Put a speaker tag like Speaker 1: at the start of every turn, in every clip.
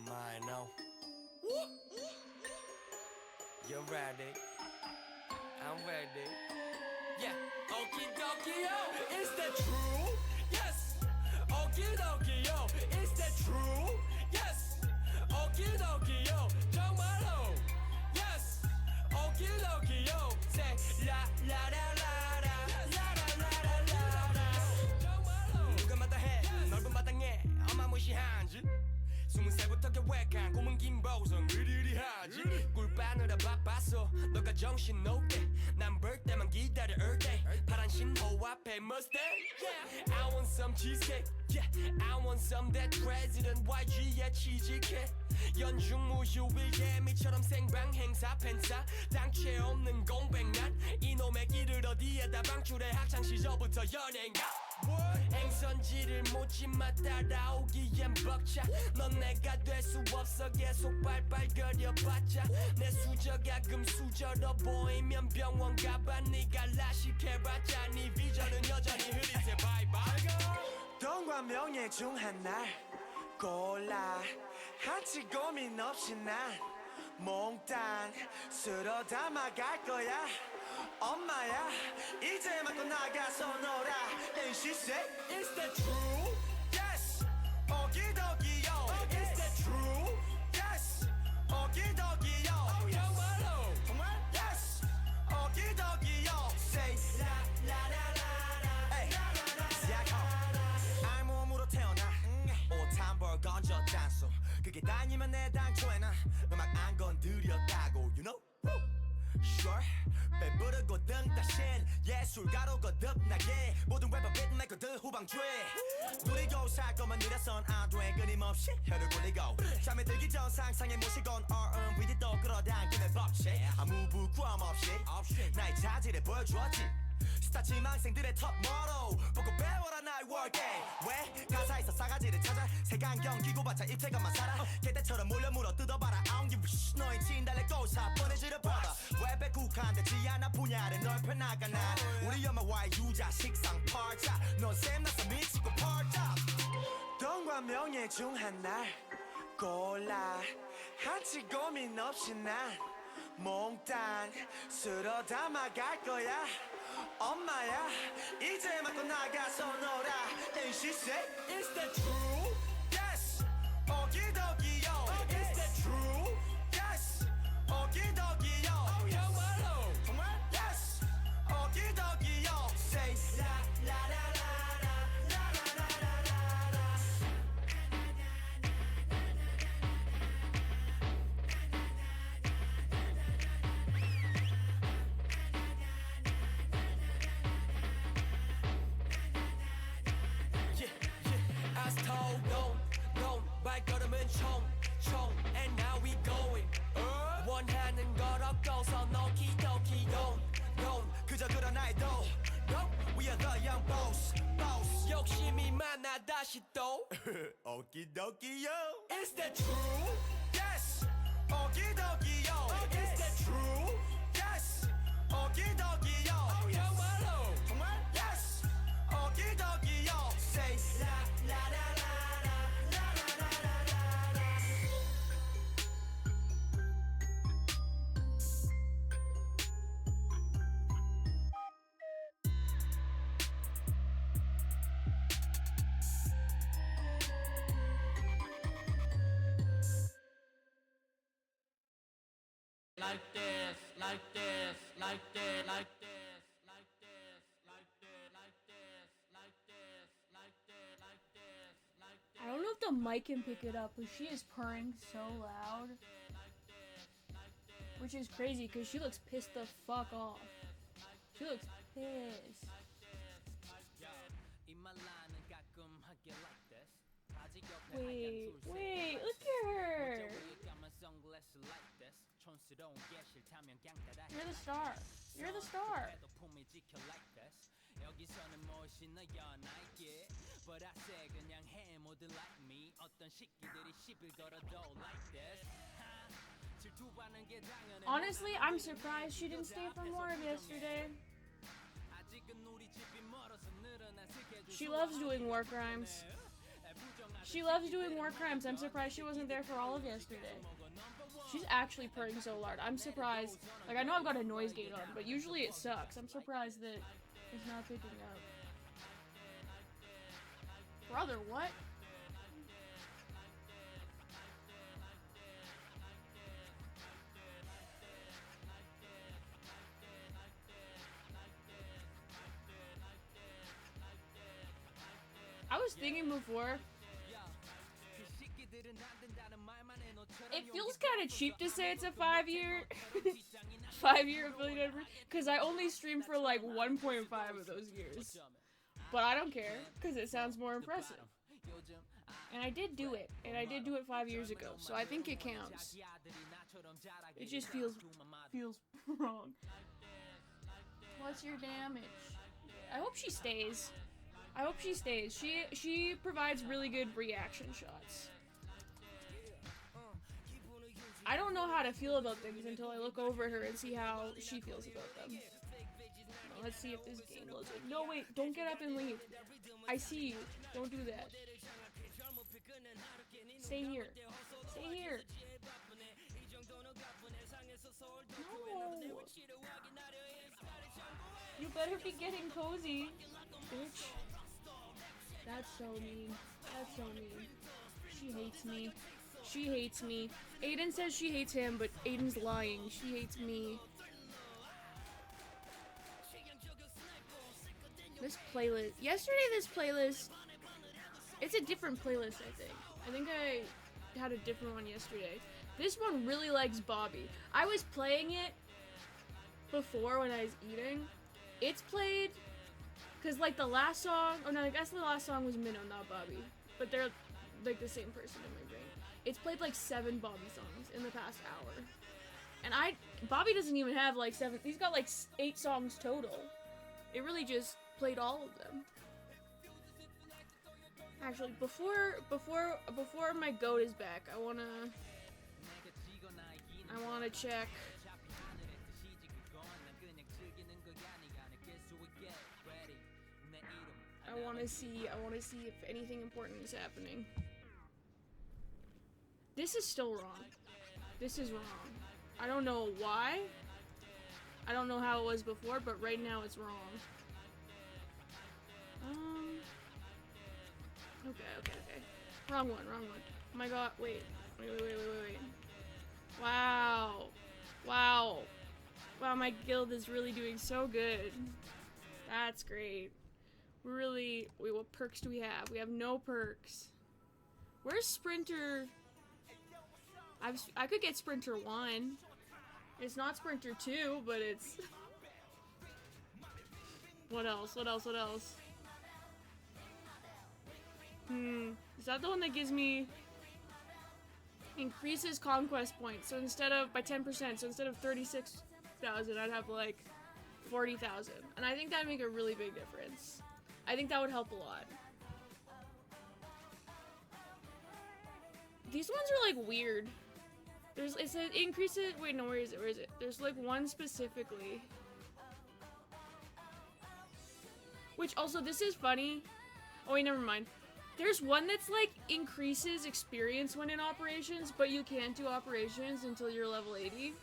Speaker 1: mind now. You're ready. I'm ready. Yeah. Okie dokie yo. Is that true? Yes. Okie dokie yo. Is that true? Yes. Okie dokie yo. 정말로. Yes. Okie dokie yo. Say la la la la la la la la la la. 정말로. 누가 마다해 넓은 바닥에 엄마 무시한지. 20살부터 계획한 꿈은 긴 보성 으리으리하지 꿀빠느라 바빴어 너가 정신 놓게 난 볼 때만 기다려 all day 파란 신호 앞에 Mustang yeah. I want some cheesecake yeah. I want some that president YG의 취직해 연중무휴일 예미처럼 생방 행사 팬싸 당최 없는 공백난 이놈의 길을 어디에다 방출해 학창시절부터 연예인가 행선지를 묻지마 따라오기엔 벅차 넌 내가 될 수 없어 계속 빨빨거려봤자 내 수저가 금수저로 보이면 병원 가봐 네가 라식해봤자 네 비전은 여전히 흐릿해 바이바이
Speaker 2: 돈과 명예 중 하나를 골라 한치 고민 없이 난 몽땅 쓸어 담아갈 거야 엄마야 이제 맞고 나가서 놀아 And she said
Speaker 1: Is that true?
Speaker 2: Yes 오기도기요
Speaker 1: Is that true?
Speaker 2: Yes 오기도기요
Speaker 1: 정말로
Speaker 2: 정말? Yes 오기도기요 Say la la la la la la la 알몸으로 태어나 옷 한 벌 건져 댄소 그게 다니면 내 당초에는 음악 안 건드렸다고 You know? Sure 배부르고 등 따신 예술가로 거듭나게 모든 래퍼 빅메이커들 후방주에 누리고 살 거면 느려선 안돼 끊임없이 혀를 굴리고 잠에 들기 전 상상에 모시곤 R&B도 또 끌어당기는 법칙 아무 부끄럼 없이 나의 자질을 보여주었지 스타 지망생들의 톱 모로 보고 배워라 나의 working 왜 가사에서 싸가지를 찾아 색안경 끼고 봤자 입체감만 살아 개떼처럼 몰려 물어 뜯어봐라 I don't give a shit 너의 진달래고 사뻔해지려 뻗어 랩에 국한되지 않아 분야를 넓혀 나가 난 우리 엄마와의 유자 식상 팔자 넌 쌤나서 미치고 펄자 돈과 명예 중 하나를 골라 한치 고민 없이 난 몽땅 쓸어 담아갈 거야 엄마야 이제 맞고 나가서 놀아 And she said
Speaker 1: Is that true?
Speaker 2: Yes 오기도기요
Speaker 1: Is that true?
Speaker 2: Yes 오기도기요
Speaker 1: 정말로
Speaker 2: 정말? Yes 오기도기요 Say la la la la la la la la la la
Speaker 1: Yeah, yeah. I was told don't 발걸음은 총 And now we going 원하는 걸 얻고서 너키도키 don't
Speaker 2: 그저 그런 나의 도 We are the young boss
Speaker 1: 욕심이 많아 다시 또
Speaker 2: 오기도기요
Speaker 1: Is that true?
Speaker 2: Yes 오기도기요
Speaker 1: Is that true?
Speaker 2: Yes 오기도기요
Speaker 1: 정말로
Speaker 2: 정말? Yes 오기도기요 Say la la la la la la la la la la
Speaker 1: Like this, like this, like this, like this, like this, like this, like this, like this, like this, like this, like this.
Speaker 3: I don't know if the mic can pick it up, but she is purring so loud. Which is crazy because she looks pissed the fuck off. She looks pissed. Wait, look at her. You're the star. You're the star. Honestly, I'm surprised she didn't stay for more of yesterday. She loves doing war crimes. She loves doing war crimes. I'm surprised she wasn't there for all of yesterday. She's actually purring so loud. I'm surprised. Like, I know I've got a noise gate on, but usually it sucks. I'm surprised that it's not picking up. Brother, what? I was thinking before, it feels kind of cheap to say it's a 5-year 5-year affiliate anniversary, because I only streamed for like 1.5 of those years. But I don't care, because it sounds more impressive. And I did do it, and I did do it 5 years ago, so I think it counts. It just feels wrong. What's your damage? I hope she stays. I hope she stays. She provides really good reaction shots. I don't know how to feel about things until I look over her and see how she feels about them. Well, let's see if this game loads it. No, wait, don't get up and leave. I see you. Don't do that. Stay here. Stay here. No. You better be getting cozy, bitch. That's so mean. That's so mean. She hates me. She hates me. Aiden says she hates him, but Aiden's lying. She hates me. This playlist. Yesterday, this playlist. It's a different playlist, I think. I think I had a different one yesterday. This one really likes Bobby. I was playing it before when I was eating. It's played. Because, like, the last song. Oh, no, I guess the last song was Minnow, not Bobby. But they're, like, the same person in my brain. It's played like 7 Bobby songs in the past hour. And Bobby doesn't even have like 7, he's got like 8 songs total. It really just played all of them. Actually, before my goat is back, I wanna check. I wanna see if anything important is happening. This is still wrong. This is wrong. I don't know why. I don't know how it was before, but right now it's wrong. Okay. Wrong one. Oh my god, wait. Wow, my guild is really doing so good. That's great. Wait, what perks do we have? We have no perks. Where's Sprinter? I could get Sprinter 1. It's not Sprinter 2, but it's... What else? Is that the one that gives me... Increases conquest points, so instead of... By 10%, so instead of 36,000, I'd have, like, 40,000. And I think that'd make a really big difference. I think that would help a lot. These ones are, like, weird. It says increases. Wait, no, where is it? There's like one specifically. Which also, this is funny. Oh wait, never mind. There's one that's like increases experience when in operations, but you can't do operations until you're level 80.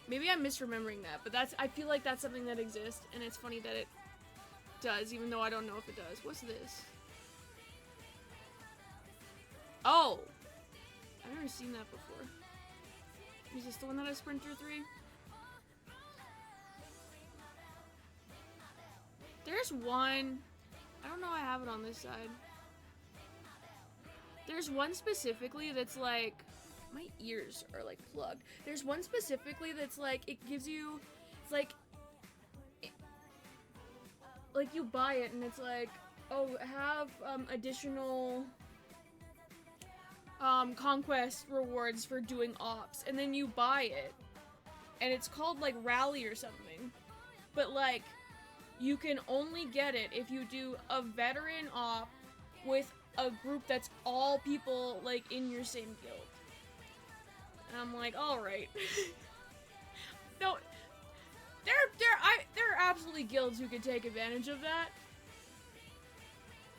Speaker 3: Maybe I'm misremembering that, but I feel like that's something that exists, and it's funny that it does, even though I don't know if it does. What's this? Oh! I've never seen that before. Is this the one that has Sprinter 3? There's one... I don't know I have it on this side. There's one specifically that's like... My ears are like plugged. There's one specifically that's like, it gives you... It's like... Like you buy it and it's like, oh, have additional... conquest rewards for doing ops, and then you buy it, and it's called like rally or something, but like you can only get it if you do a veteran op with a group that's all people like in your same guild. And I'm like, all right. No, there are absolutely guilds who could take advantage of that.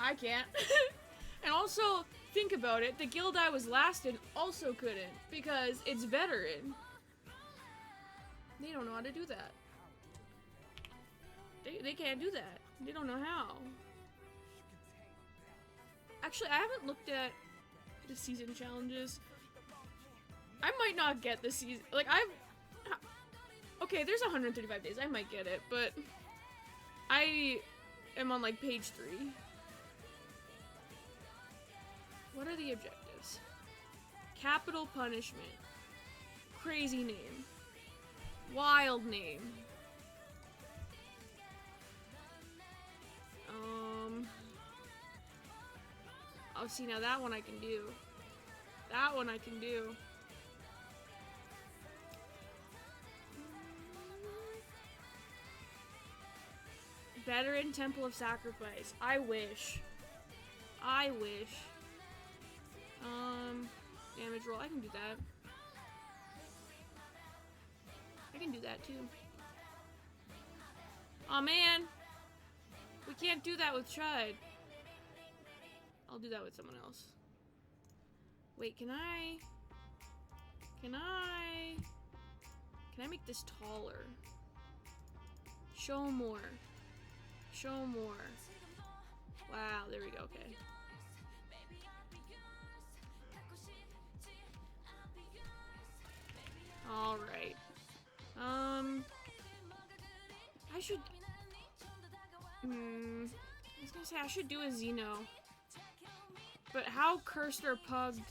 Speaker 3: I can't. And also, think about it, the guild I was last in also couldn't, because it's veteran. They don't know how to do that. They can't do that. They don't know how. Actually, I haven't looked at the season challenges. I might not get the season, like okay, there's 135 days, I might get it, but I am on like page 3. What are the objectives? Capital punishment. Crazy name. Wild name. Oh, see, now that one I can do. That one I can do. Veteran Temple of Sacrifice. I wish. I wish. Damage roll. I can do that. I can do that too. Aw, man. We can't do that with Chud. I'll do that with someone else. Wait, can I make this taller? Show more. Show more. Wow, there we go, okay. Alright. I should... I was gonna say I should do a Xeno. But how cursed are pugged?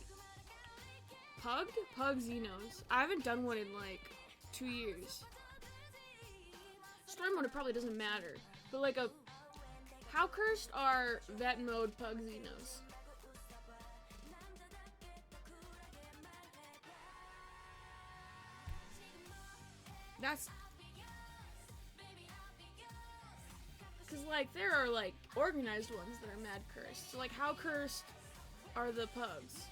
Speaker 3: Pugged? Pug Xenos. I haven't done one in like 2 years. Story mode, it probably doesn't matter. But like how cursed are vet mode pug Xenos? That's... Cause like there are like organized ones that are mad cursed. So like how cursed are the pugs?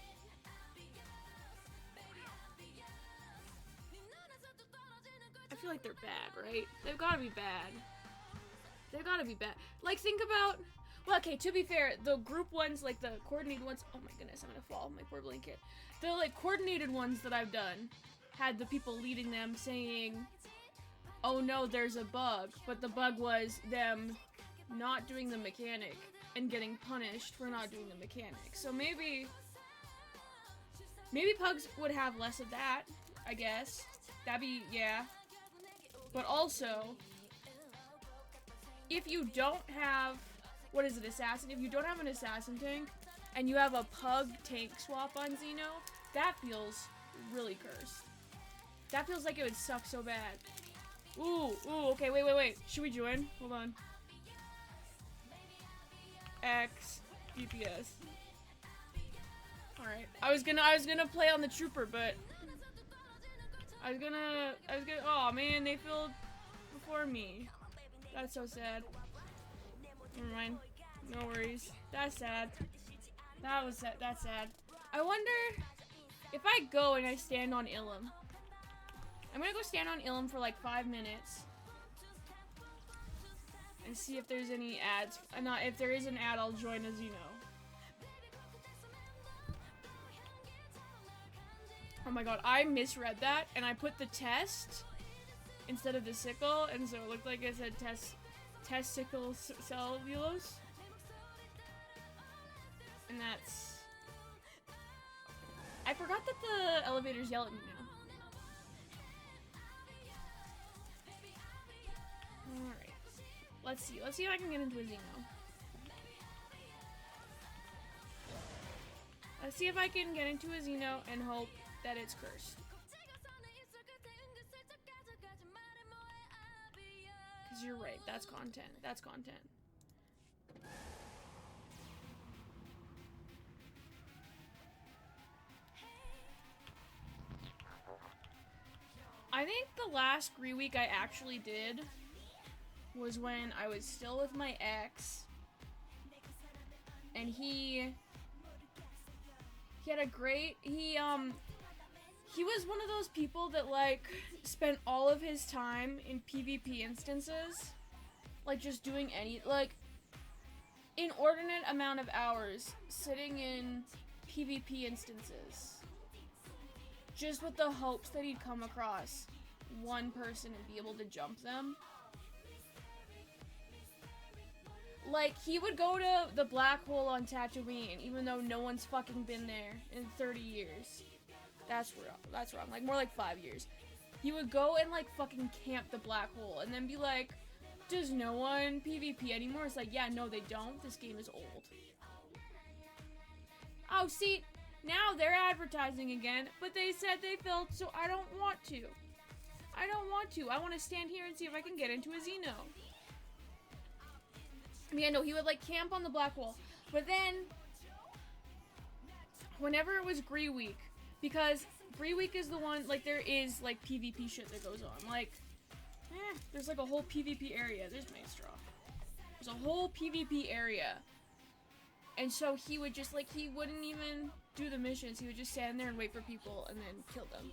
Speaker 3: I feel like they're bad, right? They've gotta be bad. They've gotta be bad. Like think about, well, okay, to be fair, the group ones, like the coordinated ones, oh my goodness, I'm gonna fall, my poor blanket. The like coordinated ones that I've done had the people leading them saying, oh no, there's a bug, but the bug was them not doing the mechanic and getting punished for not doing the mechanic. So maybe pugs would have less of that, I guess. That'd be, yeah. But also, if you don't have, what is it, assassin? If you don't have an assassin tank, and you have a pug tank swap on Xeno, that feels really cursed. That feels like it would suck so bad. Ooh, okay, wait. Should we join? Hold on. X DPS. Alright. I was gonna play on the trooper, but I was gonna, oh man, they filled before me. That's so sad. Never mind. No worries. That's sad. That's sad. I wonder if I go and I stand on Ilum. I'm gonna go stand on Ilum for like 5 minutes and see if there's any ads. If there is an ad, I'll join a Xeno. Oh my god, I misread that and I put the test instead of the sickle, and so it looked like it said testicle cellulose. And that's... I forgot that the elevators yell at me now. Alright. Let's see if I can get into a Xeno. Let's see if I can get into a Xeno and hope that it's cursed. Because you're right, that's content. That's content. I think the last week I actually did was when I was still with my ex, and he had a great, he was one of those people that like spent all of his time in PvP instances, like just doing any, like inordinate amount of hours sitting in PvP instances just with the hopes that he'd come across one person and be able to jump them. Like, he would go to the black hole on Tatooine even though no one's fucking been there in 30 years. That's wrong. Like, more like 5 years. He would go and, like, fucking camp the black hole and then be like, does no one PvP anymore? It's like, yeah, no, they don't. This game is old. Oh, see, now they're advertising again, but they said they filled, so I don't want to. I don't want to. I want to stand here and see if I can get into a Xeno. Yeah, no, he would, like, camp on the black hole. But then, whenever it was Gree Week, because Gree Week is the one, like, there is, like, PvP shit that goes on. Like, there's, like, a whole PvP area. There's my straw. There's a whole PvP area. And so he would just, like, he wouldn't even do the missions. He would just stand there and wait for people and then kill them.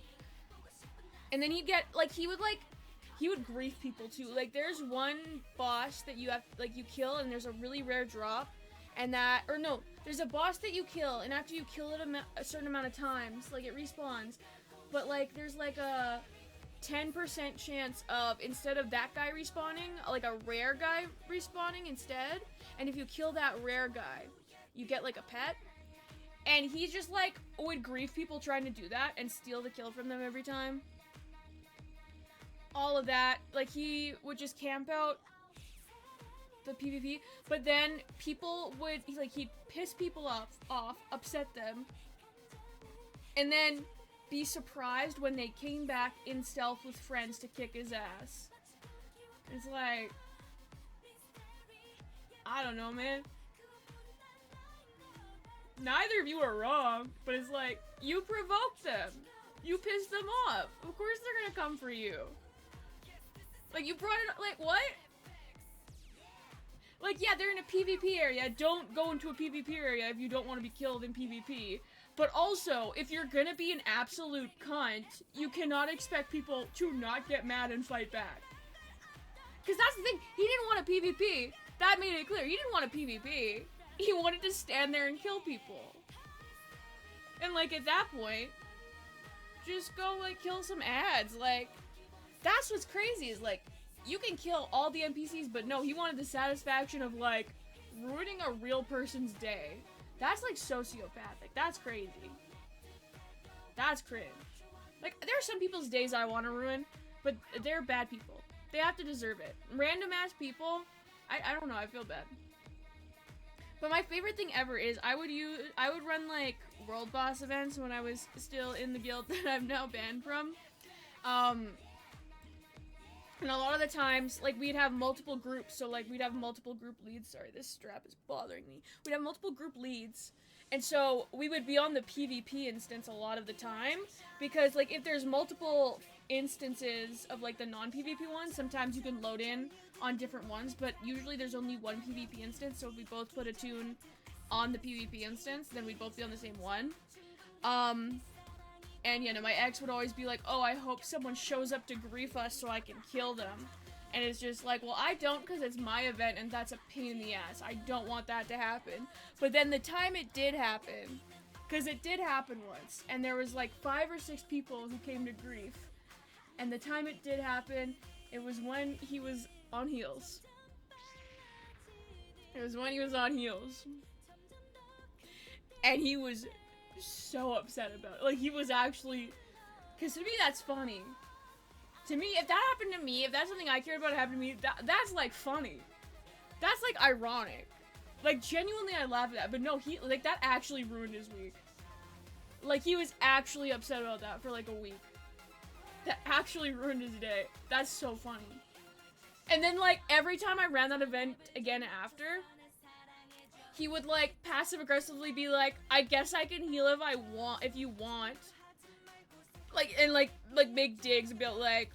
Speaker 3: And then he'd get, like, he would grief people too. Like, there's one boss that you have, like, you kill and there's a really rare drop. And that, or no, there's a boss that you kill, and after you kill it a certain amount of times, like, it respawns. But, like, there's, like, a 10% chance of, instead of that guy respawning, like, a rare guy respawning instead. And if you kill that rare guy, you get, like, a pet. And he just, like, would grief people trying to do that and steal the kill from them every time. All of that. Like, he would just camp out the PvP, but then people would, like, he'd piss people off, upset them, and then be surprised when they came back in stealth with friends to kick his ass. It's like, I don't know, man. Neither of you are wrong, but it's like, you provoked them. You pissed them off. Of course they're gonna come for you. Like, you brought it, like, what? Like, yeah, they're in a PvP area. Don't go into a PvP area if you don't want to be killed in PvP. But also, if you're gonna be an absolute cunt, you cannot expect people to not get mad and fight back. Because that's the thing, he didn't want a PvP. That made it clear, he didn't want a PvP. He wanted to stand there and kill people. And, like, at that point, just go, like, kill some ads. Like, that's what's crazy, is, like, you can kill all the NPCs, but no, he wanted the satisfaction of, like, ruining a real person's day. That's, like, sociopathic. That's crazy. That's cringe. Like, there are some people's days I want to ruin, but they're bad people. They have to deserve it. Random-ass people, I don't know, I feel bad. But my favorite thing ever is I would run, like, world boss events when I was still in the guild that I'm now banned from. And a lot of the times, like, we'd have multiple groups, so, like, we'd have multiple group leads. Sorry, this strap is bothering me. We'd have multiple group leads, and so we would be on the PvP instance a lot of the time, because, like, if there's multiple instances of, like, the non-PvP ones, sometimes you can load in on different ones, but usually there's only one PvP instance, so if we both put a tune on the PvP instance, then we'd both be on the same one. And, you know, my ex would always be like, oh, I hope someone shows up to grief us so I can kill them. And it's just like, well, I don't, because it's my event and that's a pain in the ass. I don't want that to happen. But then the time it did happen, because it did happen once, and there was like 5 or 6 people who came to grief. And the time it did happen, it was when he was on heels. It was when he was on heels. And he was so upset about it. Like, he was actually, because to me that's funny. To me, if that happened to me, if that's something I cared about happened to me, that's like funny. That's like ironic. Like, genuinely I laugh at that, but no, he, like, that actually ruined his week. Like, he was actually upset about that for like a week. That actually ruined his day. That's so funny. And then, like, every time I ran that event again after, he would, like, passive-aggressively be like, I guess I can heal if you want. Like, and, like make digs about, like,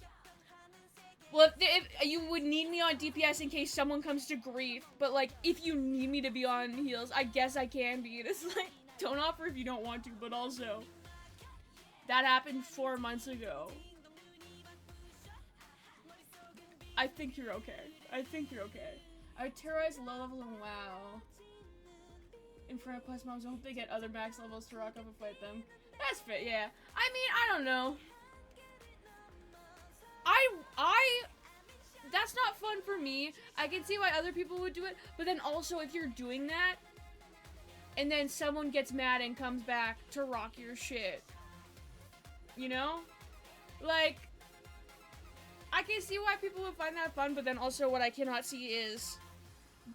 Speaker 3: well, if you would need me on DPS in case someone comes to grief, but, like, if you need me to be on heals, I guess I can be. And it's like, don't offer if you don't want to, but also, that happened 4 months ago. I think you're okay. I think you're okay. I terrorize low level and WoW. in front of Quest Moms. I hope they get other max levels to rock up and fight them. That's fair, yeah. I mean, I don't know. That's not fun for me. I can see why other people would do it, but then also if you're doing that, and then someone gets mad and comes back to rock your shit, you know? Like, I can see why people would find that fun, but then also what I cannot see is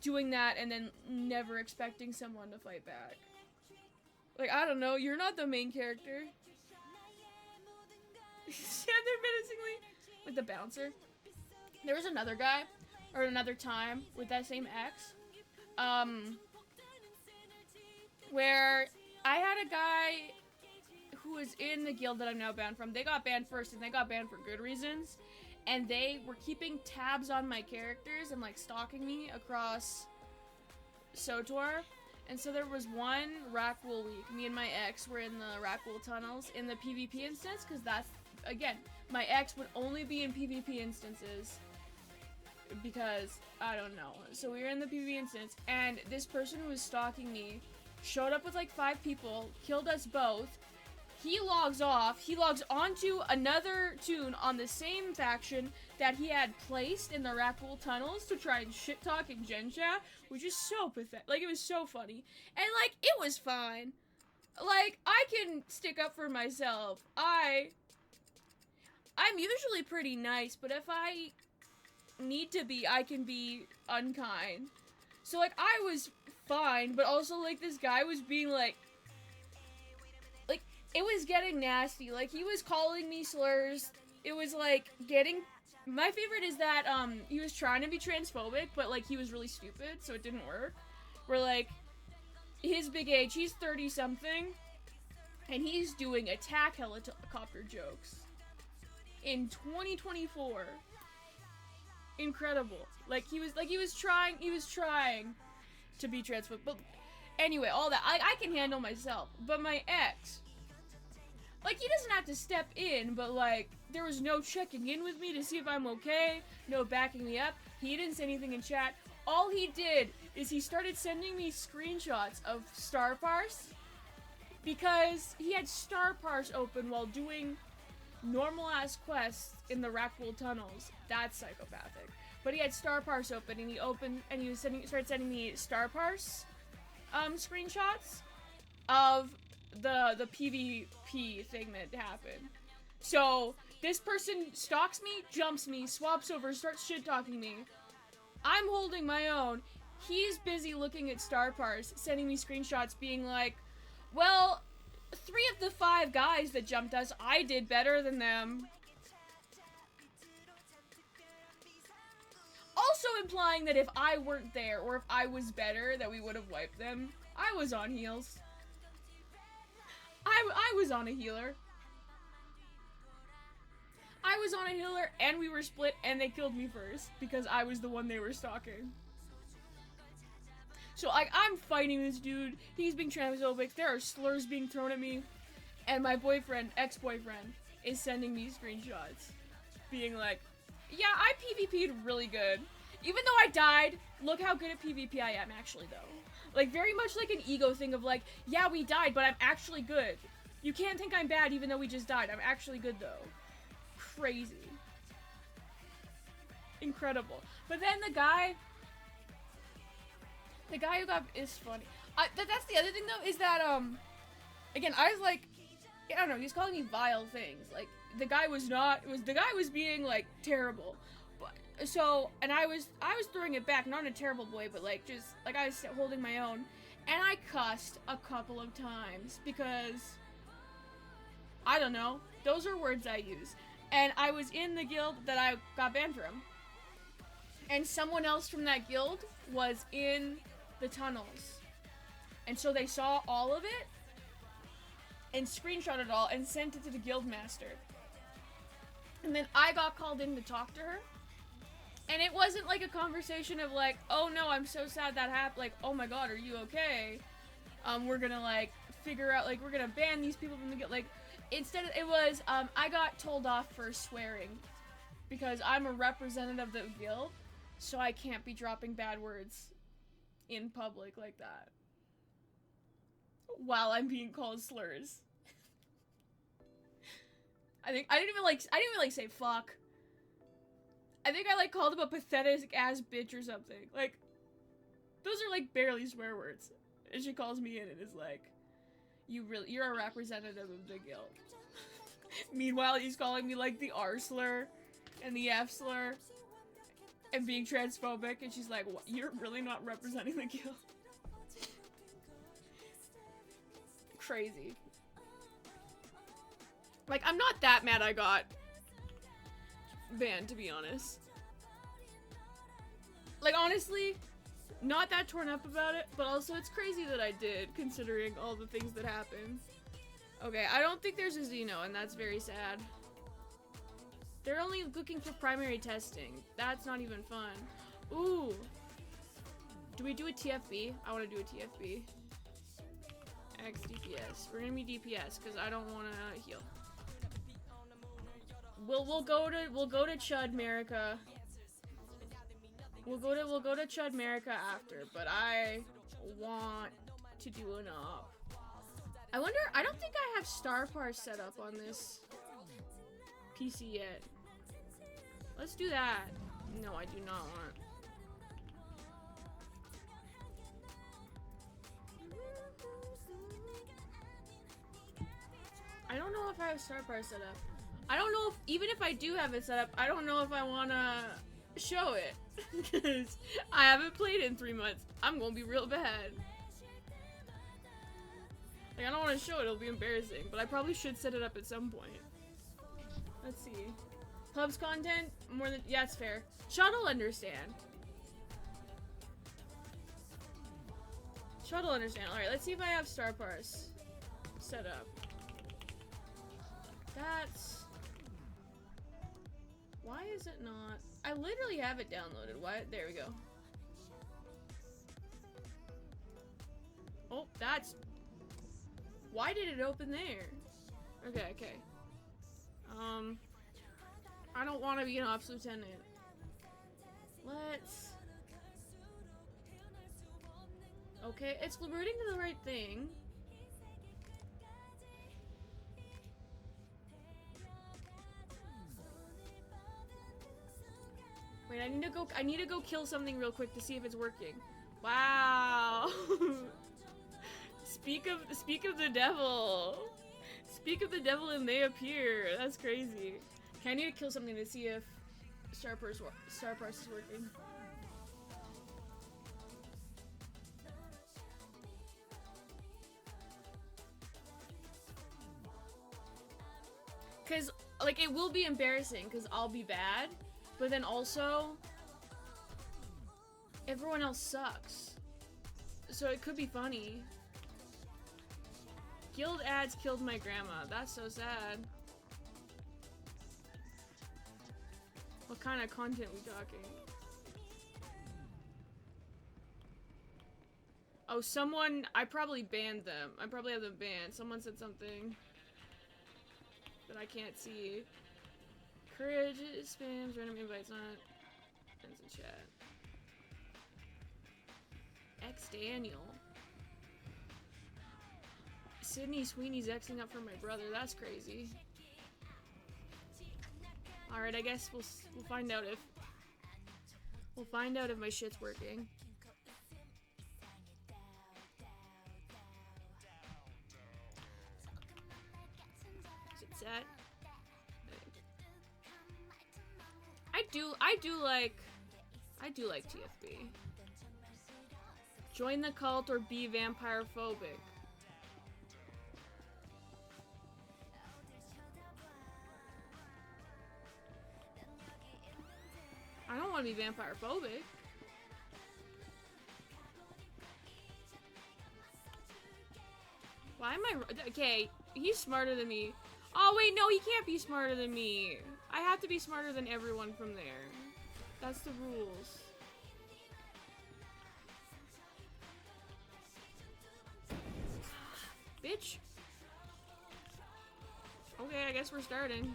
Speaker 3: doing that and then never expecting someone to fight back. Like, I don't know, you're not the main character. Yeah, they're menacingly like the bouncer. There was another guy, or another time, with that same ex, where I had a guy who was in the guild that I'm now banned from. They got banned first, and they got banned for good reasons, and they were keeping tabs on my characters and, like, stalking me across SOTOR. And so there was one Rackwool week. Me and my ex were in the Rackwool tunnels in the PvP instance, because that's, again, my ex would only be in PvP instances because, I don't know. So we were in the PvP instance, and this person who was stalking me showed up with like 5 people, killed us both. He logs off, he logs onto another tune on the same faction that he had placed in the Rackwool tunnels to try and shit talk in Gen Chat, which is so pathetic. Like, it was so funny. And like, it was fine. Like, I can stick up for myself. I'm usually pretty nice, but if I need to be, I can be unkind. So like, I was fine, but also like, this guy was being like, it was getting nasty. Like, he was calling me slurs. It was like getting, my favorite is that he was trying to be transphobic, but like, he was really stupid, so it didn't work. Where like, his big age, he's 30 something, and he's doing attack helicopter jokes in 2024. Incredible. Like, he was trying to be transphobic. But anyway, all that, I can handle myself. But my ex, like, he doesn't have to step in, but like, there was no checking in with me to see if I'm okay, no backing me up. He didn't say anything in chat. All he did is he started sending me screenshots of Star Parse, because he had Star Parse open while doing normal ass quests in the Rackwool tunnels. That's psychopathic. But he had Star Parse open, and he started sending me Star Parse screenshots of the PvP thing that happened. So this person stalks me, jumps me, swaps over, starts shit talking me. I'm holding my own. He's busy looking at Star Parse, sending me screenshots being like, well, 3 of the 5 guys that jumped us, I did better than them. Also implying that if I weren't there, or if I was better, that we would have wiped them. I was on heals. I was on a healer. I was on a healer, and we were split, and they killed me first, because I was the one they were stalking. So, like, I'm fighting this dude, he's being transphobic, there are slurs being thrown at me, and my boyfriend, ex-boyfriend, is sending me screenshots, being like, yeah, I PvP'd really good. Even though I died, look how good at PvP I am, actually, though. Like, very much like an ego thing of like, yeah, we died, but I'm actually good. You can't think I'm bad even though we just died. I'm actually good, though. Crazy. Incredible. But then the guy who got, is funny. That's the other thing, though, is that, again, I was like, I don't know, he was calling me vile things. Like, the guy was being, like, terrible. But, so, and I was throwing it back, not in a terrible way, but, like, just, like, I was holding my own. And I cussed a couple of times, because, I don't know, those are words I use. And I was in the guild that I got banned from. And someone else from that guild was in the tunnels. And so they saw all of it, and screenshot it all, and sent it to the guild master. And then I got called in to talk to her. And it wasn't like a conversation of like, oh no, I'm so sad that happened, like, oh my god, are you okay? We're gonna like, figure out, like, we're gonna ban these people from the guild, like, instead it was, I got told off for swearing. Because I'm a representative of the guild, so I can't be dropping bad words in public like that. while I'm being called slurs. I didn't even say fuck. I think I like called him a pathetic ass bitch or something. Like, those are like barely swear words. And she calls me in and is like, you're a representative of the guild. Meanwhile, he's calling me like the R slur and the F slur and being transphobic, and she's like, what? You're really not representing the guild. Crazy. Like, I'm not that mad I got banned, to be honest. Like, honestly, not that torn up about it, but also it's crazy that I did, considering all the things that happened. Okay, I don't think there's a Xeno, and that's very sad. They're only looking for primary testing. That's not even fun. Ooh. Do we do a TFB? I want to do a TFB. X DPS. We're gonna be DPS, because I don't want to heal. We'll go to Chud America. We'll go to Chud America after, but I want to do an op. I wonder, I don't think I have star parse set up on this PC yet. Let's do that. No, I do not want. I don't know if I have star parse set up. I don't know if, even if I do have it set up, I don't know if I want to show it. Because I haven't played it in 3 months. I'm going to be real bad. Like, I don't want to show it, it'll be embarrassing. But I probably should set it up at some point. Let's see. Hubs content? More than, yeah, it's fair. Shut'll understand. Shut'll understand. Alright, let's see if I have star parse set up. That's... Why is it not? I literally have it downloaded. Why? There we go. Oh, that's... Why did it open there? Okay, okay. I don't want to be an ops lieutenant. Let's... Okay, it's rooting to the right thing. Wait, I need to go kill something real quick to see if it's working. Wow. Speak of the devil. Speak of the devil and they appear. That's crazy. Okay, I need to kill something to see if star parse is working. Cause like it will be embarrassing because I'll be bad. But then also, everyone else sucks. So it could be funny. Guild ads killed my grandma. That's so sad. What kind of content we talking? Oh, someone, I probably banned them. I probably have them banned. Someone said something that I can't see. Courage spams random invites, not ends in chat. X Daniel. Sydney Sweeney's Xing up for my brother. That's crazy. All right, I guess we'll find out if my shit's working. Is it set? I do like TFB. Join the cult or be vampire phobic. I don't want to be vampire phobic. Why am I... Okay, he's smarter than me. Oh wait, no, he can't be smarter than me. I have to be smarter than everyone from there. That's the rules. Bitch. Okay, I guess we're starting.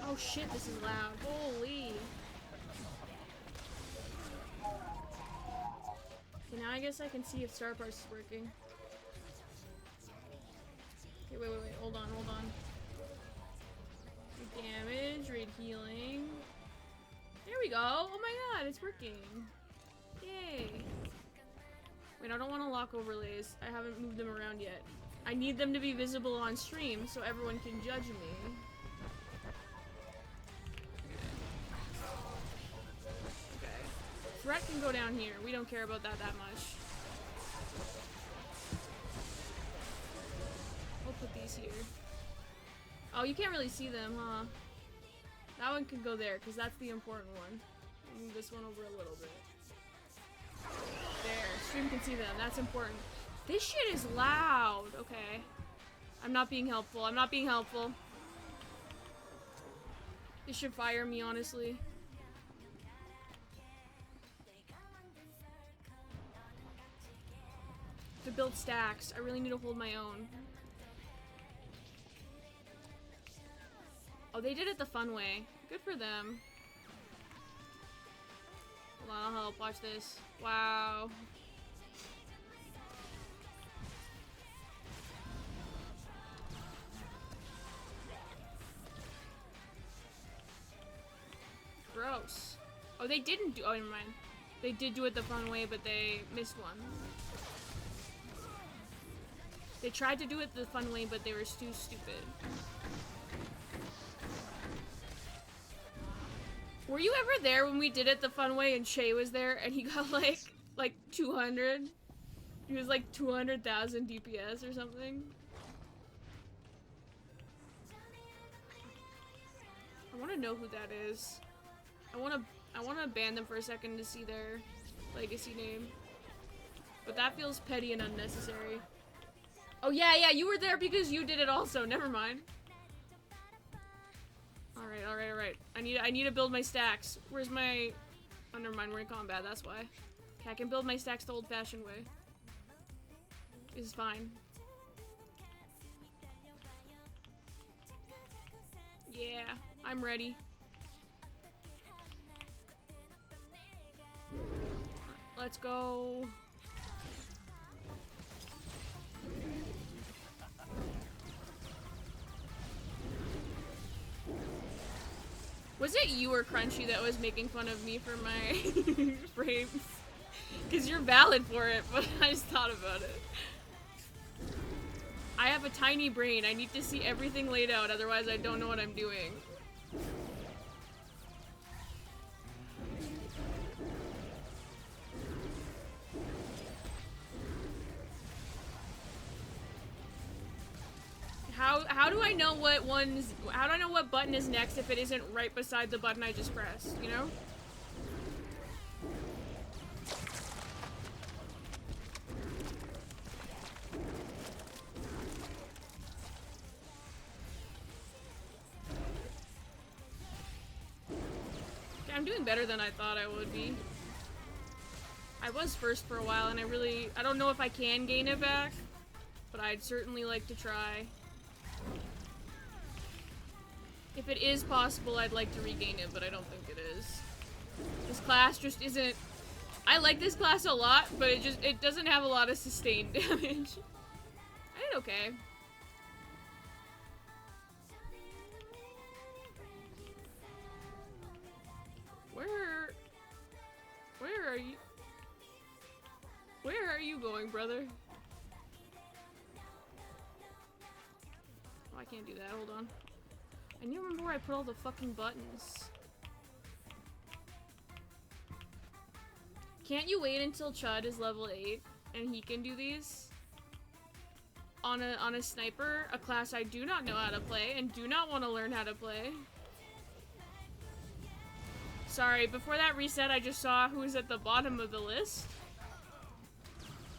Speaker 3: Oh shit, this is loud. Holy. guess I can see if Star Parse is working. Okay, wait, hold on. Read damage, read healing. There we go. Oh my god, it's working. Yay. Wait, I don't want to lock overlays. I haven't moved them around yet. I need them to be visible on stream so everyone can judge me. Okay. Threat can go down here. We don't care about that much. We'll put these here. Oh, you can't really see them, huh? That one can go there, because that's the important one. Move this one over a little bit. There. Stream can see them. That's important. This shit is loud. Okay. I'm not being helpful. This should fire me, honestly. To build stacks. I really need to hold my own. Oh, they did it the fun way. Good for them. Hold on, I'll help. Watch this. Wow. Gross. Oh, they didn't do- oh, never mind. They did do it the fun way, but they missed one. They tried to do it the fun way, but they were too stupid. Were you ever there when we did it the fun way and Shay was there and he got like 200? He was like 200,000 DPS or something? I want to know who that is. I want to ban them for a second to see their legacy name. But that feels petty and unnecessary. Oh yeah, you were there because you did it also. Never mind. Alright. I need to build my stacks. Where's my... Oh, never mind. We're in combat. That's why. Okay, I can build my stacks the old-fashioned way. This is fine. Yeah, I'm ready. Let's go. Was it you or Crunchy that was making fun of me for my frames? Because you're valid for it, but I just thought about it. I have a tiny brain. I need to see everything laid out, otherwise I don't know what I'm doing. How do I know how do I know what button is next if it isn't right beside the button I just pressed, you know? Okay, I'm doing better than I thought I would be. I was first for a while and I don't know if I can gain it back, but I'd certainly like to try. If it is possible, I'd like to regain it, but I don't think it is. This class just isn't... I like this class a lot, but it doesn't have a lot of sustained damage. I did okay. Where are you? Where are you going, brother? Oh, I can't do that. Hold on. I need to remember where I put all the fucking buttons. Can't you wait until Chud is level 8 and he can do these? On a sniper, a class I do not know how to play and do not want to learn how to play. Sorry, before that reset I just saw who was at the bottom of the list.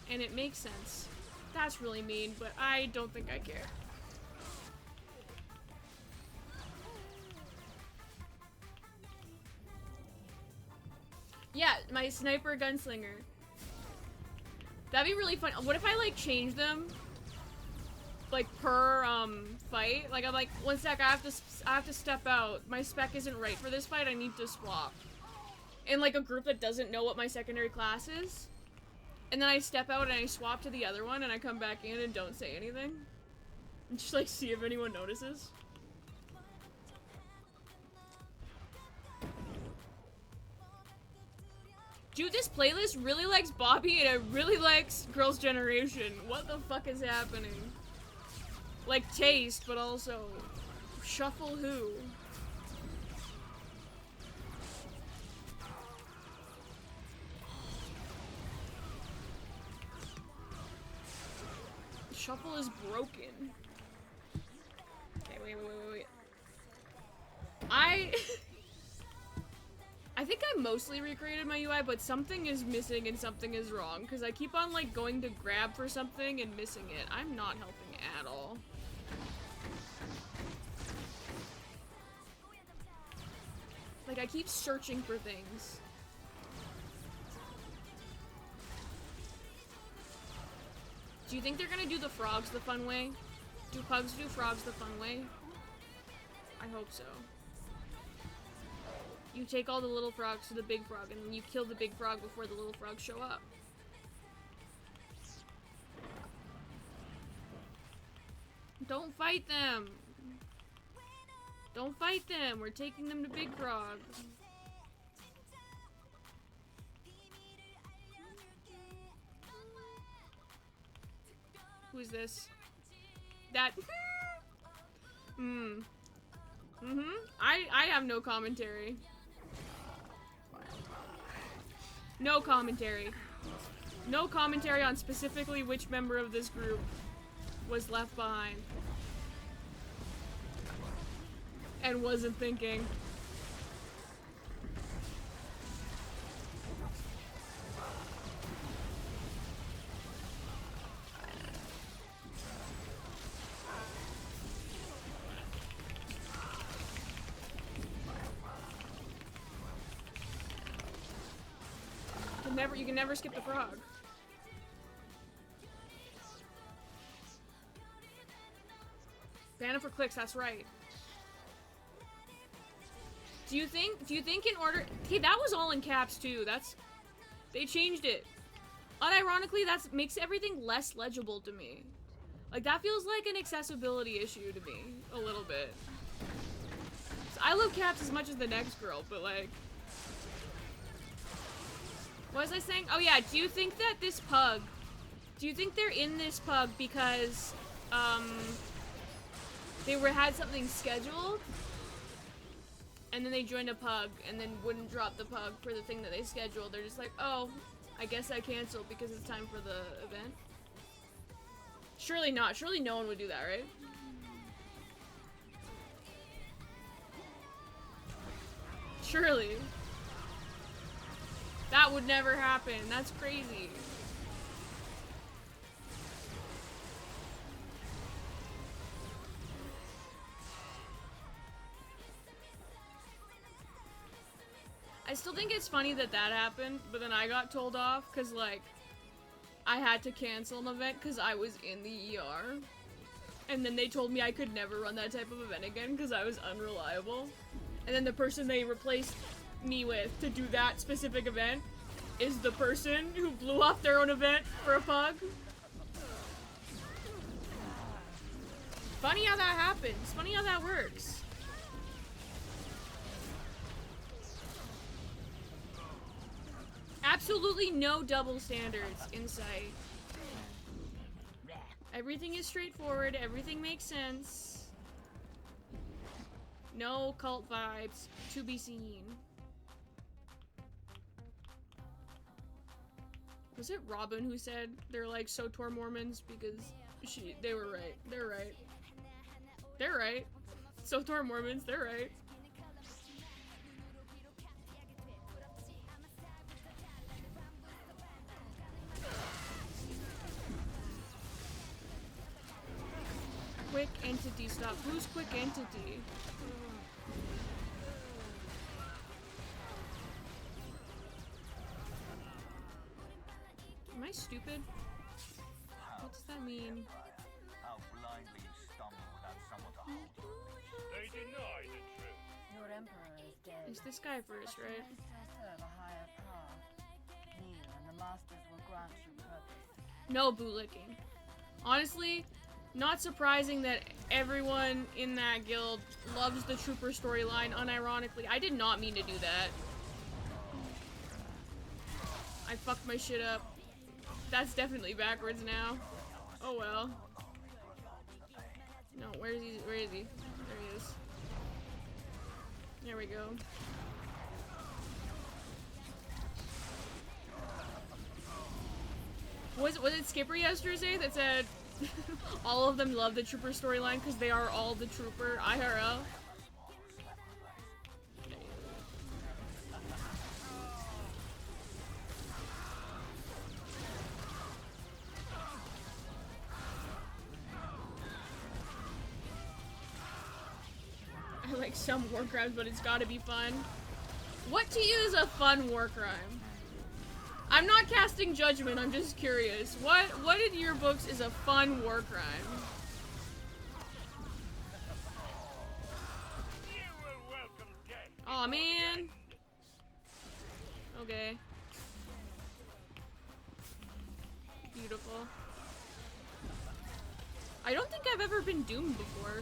Speaker 3: And it makes sense. That's really mean, but I don't think I care. Yeah, my sniper gunslinger. That'd be really fun. What if I like change them? Like per fight? Like I'm like, one sec, I have to step out. My spec isn't right for this fight, I need to swap. In like a group that doesn't know what my secondary class is. And then I step out and I swap to the other one and I come back in and don't say anything. And just like see if anyone notices. Dude, this playlist really likes Bobby and it really likes Girls' Generation. What the fuck is happening? Like taste, but also shuffle who? Shuffle is broken. Okay, wait. I think I mostly recreated my UI, but something is missing and something is wrong, because I keep on, like, going to grab for something and missing it. I'm not helping at all. Like, I keep searching for things. Do you think they're gonna do the frogs the fun way? Do pugs do frogs the fun way? I hope so. You take all the little frogs to the big frog, and then you kill the big frog before the little frogs show up. Don't fight them! Don't fight them! We're taking them to Big Frog. Who's this? That... I have no commentary. No commentary. No commentary on specifically which member of this group was left behind. And wasn't thinking. You can never skip the frog. Ban it for clicks, that's right. Do you think in order... Okay, that was all in caps too. They changed it. Unironically, that makes everything less legible to me. Like, that feels like an accessibility issue to me. A little bit. So I love caps as much as the next girl, but like... What was I saying? Oh yeah, do you think that this pug... Do you think they're in this pug because, they had something scheduled? And then they joined a pug and then wouldn't drop the pug for the thing that they scheduled. They're just like, oh, I guess I canceled because it's time for the event. Surely not. Surely no one would do that, right? Surely. That would never happen. That's crazy. I still think it's funny that happened, but then I got told off because, like, I had to cancel an event because I was in the ER. And then they told me I could never run that type of event again because I was unreliable. And then the person they replaced me with to do that specific event is the person who blew off their own event for a pug. Funny how that happens. Funny how that works. Absolutely no double standards in sight. Everything is straightforward. Everything makes sense. No cult vibes to be seen. Was it Robin who said they're like SOTOR Mormons because they were right. They're right. They're right. SOTOR Mormons, they're right. Quick entity stop. Who's quick entity? Am I stupid? What does that mean?
Speaker 4: How blindly you stumble without someone to hold you.
Speaker 5: They deny the truth.
Speaker 6: Your emperor is dead.
Speaker 3: It's this guy first, right?
Speaker 6: To serve a higher power. Kneel, and the masters will grant you
Speaker 3: No bootlicking. Honestly, not surprising that everyone in that guild loves the trooper storyline unironically. I did not mean to do that. I fucked my shit up. That's definitely backwards now. Oh well. No, where is he? Where is he? There he is. There we go. Was it Skipper yesterday that said all of them love the trooper storyline because they are all the trooper IRL? I like some war crimes, but it's gotta be fun. What to you is a fun war crime? I'm not casting judgment, I'm just curious. What in your books is a fun war crime? Aw, man. Okay. Beautiful. I don't think I've ever been doomed before.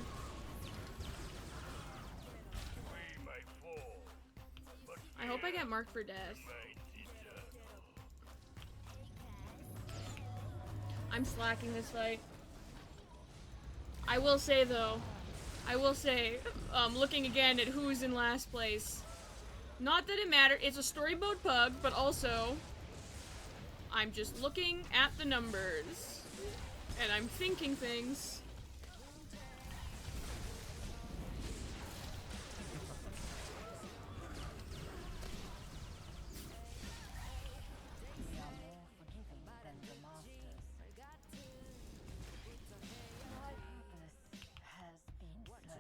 Speaker 3: I hope I get marked for death. I'm slacking this fight. I will say though, looking again at who's in last place, not that it matters, it's a story mode bug, but also, I'm just looking at the numbers, and I'm thinking things.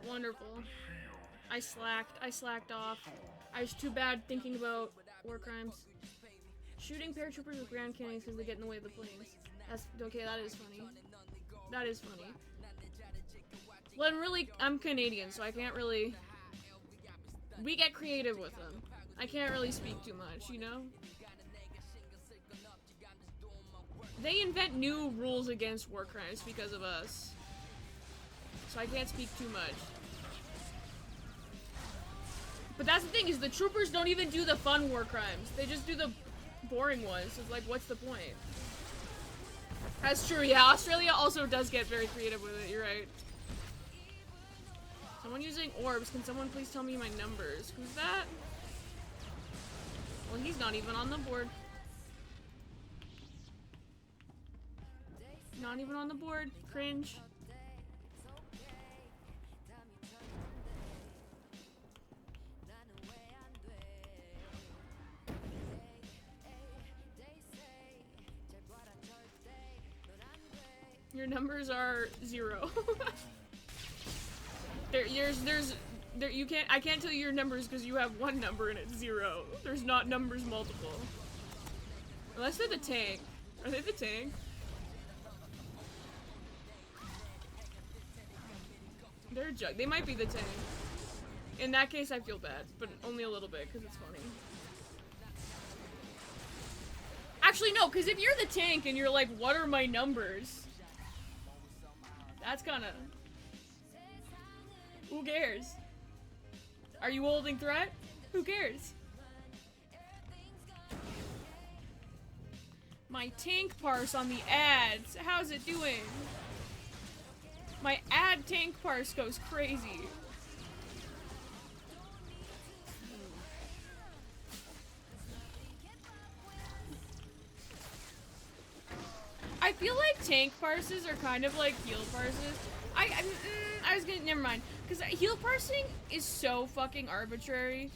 Speaker 3: Wonderful. I slacked off. I was too bad thinking about war crimes. Shooting paratroopers with Grand Cannons because they get in the way of the planes. That's okay, that is funny. That is funny. Well, I'm Canadian, so I can't really... We get creative with them. I can't really speak too much, you know? They invent new rules against war crimes because of us. So I can't speak too much. But that's the thing, is the troopers don't even do the fun war crimes. They just do the boring ones. So it's like, what's the point? That's true, yeah. Australia also does get very creative with it, you're right. Someone using orbs. Can someone please tell me my numbers? Who's that? Well, he's not even on the board. Not even on the board. Cringe. Your numbers are 0. I can't tell you your numbers because you have one number and it's 0. There's not numbers multiple. Unless they're the tank. Are they the tank? They're a jug. They might be the tank. In that case, I feel bad, but only a little bit because it's funny. Actually, no, because if you're the tank and you're like, what are my numbers? That's kinda... Who cares? Are you holding threat? Who cares? My tank parse on the ads. How's it doing? My ad tank parse goes crazy. I feel like tank parses are kind of like heal parses. I was gonna, never mind. Because heal parsing is so fucking arbitrary.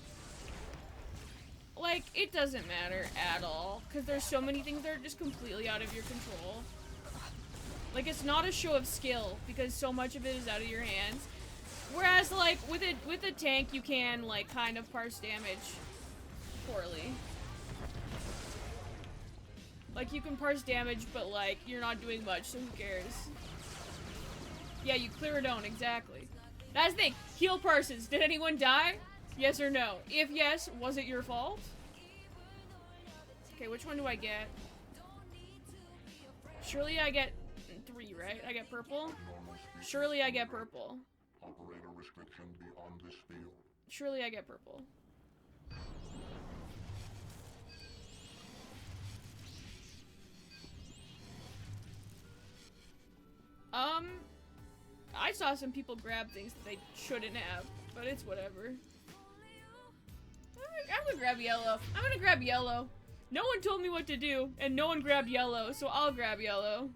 Speaker 3: Like, it doesn't matter at all. Because there's so many things that are just completely out of your control. Like, it's not a show of skill, because so much of it is out of your hands. Whereas, like, with a tank, you can, like, kind of parse damage poorly. Like, you can parse damage, but, like, you're not doing much, so who cares? Yeah, you clear or don't, exactly. That's the thing. Heal parses. Did anyone die? Yes or no? If yes, was it your fault? Okay, which one do I get? Surely I get 3, right? I get purple? Surely I get purple.
Speaker 6: Operator restriction beyond this field.
Speaker 3: Surely I get purple. I saw some people grab things that they shouldn't have, but it's whatever. I'm gonna grab yellow. I'm gonna grab yellow. No one told me what to do, and no one grabbed yellow, so I'll grab yellow.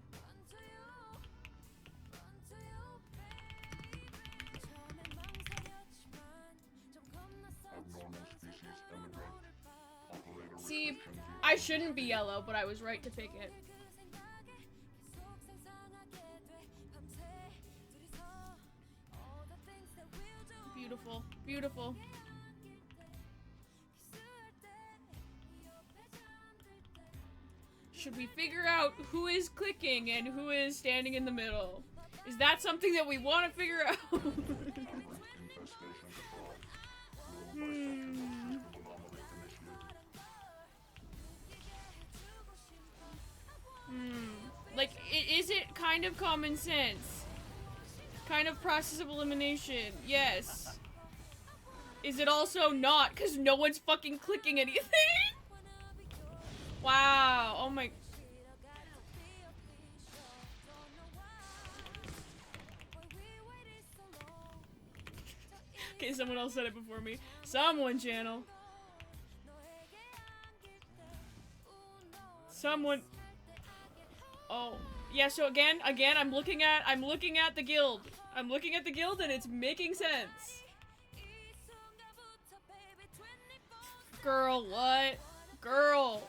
Speaker 6: Abnormal species immigrant. Operator
Speaker 3: See,
Speaker 6: restriction
Speaker 3: I shouldn't be yellow, but I was right to pick it. Beautiful, beautiful. Should we figure out who is clicking and who is standing in the middle? Is that something that we want to figure out?
Speaker 6: infestation control.
Speaker 3: Like, is it kind of common sense? Kind of process of elimination? Yes. Is it also not? Because no one's fucking clicking anything? Wow. Oh my... Okay, someone else said it before me. Someone, channel. Someone... Oh. Yeah, so again, I'm looking at the guild. I'm looking at the guild and it's making sense. Girl, what? Girl.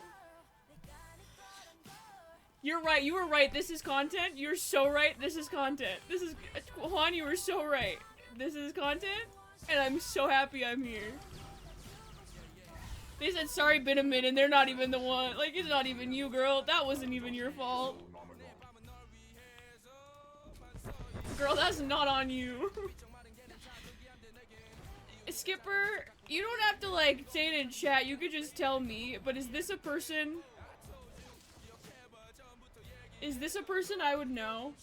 Speaker 3: You're right, you were right. This is content. You're so right. This is content. This is... Juan, you were so right. This is content, and I'm so happy I'm here. They said, sorry, been a minute, and they're not even the one. Like, it's not even you, girl. That wasn't even your fault. Girl, that's not on you. Skipper, you don't have to, like, say it in chat. You could just tell me. But is this a person... Is this a person I would know?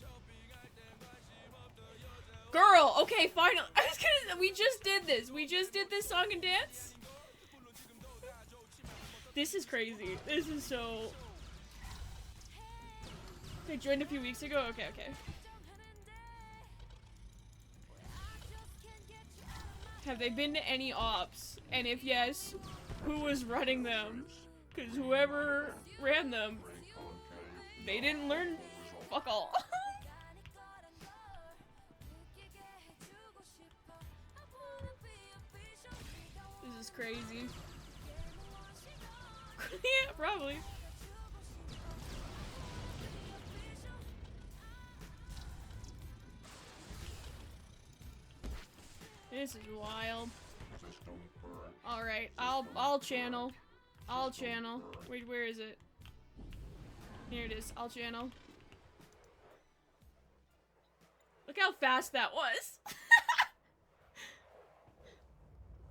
Speaker 3: Girl, okay, finally. I was gonna... We just did this. We just did this song and dance. This is crazy. This is so... They joined a few weeks ago? Okay, okay. Have they been to any ops? And if yes, who was running them? Because whoever ran them, they didn't learn fuck all. This is crazy. Yeah, probably. This is wild. Alright, I'll channel. I'll channel. Wait, where is it? Here it is. I'll channel. Look how fast that was.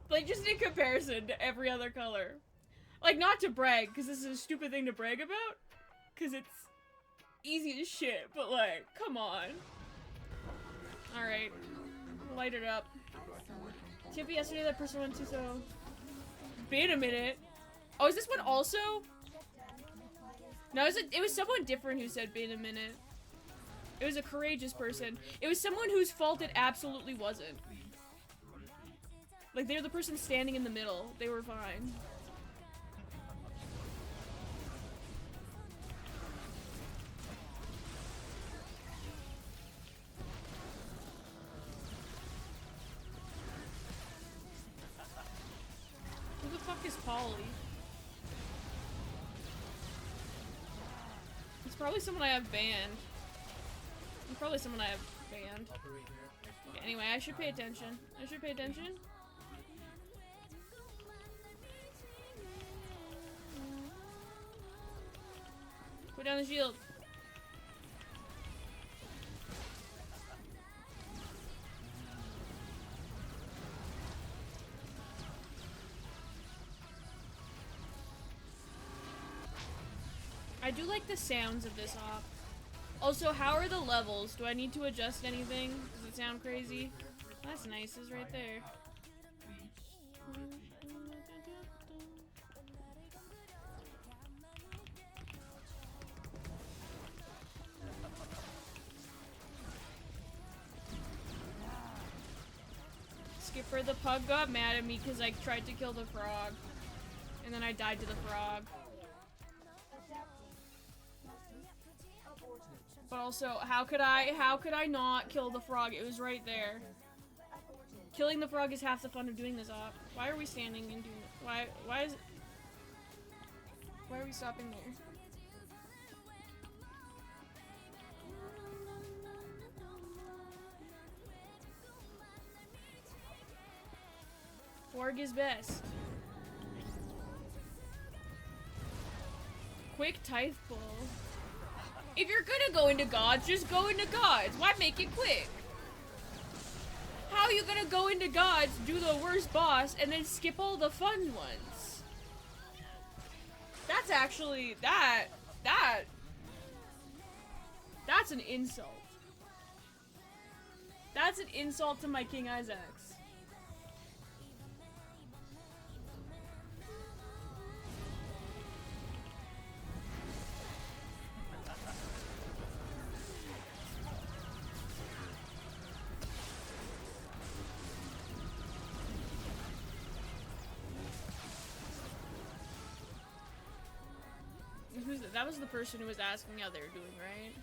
Speaker 3: Like, just in comparison to every other color. Like, not to brag, because this is a stupid thing to brag about. Because it's easy as shit, but like, come on. Alright. Light it up. Tippy, yesterday that person went to, so... Wait a minute. Oh, is this one also? No, it was someone different who said wait a minute. It was a courageous person. It was someone whose fault it absolutely wasn't. Like, they're the person standing in the middle. They were fine. Who the fuck is Polly? It's probably someone I have banned. It's probably someone I have banned. Okay, anyway, I should pay attention. I should pay attention. Put down the shield. I do like the sounds of this op. Also, how are the levels? Do I need to adjust anything? Does it sound crazy? That's nice, it's right there. Skipper the pug got mad at me because I tried to kill the frog. And then I died to the frog. But also, how could I not kill the frog? It was right there. Killing the frog is half the fun of doing this op. Why are we standing and doing it? Why are we stopping there? Forg is best. Quick tithe pull. If you're gonna go into gods, just go into gods. Why make it quick? How are you gonna go into gods, do the worst boss, and then skip all the fun ones? That's actually, that's an insult. That's an insult to my King Isaacs. That was the person who was asking how they're doing, right?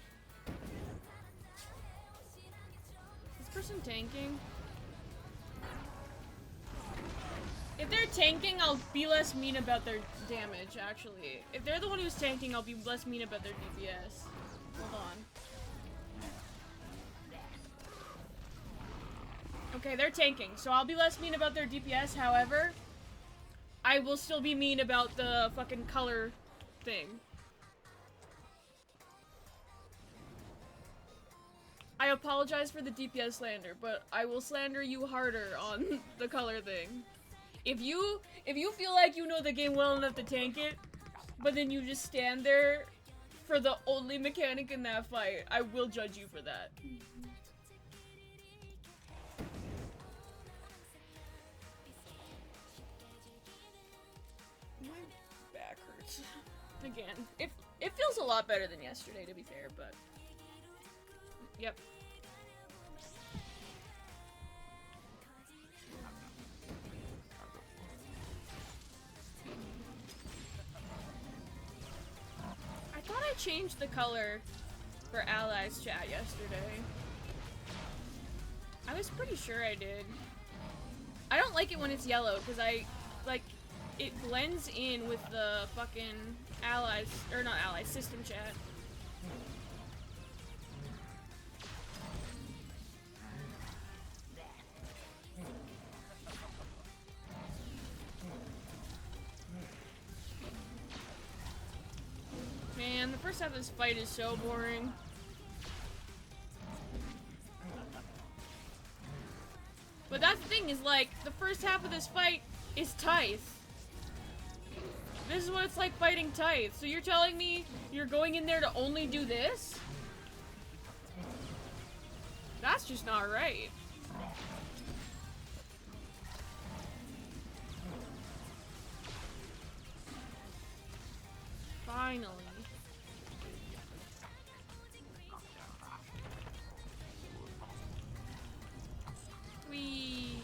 Speaker 3: Is this person tanking? If they're tanking, I'll be less mean about their damage, actually. If they're the one who's tanking, I'll be less mean about their DPS. Hold on. Okay, they're tanking, so I'll be less mean about their DPS, however, I will still be mean about the fucking color thing. I apologize for the DPS slander, but I will slander you harder on the color thing. If you feel like you know the game well enough to tank it, but then you just stand there for the only mechanic in that fight, I will judge you for that. My back hurts. Again, it feels a lot better than yesterday, to be fair, but yep. I thought I changed the color for allies chat yesterday. I was pretty sure I did. I don't like it when it's yellow because it blends in with the fucking allies, or not allies, system chat. Man, the first half of this fight is so boring. But that's the thing, is like, the first half of this fight is Tithe. This is what it's like fighting Tithe. So you're telling me you're going in there to only do this? That's just not right. Finally. Whee!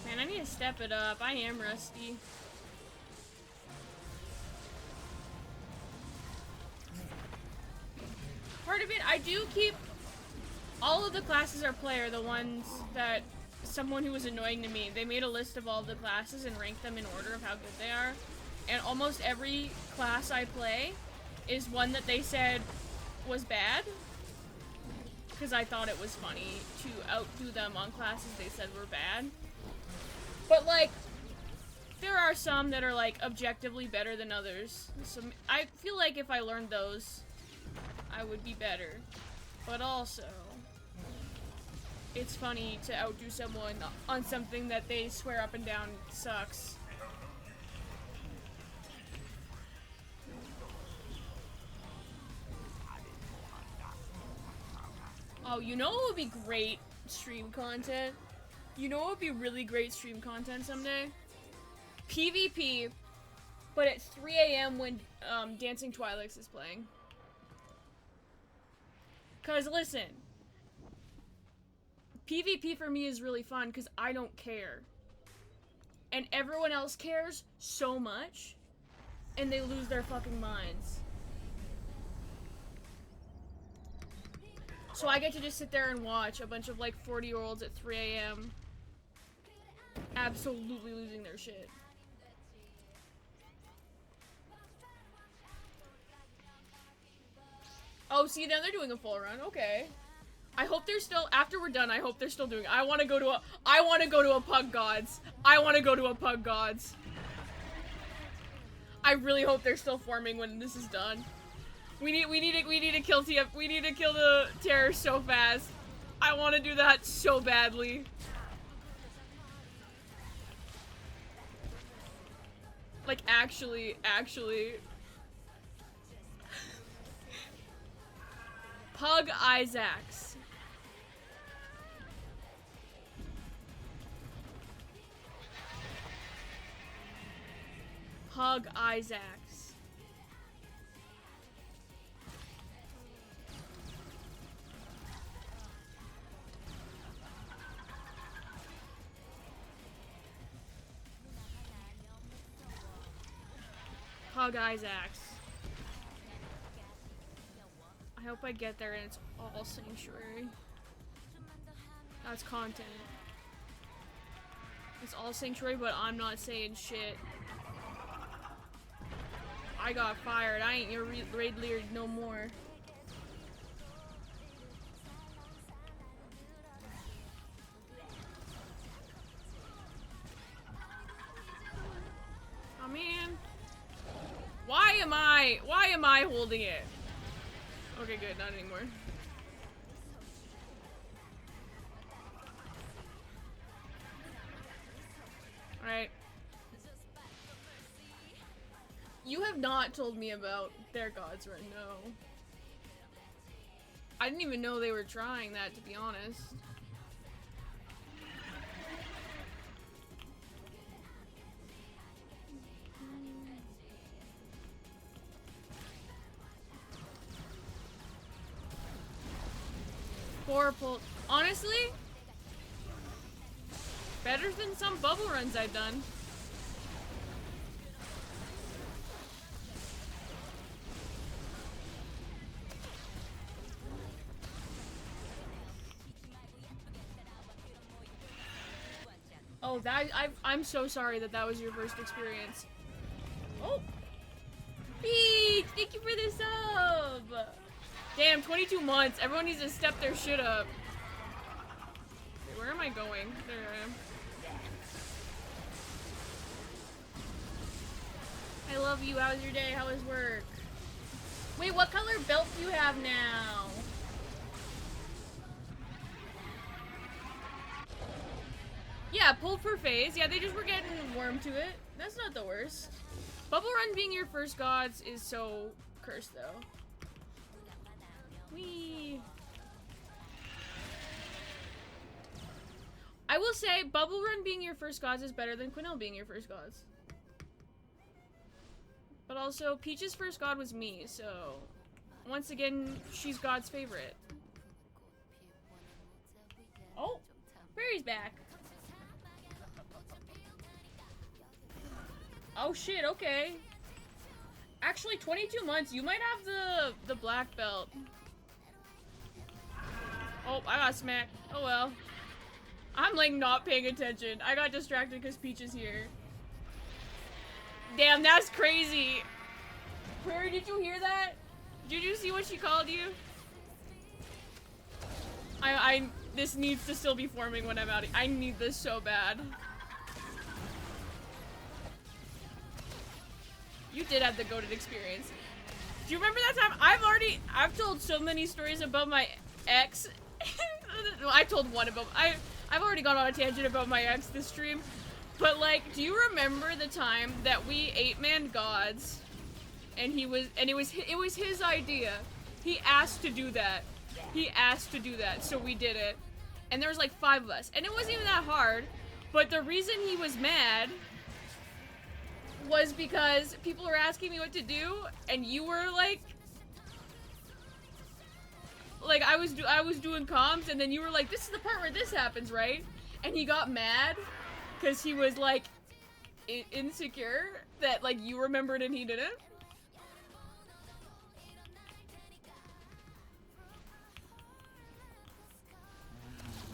Speaker 3: Man, I need to step it up. I am rusty. Part of it, I do keep all of the classes are player, the ones that someone who was annoying to me, they made a list of all the classes and ranked them in order of how good they are. And almost every class I play is one that they said was bad. Because I thought it was funny to outdo them on classes they said were bad. But like, there are some that are like objectively better than others. So I feel like if I learned those, I would be better. But also, it's funny to outdo someone on something that they swear up and down sucks. Oh, you know what would be great stream content? You know what would be really great stream content someday? PvP, but at 3 a.m. when Dancing Twi'leks is playing. Cause listen, PvP for me is really fun because I don't care. And everyone else cares so much, and they lose their fucking minds. So I get to just sit there and watch a bunch of like 40-year-olds at 3 a.m. absolutely losing their shit. Oh, see, now they're doing a full run. Okay. I hope they're still, after we're done, I hope they're still doing it. I want to go to a Pug Gods. I want to go to a Pug Gods. I really hope they're still forming when this is done. We need to kill we need to kill the terror so fast. I want to do that so badly. Like, actually. Pug Isaacs. Pug Isaacs. Pug Isaacs. I hope I get there and it's all Sanctuary. That's content. It's all Sanctuary, but I'm not saying shit. I got fired. I ain't your raid leader no more. Oh man. Why am I holding it? Okay, good, not anymore. Alright. You have not told me about their gods right now. I didn't even know they were trying that, to be honest. Horrible. Honestly, better than some bubble runs I've done. Oh, I'm so sorry that was your first experience. Oh, Peach, thank you for the sub. Damn, 22 months. Everyone needs to step their shit up. Wait, where am I going? There I am. I love you. How was your day? How was work? Wait, what color belt do you have now? Yeah, pulled per phase. Yeah, they just were getting warm to it. That's not the worst. Bubble Run being your first gods is so cursed, though. Whee. I will say, Bubble Run being your first gods is better than Quinelle being your first gods. But also, Peach's first god was me, so once again, she's God's favorite. Oh, Prairie's back. Oh shit, okay. Actually, 22 months, you might have the black belt. Oh, I got smacked. Oh well. I'm like not paying attention. I got distracted because Peach is here. Damn, that's crazy. Prairie, did you hear that? Did you see what she called you? This needs to still be forming when I'm out. I need this so bad. You did have the goated experience. Do you remember that time? I've told so many stories about my ex. Well, I told one about, I've already gone on a tangent about my ex this stream. But like, do you remember the time that we 8-man gods and it was his idea. He asked to do that. He asked to do that, so we did it. And there was like 5 of us. And it wasn't even that hard, but the reason he was mad was because people were asking me what to do, and you were like I was doing comms, and then you were like, this is the part where this happens, right? And he got mad because he was like insecure that like you remembered and he didn't.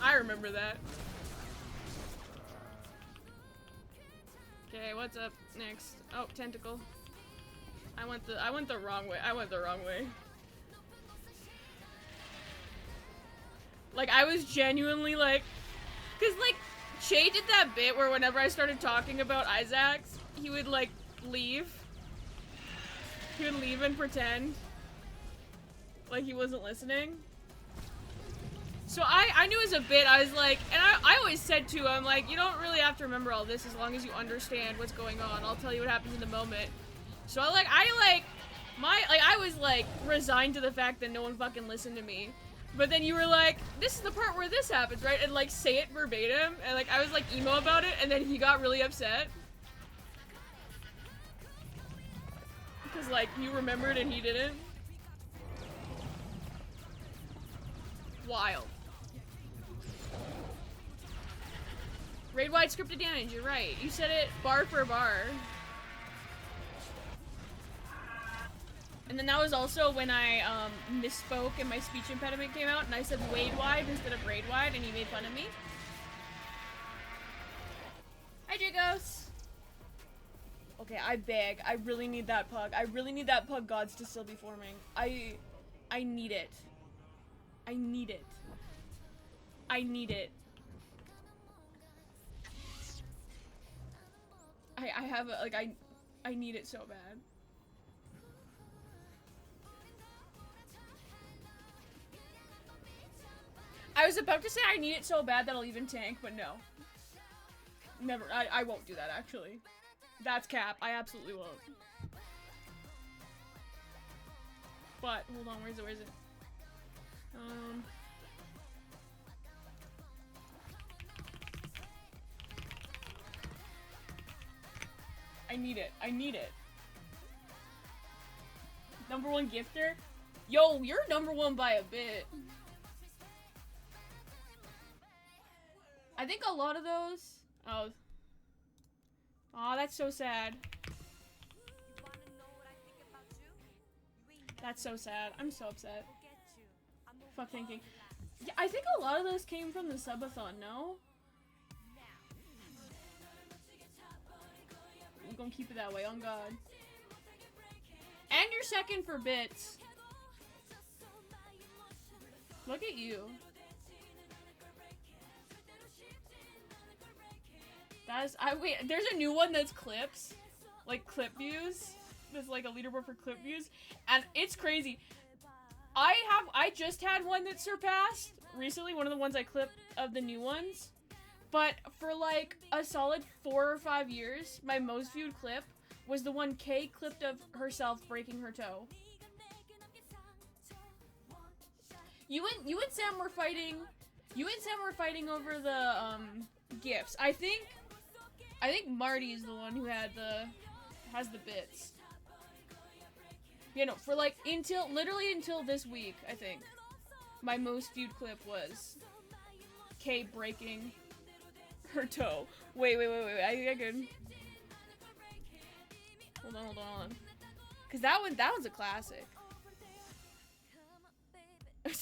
Speaker 3: I remember that. Okay, what's up next? Oh, tentacle. I went the wrong way. I went the wrong way. Like, I was genuinely like, cause like, Shay did that bit where whenever I started talking about Isaacs, he would like leave. He would leave and pretend like he wasn't listening. So I knew as a bit, I was like, and I always said to him, like, you don't really have to remember all this as long as you understand what's going on. I'll tell you what happens in the moment. So I was like resigned to the fact that no one fucking listened to me. But then you were like, this is the part where this happens, right? And like say it verbatim. And like I was like emo about it, and then he got really upset. Because like you remembered and he didn't. Wild. Raid-wide scripted damage, you're right. You said it bar for bar. And then that was also when I misspoke and my speech impediment came out and I said Wade-wide instead of raid-wide and he made fun of me. Hi, Jigos! Okay, I beg. I really need that pug. I really need that pug gods to still be forming. I need it. I need it. I need it. I have a, like, I need it so bad. I was about to say I need it so bad that I'll even tank, but no. Never. I won't do that, actually. That's cap. I absolutely won't. But, hold on, where is it? I need it. I need it. #1 gifter? Yo, you're #1 by a bit. I think a lot of those... Oh. Aw, that's so sad. That's so sad. I'm so upset. Fuck thinking. Yeah, I think a lot of those came from the subathon, no? I'm gonna keep it that way, on God. And you're second for bits. Look at you. Wait, there's a new one that's clips. Like clip views. There's like a leaderboard for clip views. And it's crazy. I just had one that surpassed recently, one of the ones I clipped of the new ones. But for like a solid 4 or 5 years, my most viewed clip was the one Kay clipped of herself breaking her toe. You and Sam were fighting. You and Sam were fighting over the gifts. I think Marty is the one who has the bits. You know, for like literally until this week, I think my most viewed clip was Kay breaking her toe. Wait. I could. Hold on. Cause that one's a classic.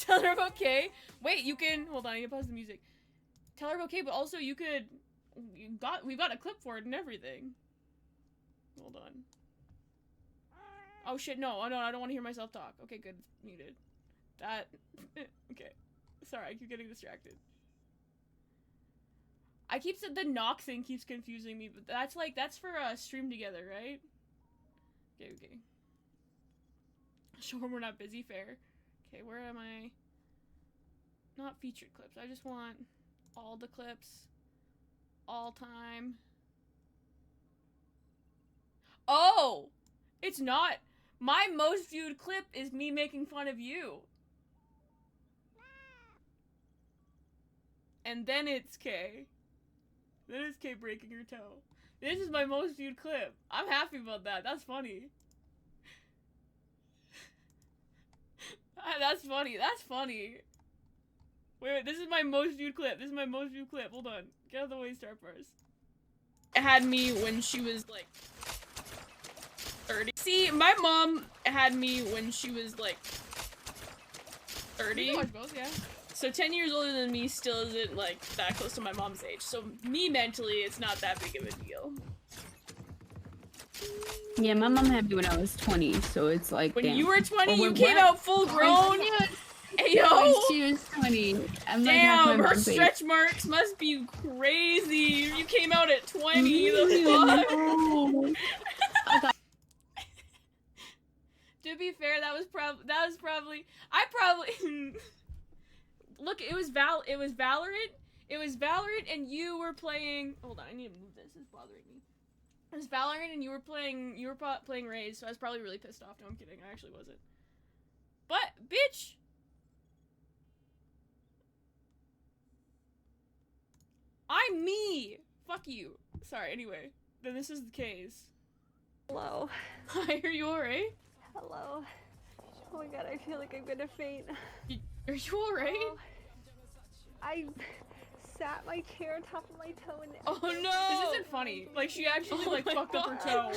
Speaker 3: Tell her about Kay. Wait, you can hold on. You can pause the music. Tell her about Kay, but also you could. We've got a clip for it and everything. Hold on. Oh shit! No, I don't want to hear myself talk. Okay, good. Muted. That. Okay. Sorry, I keep getting distracted. I keep saying the knock thing keeps confusing me, but that's for stream together, right? Okay. Sure, we're not busy, fair. Okay, where am I? Not featured clips. I just want all the clips. All time. Oh! It's not. My most viewed clip is me making fun of you. And then it's Kay. Then it's Kay breaking her toe. This is my most viewed clip. I'm happy about that. That's funny. That's funny. That's funny. Wait, this is my most viewed clip. This is my most viewed clip. Hold on. Get out of the way, start first. It had me when she was like 30. See, my mom had me when she was like 30. You can watch both, yeah. So 10 years older than me still isn't like that close to my mom's age. So me mentally, it's not that big of a deal.
Speaker 7: Yeah, my mom had me when I was 20, so it's like
Speaker 3: When
Speaker 7: damn.
Speaker 3: you were 20, you
Speaker 7: when
Speaker 3: came
Speaker 7: what?
Speaker 3: out full grown. Hey yo!
Speaker 7: When she was 20. I'm like half my
Speaker 3: Damn, her
Speaker 7: mom's age.
Speaker 3: stretch marks must be crazy. You came out at 20. The fuck?
Speaker 7: No.
Speaker 3: To be fair, that was probably look, it was Valorant. It was Valorant and you were playing. Hold on, I need to move this. It's bothering me. It was Valorant and you were playing Raze, so I was probably really pissed off. No, I'm kidding. I actually wasn't. But bitch, I'm me. Fuck you. Sorry. Anyway, then this is the case.
Speaker 8: Hello.
Speaker 3: Hi, are you alright?
Speaker 8: Hello. Oh my god, I feel like I'm gonna faint.
Speaker 3: Are you alright?
Speaker 8: Oh, I sat my chair on top of my toe and
Speaker 3: Oh no! This isn't funny. Like she actually like fucked up her toe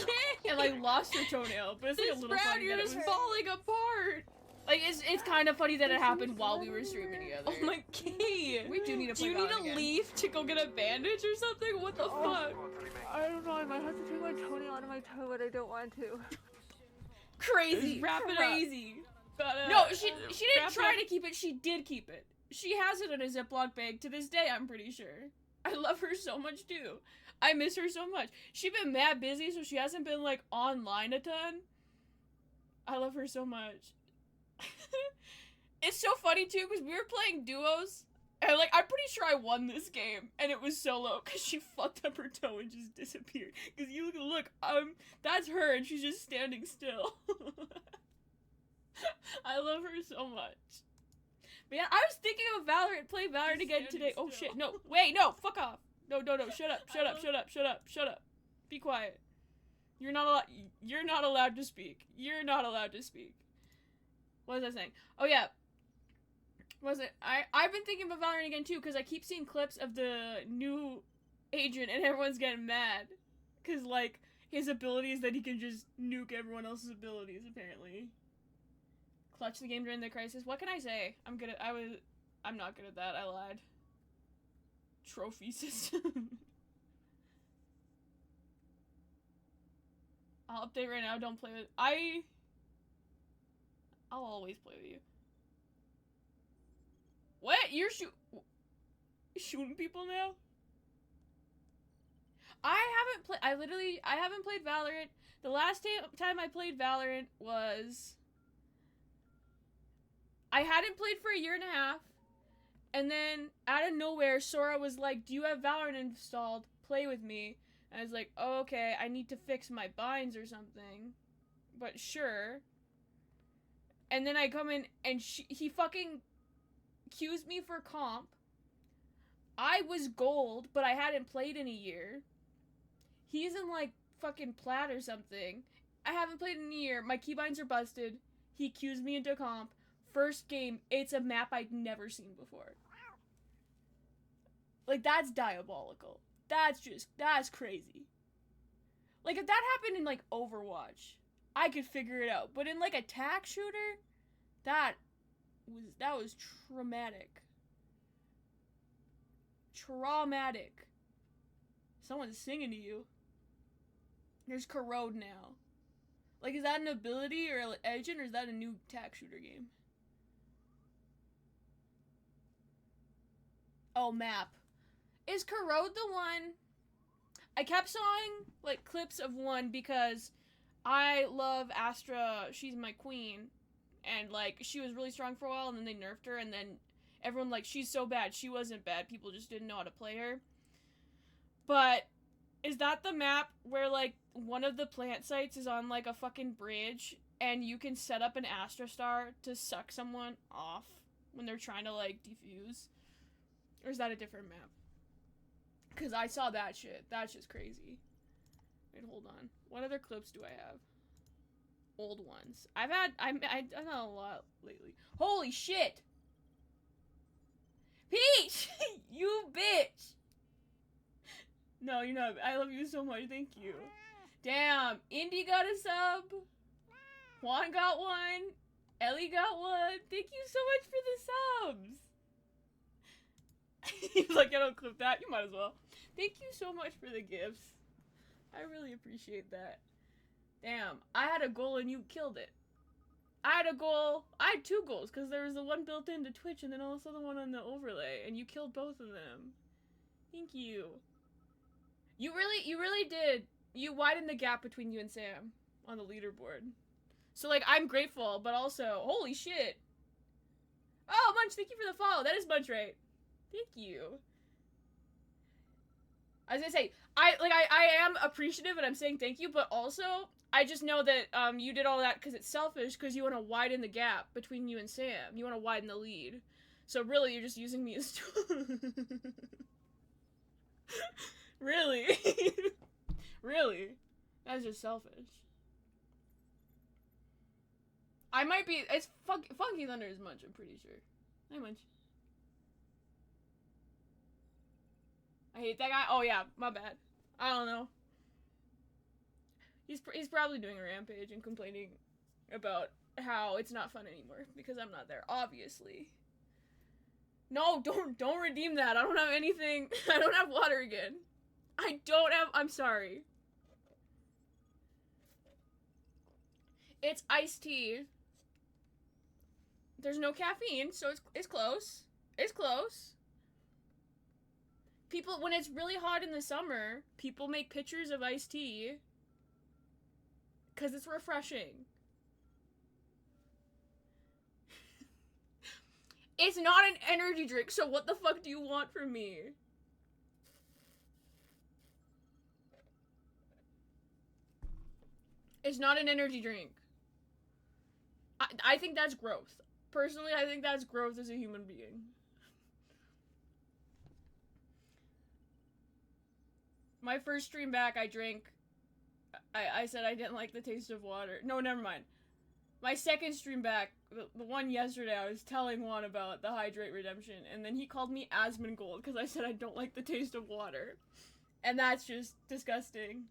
Speaker 3: and like lost her toenail, but it's like a little funny that it was
Speaker 9: falling apart.
Speaker 3: like it's kind of funny that it happened while we were streaming together.
Speaker 9: Oh my god.
Speaker 3: We do need to
Speaker 9: Do you
Speaker 3: play
Speaker 9: need
Speaker 3: Valorant
Speaker 9: to
Speaker 3: again.
Speaker 9: leave to go get a bandage or something? What the fuck?
Speaker 8: I don't know, I might have to take my toenail out of my toe, but I don't want to.
Speaker 3: Crazy,
Speaker 9: Wrap it up.
Speaker 3: crazy.
Speaker 9: Gotta,
Speaker 3: No, she didn't
Speaker 9: wrap
Speaker 3: try
Speaker 9: it
Speaker 3: to keep it. She did keep it. She has it in a Ziploc bag to this day. I'm pretty sure. I love her so much too. I miss her so much. She's been mad busy, so she hasn't been like online a ton. I love her so much. It's so funny too because we were playing duos, and like I'm pretty sure I won this game, and it was solo because she fucked up her toe and just disappeared. Because you look, that's her, and she's just standing still. I love her so much. But yeah, I was thinking of Valorant, play Valorant
Speaker 9: Just
Speaker 3: again
Speaker 9: standing
Speaker 3: today. Oh
Speaker 9: still.
Speaker 3: shit, no, wait, no, fuck off. No, shut up. Be quiet. You're not allowed to speak. You're not allowed to speak. What was I saying? Oh yeah. What was it? I've been thinking about Valorant again too, because I keep seeing clips of the new agent and everyone's getting mad. Cause like his ability is that he can just nuke everyone else's abilities, apparently. Clutch the game during the crisis. What can I say? I'm not good at that. I lied. Trophy system. I'll update right now. Don't play with. I'll always play with you. What? You're shooting people now? I haven't played Valorant. The last time I played Valorant was. I hadn't played for a year and a half, and then out of nowhere, Sora was like, "Do you have Valorant installed? Play with me." And I was like, "Oh, okay. I need to fix my binds or something, but sure." And then I come in, and he fucking accused me for comp. I was gold, but I hadn't played in a year. He's in like fucking plat or something. I haven't played in a year. My keybinds are busted. He accused me into comp. First game, it's a map I'd never seen before. Like, that's diabolical. That's crazy. Like, if that happened in, like, Overwatch, I could figure it out. But in, like, a tac shooter, that was traumatic. Traumatic. Someone's singing to you. There's Corrode now. Like, is that an ability or an agent, or is that a new tac shooter game? Oh, map. Is Corrode the one? I kept sawing, like, clips of one because I love Astra. She's my queen. And, like, she was really strong for a while, and then they nerfed her, and then everyone, like, she's so bad. She wasn't bad. People just didn't know how to play her. But is that the map where, like, one of the plant sites is on, like, a fucking bridge, and you can set up an Astra Star to suck someone off when they're trying to, like, defuse? Or is that a different map? Because I saw that shit. That's just crazy. Wait, hold on. What other clips do I have? Old ones. I've done a lot lately. Holy shit! Peach! You bitch! No, you're not. I love you so much. Thank you. Damn. Indy got a sub. Juan got one. Ellie got one. Thank you so much for the subs. He's like, I don't clip that. You might as well. Thank you so much for the gifts. I really appreciate that. Damn. I had a goal and you killed it. I had a goal. I had 2 goals because there was the one built into Twitch and then also the one on the overlay. And you killed both of them. Thank you. You really did. You widened the gap between you and Sam on the leaderboard. So, like, I'm grateful, but also, holy shit. Oh, Munch, thank you for the follow. That is Munch, right? Thank you. I was gonna say, I am appreciative and I'm saying thank you, but also, I just know that, you did all that because it's selfish, because you want to widen the gap between you and Sam. You want to widen the lead. So really, you're just using me as Really? Really? That's just selfish. I might be, it's Funky Thunder is Munch, I'm pretty sure. Hi, Munch. I hate that guy. Oh yeah, my bad. I don't know. He's probably doing a rampage and complaining about how it's not fun anymore because I'm not there, obviously. No, don't redeem that. I don't have anything. I don't have water again. I don't have, I'm sorry. It's iced tea. There's no caffeine, so it's close. It's close. People, when it's really hot in the summer, people make pictures of iced tea because it's refreshing. It's not an energy drink, so what the fuck do you want from me? It's not an energy drink. I think that's growth. Personally, I think that's growth as a human being. My first stream back, I drank... I said I didn't like the taste of water. No, never mind. My second stream back, the one yesterday, I was telling Juan about the Hydrate Redemption, and then he called me Asmongold because I said I don't like the taste of water. And that's just disgusting.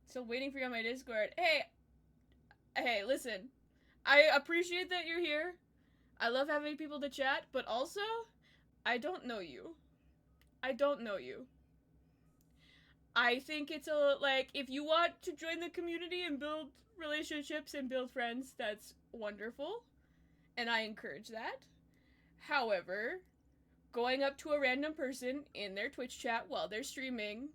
Speaker 3: So waiting for you on my Discord. Hey, listen. I appreciate that you're here. I love having people to chat, but also, I don't know you. I don't know you. I think it's like, if you want to join the community and build relationships and build friends, that's wonderful. And I encourage that. However, going up to a random person in their Twitch chat while they're streaming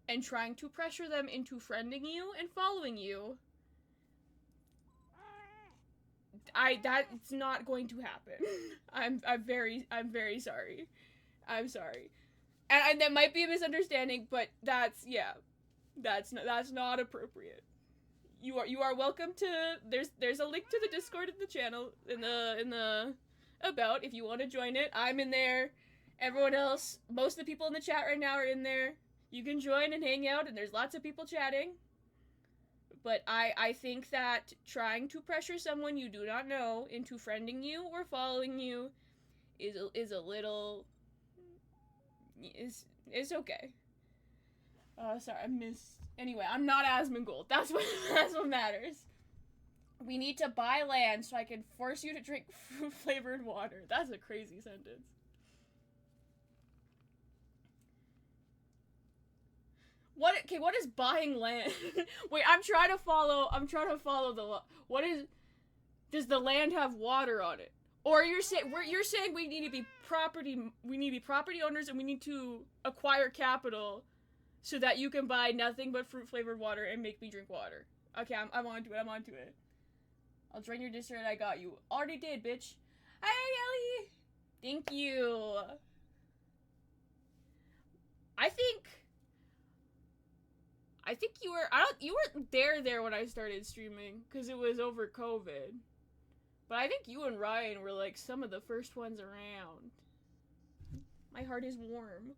Speaker 3: and trying to pressure them into friending you and following you, that's not going to happen. I'm very sorry. I'm sorry. And that might be a misunderstanding, but that's not appropriate. You are welcome to, there's a link to the Discord in the channel, in the about, if you want to join it. I'm in there. Everyone else, most of the people in the chat right now are in there. You can join and hang out, and there's lots of people chatting. But I think that trying to pressure someone you do not know into friending you or following you is a little... It's okay. Sorry, I missed... Anyway, I'm not Asmongold. That's what matters. We need to buy land so I can force you to drink fruit-flavored water. That's a crazy sentence. What is buying land? Wait, I'm trying to follow the what is... Does the land have water on it? Or you're saying we need to be property owners and we need to acquire capital so that you can buy nothing but fruit flavored water and make me drink water. Okay, I'm onto it. I'm onto it. I'll drain your dessert. I got you. Already did, bitch. Hey, Ellie. Thank you. I think you were. You weren't there when I started streaming because it was over COVID. But I think you and Ryan were like some of the first ones around. My heart is warm.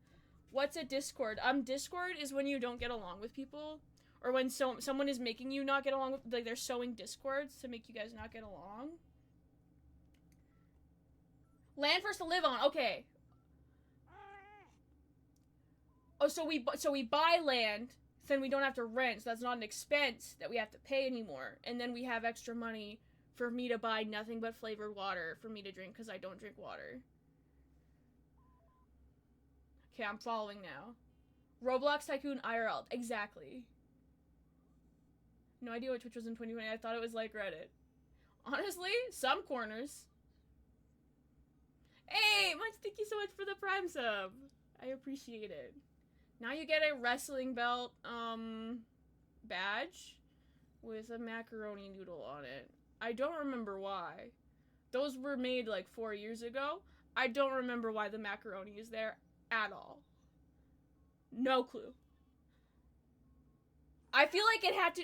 Speaker 3: What's a Discord? Discord is when you don't get along with people, or when someone is making you not get along with, like they're sowing discords to make you guys not get along. Land for us to live on. Okay. Oh, so we buy land, then we don't have to rent. So that's not an expense that we have to pay anymore. And then we have extra money for me to buy nothing but flavored water for me to drink because I don't drink water. Okay, I'm following now. Roblox Tycoon IRL. Exactly. No idea what Twitch was in 2020. I thought it was like Reddit. Honestly, some corners. Hey, thank you so much for the Prime sub. I appreciate it. Now you get a wrestling belt, badge with a macaroni noodle on it. I don't remember why. Those were made like 4 years ago. I don't remember why the macaroni is there at all. No clue. I feel like it had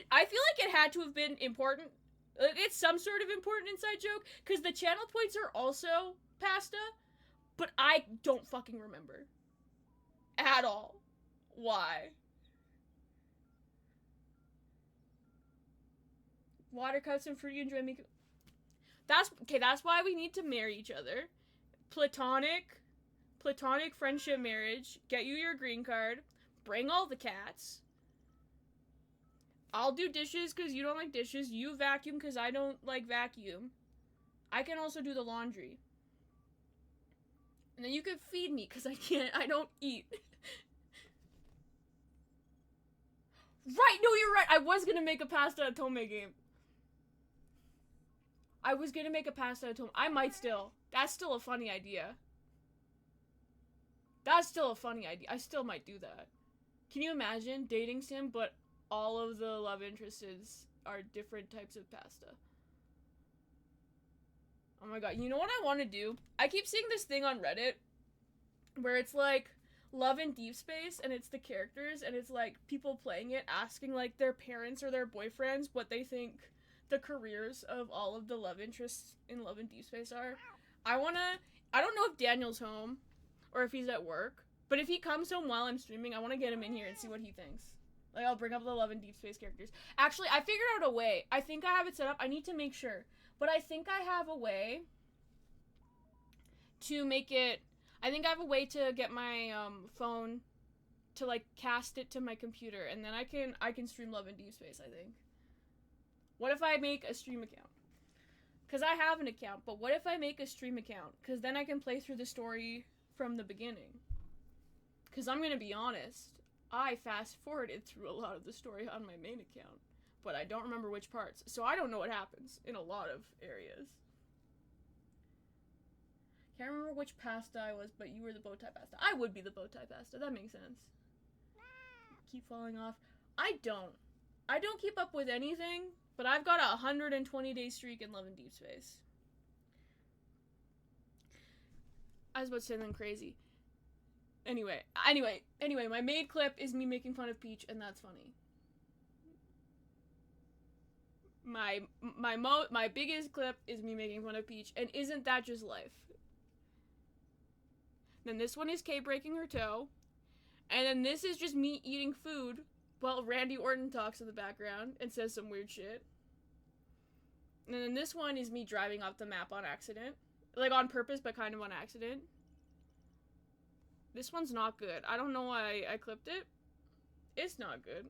Speaker 3: to have been important. It's some sort of important inside joke because the channel points are also pasta, but I don't fucking remember at all why. Water cups and fruit you enjoy making. That's why we need to marry each other. Platonic friendship marriage. Get you your green card. Bring all the cats. I'll do dishes because you don't like dishes. You vacuum because I don't like vacuum. I can also do the laundry. And then you can feed me because I don't eat. Right, no, you're right. I was gonna make a pasta atome game. I might still. That's still a funny idea. I still might do that. Can you imagine dating sim, but all of the love interests are different types of pasta? Oh my god, you know what I want to do? I keep seeing this thing on Reddit where it's like Love in Deep Space, and it's the characters, and it's like people playing it asking like their parents or their boyfriends what they think the careers of all of the love interests in Love in Deep Space are. I don't know if Daniel's home or if he's at work, but if he comes home while I'm streaming, I want to get him in here and see what he thinks. Like, I'll bring up the Love in Deep Space characters. Actually, I figured out a way. I think I have it set up. I need to make sure. But I think I have a way to make it... I think I have a way to get my phone to, like, cast it to my computer, and then I can stream Love in Deep Space, I think. What if I make a stream account? Because I have an account, but what if I make a stream account? Because then I can play through the story from the beginning. Because I'm going to be honest, I fast-forwarded through a lot of the story on my main account, but I don't remember which parts, so I don't know what happens in a lot of areas. Can't remember which pasta I was, but you were the bow tie pasta. I would be the bow tie pasta, that makes sense. Keep falling off. I don't keep up with anything, but I've got a 120-day streak in Love in Deep Space. I was about to say something crazy. Anyway, my main clip is me making fun of Peach, and that's funny. My biggest clip is me making fun of Peach, and isn't that just life? Then this one is Kay breaking her toe, and then this is just me eating food while Randy Orton talks in the background and says some weird shit. And then this one is me driving off the map on accident. Like, on purpose, but kind of on accident. This one's not good. I don't know why I clipped it. It's not good.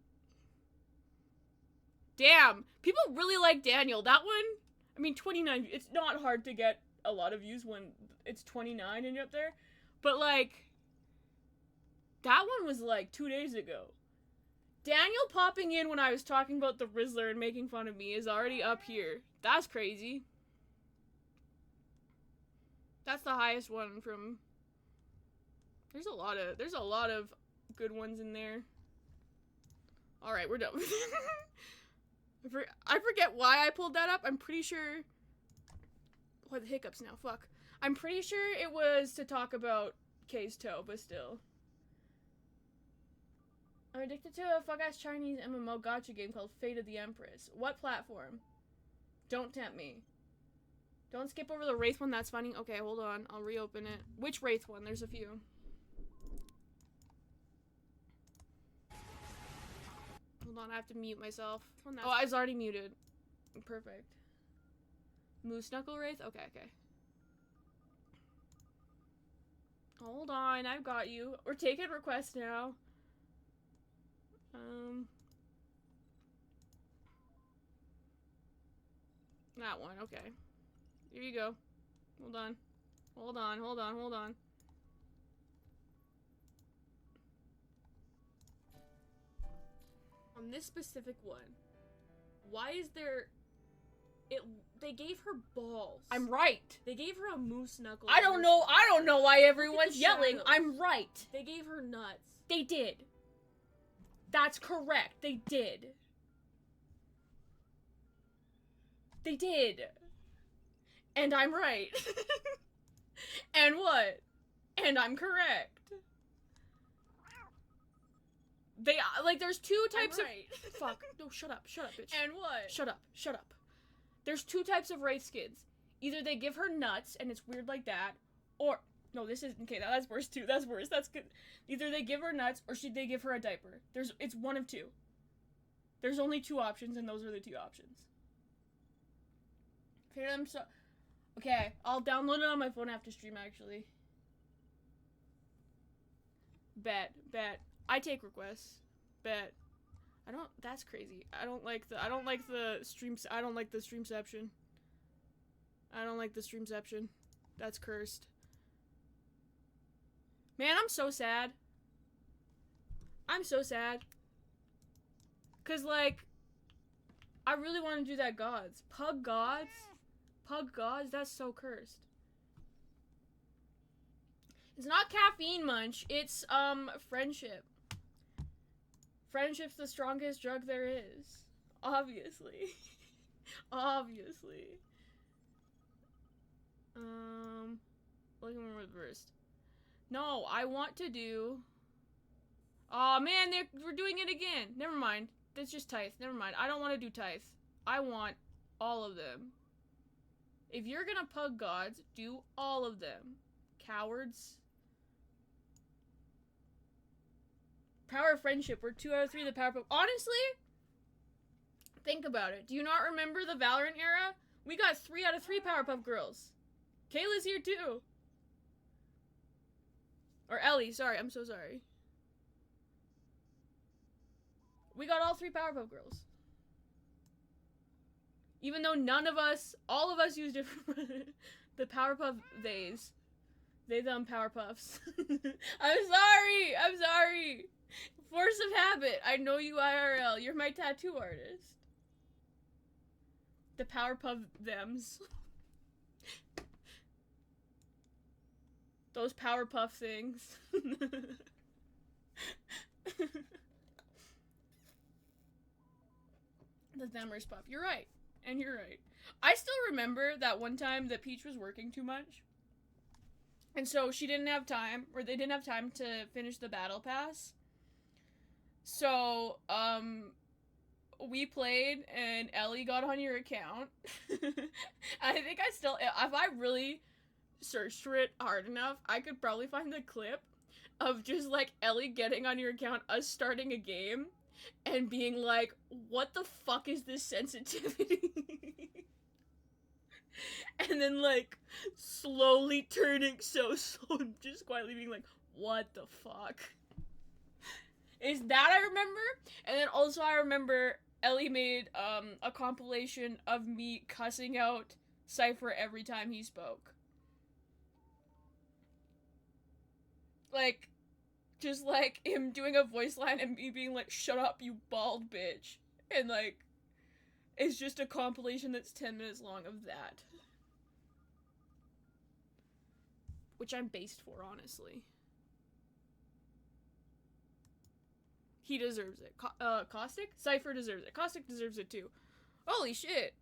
Speaker 3: Damn! People really like Daniel. That one, I mean, 29, it's not hard to get a lot of views when it's 29 and you're up there. But, like, that one was, like, 2 days ago. Daniel popping in when I was talking about the Rizzler and making fun of me is already up here. That's crazy. That's the highest one from... There's a lot of good ones in there. Alright, we're done. I forget why I pulled that up. I'm pretty sure... What, the hiccups now? Fuck. I'm pretty sure it was to talk about Kay's toe, but still. I'm addicted to a fuck-ass Chinese MMO gacha game called Fate of the Empress. What platform? Don't tempt me. Don't skip over the Wraith one, that's funny. Okay, hold on. I'll reopen it. Which Wraith one? There's a few. Hold on, I have to mute myself. Oh, I was already muted. Perfect. Moose Knuckle Wraith? Okay, okay. Hold on, I've got you. We're taking requests now. That one, okay. Here you go. Hold on. Hold on, hold on, hold on. On this specific one, why is there... They gave her balls. I'm right. They gave her a moose knuckle. I don't know why everyone's yelling. Shadows. I'm right. They gave her nuts. They did. That's correct. They did. They did. And I'm right. And what? And I'm correct. They, like, there's two types of- Fuck. No, shut up, bitch. And what? Shut up. There's two types of Wraith skins. Either they give her nuts, and it's weird like that, or- No, this isn't- Okay, that's worse too. That's worse. That's good. Either they give her nuts, or should they give her a diaper? It's one of two. There's only two options, and those are the two options. Figure them so- Okay, I'll download it on my phone after stream, actually. Bet. I take requests. Bet. That's crazy. I don't like the streamception. I don't like the streamception. That's cursed. Man, I'm so sad. Cause, like, I really want to do that gods. Pug gods? That's so cursed. It's not caffeine munch, it's, friendship. Friendship's the strongest drug there is. Obviously. Obviously. Look at my reversed. No, I want to do... Aw, man, we're doing it again. Never mind. That's just tithe. Never mind. I don't want to do tithe. I want all of them. If you're gonna pug gods, do all of them. Cowards. Power of friendship. We're 2 out of 3 the power of... Honestly, think about it. Do you not remember the Valorant era? We got 3 out of 3 Powerpuff Girls. Kayla's here too. Or Ellie, sorry. I'm so sorry. We got all 3 Powerpuff Girls. Even though all of us used different... the Powerpuff theys. They them Powerpuffs. I'm sorry. Force of habit. I know you IRL. You're my tattoo artist. The Powerpuff thems. Those Powerpuff things. The themers puff. You're right. And you're right. I still remember that one time that Peach was working too much. And so she didn't have time, or they didn't have time to finish the battle pass. So, we played, and Ellie got on your account. I think if I really searched for it hard enough, I could probably find the clip of just, like, Ellie getting on your account, us starting a game, and being like, what the fuck is this sensitivity? And then, like, slowly turning so slow and just quietly being like, what the fuck? Is that I remember? And then also I remember Ellie made, a compilation of me cussing out Cypher every time he spoke. Like, just, like, him doing a voice line and me being like, shut up, you bald bitch. And, like, it's just a compilation that's 10 minutes long of that. Which I'm based for, honestly. He deserves it. Caustic? Cypher deserves it. Caustic deserves it too. Holy shit.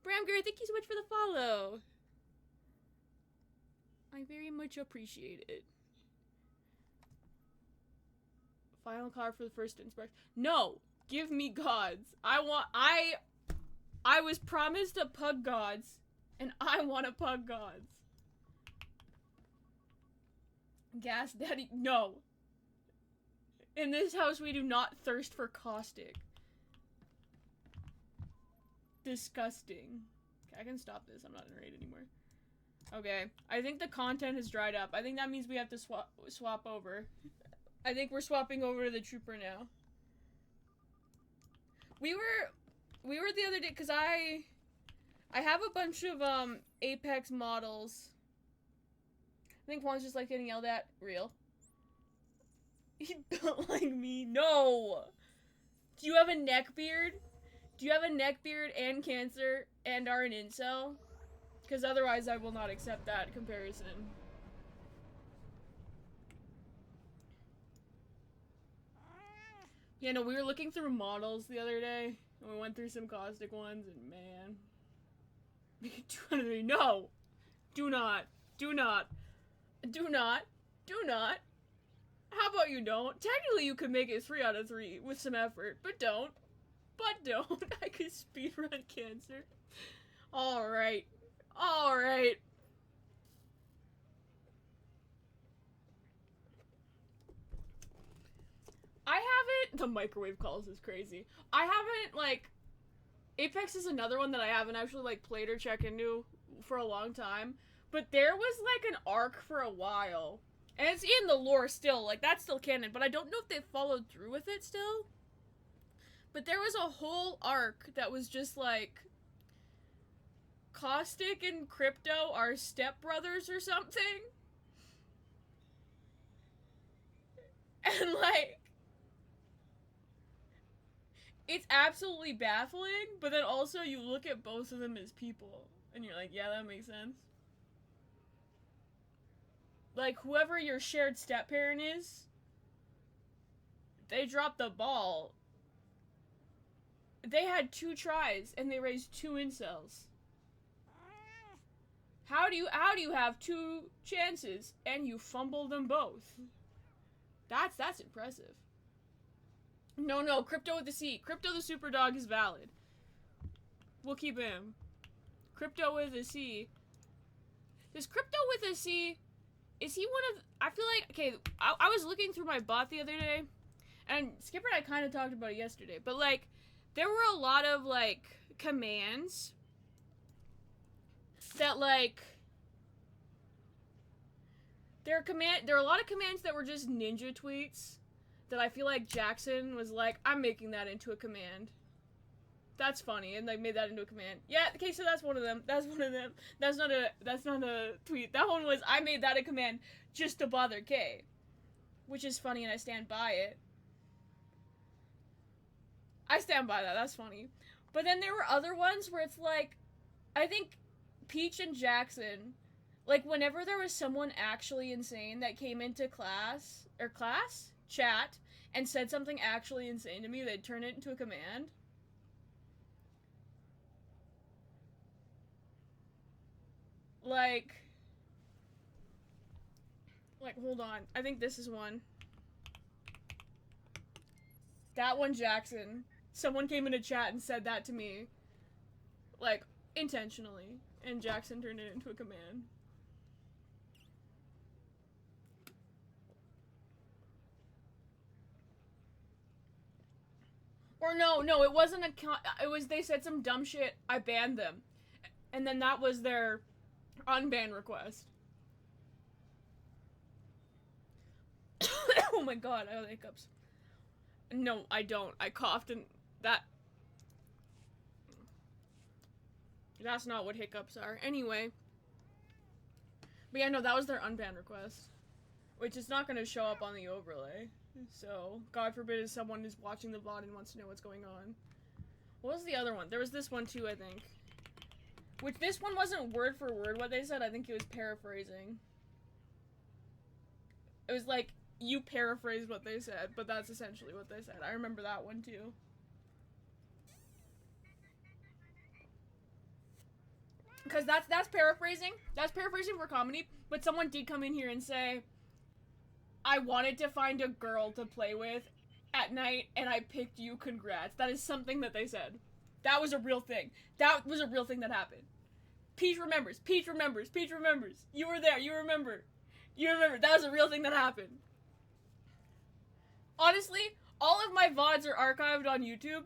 Speaker 3: Bramger, thank you so much for the follow. I very much appreciate it. Final card for the first inspection. No! Give me gods. I was promised a pug gods, and I want a pug gods. Gas Daddy, no. In this house, we do not thirst for caustic. Disgusting. Okay, I can stop this. I'm not in raid anymore. Okay, I think the content has dried up. I think that means we have to swap over. I think we're swapping over to the trooper now. We were the other day, because I have a bunch of Apex models. I think one's just like getting yelled at. Real. He built like me. No! Do you have a neck beard? Do you have a neck beard and cancer and are an incel? Because otherwise I will not accept that comparison. Yeah, no, we were looking through models the other day, and we went through some caustic ones, and man. 203, no! Do not. Do not. Do not. Do not. How about you don't? Technically, you could make it 3 out of 3 with some effort, but don't. But don't. I could speedrun cancer. Alright. Alright. I haven't... The microwave calls is crazy. I haven't, like... Apex is another one that I haven't actually, like, played or checked into for a long time. But there was, like, an arc for a while. And it's in the lore still. Like, that's still canon. But I don't know if they followed through with it still. But there was a whole arc that was just, like... Caustic and Crypto are stepbrothers or something. And, like... It's absolutely baffling, but then also you look at both of them as people, and you're like, yeah, that makes sense. Like, whoever your shared step-parent is, they dropped the ball. They had 2 tries, and they raised 2 incels. How do you have 2 chances, and you fumble them both? That's impressive. No, Crypto with the C. Crypto the super dog is valid. We'll keep him. Crypto with a C. Does Crypto with a C... Is he one of... I feel like... Okay, I was looking through my bot the other day. And Skipper and I kind of talked about it yesterday. But, like, there were a lot of, like, commands that, like... There are a lot of commands that were just ninja tweets. That I feel like Jackson was like, I'm making that into a command. That's funny, and they made that into a command. Yeah, okay, so that's one of them. That's one of them. That's not a tweet. That one was, I made that a command just to bother Kay. Which is funny, and I stand by it. I stand by that, that's funny. But then there were other ones where it's like, I think Peach and Jackson, like, whenever there was someone actually insane that came into chat, and said something actually insane to me, they'd turn it into a command. Like, hold on. I think this is one. That one, Jackson. Someone came into chat and said that to me. Like, intentionally. And Jackson turned it into a command. Or no, it wasn't it was, they said some dumb shit, I banned them. And then that was their unban request. Oh my god, I have hiccups. No, I don't. I coughed and that's not what hiccups are. Anyway. But yeah, no, that was their unban request. Which is not gonna show up on the overlay. So, God forbid if someone is watching the VOD and wants to know what's going on. What was the other one? There was this one too, I think. Which, this one wasn't word for word what they said, I think it was paraphrasing. It was like, you paraphrased what they said, but that's essentially what they said. I remember that one too. Because that's paraphrasing. That's paraphrasing for comedy, but someone did come in here and say, I wanted to find a girl to play with at night, and I picked you, congrats. That is something that they said. That was a real thing. That was a real thing that happened. Peach remembers. Peach remembers. Peach remembers. You were there. You remember. You remember. That was a real thing that happened. Honestly, all of my VODs are archived on YouTube.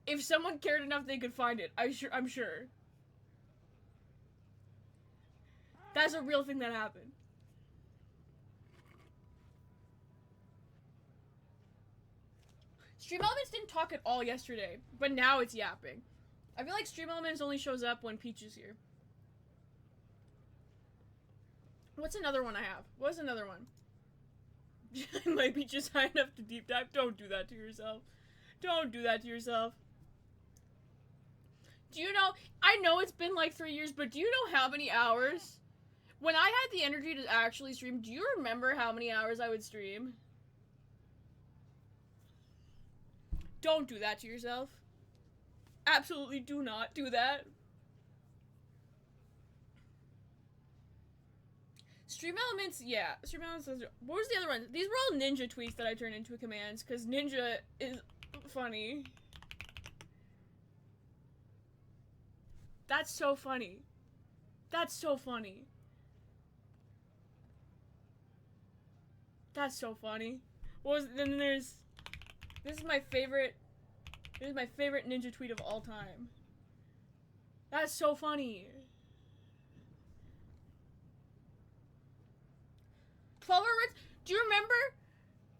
Speaker 3: If someone cared enough, they could find it. I'm sure. That's a real thing that happened. Stream Elements didn't talk at all yesterday, but now it's yapping. I feel like Stream Elements only shows up when Peach is here. What's another one I have? What's another one? Might be just high enough to deep dive. Don't do that to yourself. Don't do that to yourself. Do you know, I know it's been like 3 years, but do you know how many hours? When I had the energy to actually stream, do you remember how many hours I would stream? Don't do that to yourself. Absolutely do not do that. Stream Elements, yeah. Stream Elements, what was the other one? These were all Ninja tweets that I turned into commands, because Ninja is funny. That's so funny. That's so funny. That's so funny. What was, then there's, this is my favorite Ninja tweet of all time. That's so funny. 12 hour runs? Do you remember?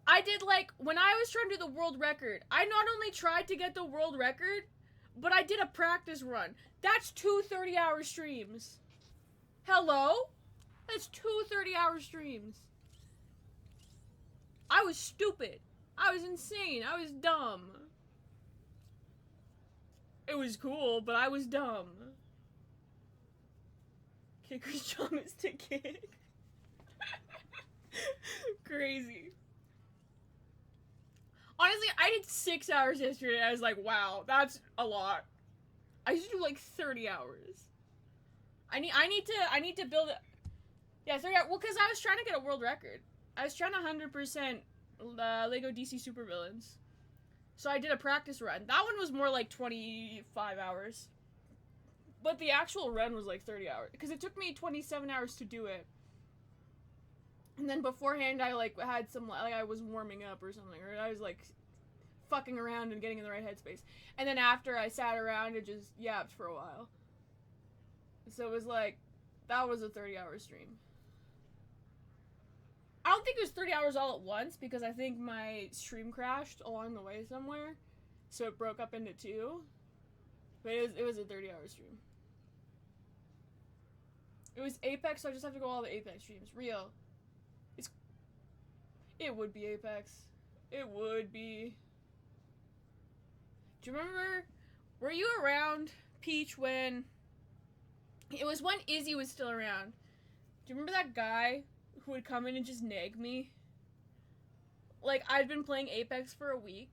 Speaker 3: I did, like, when I was trying to do the world record, I not only tried to get the world record, but I did a practice run. That's 2 30-hour streams. Hello? That's 2 30-hour streams. I was stupid. I was insane. I was dumb. It was cool, but I was dumb. Kicker's job is to kick. Crazy. Honestly, I did 6 hours yesterday. I was like, wow, that's a lot. I used to do like 30 hours. I need to build it. Yeah, 30 hours. Well, because I was trying to get a world record. I was trying to 100% Lego DC Supervillains. So I did a practice run. That one was more like 25 hours. But the actual run was like 30 hours. Because it took me 27 hours to do it. And then beforehand, I like had some, like I was warming up or something. Or I was like fucking around and getting in the right headspace. And then after I sat around and just yapped for a while. So it was like, that was a 30-hour stream. I don't think it was 30 hours all at once because I think my stream crashed along the way somewhere. So it broke up into 2. But it was a 30-hour stream. It was Apex, so I just have to go all the Apex streams. Real. It would be Apex. It would be. Do you remember? Were you around, Peach, when... It was when Izzy was still around. Do you remember that guy who would come in and just nag me? Like, I'd been playing Apex for a week,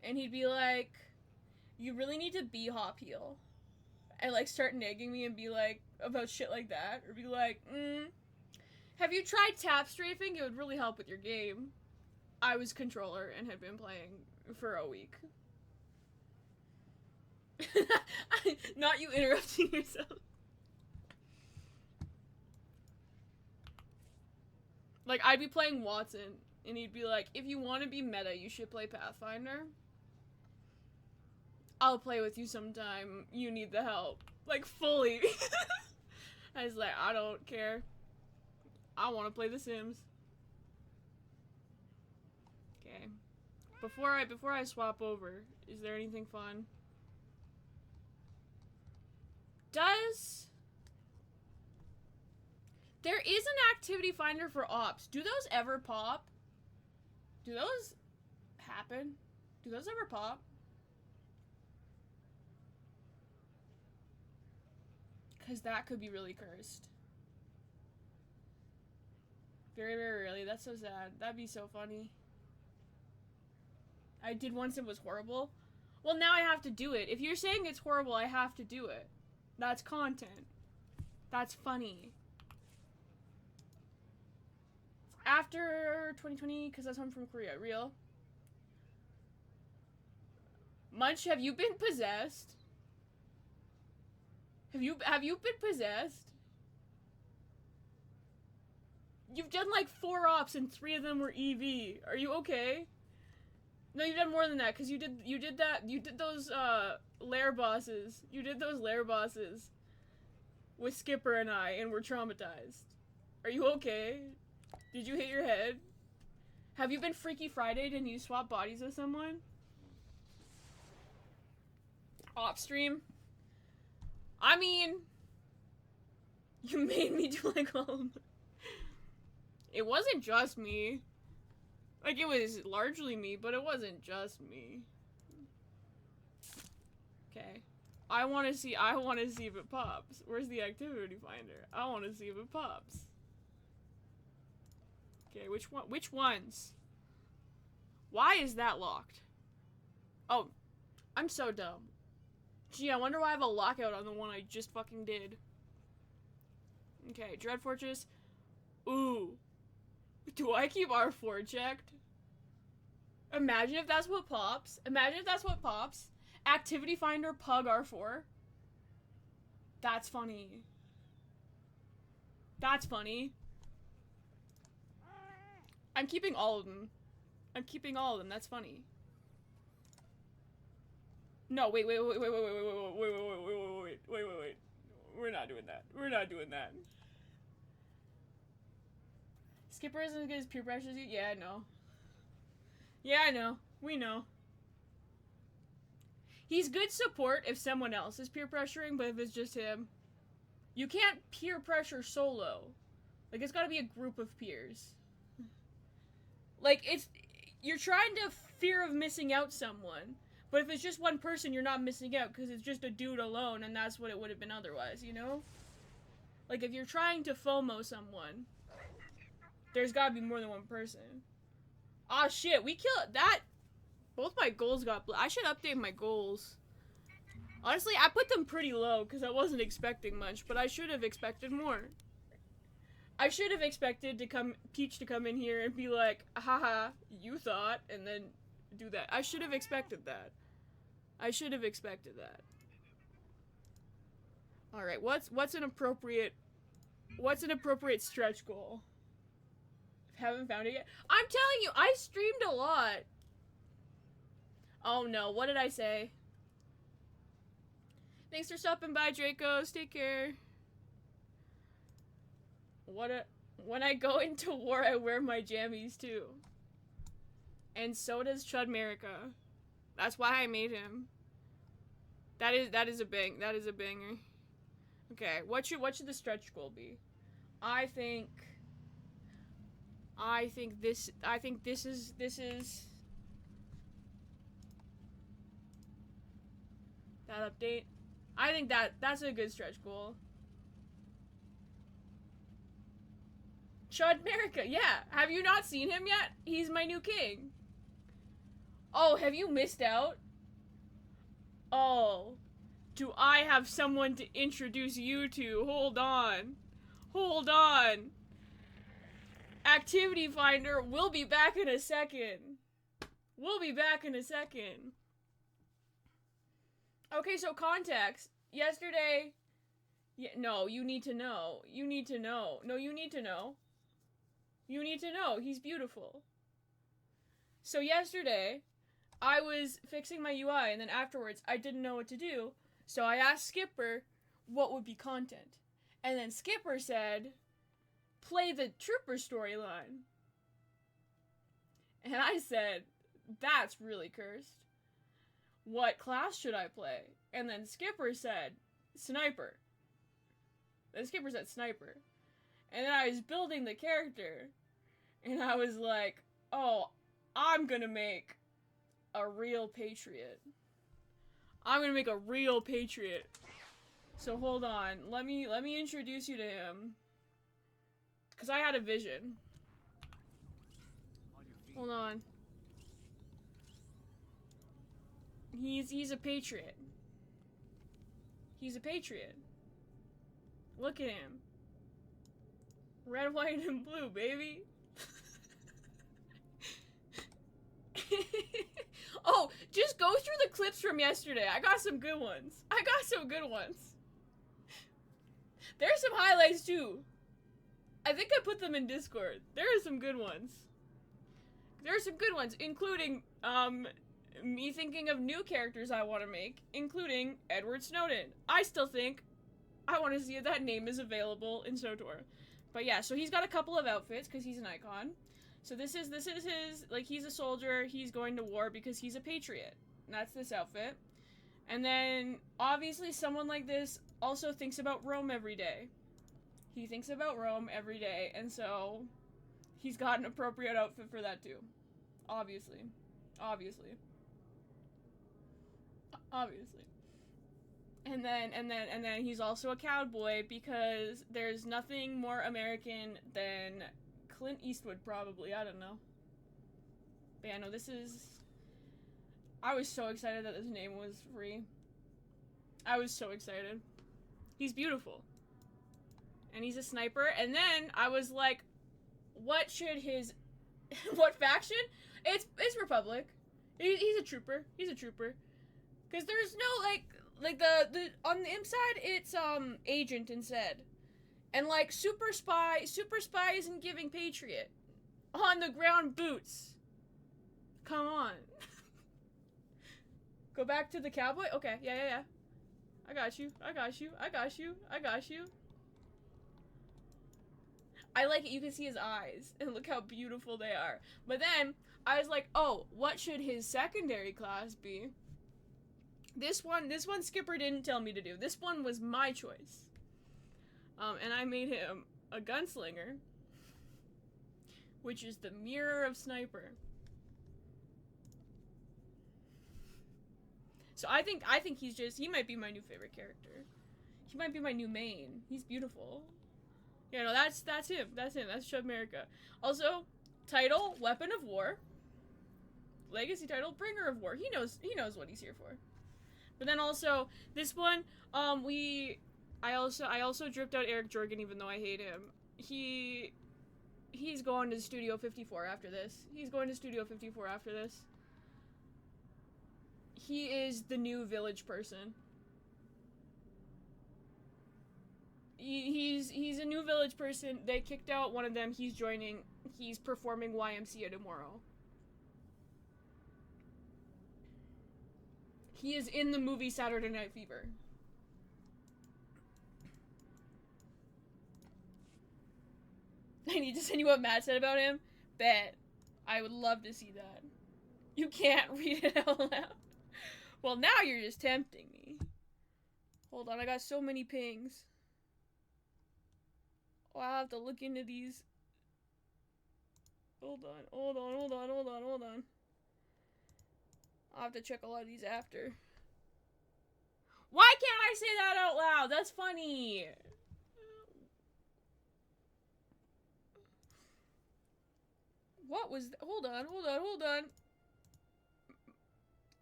Speaker 3: and he'd be like, you really need to B-hop heal. And, like, start nagging me and be like, about shit like that. Or be like, have you tried tap strafing? It would really help with your game. I was controller and had been playing for a week. Not you interrupting yourself. Like, I'd be playing Watson, and he'd be like, if you want to be meta, you should play Pathfinder. I'll play with you sometime. You need the help. Like, fully. I was like, I don't care. I want to play The Sims. Okay. Before I swap over, is there anything fun? There is an activity finder for ops. Do those ever pop? Do those happen? Do those ever pop? Because that could be really cursed. Very, very rarely. That's so sad. That'd be so funny. I did once, it was horrible. Well, now I have to do it. If you're saying it's horrible, I have to do it. That's content. That's funny. After 2020, because that's home from Korea. Real. Munch, have you been possessed? Have you been possessed? You've done like 4 ops and 3 of them were EV. Are you okay? No, you've done more than that, because you did those lair bosses. You did those lair bosses with Skipper and I, and we're traumatized. Are you okay? Did you hit your head? Have you been Freaky Friday'd and you swap bodies with someone? Off stream? I mean, you made me do like all of them. It wasn't just me. Like, it was largely me, but it wasn't just me. Okay. I wanna see if it pops. Where's the activity finder? I wanna see if it pops. Okay, which ones? Why is that locked? Oh, I'm so dumb. Gee, I wonder why I have a lockout on the one I just fucking did. Okay, Dread Fortress. Ooh. Do I keep R4 checked? Imagine if that's what pops. Imagine if that's what pops. Activity Finder Pug R4. That's funny. That's funny. I'm keeping all of them. I'm keeping all of them. That's funny. No, wait. We're not doing that. We're not doing that. Skipper isn't as good as peer pressure as you? Yeah, I know. Yeah, I know. We know. He's good support if someone else is peer pressuring, but if it's just him, you can't peer pressure solo. Like, it's gotta be a group of peers. Like, you're trying to fear of missing out someone, but if it's just one person, you're not missing out, because it's just a dude alone, and that's what it would have been otherwise, you know? Like, if you're trying to FOMO someone, there's gotta be more than one person. Aw, shit, we killed that. Both my goals got I should update my goals. Honestly, I put them pretty low, because I wasn't expecting much, but I should have expected more. I should have expected Peach to come in here and be like, haha, you thought, and then do that. I should have expected that. I should have expected that. Alright, what's an appropriate stretch goal? Haven't found it yet. I'm telling you, I streamed a lot. Oh no, what did I say? Thanks for stopping by, Dracos. Take care. When I go into war, I wear my jammies too. And so does Chudmerica. That's why I made him. That is a banger. Okay, what should the stretch goal be? I think this is that update. I think that's a good stretch goal. Chudmerica, yeah. Have you not seen him yet? He's my new king. Oh, have you missed out? Oh. Do I have someone to introduce you to? Hold on. Hold on. Activity Finder, we'll be back in a second. We'll be back in a second. Okay, so context. Yesterday... Yeah, no, you need to know. You need to know. No, you need to know. You need to know. He's beautiful. So yesterday, I was fixing my UI, and then afterwards, I didn't know what to do. So I asked Skipper what would be content. And then Skipper said, play the Trooper storyline. And I said, that's really cursed. What class should I play? And then Skipper said, Sniper. Then Skipper said Sniper. And then I was building the character. And I was like, oh, I'm gonna make a real patriot. I'm gonna make a real patriot. So hold on. Let me introduce you to him. Cause I had a vision. He's a patriot. He's a patriot. Look at him. Red, white, and blue, baby. Oh, just go through the clips from yesterday. I got some good ones. There's some highlights too. I think I put them in Discord. There are some good ones. Including, me thinking of new characters I want to make, including Edward Snowden. I still think I want to see if that name is available in SWTOR. But yeah, so he's got a couple of outfits, because he's an icon. So this is his, like, he's a soldier, he's going to war because he's a patriot. And that's this outfit. And then, obviously, someone like this also thinks about Rome every day. He thinks about Rome every day, and so he's got an appropriate outfit for that too. Obviously. And then he's also a cowboy because there's nothing more American than Clint Eastwood, probably. I don't know. But yeah, no, this is... I was so excited that this name was free. I was so excited. He's beautiful. And he's a sniper. And then I was like, what should his... what faction? It's Republic. He's a trooper. Because there's no, like the on the inside, it's, agent instead. And, like, super spy isn't giving patriot. On the ground boots. Come on. Go back to the cowboy? Okay, yeah. I got you. I like it. You can see his eyes. And look how beautiful they are. But then, I was like, oh, what should his secondary class be? This one Skipper didn't tell me to do. This one was my choice. And I made him a gunslinger. Which is the mirror of sniper. So I think he might be my new favorite character. He might be my new main. He's beautiful. Yeah, no, that's him. That's Chub America. Also, title, Weapon of War. Legacy title, Bringer of War. He knows what he's here for. But then also, this one, I also dripped out Eric Jorgen, even though I hate him. He's going to Studio 54 after this. He is the new village person. He's a new village person. They kicked out one of them. He's performing YMCA tomorrow. He is in the movie Saturday Night Fever. I need to send you what Matt said about him. Bet. I would love to see that. You can't read it out loud. Well, now you're just tempting me. Hold on, I got so many pings. Oh, I'll have to look into these. Hold on. I'll have to check a lot of these after. Why can't I say that out loud? That's funny. What was... Hold on.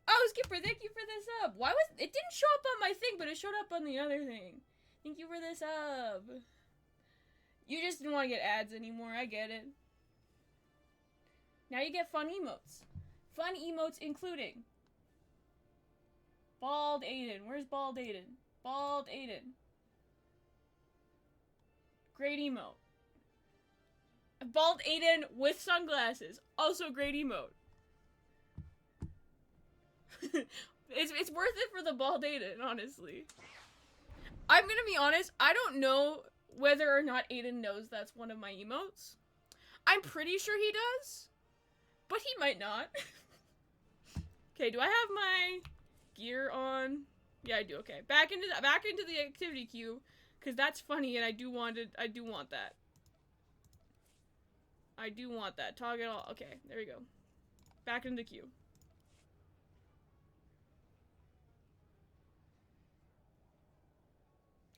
Speaker 3: Oh, Skipper, thank you for this sub. Why was... It didn't show up on my thing, but it showed up on the other thing. Thank you for this sub. You just didn't want to get ads anymore. I get it. Now you get fun emotes. Fun emotes including... Bald Aiden. Where's Bald Aiden? Bald Aiden. Great emote. Bald Aiden with sunglasses. Also great emote. It's worth it for the Bald Aiden, honestly. I'm gonna be honest, I don't know whether or not Aiden knows that's one of my emotes. I'm pretty sure he does, but he might not. Okay, do I have my gear on? Yeah, I do. Okay, back into the activity queue, because that's funny, and I do want that. I do want that. Toggle all. Okay, there we go. Back into the queue.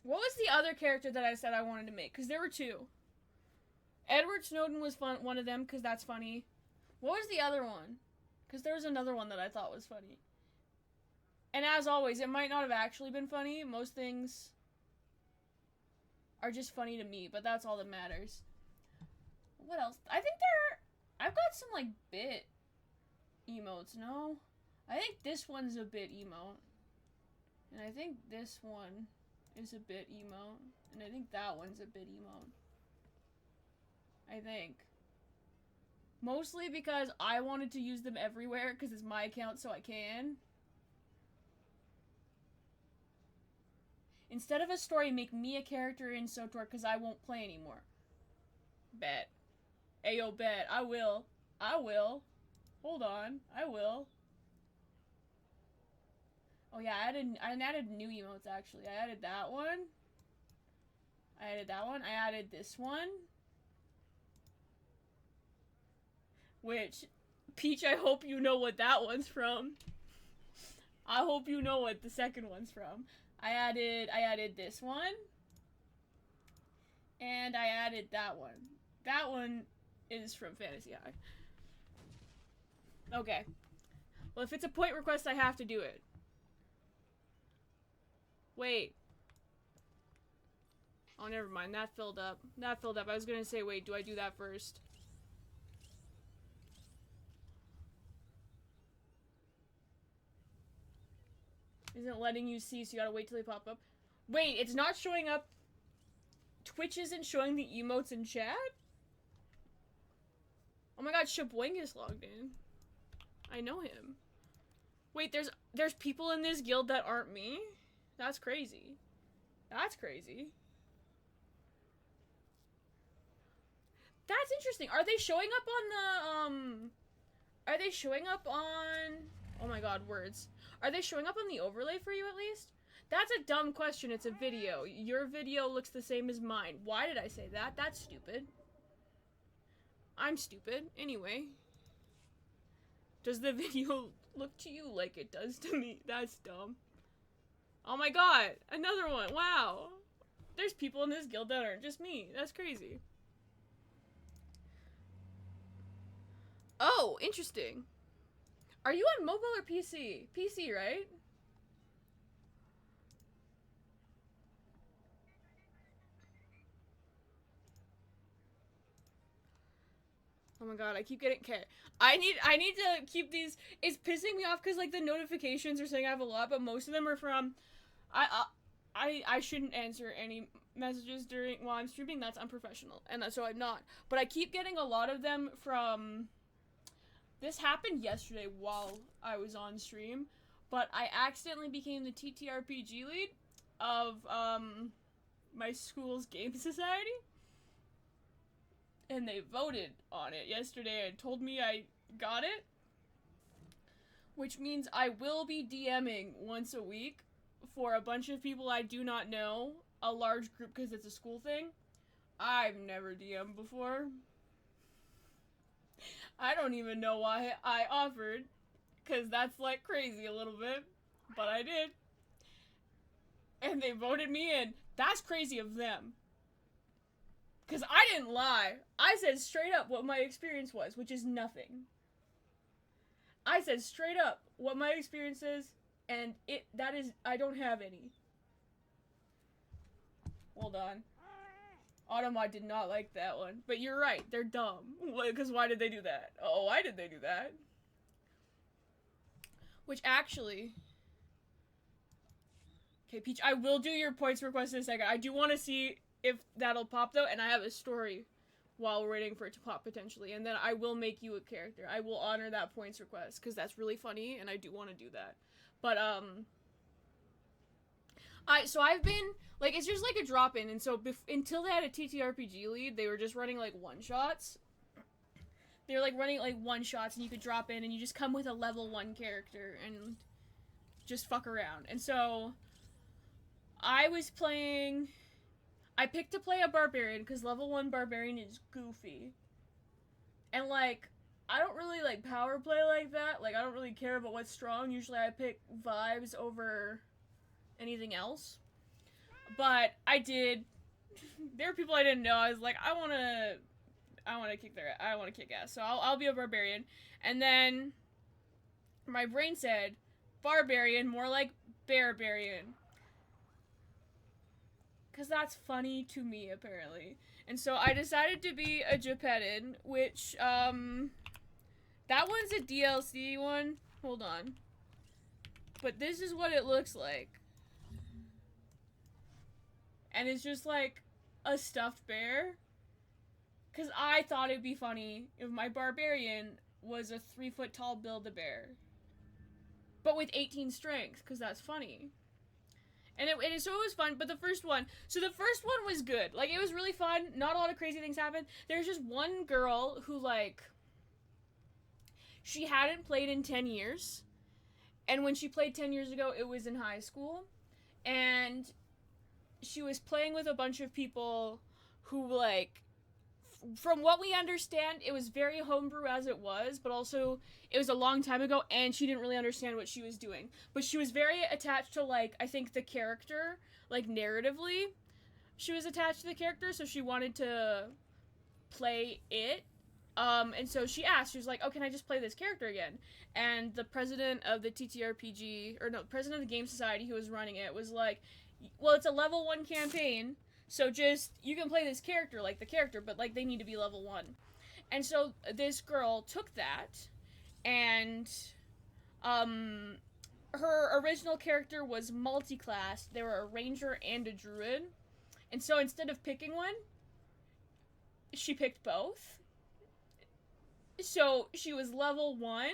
Speaker 3: What was the other character that I said I wanted to make? Because there were two. Edward Snowden was one of them, because that's funny. What was the other one? Because there was another one that I thought was funny. And as always, it might not have actually been funny. Most things are just funny to me, but that's all that matters. What else? I think I've got some, like, bit emotes, no? I think this one's a bit emote. And I think this one is a bit emote. And I think that one's a bit emote. I think. Mostly because I wanted to use them everywhere, because it's my account, so I can. Instead of a story, make me a character in SOTOR, because I won't play anymore. Bet. Ayo, bet. I will. I will. Hold on. I will. Oh yeah, I added new emotes, actually. I added that one. I added that one. I added this one. Which, Peach, I hope you know what that one's from. I hope you know what the second one's from. I added this one. And I added that one. That one is from Fantasy High. Okay. Well, if it's a point request, I have to do it. Wait. Oh, never mind. That filled up. That filled up. I was gonna say, wait, do I do that first? Isn't letting you see, so you gotta wait till they pop up. Wait, it's not showing up. Twitch isn't showing the emotes in chat? Oh my god, Shaboing logged in. I know him. Wait, there's people in this guild that aren't me? That's crazy. That's crazy. That's interesting. Are they showing up on the, are they showing up on... Oh my god, words. Are they showing up on the overlay for you at least? That's a dumb question. It's a video. Your video looks the same as mine. Why did I say that? That's stupid. I'm stupid. Anyway. Does the video look to you like it does to me? That's dumb. Oh my god. Another one. Wow. There's people in this guild that aren't just me. That's crazy. Oh, interesting. Are you on mobile or PC? PC, right? Oh my god, I keep getting... Okay. I need to keep these... It's pissing me off because, like, the notifications are saying I have a lot, but most of them are from... I shouldn't answer any messages while I'm streaming. That's unprofessional. And so I'm not. But I keep getting a lot of them from... This happened yesterday while I was on stream, but I accidentally became the TTRPG lead of, my school's game society. And they voted on it yesterday and told me I got it. Which means I will be DMing once a week for a bunch of people I do not know. A large group because it's a school thing. I've never DM'd before. I don't even know why I offered, because that's, like, crazy a little bit, but I did. And they voted me in. That's crazy of them. Because I didn't lie. I said straight up what my experience was, which is nothing. I said straight up what my experience is, and I don't have any. Hold on. Automod did not like that one. But you're right, they're dumb. Because why did they do that? Oh, why did they do that? Which actually... Okay, Peach, I will do your points request in a second. I do want to see if that'll pop, though, and I have a story while we're waiting for it to pop, potentially. And then I will make you a character. I will honor that points request, because that's really funny, and I do want to do that. But, so I've been, like, it's just like a drop-in, and so until they had a TTRPG lead, they were just running, like, one-shots. They were, like, running, like, one-shots, and you could drop in, and you just come with a level 1 character, and just fuck around. And so, I picked to play a barbarian, because level 1 barbarian is goofy. And, like, I don't really, like, power play like that. Like, I don't really care about what's strong. Usually I pick vibes over anything else. But I did. There were people I didn't know. I was like, I want to kick ass. So I'll be a barbarian. And then my brain said, barbarian, more like barbarian. Because that's funny to me, apparently. And so I decided to be a Geppetto, which, that one's a DLC one. Hold on. But this is what it looks like. And it's just like a stuffed bear. Because I thought it'd be funny if my barbarian was a 3-foot tall Build-A-Bear. But with 18 strength, because that's funny. So it was fun, but the first one was good. Like, it was really fun. Not a lot of crazy things happened. There's just one girl who, like, she hadn't played in 10 years. And when she played 10 years ago, it was in high school. And she was playing with a bunch of people who, like, from what we understand, it was very homebrew as it was, but also it was a long time ago, and she didn't really understand what she was doing. But she was very attached to, like, I think the character, like, narratively, she was attached to the character, so she wanted to play it. And so she asked, she was like, oh, can I just play this character again? And the president of the president of the Game Society who was running it was like, well, it's a level 1 campaign, so just, you can play this character, like the character, but, like, they need to be level 1. And so this girl took that, and, her original character was multi-class. They were a ranger and a druid. And so instead of picking one, she picked both. So she was level 1,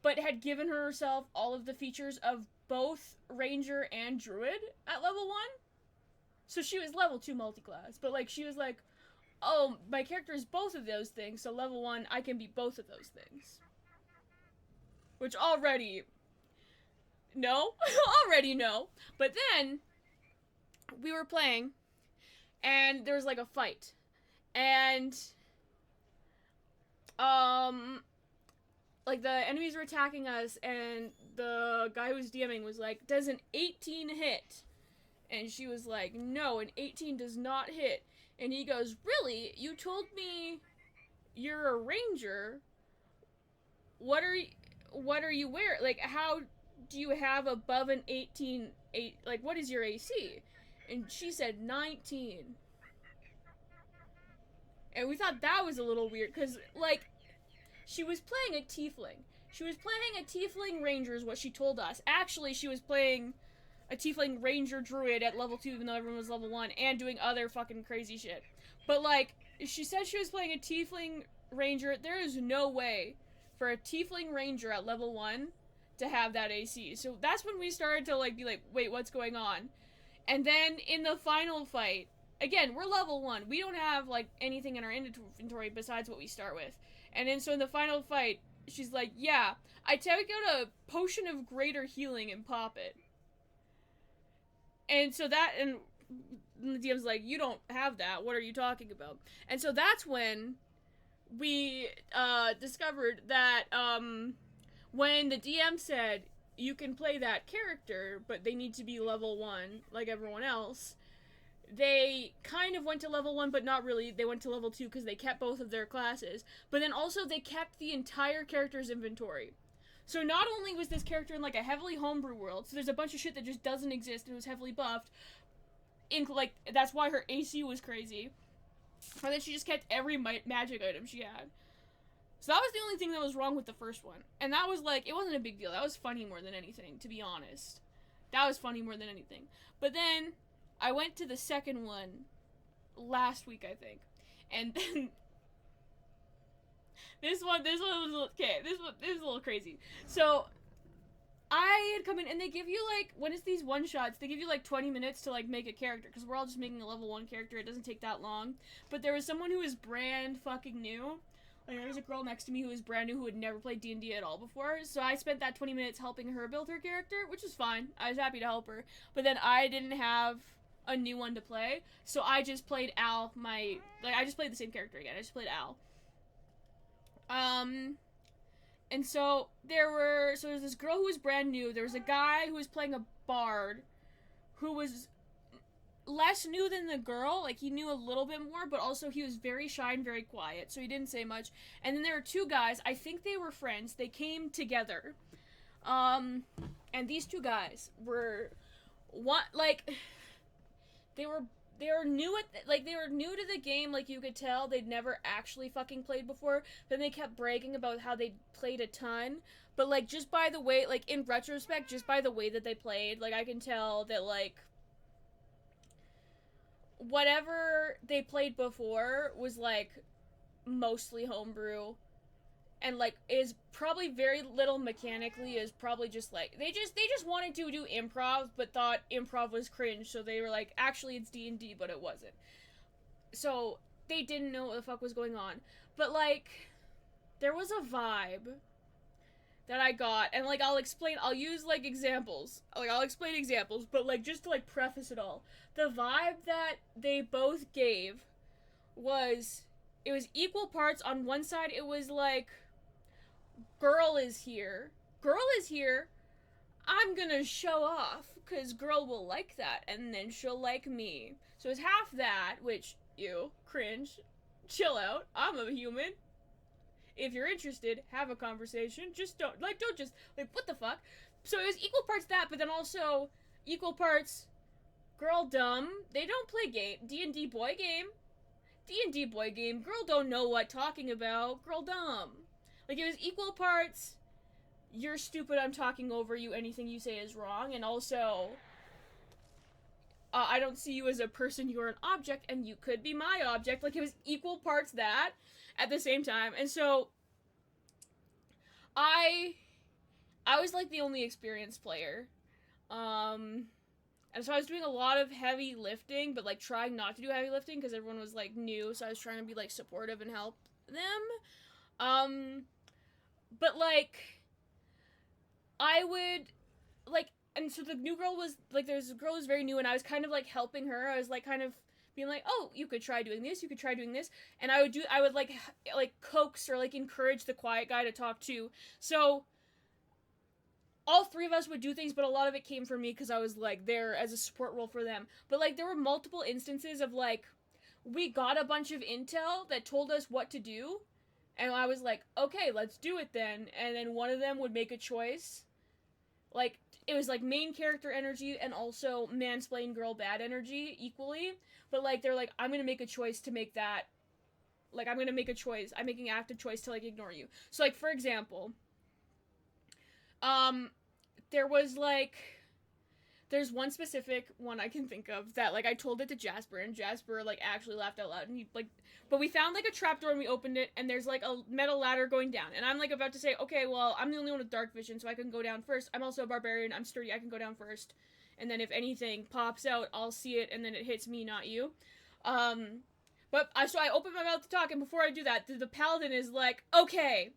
Speaker 3: but had given herself all of the features of both ranger and druid at level 1. So she was level 2 multi-class, but, like, she was like, oh, my character is both of those things, so level 1, I can be both of those things. Which already, no. Already no. But then, we were playing, and there was, like, a fight. And, like, the enemies were attacking us, and the guy who was DMing was like, does an 18 hit? And she was like, no, an 18 does not hit. And he goes, really? You told me you're a ranger? What are you wearing? Like, how do you have above an 18, like, what is your AC? And she said 19. And we thought that was a little weird, because, like, she was playing a tiefling. She was playing a tiefling ranger is what she told us. Actually, she was playing a tiefling ranger druid at level 2, even though everyone was level 1, and doing other fucking crazy shit. But, like, she said she was playing a tiefling ranger. There is no way for a tiefling ranger at level 1 to have that AC. So that's when we started to, like, be like, wait, what's going on? And then in the final fight, again, we're level 1. We don't have, like, anything in our inventory besides what we start with. And then so in the final fight, she's like, yeah, I take out a potion of greater healing and pop it. And so that, and the DM's like, you don't have that, what are you talking about? And so that's when we, discovered that, when the DM said, you can play that character, but they need to be level 1, like everyone else, they kind of went to level 1, but not really. They went to level 2 because they kept both of their classes. But then also they kept the entire character's inventory. So not only was this character in, like, a heavily homebrew world, so there's a bunch of shit that just doesn't exist and was heavily buffed, like, that's why her AC was crazy. And then she just kept every magic item she had. So that was the only thing that was wrong with the first one. And that was, like, it wasn't a big deal. That was funny more than anything, to be honest. That was funny more than anything. But then I went to the second one last week, I think. And then this one was, okay, this is a little crazy. So I had come in, and they give you, like, when it's these one-shots, they give you, like, 20 minutes to, like, make a character, because we're all just making a level 1 character. It doesn't take that long. But there was someone who was brand fucking new. Like, there was a girl next to me who was brand new, who had never played D&D at all before, so I spent that 20 minutes helping her build her character, which was fine. I was happy to help her. But then I didn't have a new one to play, so I just played Al, I just played the same character again. I just played Al. And so there's this girl who was brand new, there was a guy who was playing a bard, who was less new than the girl, like, he knew a little bit more, but also he was very shy and very quiet, so he didn't say much. And then there were two guys, I think they were friends, they came together. And these two guys were they were new they were new to the game, like you could tell they'd never actually fucking played before. Then they kept bragging about how they played a ton, but like just by the way, like in retrospect, just by the way that they played, like I can tell that like whatever they played before was like mostly homebrew and like is probably very little mechanically, is probably just like they just wanted to do improv but thought improv was cringe, so they were like, actually it's D&D, but it wasn't. So they didn't know what the fuck was going on. But like there was a vibe that I got, and like I'll explain examples, but like just to like preface it all, the vibe that they both gave was, it was equal parts. On one side it was like, girl is here, I'm gonna show off because girl will like that and then she'll like me. So it's half that, which, ew, cringe, chill out, I'm a human. If you're interested, have a conversation. Just don't just, like, what the fuck? So it was equal parts that, but then also equal parts girl dumb. They don't play D&D boy game. Girl don't know what talking about. Girl dumb. Like, it was equal parts, you're stupid, I'm talking over you, anything you say is wrong, and also, I don't see you as a person, you're an object, and you could be my object. Like, it was equal parts that at the same time. And so I was like the only experienced player, and so I was doing a lot of heavy lifting, but like trying not to do heavy lifting because everyone was like new, so I was trying to be like supportive and help them. But like I would like, and so the new girl was like, there's a girl who's very new, and I was kind of like helping her. I was like kind of being like, oh, you could try doing this, and I would like coax or like encourage the quiet guy to talk too. So all three of us would do things, but a lot of it came from me because I was like there as a support role for them. But like there were multiple instances of like, we got a bunch of intel that told us what to do, and I was like, okay, let's do it then. And then one of them would make a choice, like it was like main character energy and also mansplain girl bad energy equally. But like they're like, I'm gonna make a choice to make that, like I'm making an active choice to like ignore you. So like for example, there's one specific one I can think of that like I told it to Jasper, and Jasper like actually laughed out loud, and he like, but we found like a trapdoor and we opened it, and there's like a metal ladder going down, and I'm like about to say, okay, well I'm the only one with dark vision, so I can go down first. I'm also a barbarian, I'm sturdy, I can go down first, and then if anything pops out, I'll see it, and then it hits me, not you. So I open my mouth to talk, and before I do that, the paladin is like, okay,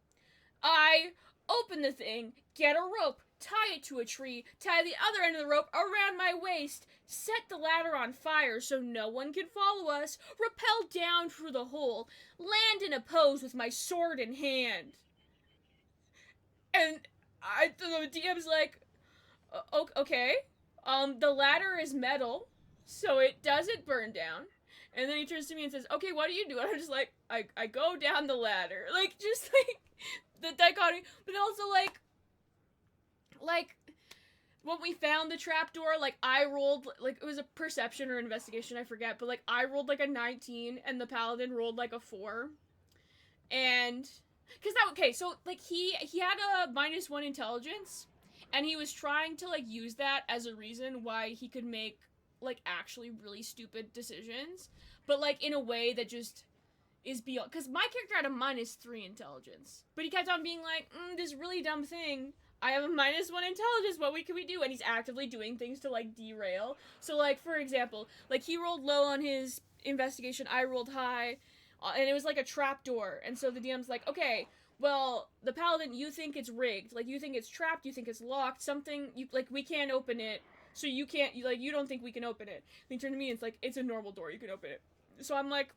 Speaker 3: I open the thing, get a rope, tie it to a tree, tie the other end of the rope around my waist, set the ladder on fire so no one can follow us, rappel down through the hole, land in a pose with my sword in hand. And the DM's like, okay, the ladder is metal, so it doesn't burn down. And then he turns to me and says, okay, what do you do? And I'm just like, I go down the ladder. Like, just like, the dichotomy, but also like, when we found the trapdoor, like, I rolled, like, it was a perception or investigation, I forget, but, like, I rolled, like, a 19, and the paladin rolled, like, a 4, and, so, like, he had a -1 intelligence, and he was trying to, like, use that as a reason why he could make, like, actually really stupid decisions, but, like, in a way that just is beyond, because my character had a -3 intelligence, but he kept on being like, this really dumb thing, I have a -1 intelligence, what can we do? And he's actively doing things to, like, derail. So, like, for example, like, he rolled low on his investigation, I rolled high, and it was, like, a trapdoor. And so the DM's like, okay, well, the paladin, you think it's rigged. Like, you think it's trapped, you think it's locked, something, we can't open it, so you can't, you don't think we can open it. And he turned to me, and it's like, it's a normal door, you can open it. So I'm like,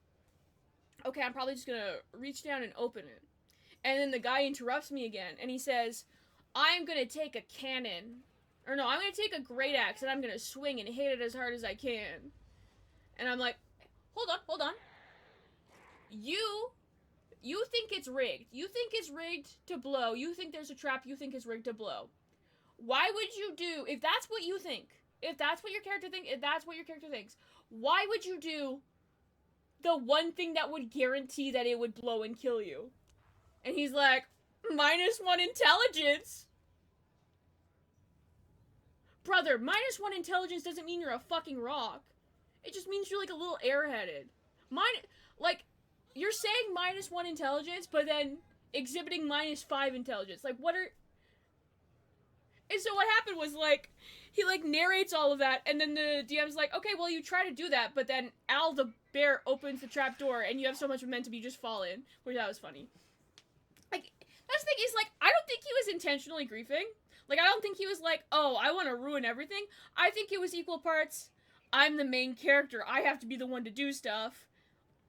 Speaker 3: okay, I'm probably just gonna reach down and open it. And then the guy interrupts me again, and he says, I'm gonna take a cannon, or no, I'm gonna take a great axe, and I'm gonna swing and hit it as hard as I can. And I'm like, hold on. You think it's rigged. You think it's rigged to blow. You think there's a trap. You think it's rigged to blow. Why would you do, if that's what you think, if that's what your character thinks, why would you do the one thing that would guarantee that it would blow and kill you? And he's like, -1 intelligence? Brother, -1 intelligence doesn't mean you're a fucking rock. It just means you're like a little airheaded. Like, you're saying -1 intelligence, but then exhibiting -5 intelligence. Like, what are... And so what happened was, like, he, like, narrates all of that, and then the DM's like, okay, well, you try to do that, but then Al the bear opens the trap door, and you have so much momentum, you just fall in. Which, that was funny. Like, that's the thing is, like, I don't think he was intentionally griefing. Like, I don't think he was like, oh, I want to ruin everything. I think it was equal parts, I'm the main character, I have to be the one to do stuff.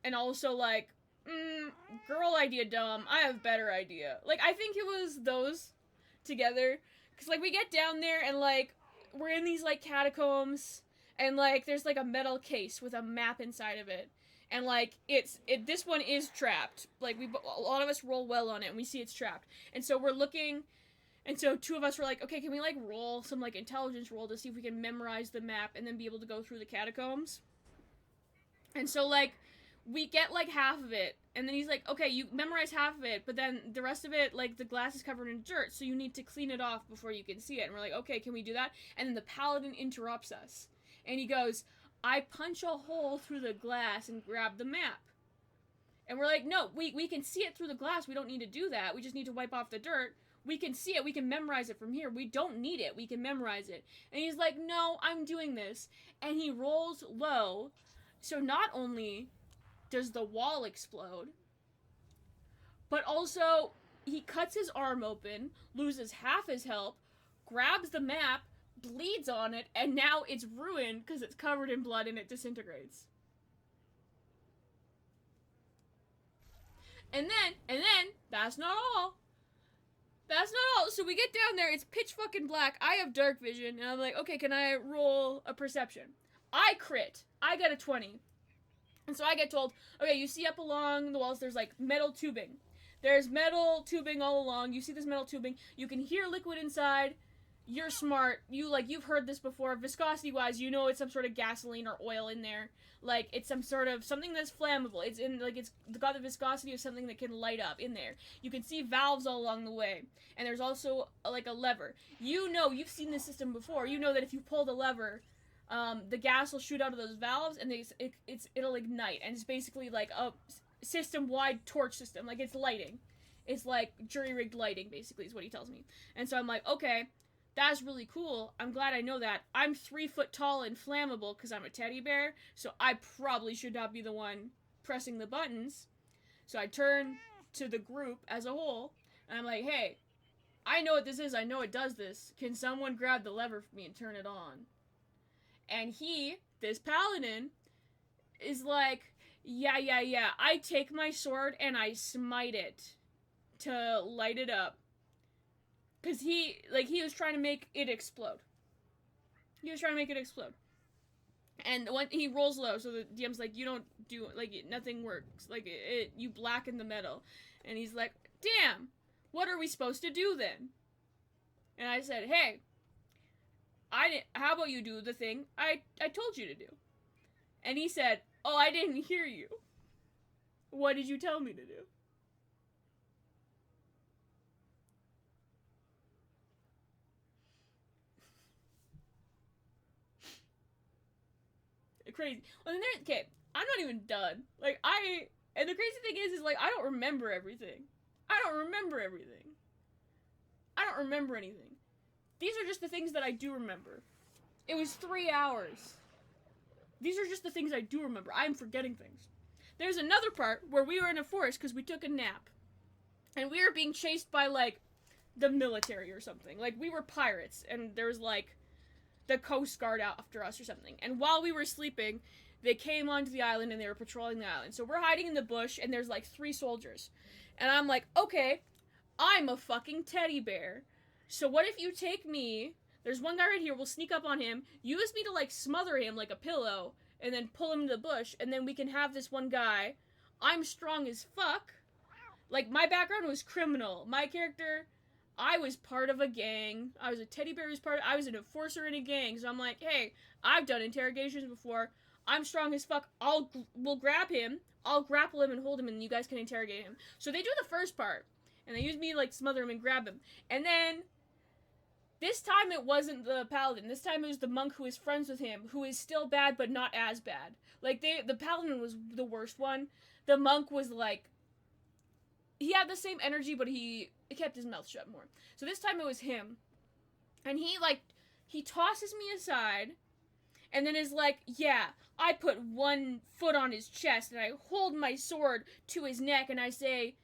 Speaker 3: And also, like, girl idea dumb, I have better idea. Like, I think it was those together. Because, like, we get down there, and, like, we're in these, like, catacombs, and, like, there's, like, a metal case with a map inside of it. And, like, this one is trapped. Like, a lot of us roll well on it, and we see it's trapped. And so we're looking, and so 2 of us were like, okay, can we, like, roll some, like, intelligence roll to see if we can memorize the map and then be able to go through the catacombs? And so, like, we get, like, half of it, and then he's like, okay, you memorize half of it, but then the rest of it, like, the glass is covered in dirt, so you need to clean it off before you can see it. And we're like, okay, can we do that? And then the paladin interrupts us, and he goes, I punch a hole through the glass and grab the map. And we're like, no, we can see it through the glass, we don't need to do that, we just need to wipe off the dirt. We can see it, we can memorize it from here, we don't need it, we can memorize it. And he's like, no, I'm doing this. And he rolls low, so not only does the wall explode, but also he cuts his arm open, loses half his health, grabs the map, bleeds on it, and now it's ruined because it's covered in blood and it disintegrates. And then, that's not all. That's not all. So we get down there, it's pitch fucking black, I have dark vision, and I'm like, okay, can I roll a perception? I crit. I get a 20. And so I get told, okay, you see up along the walls, there's, like, metal tubing. There's metal tubing all along. You see this metal tubing. You can hear liquid inside. You're smart. You've heard this before. Viscosity-wise, you know it's some sort of gasoline or oil in there. Like, it's some sort of, something that's flammable. It's got the viscosity of something that can light up in there. You can see valves all along the way. And there's also, like, a lever. You know, you've seen this system before. You know that if you pull the lever, the gas will shoot out of those valves, and it'll ignite, and it's basically like a system-wide torch system. Like, it's lighting. It's like jury-rigged lighting, basically, is what he tells me. And so I'm like, okay, that's really cool. I'm glad I know that. I'm 3 foot tall and flammable because I'm a teddy bear, so I probably should not be the one pressing the buttons. So I turn to the group as a whole, and I'm like, hey, I know what this is. I know it does this. Can someone grab the lever for me and turn it on? And this paladin, is like, yeah, I take my sword and I smite it to light it up. Because he was trying to make it explode. And when he rolls low, so the DM's like, you don't do, like, nothing works. Like, you blacken the metal. And he's like, damn, what are we supposed to do then? And I said, hey, how about you do the thing I told you to do? And he said, oh, I didn't hear you. What did you tell me to do? Crazy. Well, then okay, I'm not even done. Like, and the crazy thing is like, I don't remember everything. I don't remember anything. These are just the things that I do remember. It was 3 hours. These are just the things I do remember. I'm forgetting things. There's another part where we were in a forest because we took a nap. And we were being chased by, like, the military or something. Like, we were pirates, and there was, like, the Coast Guard after us or something. And while we were sleeping, they came onto the island and they were patrolling the island. So we're hiding in the bush, and there's, like, 3 soldiers. And I'm like, okay, I'm a fucking teddy bear. So what if you take me, there's one guy right here, we'll sneak up on him, use me to, like, smother him like a pillow, and then pull him to the bush, and then we can have this one guy. I'm strong as fuck. Like, my background was criminal. My character, I was part of a gang. I was a teddy bear I was an enforcer in a gang. So I'm like, hey, I've done interrogations before. I'm strong as fuck. We'll grab him. I'll grapple him and hold him, and you guys can interrogate him. So they do the first part, and they use me to, like, smother him and grab him. And then, this time it wasn't the paladin. This time it was the monk who is friends with him, who is still bad, but not as bad. Like, the paladin was the worst one. The monk was, like, he had the same energy, but he kept his mouth shut more. So this time it was him. And he tosses me aside, and then is like, yeah, I put one foot on his chest, and I hold my sword to his neck, and I say,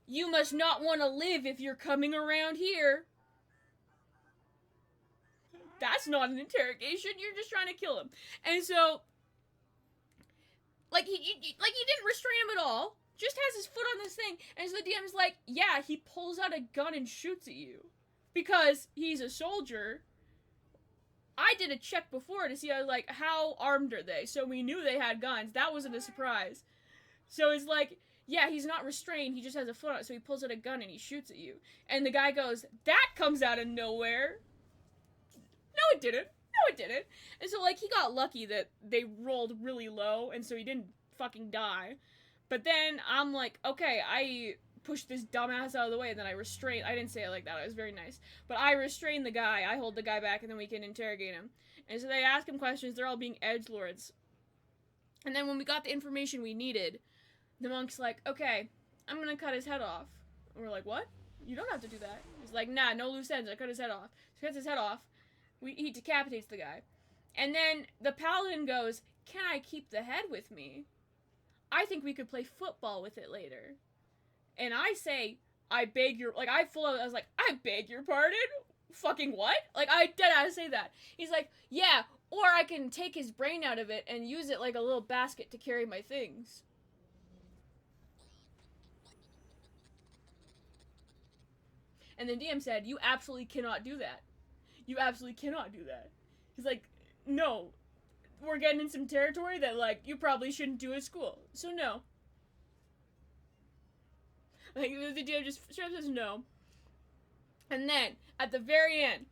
Speaker 3: you must not want to live if you're coming around here. That's not an interrogation, you're just trying to kill him. And so, like, he didn't restrain him at all, just has his foot on this thing, and so the DM's like, yeah, he pulls out a gun and shoots at you. Because he's a soldier. I did a check before to see, like, how armed are they? So we knew they had guns. That wasn't a surprise. So it's like, yeah, he's not restrained, he just has a foot on it, so he pulls out a gun and he shoots at you. And the guy goes, that comes out of nowhere. No, it didn't. No, it didn't. And so, like, he got lucky that they rolled really low, and so he didn't fucking die. But then I'm like, okay, I pushed this dumbass out of the way, and then I didn't say it like that, I was very nice. But I restrain the guy, I hold the guy back, and then we can interrogate him. And so they ask him questions, they're all being edgelords. And then when we got the information we needed, the monk's like, okay, I'm gonna cut his head off. And we're like, what? You don't have to do that. He's like, nah, no loose ends, I cut his head off. So he cuts his head off, he decapitates the guy. And then the paladin goes, can I keep the head with me? I think we could play football with it later. And I say, I was like, I beg your pardon? Fucking what? Like, I deadass say that. He's like, yeah, or I can take his brain out of it and use it like a little basket to carry my things. And the DM said, you absolutely cannot do that. You absolutely cannot do that. He's like, no, we're getting in some territory that, like, you probably shouldn't do at school. So no. Like, the DM just straight up says no. And then, at the very end,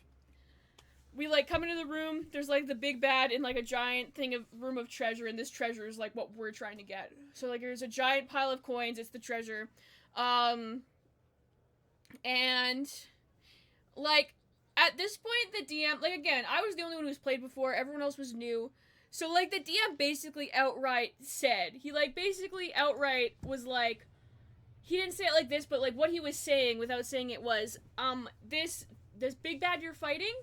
Speaker 3: we, like, come into the room, there's, like, the big bad in, like, a giant room of treasure, and this treasure is, like, what we're trying to get. So, like, there's a giant pile of coins, it's the treasure. And, like, at this point, the DM, like, again, I was the only one who's played before, everyone else was new. So, like, the DM basically outright said, he, like, basically outright was like, he didn't say it like this, but, like, what he was saying without saying it was, this big bad you're fighting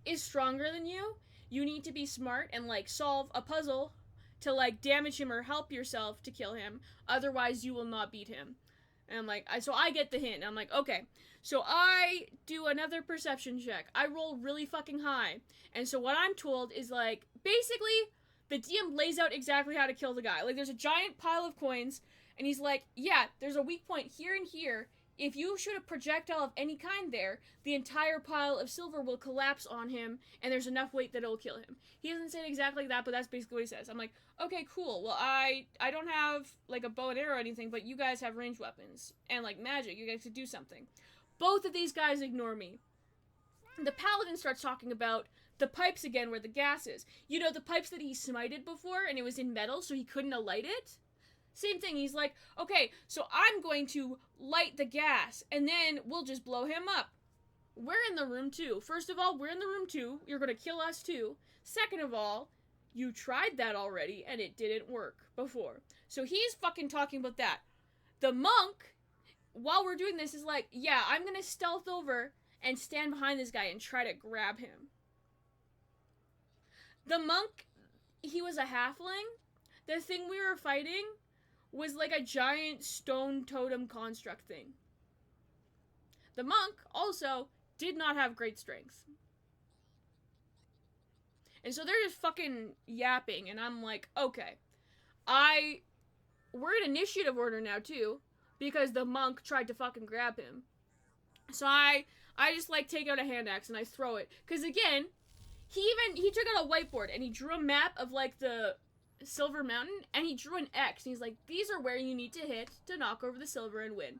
Speaker 3: is stronger than you. You need to be smart and, like, solve a puzzle to, like, damage him or help yourself to kill him. Otherwise, you will not beat him. And I'm like, so I get the hint. I'm like, okay. So I do another perception check. I roll really fucking high. And so what I'm told is, like, basically, the DM lays out exactly how to kill the guy. Like, there's a giant pile of coins, and he's like, yeah, there's a weak point here and here. If you shoot a projectile of any kind there, the entire pile of silver will collapse on him, and there's enough weight that it'll kill him. He doesn't say it exactly like that, but that's basically what he says. I'm like, okay, cool. Well, I don't have, like, a bow and arrow or anything, but you guys have ranged weapons. And, like, magic. You guys could do something. Both of these guys ignore me. The paladin starts talking about the pipes again where the gas is. You know, the pipes that he smited before, and it was in metal, so he couldn't alight it? Same thing, he's like, okay, so I'm going to light the gas, and then we'll just blow him up. We're in the room too. First of all, we're in the room too. You're gonna kill us too. Second of all, you tried that already, and it didn't work before. So he's fucking talking about that. The monk, while we're doing this, is like, yeah, I'm gonna stealth over and stand behind this guy and try to grab him. The monk, he was a halfling. The thing we were fighting was like a giant stone totem construct thing. The monk also did not have great strength. And so they're just fucking yapping, and I'm like, okay. We're in initiative order now, too, because the monk tried to fucking grab him. So I just, like, take out a hand axe and I throw it. Because, again, he took out a whiteboard, and he drew a map of, like, the Silver Mountain, and he drew an X, and he's like, these are where you need to hit to knock over the silver and win.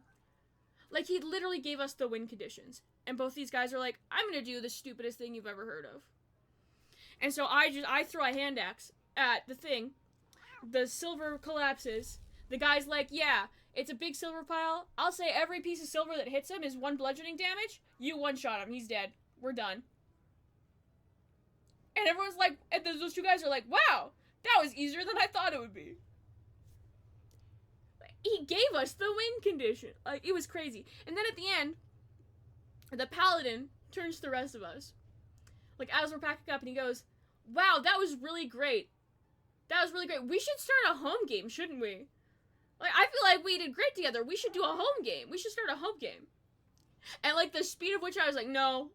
Speaker 3: Like, he literally gave us the win conditions. And both these guys are like, I'm gonna do the stupidest thing you've ever heard of. And so I throw a hand axe at the thing. The silver collapses. The guy's like, yeah, it's a big silver pile. I'll say every piece of silver that hits him is 1 bludgeoning damage. You one-shot him. He's dead. We're done. And everyone's like, and those 2 guys are like, wow, that was easier than I thought it would be. He gave us the win condition. Like, it was crazy. And then at the end, the paladin turns to the rest of us. Like, as we're packing up, and he goes, wow, that was really great. That was really great. We should start a home game, shouldn't we? Like, I feel like we did great together. We should do a home game. We should start a home game. And, like, the speed of which I was like, no.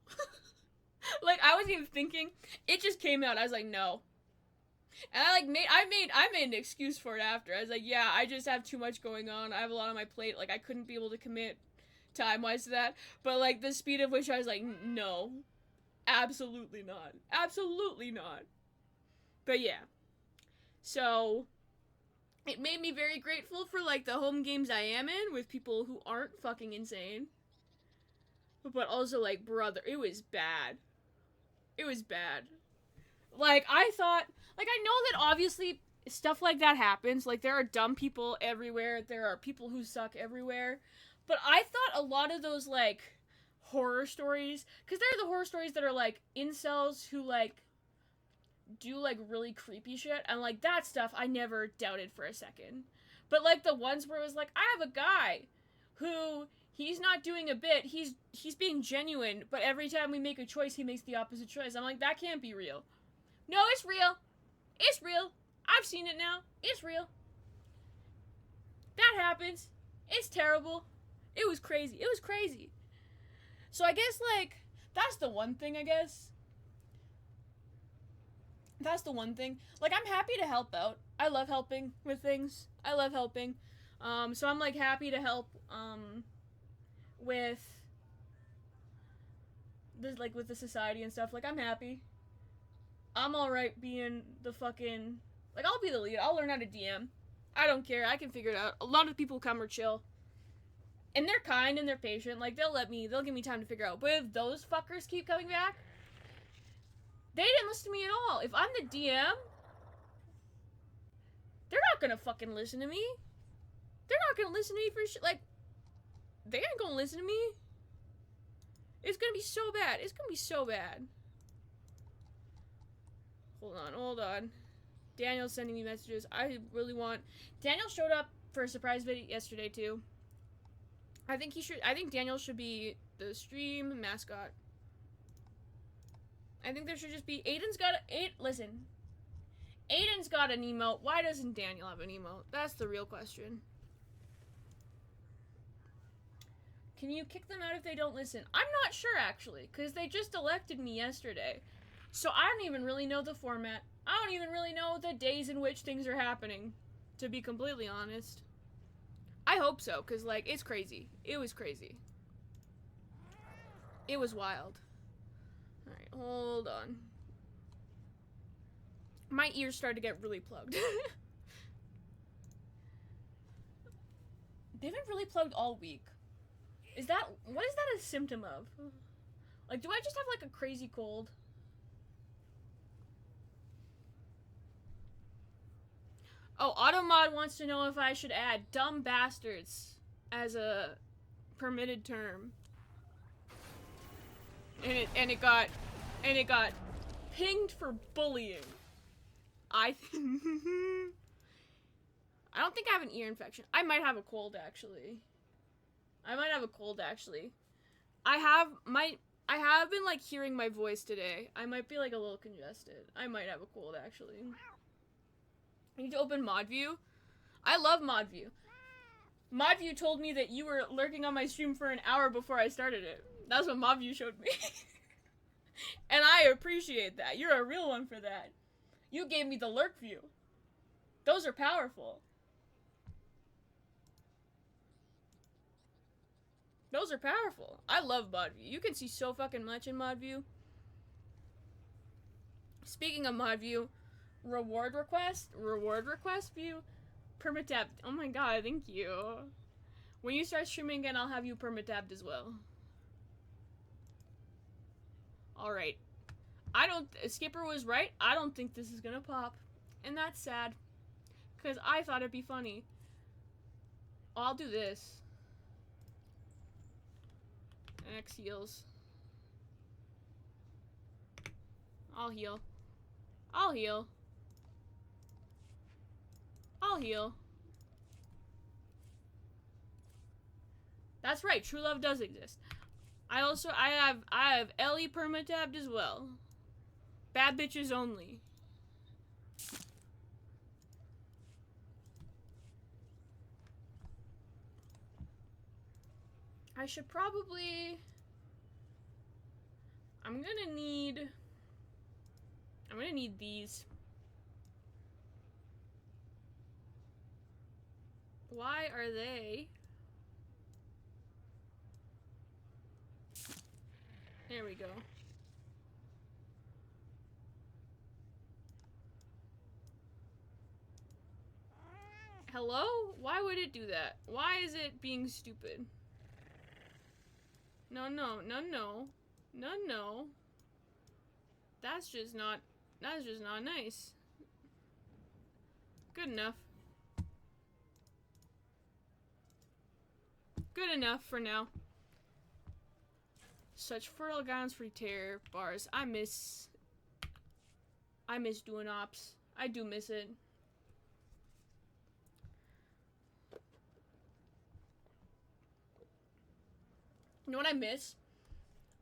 Speaker 3: Like, I wasn't even thinking. It just came out. I was like, no. And I made an excuse for it after. I was like, yeah, I just have too much going on. I have a lot on my plate. Like, I couldn't be able to commit time-wise to that. But, like, the speed of which I was like, no. Absolutely not. Absolutely not. But, yeah. So, it made me very grateful for, like, the home games I am in with people who aren't fucking insane. But also, like, brother, it was bad. It was bad. Like, I thought, like, I know that obviously stuff like that happens. Like, there are dumb people everywhere. There are people who suck everywhere. But I thought a lot of those, like, horror stories, because they're the horror stories that are, like, incels who, like, do, like, really creepy shit. And, like, that stuff I never doubted for a second. But, like, the ones where it was like, I have a guy who, he's not doing a bit, he's being genuine, but every time we make a choice, he makes the opposite choice. I'm like, that can't be real. No, it's real. It's real. I've seen it now. It's real. That happens. It's terrible. It was crazy. It was crazy. So I guess, like, that's the one thing, I guess. That's the one thing. Like, I'm happy to help out. I love helping with things. I love helping. So I'm, like, happy to help, with this, like, with the society and stuff. Like, I'm happy. I'm alright being the fucking, like, I'll be the lead. I'll learn how to DM. I don't care. I can figure it out. A lot of people come or chill. And they're kind and they're patient. Like, they'll give me time to figure out. But if those fuckers keep coming back, they didn't listen to me at all. If I'm the DM, they're not gonna fucking listen to me. They're not gonna listen to me for shit. Like, they ain't gonna listen to me. It's gonna be so bad. It's gonna be so bad. Hold on. Daniel's sending me messages. I really want... Daniel showed up for a surprise video yesterday, too. I think Daniel should be the stream mascot. I think there should just be... Listen. Aiden's got an emote. Why doesn't Daniel have an emote? That's the real question. Can you kick them out if they don't listen? I'm not sure, actually, because they just elected me yesterday. So I don't even really know the format. I don't even really know the days in which things are happening, to be completely honest. I hope so, because, like, it's crazy. It was crazy. It was wild. Alright, hold on. My ears started to get really plugged. They've been really plugged all week. What is that a symptom of? Like, do I just have, like, a crazy cold? Oh, Automod wants to know if I should add dumb bastards as a permitted term. And it got pinged for bullying. I don't think I have an ear infection. I might have a cold, actually. I have been, like, hearing my voice today. I might be, like, a little congested. I might have a cold, actually. I need to open ModView. I love ModView. ModView told me that you were lurking on my stream for an hour before I started it. That's what ModView showed me. And I appreciate that. You're a real one for that. You gave me the lurk view. Those are powerful. Those are powerful. I love ModView. You can see so fucking much in ModView. Speaking of ModView, reward request view, permatap. Oh my god, thank you. When you start streaming again, I'll have you perma-tabbed as well. Alright. Skipper was right. I don't think this is gonna pop. And that's sad. Because I thought it'd be funny. I'll do this. X heals. I'll heal. I'll heal. I'll heal. That's right, true love does exist. I have Ellie perma-tabbed as well. Bad bitches only. I should probably... I'm gonna need these. Why are they? There we go. Hello? Why would it do that? Why is it being stupid? No, no, no, no. No, no. That's just not nice. Good enough. Good enough for now. Such fertile grounds for terror bars. I miss doing ops. I do miss it. You know what I miss?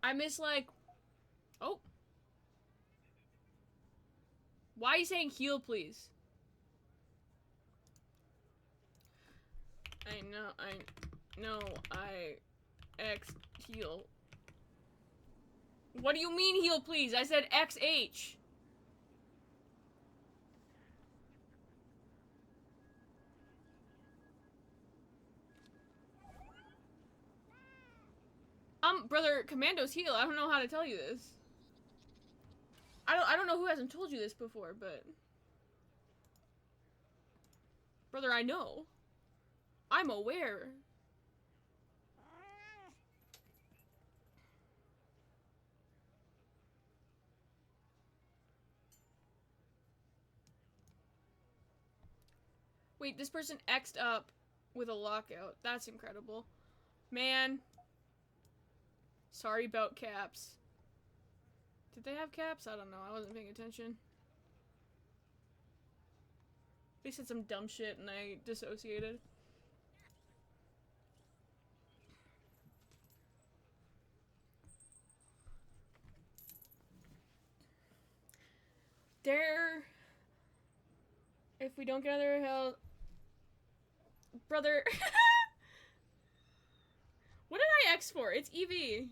Speaker 3: I miss, like... Oh. Why are you saying heal, please? I X heal. What do you mean heal, please? I said XH. Brother, commandos heal. I don't know how to tell you this. I don't know who hasn't told you this before, but... Brother, I know. I'm aware. Wait, this person X'd up with a lockout. That's incredible. Man. Sorry about caps. Did they have caps? I don't know. I wasn't paying attention. They said some dumb shit and I dissociated. If we don't get another hell... Brother... What did I X for? It's EV.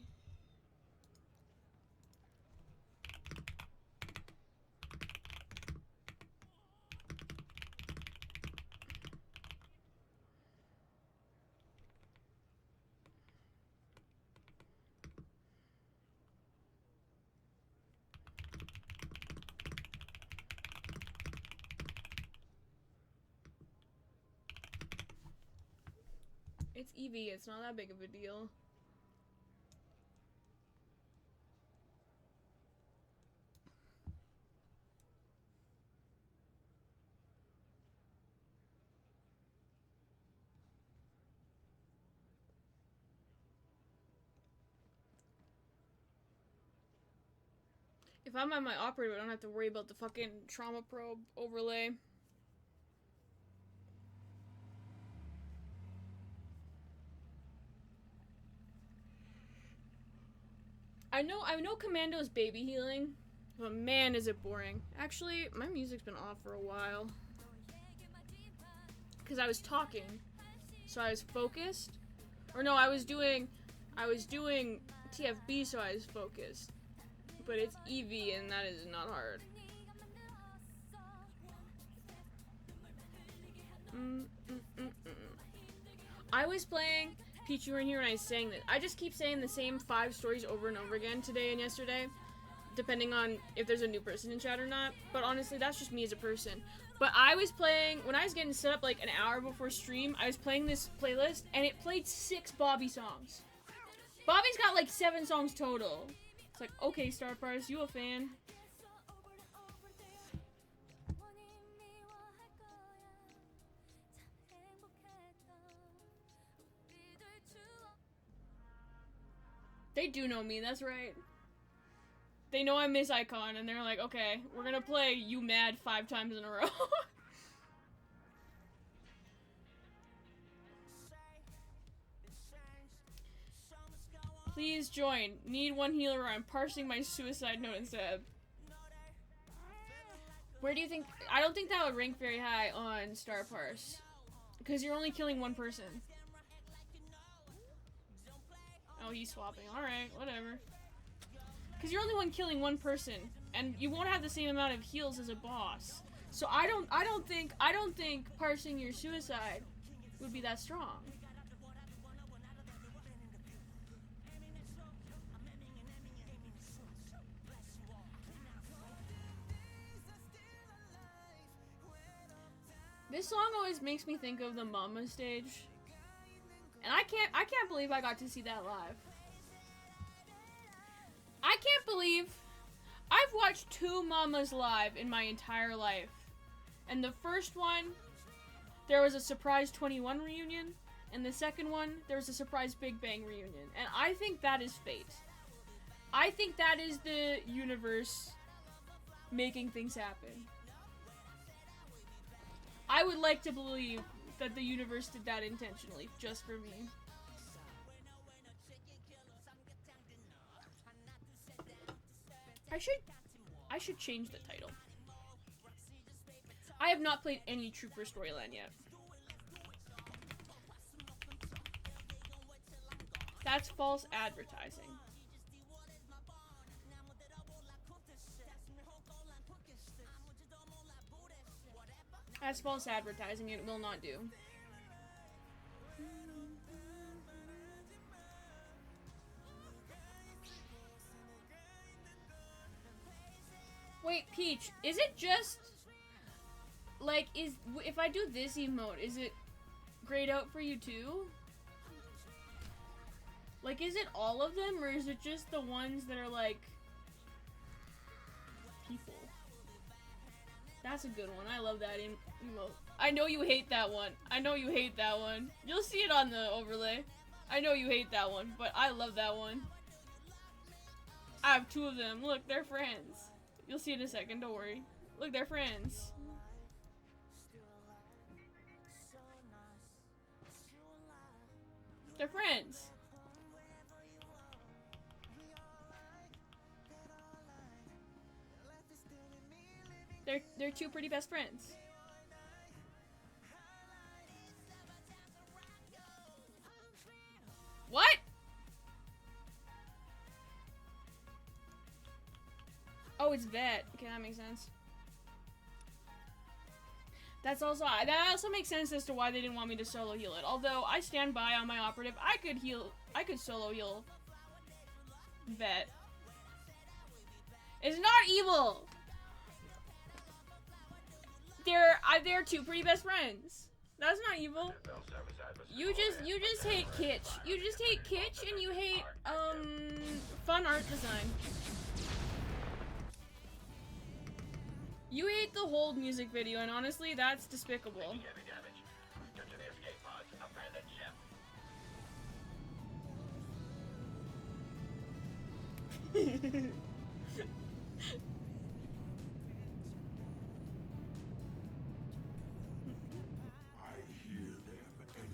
Speaker 3: It's EV, it's not that big of a deal. If I'm on my operator, I don't have to worry about the fucking trauma probe overlay. I know Commando's baby healing, but man is it boring. Actually, my music's been off for a while. Cause I was talking. So I was focused. Or no, I was doing TFB, so I was focused. But it's EV and that is not hard. I was playing Peach, you were in here when I was saying that. I just keep saying the same 5 stories over and over again today and yesterday, depending on if there's a new person in chat or not. But honestly, that's just me as a person. But I was playing, when I was getting set up like an hour before stream, I was playing this playlist, and it played 6 Bobby songs. Bobby's got like 7 songs total. It's like, okay, Star Parse, you a fan? They do know me, that's right. They know I'm Miss Icon, and they're like, okay, we're gonna play You Mad 5 times in a row. Please join. Need one healer or I'm parsing my suicide note instead. Where do you think... I don't think that would rank very high on Star Parse. Because you're only killing one person. Oh, he's swapping. Alright, whatever. Because you're only killing one person. And you won't have the same amount of heals as a boss. So I don't think parsing your suicide would be that strong. This song always makes me think of the Mama stage. And I can't believe I got to see that live. I can't believe I've watched 2 Mamas live in my entire life. And the first one, there was a surprise 21 reunion. And the second one, there was a surprise Big Bang reunion. And I think that is fate. I think that is the universe making things happen. I would like to believe that the universe did that intentionally, just for me. I should change the title. I have not played any Trooper storyline yet. That's false advertising. That's false advertising. It will not do. Wait, Peach, is it just like if I do this emote, is it grayed out for you too? Like, is it all of them, or is it just the ones that are like people? That's a good one. I love that emote. I know you hate that one. I know you hate that one. You'll see it on the overlay. I know you hate that one, but I love that one. I have 2 of them. Look, they're friends. You'll see in a second, don't worry. Look, they're friends. They're friends. They're 2 pretty best friends. What? Oh, it's vet. Okay, that makes sense. That also makes sense as to why they didn't want me to solo heal it. Although I stand by on my operative, I could solo heal vet. It's not evil. They're 2 pretty best friends. That's not evil. You just hate kitsch. You just hate kitsch and you hate fun art design. You hate the whole music video, and honestly, that's despicable.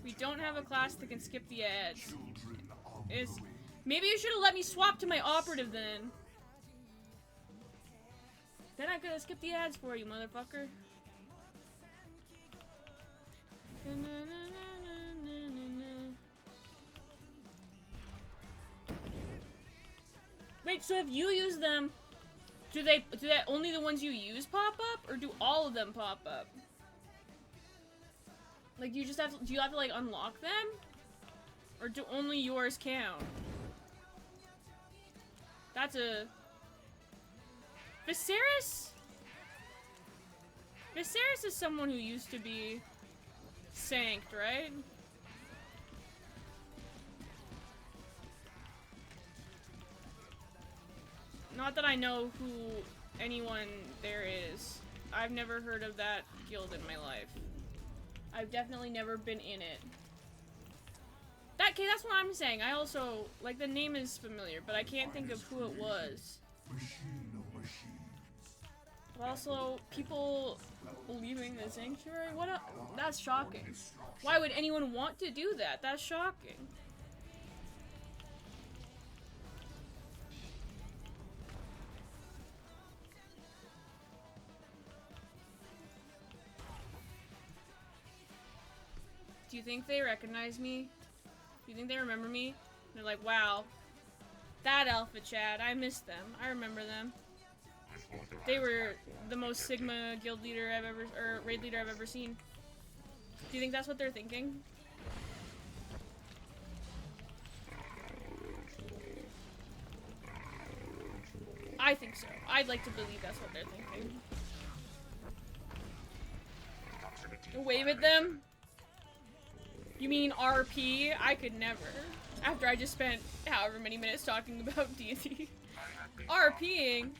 Speaker 3: We don't have a class that can skip the ads. Maybe you should have let me swap to my operative then. Then I could have skipped the ads for you, motherfucker. Wait, so if you use them, do they only the ones you use pop up, or do all of them pop up? Like, do you have to like unlock them? Or do only yours count? That's a... Viserys? Viserys is someone who used to be sanked, right? Not that I know who anyone there is. I've never heard of that guild in my life. I've definitely never been in it. Okay, that's what I'm saying. I also, like, the name is familiar, but I can't think of who it was. But also, people leaving the sanctuary? What a- that's shocking. Why would anyone want to do that? That's shocking. Do you think they recognize me? Do you think they remember me? And they're like, wow, that Alpha Chat, I miss them. I remember them. They were the most Sigma guild leader I've ever, or raid leader I've ever seen. Do you think that's what they're thinking? I think so. I'd like to believe that's what they're thinking. Wave at them? You mean RP? I could never. After I just spent however many minutes talking about D&D. RPing?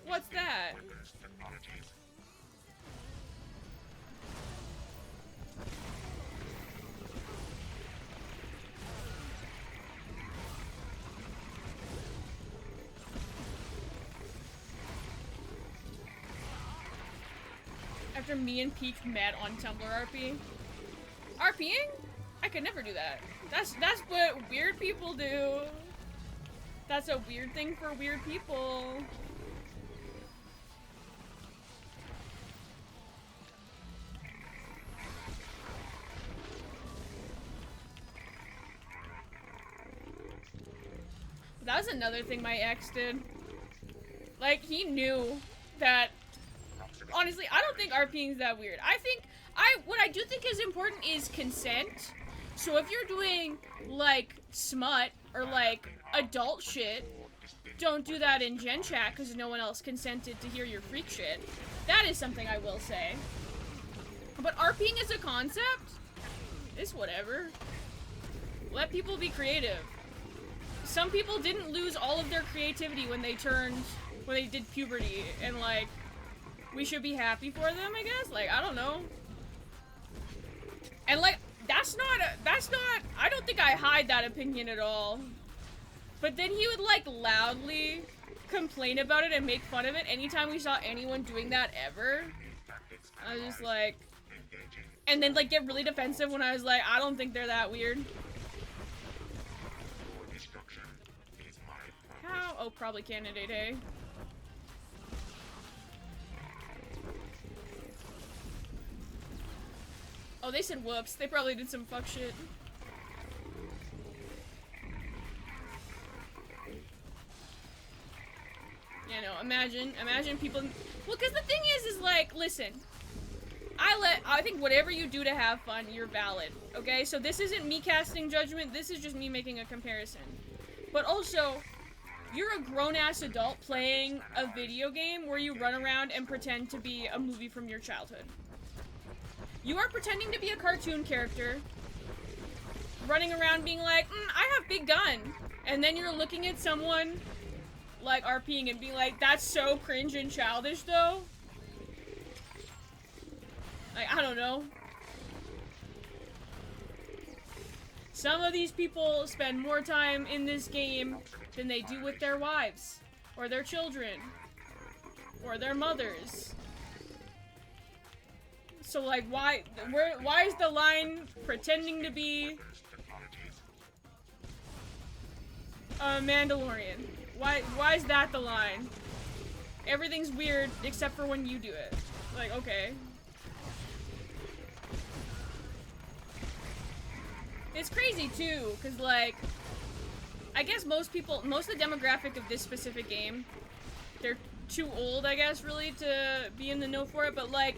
Speaker 3: What's that? After me and Peak met on Tumblr RP. RPing? I could never do that. That's what weird people do. That's a weird thing for weird people. That was another thing my ex did. Like, he knew that... Honestly, I don't think RPing is that weird. I think... what I do think is important is consent. So if you're doing, like, smut or, like, adult shit, don't do that in Gen Chat because no one else consented to hear your freak shit. That is something I will say. But RPing as a concept is whatever. Let people be creative. Some people didn't lose all of their creativity when they did puberty, and, like, we should be happy for them, I guess? Like, I don't know. And, like, that's not, I don't think I hide that opinion at all. But then he would, like, loudly complain about it and make fun of it anytime we saw anyone doing that ever. I was just like... And then, like, get really defensive when I was like, I don't think they're that weird. How? Oh, probably Candidate A. Oh, they said whoops. They probably did some fuck shit. Yeah, no, imagine people... Well, because the thing is like, listen. I think whatever you do to have fun, you're valid, okay? So this isn't me casting judgment, this is just me making a comparison. But also, you're a grown-ass adult playing a video game where you run around and pretend to be a movie from your childhood. You are pretending to be a cartoon character, running around being like, I have big gun. And then you're looking at someone, like, RPing and being like, that's so cringe and childish, though. Like, I don't know. Some of these people spend more time in this game than they do with their wives, or their children, or their mothers. So, like, why is the line pretending to be a Mandalorian? Why is that the line? Everything's weird except for when you do it. Like, okay. It's crazy too, cause like, I guess most of the demographic of this specific game, they're too old, I guess, really, to be in the know for it, but like,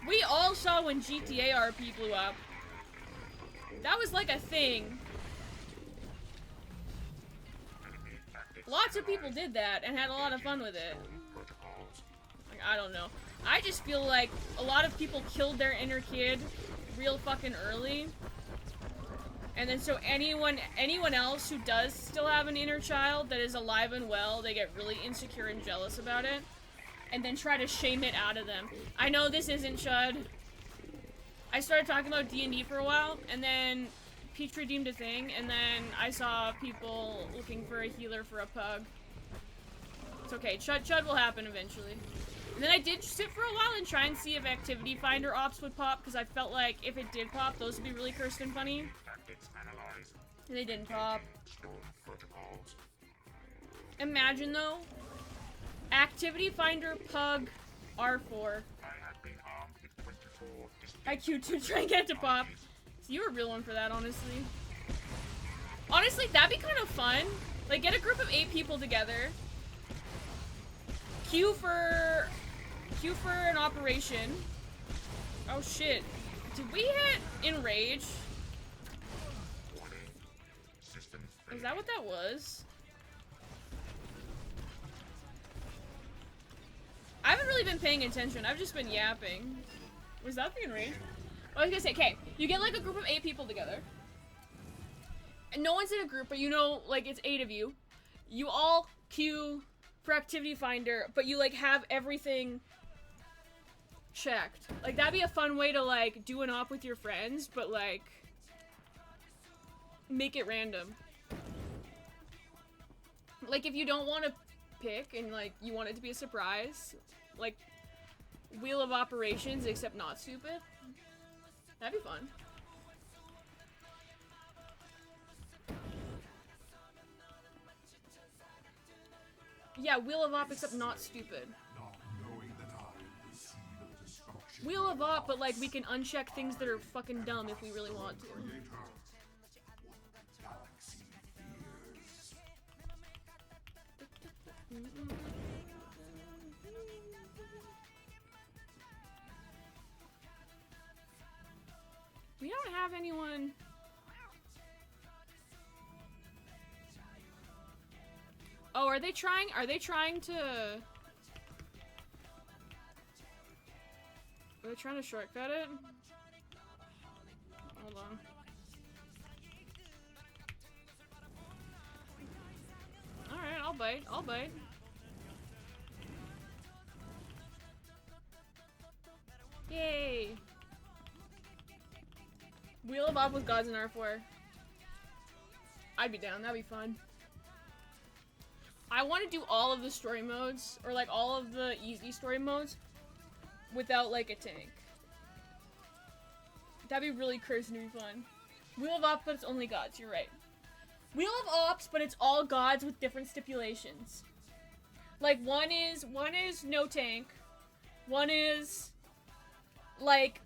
Speaker 3: we all saw when GTA RP blew up. That was like a thing. Lots of people did that and had a lot of fun with it. Like, I don't know. I just feel like a lot of people killed their inner kid real fucking early. And then so anyone else who does still have an inner child that is alive and well, they get really insecure and jealous about it. And then try to shame it out of them. I know this isn't Chud. I started talking about D&D for a while, and then Peach redeemed a thing, and then I saw people looking for a healer for a pug. It's okay, Chud will happen eventually. And then I did sit for a while and try and see if Activity Finder ops would pop, because I felt like if it did pop, those would be really cursed and funny. And they didn't pop. Imagine though, Activity Finder Pug R4. IQ to try and get it to pop. So you were a real one for that, honestly. Honestly, that'd be kind of fun. Like, get a group of 8 people together. Queue for an operation. Oh shit. Did we hit Enrage? Is that what that was? I haven't really been paying attention. I've just been yapping. Was that the Enrage? I was gonna say, okay, you get like a group of 8 people together. And no one's in a group, but you know, like, it's 8 of you. You all queue for Activity Finder, but you, like, have everything checked. Like, that'd be a fun way to, like, do an op with your friends, but, like, make it random. Like, if you don't want to pick and, like, you want it to be a surprise, like, Wheel of Operations, except not stupid. That'd be fun. Yeah, Wheel of Op, except not stupid. Wheel of Op, but like we can uncheck things that are fucking dumb if we really want to. We don't have anyone. Oh, are they trying to... Are they trying to shortcut it? Hold on. Alright, I'll bite. Yay! Wheel of Op with Gods in R4. I'd be down, that'd be fun. I want to do all of the story modes, or like all of the easy story modes, without like a tank. That'd be really crazy and be fun. Wheel of Ops, but it's only gods, you're right. Wheel of Ops, but it's all gods with different stipulations. Like one is no tank. One is like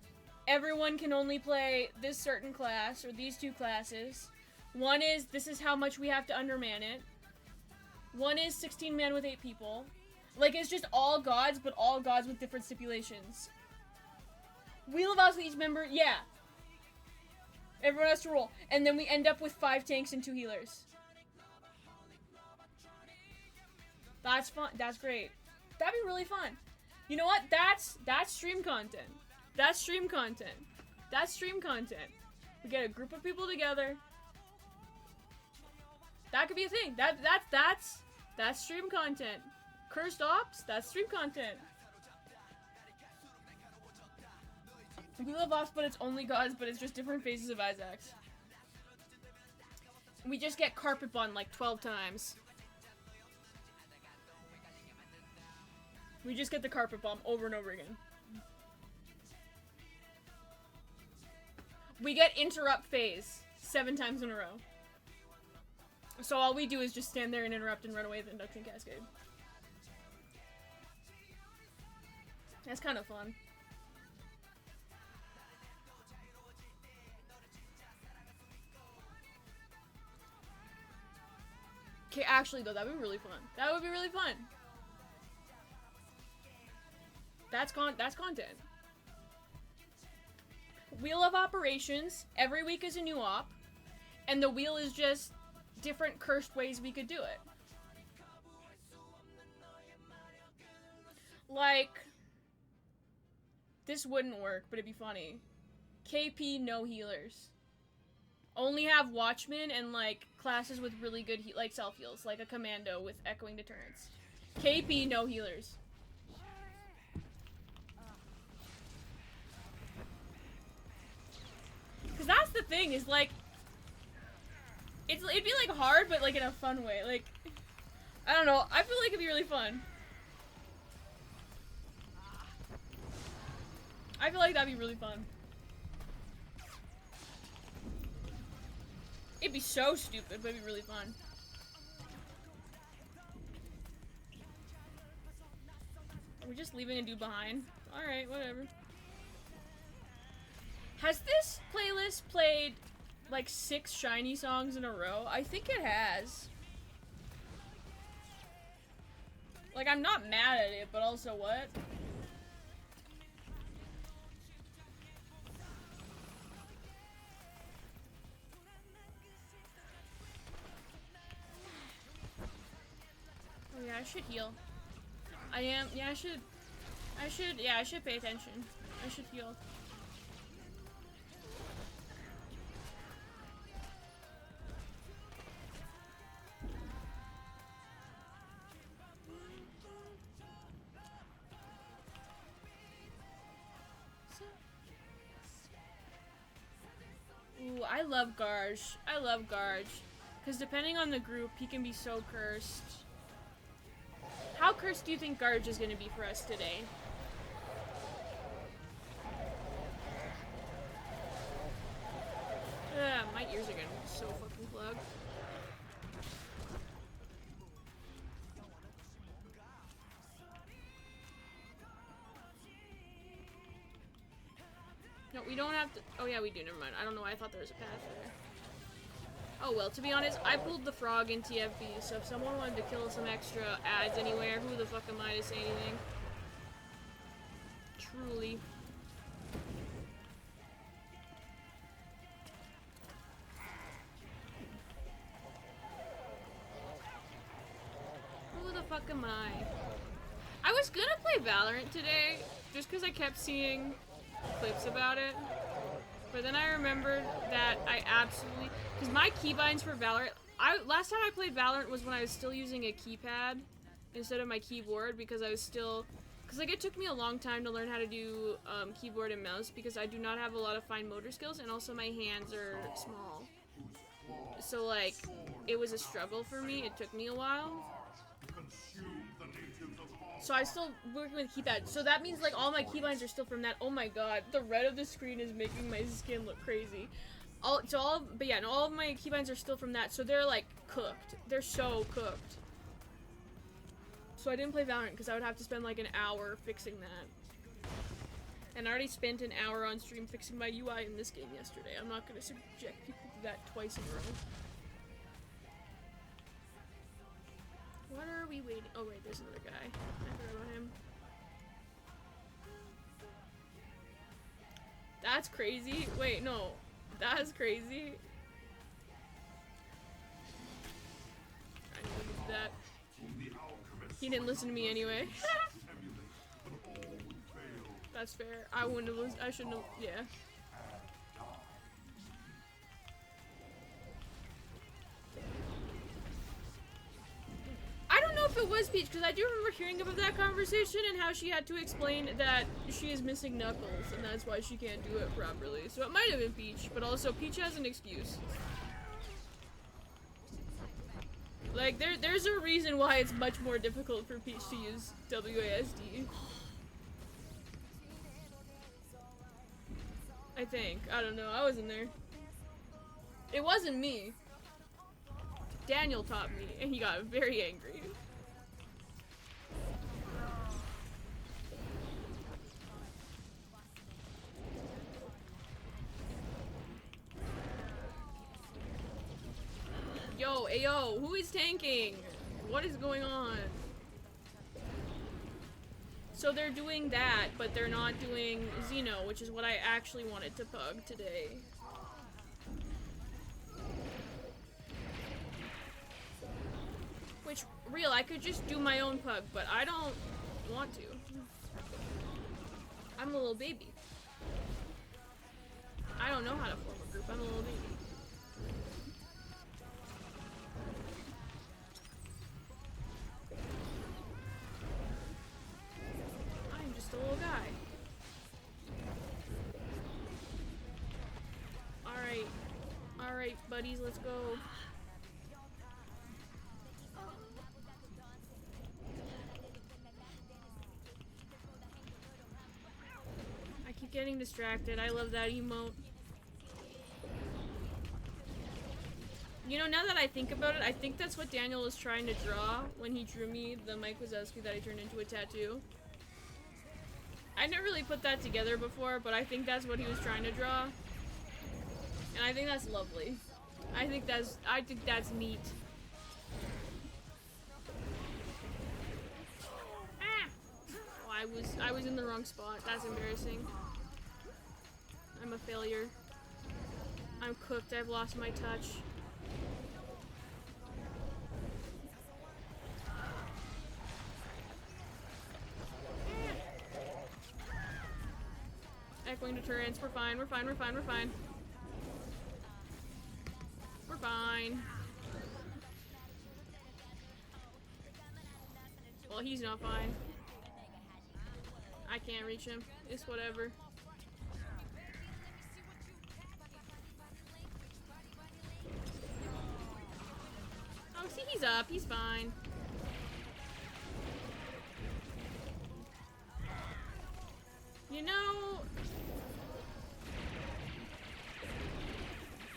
Speaker 3: everyone can only play this certain class or these 2 classes. One is this is how much we have to underman it. One is 16 man with 8 people. Like, it's just all gods, but all gods with different stipulations. Wheel of Ops with each member, yeah. Everyone has to roll. And then we end up with 5 tanks and 2 healers. That's fun. That's great. That'd be really fun. You know what? That's stream content. That's stream content. That's stream content. We get a group of people together. That could be a thing. That's stream content. Cursed Ops, that's stream content. We love Ops, but it's only gods, but it's just different phases of Isaacs. We just get carpet bombed like 12 times. We just get the carpet bomb over and over again. We get interrupt phase 7 times in a row. So all we do is just stand there and interrupt and run away with Induction Cascade. That's kind of fun. Okay, actually though, that would be really fun. That would be really fun. That's content. Wheel of Operations. Every week is a new op. And the wheel is just different cursed ways we could do it. Like, This wouldn't work, but it'd be funny. KP, no healers. Only have Watchmen and, like, classes with really good like, self-heals. Like a Commando with echoing deterrence. KP, no healers. Because that's the thing, is, like... it'd be, like, hard, but, like, in a fun way. Like, I don't know. I feel like it'd be really fun. I feel like that'd be really fun. It'd be so stupid, but it'd be really fun. Are we just leaving a dude behind? Alright, whatever. Has this playlist played like 6 shiny songs in a row? I think it has. Like, I'm not mad at it, but also what? Oh yeah, I should heal. I am, yeah, I should pay attention. I should heal. Ooh, I love Garge. I love Garge. Because depending on the group, he can be so cursed. How cursed do you think Garge is going to be for us today? My ears are going to be so fucking plugged. No, we don't have to. Oh yeah, we do. Never mind. I don't know why I thought there was a path there. Oh well, to be honest, I pulled the frog in TFB, so if someone wanted to kill some extra ads anywhere, who the fuck am I to say anything? Truly. Who the fuck am I? I was gonna play Valorant today, just because I kept seeing clips about it, but then I remembered that I absolutely, because my keybinds for Valorant, last time I played Valorant was when I was still using a keypad instead of my keyboard, because I was still, because like it took me a long time to learn how to do keyboard and mouse, because I do not have a lot of fine motor skills, and also my hands are small, so like it was a struggle for me. It took me a while. So I'm still working with keypad. So that means like all my keybinds are still from that. Oh my god, the red of the screen is making my skin look crazy. But all of my keybinds are still from that. So they're like cooked. They're so cooked. So I didn't play Valorant because I would have to spend like an hour fixing that. And I already spent an hour on stream fixing my UI in this game yesterday. I'm not gonna subject people to that twice in a row. What are we waiting? Oh wait, there's another guy. I forgot about him. That's crazy. Wait, no. That's crazy. I didn't look at that. He didn't listen to me anyway. That's fair. I wouldn't have listened. I shouldn't have. Yeah. I don't know if it was Peach, because I do remember hearing about that conversation and how she had to explain that she is missing Knuckles, and that's why she can't do it properly. So it might have been Peach, but also Peach has an excuse. Like, there's a reason why it's much more difficult for Peach to use WASD. I think. I don't know. I wasn't there. It wasn't me. Daniel taught me, and he got very angry. Yo, ayo, who is tanking? What is going on? So they're doing that, but they're not doing Xeno, which is what I actually wanted to pug today. Which, real, I could just do my own pug, but I don't want to. I'm a little baby. I don't know how to form a group. I'm a little baby. I'm just a little guy. Alright. Alright, buddies, let's go. I keep getting distracted. I love that emote. You know, now that I think about it, I think that's what Daniel was trying to draw when he drew me the Mike Wazowski that I turned into a tattoo. I never really put that together before, but I think that's what he was trying to draw. And I think that's lovely. I think that's neat. Ah! Oh, I was in the wrong spot. That's embarrassing. I'm a failure. I'm cooked. I've lost my touch. Echoing deterrence. We're fine. We're fine. We're fine. We're fine. We're fine. Well, he's not fine. I can't reach him. It's whatever. Oh, see, he's up. He's fine. You know...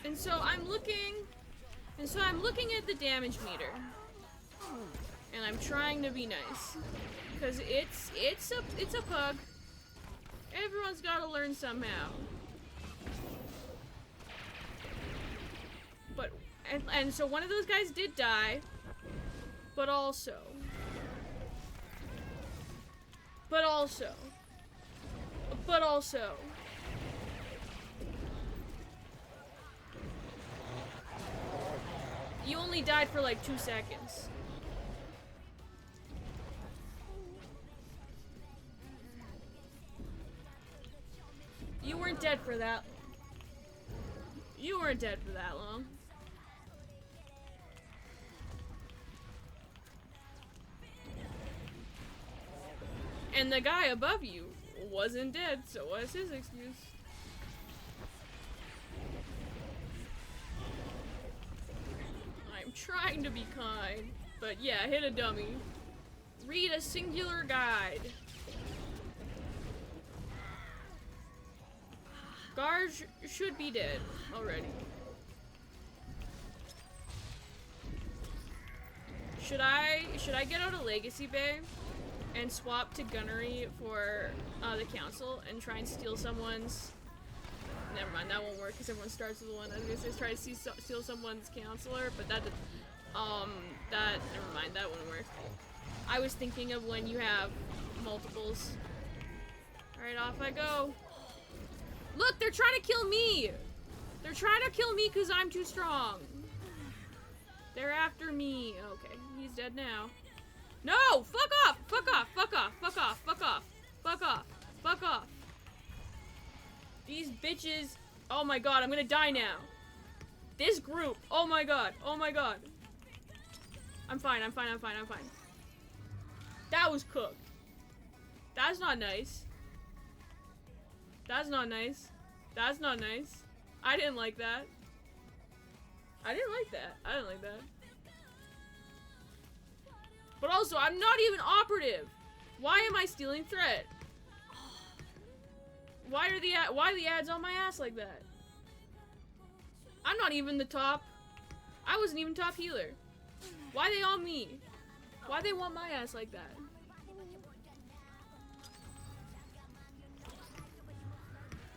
Speaker 3: And so I'm looking at the damage meter. And I'm trying to be nice. Cause it's a pug. Everyone's gotta learn somehow. But and so one of those guys did die. But also you only died for like 2 seconds. You weren't dead for that long. You weren't dead for that long. And the guy above you wasn't dead, so what's his excuse? I'm trying to be kind, but yeah, hit a dummy. Read a singular guide. Garge should be dead already. Should I get out of Legacy Bay and swap to Gunnery for the council and try and steal someone's... Never mind, that won't work because everyone starts with one. I was gonna say try to steal someone's counselor, but that never mind, that wouldn't work. I was thinking of when you have multiples. Alright, off I go. Look, they're trying to kill me! They're trying to kill me because I'm too strong. They're after me. Okay, he's dead now. No! Fuck off! Fuck off! Fuck off! Fuck off! Fuck off! Fuck off! Fuck off! These bitches... Oh my god, I'm gonna die now. This group. Oh my god. Oh my god. I'm fine, I'm fine, I'm fine, I'm fine. That was cooked. That's not nice. That's not nice. That's not nice. I didn't like that. I didn't like that. I didn't like that. But also, I'm not even operative. Why am I stealing threat? Why are the ads on my ass like that? I'm not even the top. I wasn't even top healer. Why they on me? Why they want my ass like that?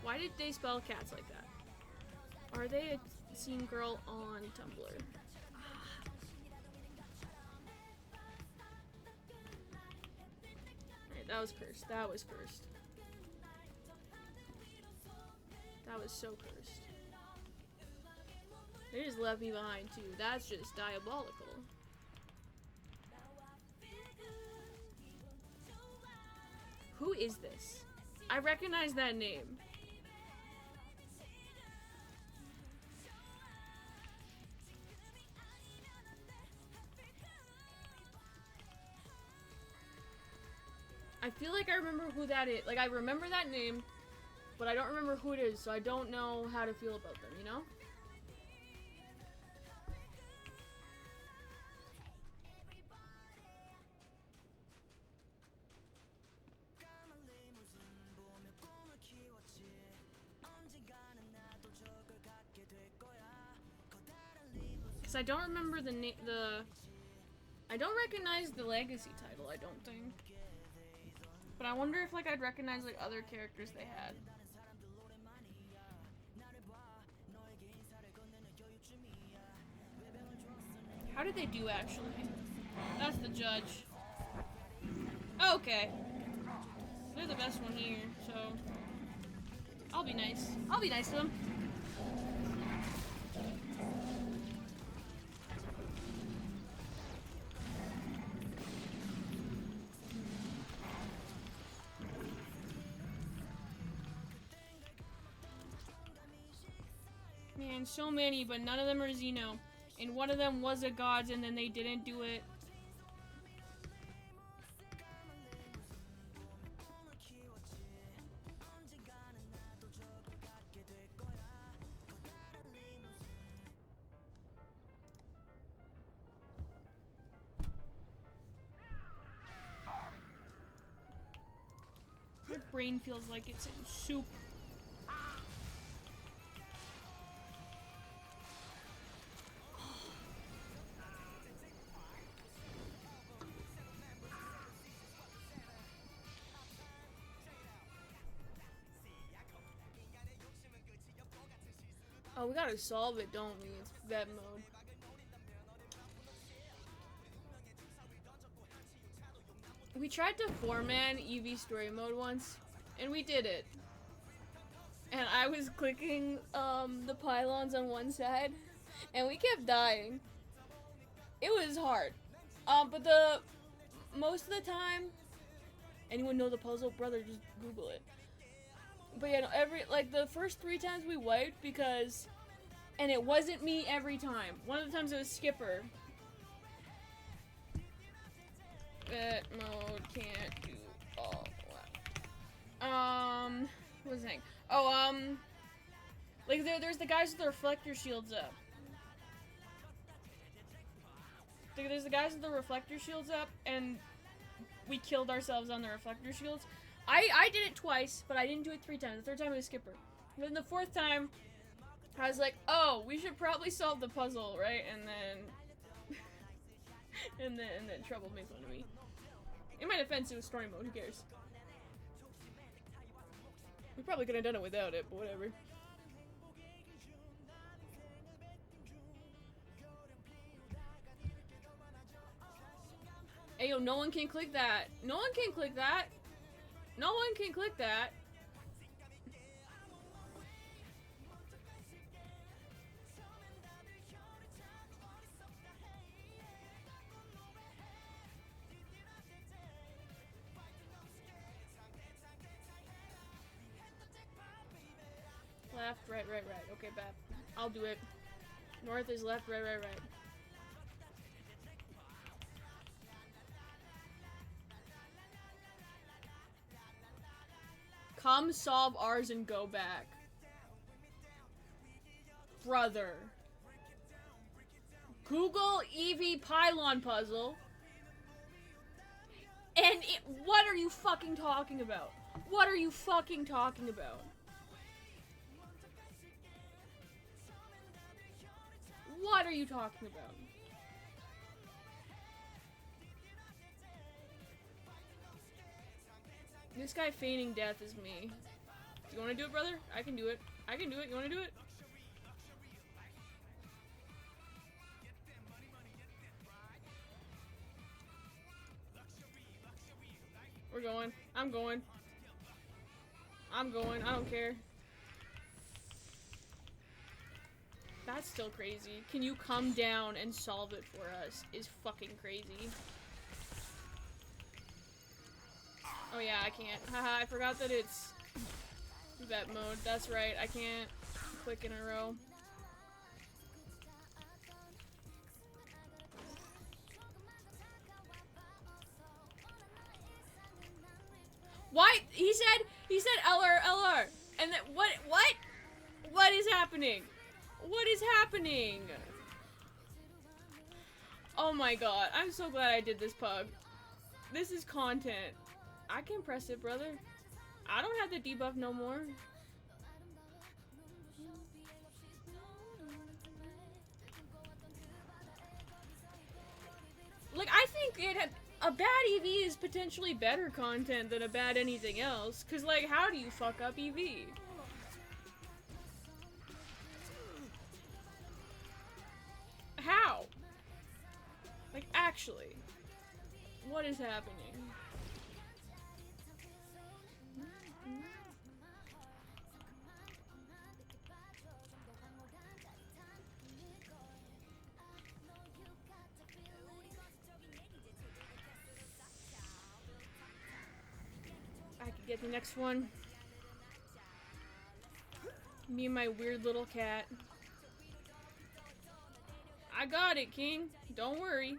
Speaker 3: Why did they spell cats like that? Are they a scene girl on Tumblr? Alright, that was cursed. That was cursed. That was so cursed. They just left me behind too. That's just diabolical. Who is this? I recognize that name. I feel like I remember who that is. Like, I remember that name, but I don't remember who it is, so I don't know how to feel about them, you know? Because I don't remember I don't recognize the Legacy title, I don't think. But I wonder if, like, I'd recognize, like, other characters they had. How did they do, actually? That's the judge. Okay. They're the best one here, so... I'll be nice. I'll be nice to them. Man, so many, but none of them are Xeno. And one of them was a Gods, and then they didn't do it. My brain feels like it's in soup. Oh, we gotta solve it, don't we? It's vet mode. We tried to 4-man EV story mode once, and we did it. And I was clicking the pylons on one side, and we kept dying. It was hard. But most of the time, anyone know the puzzle? Brother, just Google it. But yeah, no, the first 3 times we wiped because, and it wasn't me every time. One of the times it was Skipper. Vet mode can't do all that. What was I saying? Oh, like there's the guys with the reflector shields up. There's the guys with the reflector shields up, and we killed ourselves on the reflector shields. I did it twice, but I didn't do it 3 times. The 3rd time it was Skipper. And then the 4th time, I was like, oh, we should probably solve the puzzle, right? And then... and then Trouble made fun of me. In my defense, it was story mode, who cares? We probably could have done it without it, but whatever. Hey, yo, no one can click that. No one can click that. No one can click that. Left, right, right, right. Okay, bad. I'll do it. North is left, right, right, right. Come solve ours and go back. Brother. Google EV pylon puzzle. And what are you fucking talking about? What are you fucking talking about? What are you talking about? This guy feigning death is me. You wanna do it, brother? I can do it. I can do it. You wanna do it? We're going. I'm going. I'm going. I don't care. That's still crazy. Can you come down and solve it for us? Is fucking crazy. Oh yeah, I can't. Haha, I forgot that it's vet mode. That's right, I can't click in a row. Why? He said LR, and then what is happening? What is happening? Oh my god, I'm so glad I did this, Pug. This is content. I can press it, brother. I don't have the debuff no more. Like, I think a bad EV is potentially better content than a bad anything else. Cause like, how do you fuck up EV? How? Like, actually. What is happening? I could get the next one. Me and my weird little cat. I got it, King. Don't worry.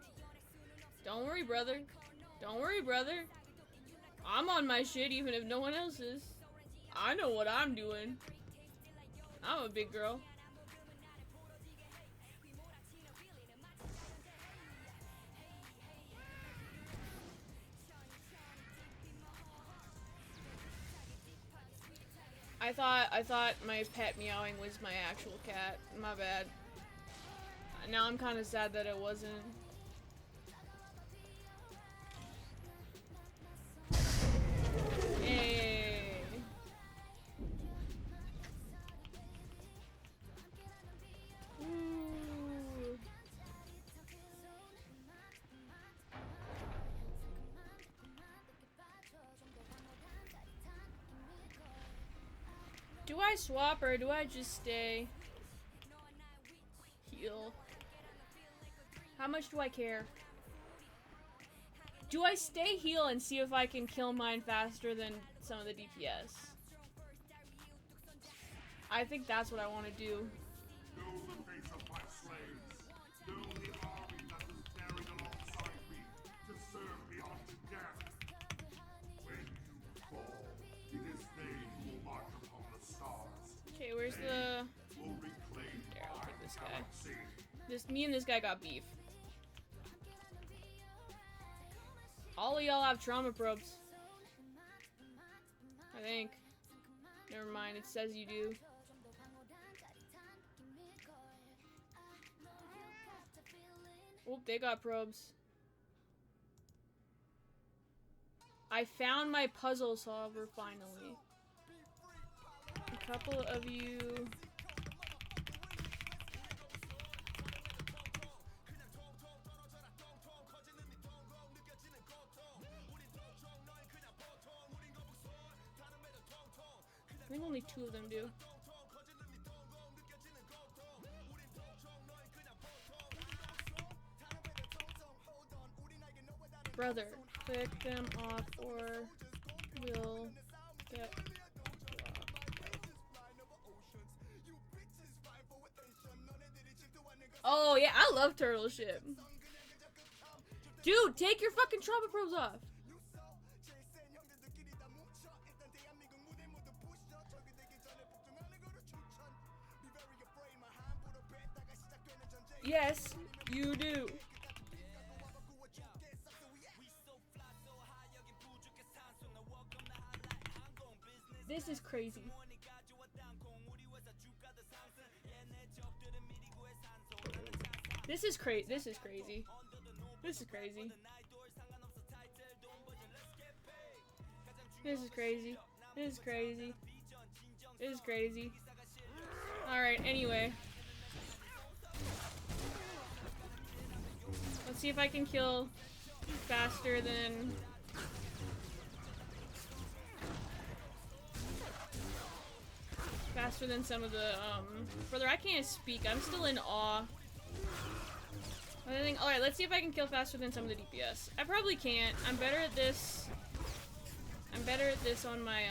Speaker 3: Don't worry, brother. Don't worry, brother. I'm on my shit even if no one else is. I know what I'm doing. I'm a big girl. I thought my pet meowing was my actual cat. My bad. Now I'm kind of sad that it wasn't. Hey. Ooh. Do I swap or do I just stay? Heal. How much do I care? Do I stay heal and see if I can kill mine faster than some of the DPS? I think that's what I want to do. Okay, where's the... There, I'll take this guy. Me and this guy got beef. All of y'all have trauma probes. I think. Never mind, it says you do. Oop, they got probes. I found my puzzle solver finally. A couple of you... I think only 2 of them do. Brother, click them off or we'll get blocked. Oh yeah, I love turtle ship. Dude, take your fucking trauma probes off. Yes, you do. This is crazy. This is crazy. This is crazy. This is crazy. This is crazy. This is crazy. This is crazy. Alright, anyway. Let's see if I can kill faster than... Faster than some of the, Brother, I can't speak. I'm still in awe. Alright, let's see if I can kill faster than some of the DPS. I probably can't. I'm better at this. I'm better at this on my,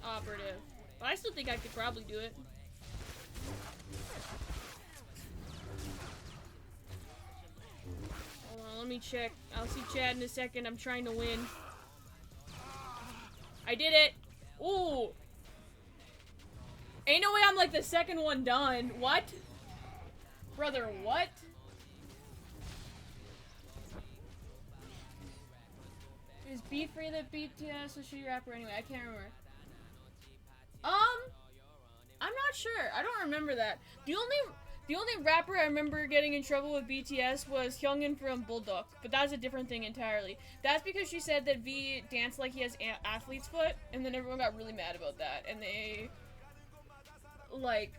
Speaker 3: operative. But I still think I could probably do it. Hold on, let me check. I'll see Chad in a second. I'm trying to win. I did it! Ooh! Ain't no way I'm like the second one done. What? Brother, what? Is B free the BTS or shitty rapper anyway? I can't remember. I'm not sure. I don't remember that. The only rapper I remember getting in trouble with BTS was Hyungin from Bulldog, but that's a different thing entirely. That's because she said that V danced like he has athlete's foot, and then everyone got really mad about that, and they like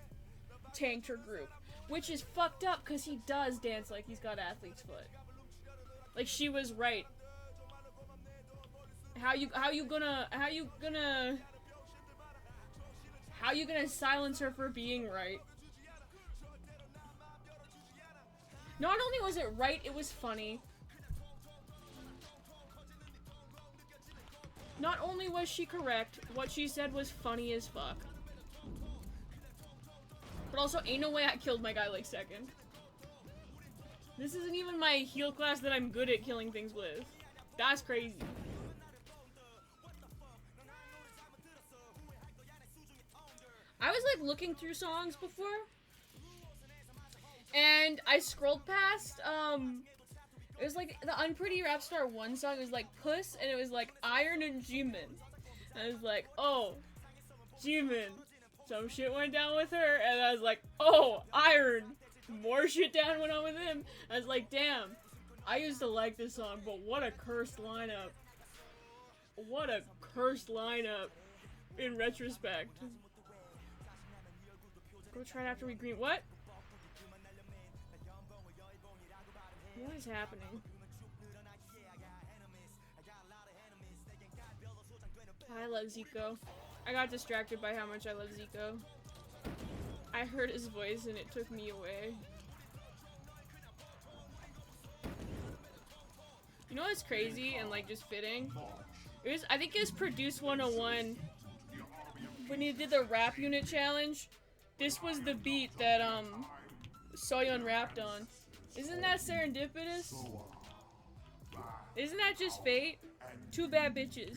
Speaker 3: tanked her group, which is fucked up because he does dance like he's got athlete's foot. Like, she was right. How you gonna silence her for being right? Not only was it right, it was funny. Not only was she correct, what she said was funny as fuck. But also, ain't no way I killed my guy like second. This isn't even my heal class that I'm good at killing things with. That's crazy. I was like looking through songs before, and I scrolled past, it was like the Unpretty Rap Star 1 song. It was like Puss, and it was like Iron and Jimin. And I was like, oh, Jimin. Some shit went down with her, and I was like, oh, Iron. More shit down went on with him. I was like, damn, I used to like this song, but what a cursed lineup. What a cursed lineup in retrospect. Go try it after we green. What? What is happening? I love Zico. I got distracted by how much I love Zico. I heard his voice and it took me away. You know what's crazy and like just fitting? I think it was Produce 101 when he did the rap unit challenge. This was the beat that Soyeon rapped on. Isn't that serendipitous? Isn't that just fate? Two bad bitches.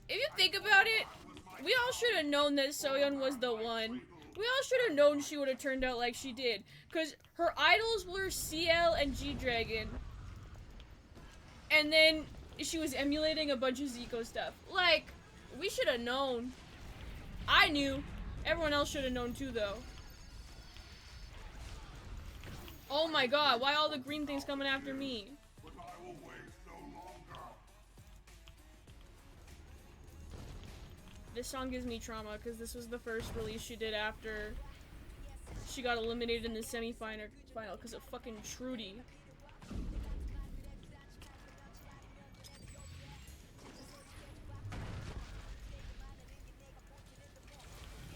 Speaker 3: If you think about it, we all should have known that Soyeon was the one. We all should have known she would have turned out like she did. Because her idols were CL and G-Dragon. And then she was emulating a bunch of Zico stuff. Like, we should have known. I knew. Everyone else should have known too, though. Oh my god, why all the green things coming after me? This song gives me trauma because this was the first release she did after she got eliminated in the semi-final because of fucking Trudy.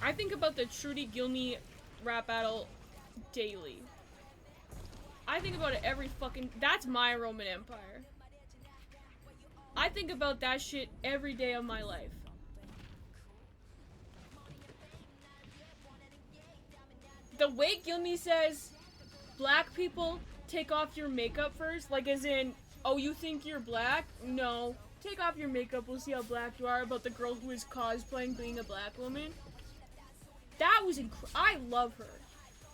Speaker 3: I think about the Trudy Gilmy rap battle daily. I think about it every fucking... That's my Roman Empire. I think about that shit every day of my life. The way Gilmy says, black people, take off your makeup first, like as in, oh, you think you're black? No. Take off your makeup, we'll see how black you are, about the girl who is cosplaying being a black woman. That was I love her.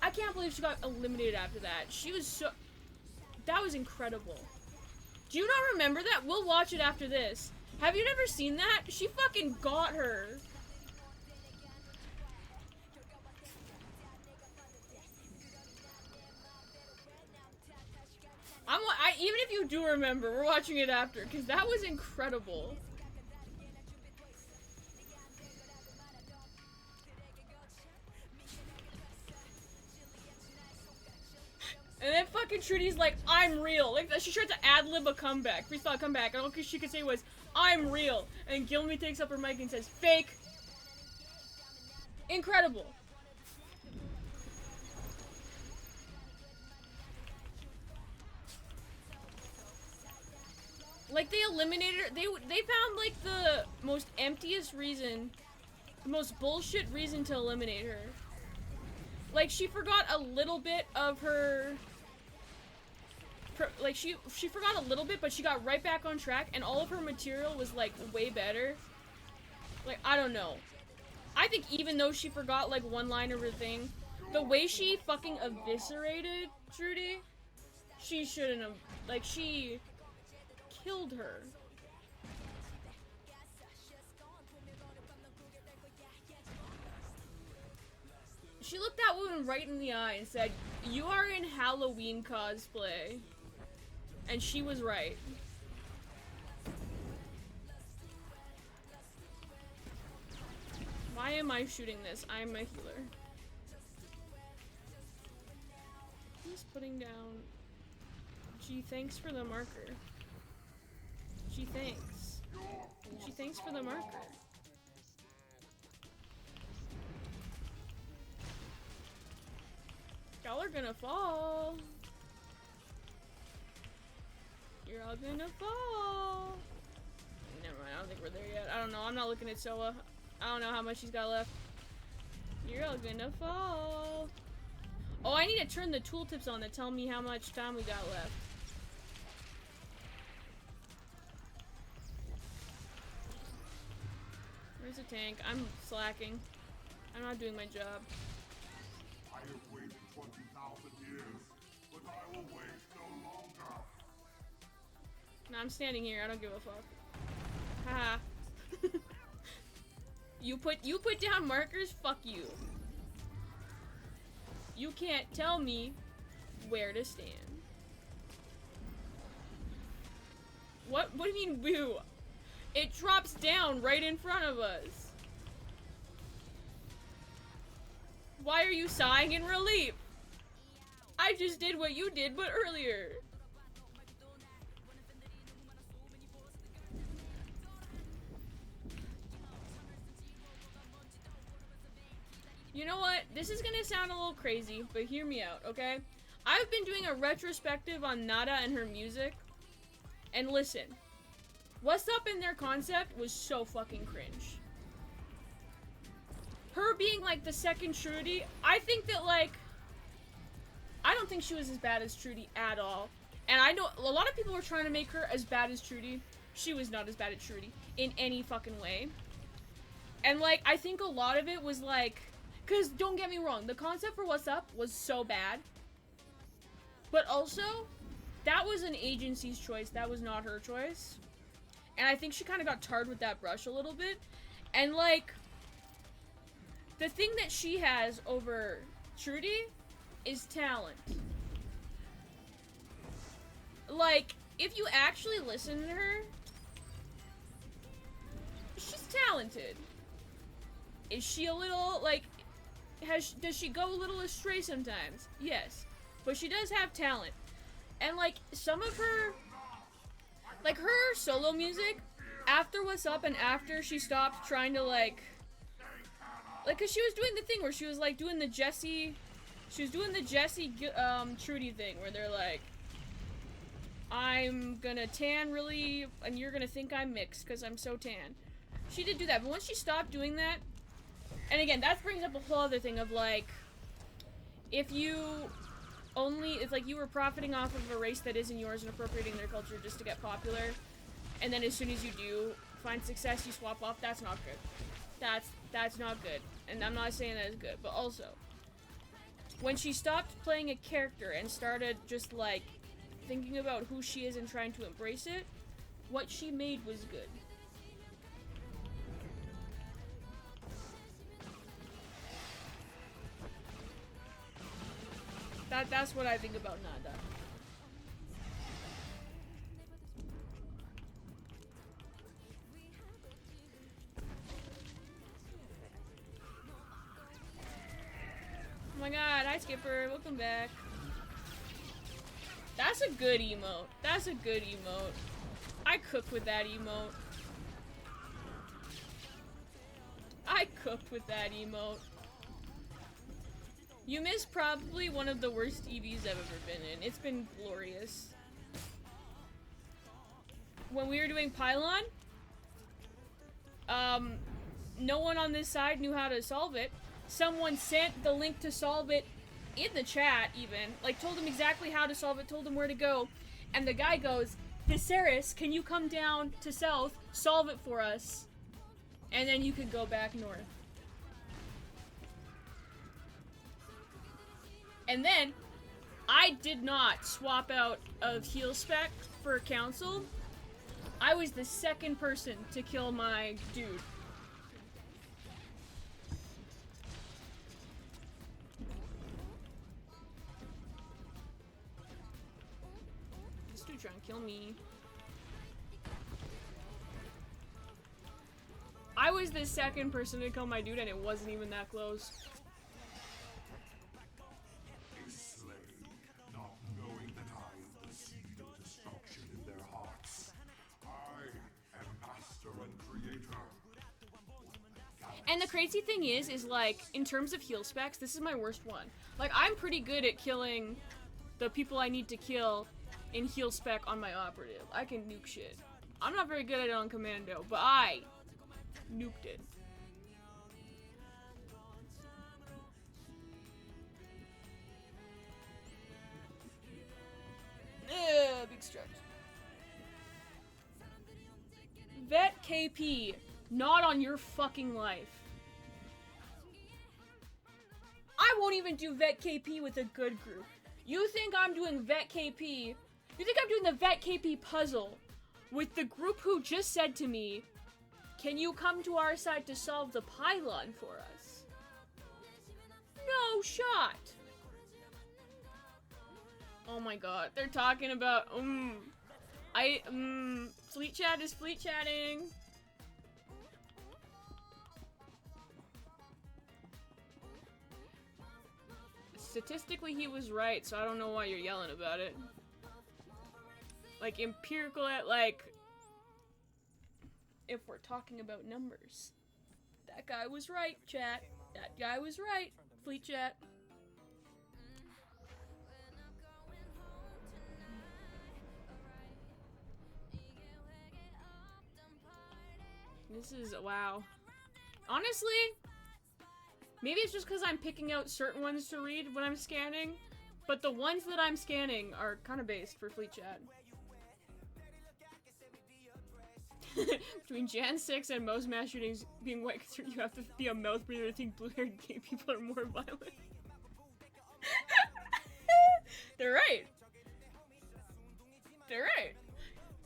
Speaker 3: I can't believe she got eliminated after that. She was so... That was incredible. Do you not remember that? We'll watch it after this. Have you never seen that? She fucking got her. Even if you do remember, we're watching it after, because that was incredible. And then fucking Trudy's like, I'm real. Like, she tried to ad-lib a comeback. Freestyle comeback. And all she could say was, I'm real. And Gilmy takes up her mic and says, fake. Incredible. Like, they eliminated her. They found, like, the most emptiest reason, the most bullshit reason to eliminate her. Like, she forgot a little bit of her... Like, she forgot a little bit, but she got right back on track, and all of her material was, like, way better. Like, I don't know. I think even though she forgot, like, one line of her thing, the way she fucking eviscerated Trudy, she shouldn't have... Like, she... killed her. She looked that woman right in the eye and said, "You are in Halloween cosplay." And she was right. Why am I shooting this? I'm a healer. He's putting down... Gee, thanks for the marker. She thanks. She thanks for the marker. Y'all are gonna fall. You're all gonna fall. Never mind, I don't think we're there yet. I don't know, I'm not looking at Soa. I don't know how much she's got left. You're all gonna fall. Oh, I need to turn the tooltips on that tell me how much time we got left. Where's the tank? I'm slacking. I'm not doing my job.
Speaker 6: I have waited 20,000 years, but I will wait no longer.
Speaker 3: No, I'm standing here. I don't give a fuck. Haha. You put down markers? Fuck you. You can't tell me where to stand. What do you mean woo? It drops down right in front of us. Why are you sighing in relief? I just did what you did, but earlier. You know what? This is gonna sound a little crazy, but hear me out, okay? I've been doing a retrospective on Nada and her music. And listen. What's Up in their concept was so fucking cringe. Her being like the second Trudy, I think that like... I don't think she was as bad as Trudy at all. And I know a lot of people were trying to make her as bad as Trudy. She was not as bad as Trudy in any fucking way. And like, I think a lot of it was like... Because don't get me wrong, the concept for What's Up was so bad. But also, that was an agency's choice. That was not her choice. And I think she kind of got tarred with that brush a little bit. And like, the thing that she has over Trudy is talent. Like, if you actually listen to her, she's talented. Is she a little, like, does she go a little astray sometimes? Yes. But she does have talent. And like, some of her, like her solo music, after What's Up and after she stopped trying to like, cause she was doing the thing where she was like doing the Jessie Trudy thing where they're like, I'm gonna tan really, and you're gonna think I'm mixed cause I'm so tan. She did do that, but once she stopped doing that, and again, that brings up a whole other thing of like, if it's like you were profiting off of a race that isn't yours and appropriating their culture just to get popular, and then as soon as you do find success, you swap off, that's not good. That's not good. And I'm not saying that is good, but also, when she stopped playing a character and started just like thinking about who she is and trying to embrace it, what she made was good. That's what I think about Nada. Oh my god, hi Skipper, welcome back. That's a good emote. That's a good emote. I cook with that emote. I cooked with that emote. You missed probably one of the worst EVs I've ever been in. It's been glorious. when we were doing Pylon, no one on this side knew how to solve it. Someone sent the link to solve it in the chat, even. Like, told him exactly how to solve it, told him where to go. And the guy goes, Viserys, can you come down to south, solve it for us? And then you could go back north. And then, I did not swap out of heal spec for council. I was the second person to kill my dude. This dude trying to kill me. I was the second person to kill my dude and it wasn't even that close.
Speaker 6: A slave, not knowing that I am the seed of destruction in their hearts. I am master and creator.
Speaker 3: And the crazy thing is like, in terms of heal specs, this is my worst one. Like, I'm pretty good at killing the people I need to kill in heal spec on my operative. I can nuke shit. I'm not very good at it on commando, but I nuked it. Big stretch. Vet KP, not on your fucking life. I won't even do Vet KP with a good group. You think I'm doing Vet KP? You think I'm doing the Vet KP puzzle with the group who just said to me, can you come to our side to solve the pylon for us? No shot. Oh my god, they're talking about, fleet chat is fleet chatting. Statistically, he was right, so I don't know why you're yelling about it. Like, empirical at, like, if we're talking about numbers. That guy was right, chat. That guy was right, fleet chat. This is, wow. Honestly, maybe it's just because I'm picking out certain ones to read when I'm scanning, but the ones that I'm scanning are kind of based for fleet chat. Between Jan 6 and most mass shootings being white, you have to be a mouth breather to think blue-haired gay people are more violent. They're right. They're right.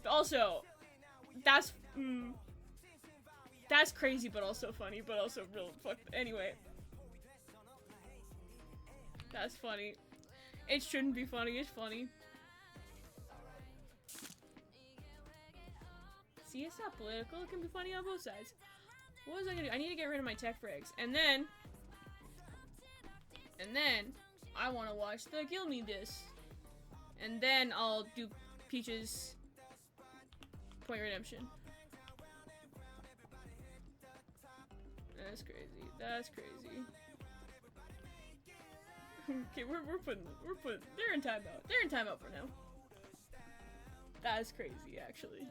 Speaker 3: Also, that's crazy, but also funny, but also real fuck. Anyway, that's funny. It shouldn't be funny. It's funny. See, it's not political. It can be funny on both sides. What was I gonna do? I need to get rid of my tech frags, and then I want to watch the Kill Me This, and then I'll do Peach's Point Redemption. That's crazy. That's crazy. Okay, we're putting. They're in timeout. They're in timeout for now. That is crazy, actually.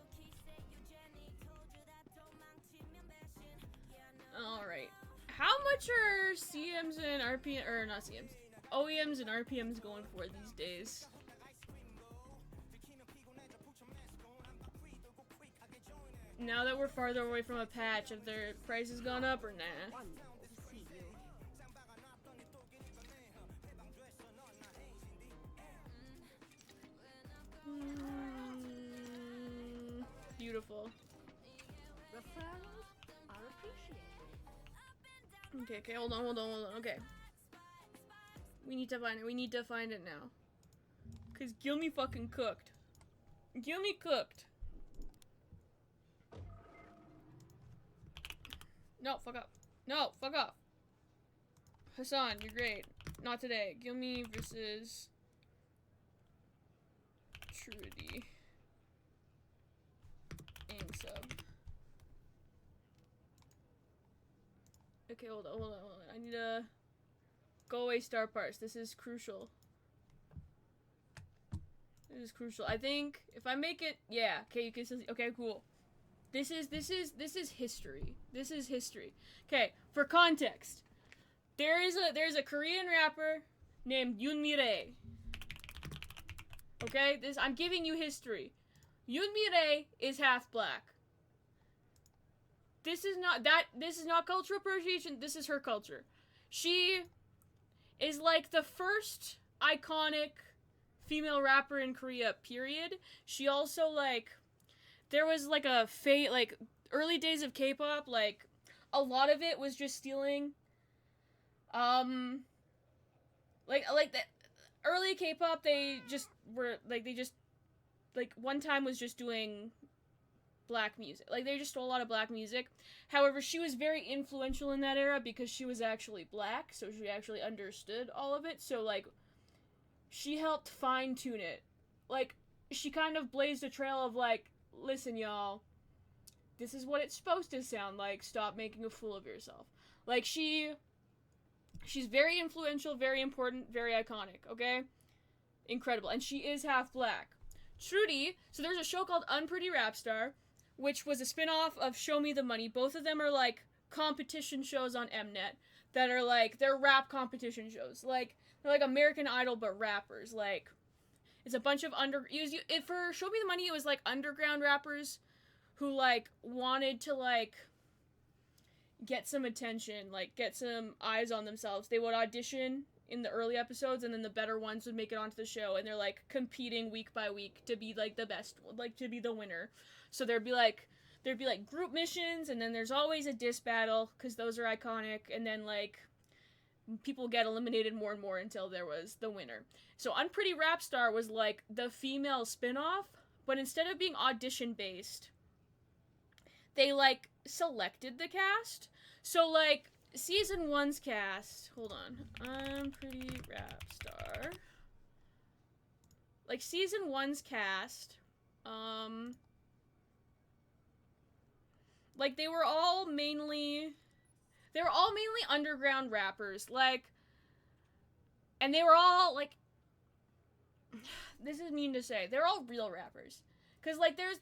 Speaker 3: All right. How much are CMs and RPM, or not CMs, OEMs and RPMs going for these days? Now that we're farther away from a patch, have their prices gone up or nah? Beautiful. Okay, hold on. Okay. We need to find it. We need to find it now. Cause Gilmy fucking cooked. Gilmy cooked. No, fuck up. No, fuck off. Hassan, you're great. Not today. Gilmy versus Trudy. Aim sub. Okay, hold on. I need to go away star parts. This is crucial. This is crucial. I think if I make it, yeah. Okay, you can still see. Okay, cool. This is history. This is history. Okay, for context, there's a Korean rapper named Yoon Mi-rae. Okay, I'm giving you history. Yoon Mi-rae is half black. This is not cultural appropriation. This is her culture. She is like the first iconic female rapper in Korea, period. She also, like, there was like a like early days of K-pop, like a lot of it was just stealing like the early K-pop, they just one time was just doing black music. Like, they just stole a lot of black music. However, she was very influential in that era because she was actually black, so she actually understood all of it. So, like, she helped fine-tune it. Like, she kind of blazed a trail of, like, listen, y'all, this is what it's supposed to sound like. Stop making a fool of yourself. Like, she's very influential, very important, very iconic, okay? Incredible. And she is half black. Trudy, so there's a show called Unpretty Rap Star, which was a spin-off of Show Me the Money. Both of them are, like, competition shows on Mnet that are, like, they're rap competition shows. Like, they're like American Idol, but rappers. Like, it's a bunch of for Show Me the Money, it was, like, underground rappers who, like, wanted to, like, get some attention, like, get some eyes on themselves. They would audition in the early episodes, and then the better ones would make it onto the show, and they're, like, competing week by week to be, like, the best, like, to be the winner. So there'd be, like, group missions, and then there's always a diss battle, because those are iconic, and then, like, people get eliminated more and more until there was the winner. So Unpretty Rap Star was, like, the female spin-off, but instead of being audition-based, they, like, selected the cast. So, like, season 1's cast, hold on, Unpretty Rap Star. Like, season 1's cast, like, they were all mainly underground rappers, like, and they were all, like, this is mean to say, they're all real rappers. Because, like, it's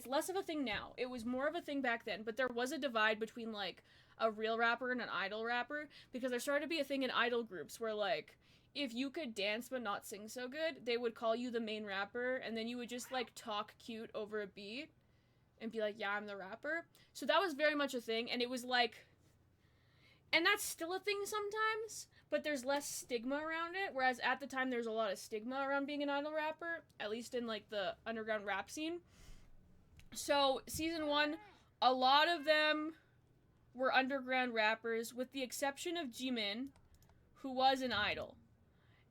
Speaker 3: less of a thing now. It was more of a thing back then, but there was a divide between, like, a real rapper and an idol rapper, because there started to be a thing in idol groups where, like, if you could dance but not sing so good, they would call you the main rapper, and then you would just, like, talk cute over a beat, and be like, yeah, I'm the rapper. So that was very much a thing, and it was, like, and that's still a thing sometimes, but there's less stigma around it, whereas at the time there's a lot of stigma around being an idol rapper, at least in, like, the underground rap scene. So, season 1, a lot of them were underground rappers, with the exception of Jimin, who was an idol.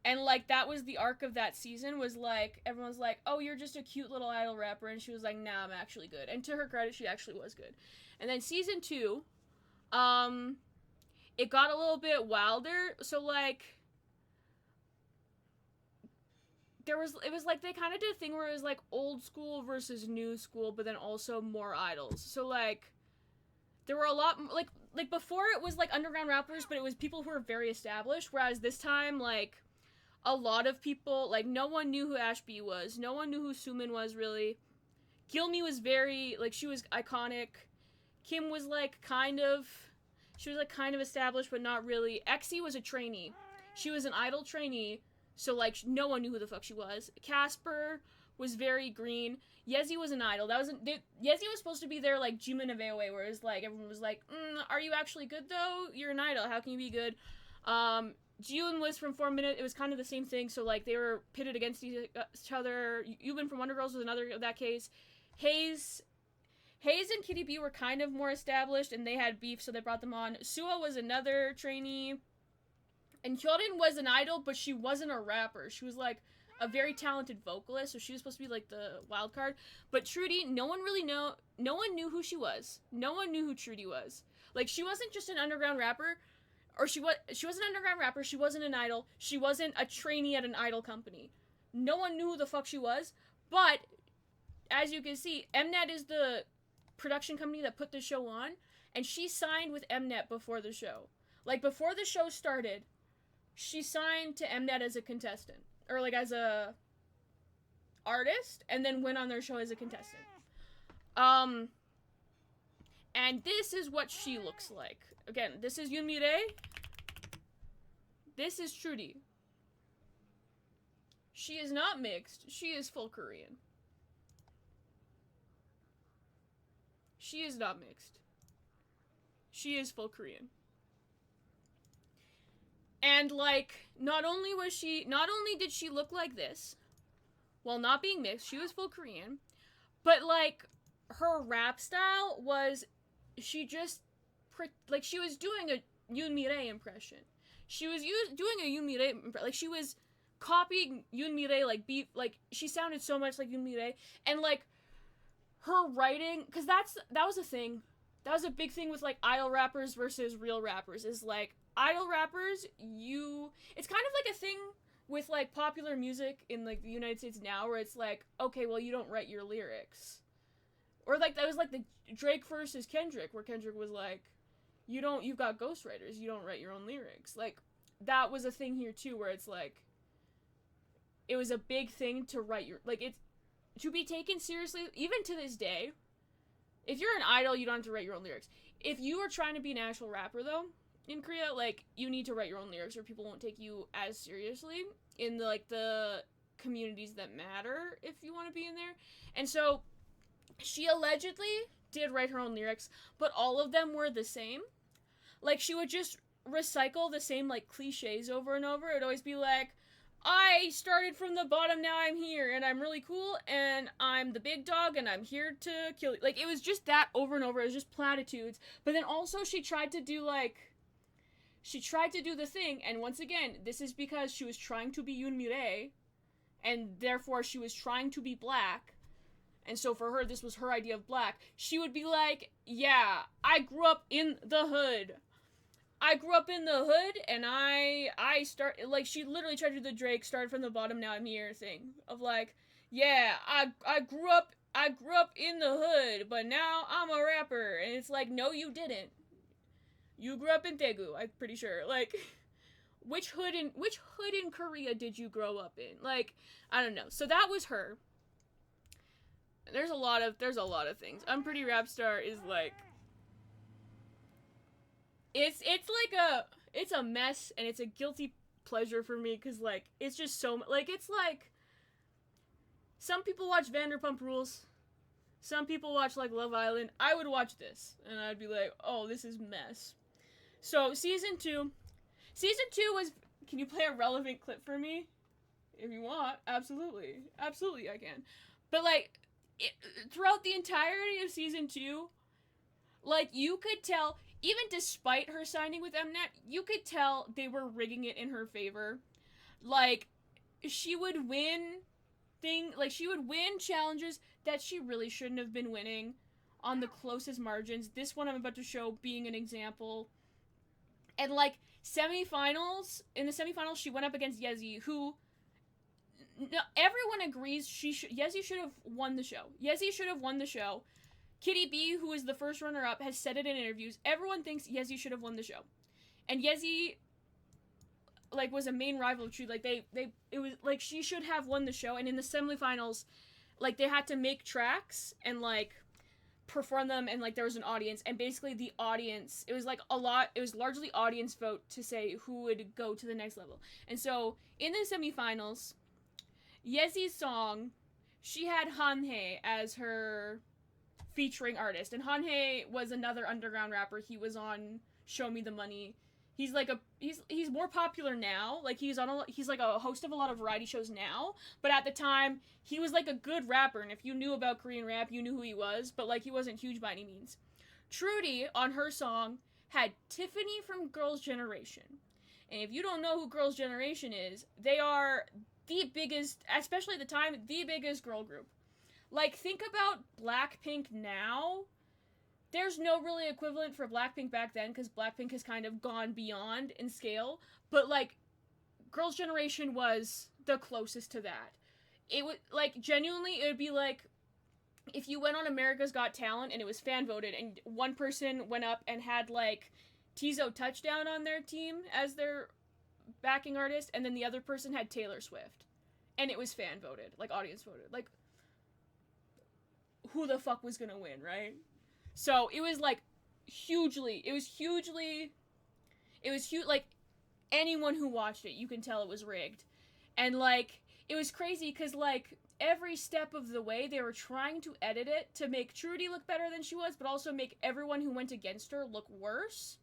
Speaker 3: And, like, that was the arc of that season, was, like, everyone's like, oh, you're just a cute little idol rapper, and she was like, nah, I'm actually good. And to her credit, she actually was good. And then season 2, it got a little bit wilder, so, like, it was like, they kind of did a thing where it was, like, old school versus new school, but then also more idols. So, like, there were a lot, like, before it was, like, underground rappers, but it was people who were very established, whereas this time, like, a lot of people, like, no one knew who Ashby was, no one knew who Sumin was, really. Gilmy was very, like, she was iconic. Kim was, like, kind of established, but not really. Exy was a trainee. She was an idol trainee, so, like, no one knew who the fuck she was. Casper was very green. Yezi was an idol. Yezi was supposed to be their, like, Jimin of AOA, where it was, like, everyone was like, are you actually good, though? You're an idol. How can you be good? Jiun was from 4 Minute. It was kind of the same thing, so, like, they were pitted against each other. Yubin from Wonder Girls was another of that case. Hayes and Kitty B were kind of more established, and they had beef, so they brought them on. Sua was another trainee. And Hyorin was an idol, but she wasn't a rapper. She was, like, a very talented vocalist, so she was supposed to be, like, the wild card. But Trudy, no one knew who she was. No one knew who Trudy was. Like, she wasn't just an underground rapper, or she wasn't an underground rapper, she wasn't an idol, she wasn't a trainee at an idol company. No one knew who the fuck she was, but, as you can see, Mnet is the production company that put the show on, and she signed with Mnet before the show. Like, before the show started, she signed to Mnet as a contestant. or like as a artist, and then went on their show as a contestant. And this is what she looks like. Again, this is Yoon Mi-rae. This is Trudy. She is not mixed. She is full Korean. She is not mixed. She is full Korean. And like, not only did she look like this, while not being mixed, she was full Korean, but like, her rap style was, she was doing a Yoon Mi-rae impression. She was doing a Yoon Mi-rae like she was copying Yoon Mi-rae, like she sounded so much like Yoon Mi-rae, and like her writing, because that was a thing. That was a big thing with like idol rappers versus real rappers, is like idol rappers, it's kind of like a thing with like popular music in like the United States now, where it's like, okay, well, you don't write your lyrics. Or like that was like the Drake versus Kendrick, where Kendrick was like, you've got ghostwriters, you don't write your own lyrics. Like, that was a thing here too, where it's like, it was a big thing to write your, like, it's, to be taken seriously, even to this day, if you're an idol, you don't have to write your own lyrics. If you are trying to be an actual rapper, though, in Korea, like, you need to write your own lyrics, or people won't take you as seriously in the communities that matter, if you want to be in there. And so, she allegedly did write her own lyrics, but all of them were the same. Like, she would just recycle the same, like, cliches over and over. It'd always be like, I started from the bottom, now I'm here, and I'm really cool, and I'm the big dog, and I'm here to kill you. Like, it was just that over and over. It was just platitudes. But then also she tried to do the thing, and once again, this is because she was trying to be Yoon Mi-rae, and therefore she was trying to be black. And so for her, this was her idea of black. She would be like, yeah, I grew up in the hood. And like, she literally tried to do the Drake, started from the bottom, now I'm here thing. Of like, yeah, I grew up in the hood, but now I'm a rapper. And it's like, no, you didn't. You grew up in Daegu, I'm pretty sure. Like, which hood in Korea did you grow up in? Like, I don't know. So that was her. There's a lot of things. Unpretty Rap Star is like, it's a mess, and it's a guilty pleasure for me, because like, it's just so like, it's like, some people watch Vanderpump Rules, some people watch like Love Island. I would watch this and I'd be like, oh, this is mess. So season two was, can you play a relevant clip for me if you want? Absolutely I can. But like, throughout the entirety of season 2, like, you could tell, even despite her signing with Mnet, you could tell they were rigging it in her favor. Like, she would win challenges that she really shouldn't have been winning on the closest margins. This one I'm about to show being an example. And like, in the semifinals, she went up against Yezi, who, no, everyone agrees Yezi should have won the show. Kitty B, who is the first runner-up, has said it in interviews. Everyone thinks Yezi should have won the show. And Yezi, like, was a main rival of Tree. Like, it was, like, she should have won the show. And in the semifinals, like, they had to make tracks and, like, perform them, and, like, there was an audience. And basically the audience, it was largely audience vote to say who would go to the next level. And so, in the semifinals, Yezi's song, she had Hanhae as her featuring artist, and Hanhae was another underground rapper. He was on Show Me the Money. He's like he's more popular now. Like, he's like a host of a lot of variety shows now, but at the time he was like a good rapper, and if you knew about Korean rap, you knew who he was, but like, he wasn't huge by any means. Trudy, on her song, had Tiffany from Girls' Generation. And if you don't know who Girls' Generation is, they are the biggest, especially at the time, the biggest girl group. Like, think about Blackpink now. There's no really equivalent for Blackpink back then, because Blackpink has kind of gone beyond in scale. But, like, Girls' Generation was the closest to that. It would, like, genuinely, it would be like, if you went on America's Got Talent and it was fan voted, and one person went up and had, like, Tizo Touchdown on their team as their backing artist, and then the other person had Taylor Swift. and it was fan voted, like audience voted, like who the fuck was gonna win, right? So it was like hugely, like anyone who watched it, you can tell it was rigged. And like it was crazy because like every step of the way they were trying to edit it to make Trudy look better than she was, but also make everyone who went against her look worse.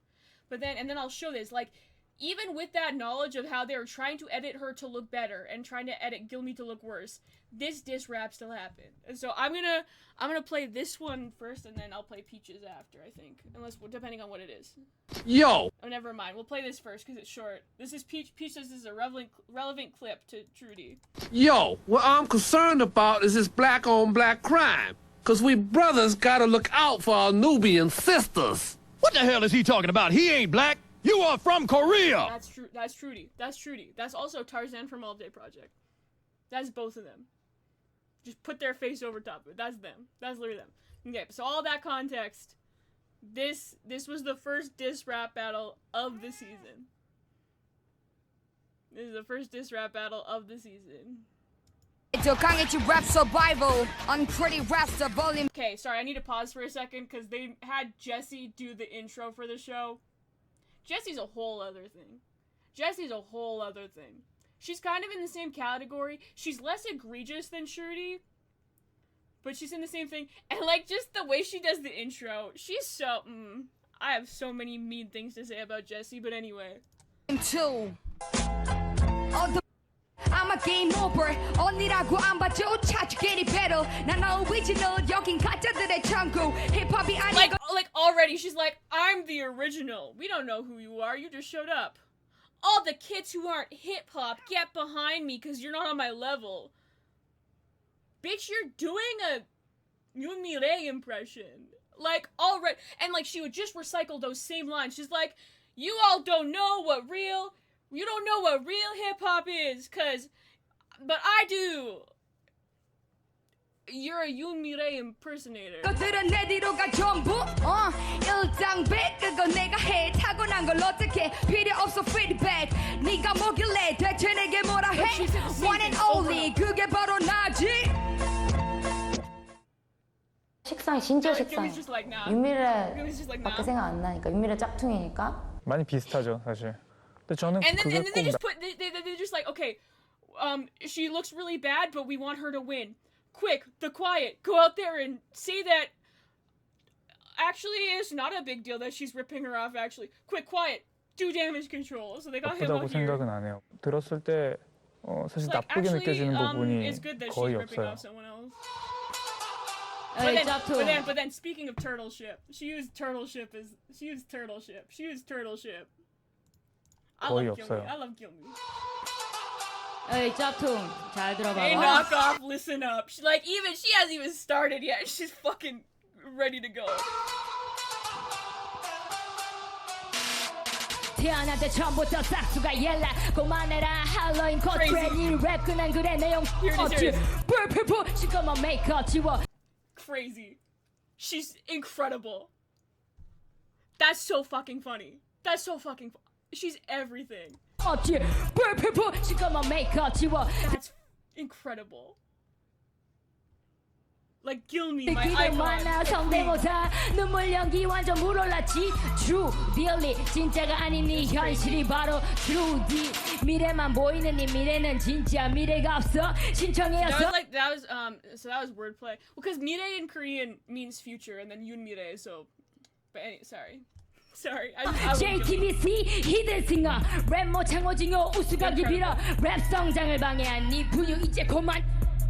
Speaker 3: But then, and then I'll show this, like, even with that knowledge of how they were trying to edit her to look better and trying to edit Gilmy to look worse, this diss rap still happened. And so I'm gonna play this one first, and then I'll play Peaches after, I think. Unless, depending on what it is.
Speaker 10: Yo!
Speaker 3: Oh, never mind. We'll play this first, because it's short. This is Peaches. This is a relevant clip to Trudy.
Speaker 10: Yo, what I'm concerned about is this black on black crime. Cause we brothers gotta look out for our Nubian sisters.
Speaker 5: What the hell is he talking about? He ain't black. You are from Korea.
Speaker 3: That's true. That's Trudy. That's Trudy. That's also Tarzan from All Day Project. That's both of them. Just put their face over top of it. That's them. That's literally them. Okay, so all that context. This was the first diss rap battle of the season. This is the first diss rap battle of the season.
Speaker 11: Rap survival on Pretty Rasta volume.
Speaker 3: Okay, sorry, I need to pause for a second because they had Jessie do the intro for the show. Jessie's a whole other thing. She's kind of in the same category. She's less egregious than Shruti, but she's in the same thing. And like just the way she does the intro, she's so. I have so many mean things to say about Jessie, but anyway.
Speaker 11: I'm a game over. 언니라고 안 봐줘. 찾기니 better. 난 original. 여긴 가짜들의 천국. 힙합이 아니고.
Speaker 3: Like already, she's like, I'm the original. We don't know who you are. You just showed up. All the kids who aren't hip hop, get behind me, cause you're not on my level. Bitch, you're doing a Yumire impression. Like already, and like she would just recycle those same lines. She's like, you all don't know what real. You don't know what real hip-hop is, but I do. You're a Yumire impersonator.
Speaker 11: 그들은 내 뒤로 가 전부. 일장백 그거 내가 해. 타고난 걸 어떻게 필요 없어 feedback. 네가 뭐길래 대체 내게 뭐라 해. One and only 그게 바로 나지.
Speaker 12: 식상이 진짜 식상해. 유미래밖에 생각 안 나니까 유미래 짝퉁이니까.
Speaker 13: 많이 비슷하죠 사실. 근데 저는
Speaker 3: and then they just put they're just like, okay, she looks really bad, but we want her to win. Quick, the quiet, go out there and say that. Actually, it's not a big deal that she's ripping her off. Actually, quick, quiet, do damage control. So they got him out here.
Speaker 13: 생각은 안 해요. 들었을 때 사실 나쁘게 느껴지는 부분이 거의 없어요.
Speaker 3: But then speaking of turtle ship, she used turtle ship.
Speaker 13: 거의 없어요.
Speaker 3: I love Gilmy.
Speaker 7: Hey, 짭퉁, 잘 들어봐.
Speaker 3: Hey, knock off, listen up. She hasn't even started yet. She's fucking ready to go.
Speaker 11: 태어날 때 처음부터 싹수가 옐라 고만해라 할로윈 코트레 랩 그냥 그래 내용 없지 불필부 시커먼 메이크업 지워.
Speaker 3: Crazy. She's incredible. That's so fucking funny. She's everything. That's incredible. Like Gilmy, my icon.
Speaker 11: 성대모사 눈물 연기 완전 물올랐지 True Billy 진짜가 아닌 네 현실이 바로 Trudy 미래만 보이는 네 미래는 진짜 미래가 없어 신청해서
Speaker 3: that was wordplay because mire in Korean means future and then yunmire so but anyway, sorry I
Speaker 11: JTBC 히든싱어 랩 모창오징어 우스각이 빌어 랩 성장을 방해한 네 부유 이제 그만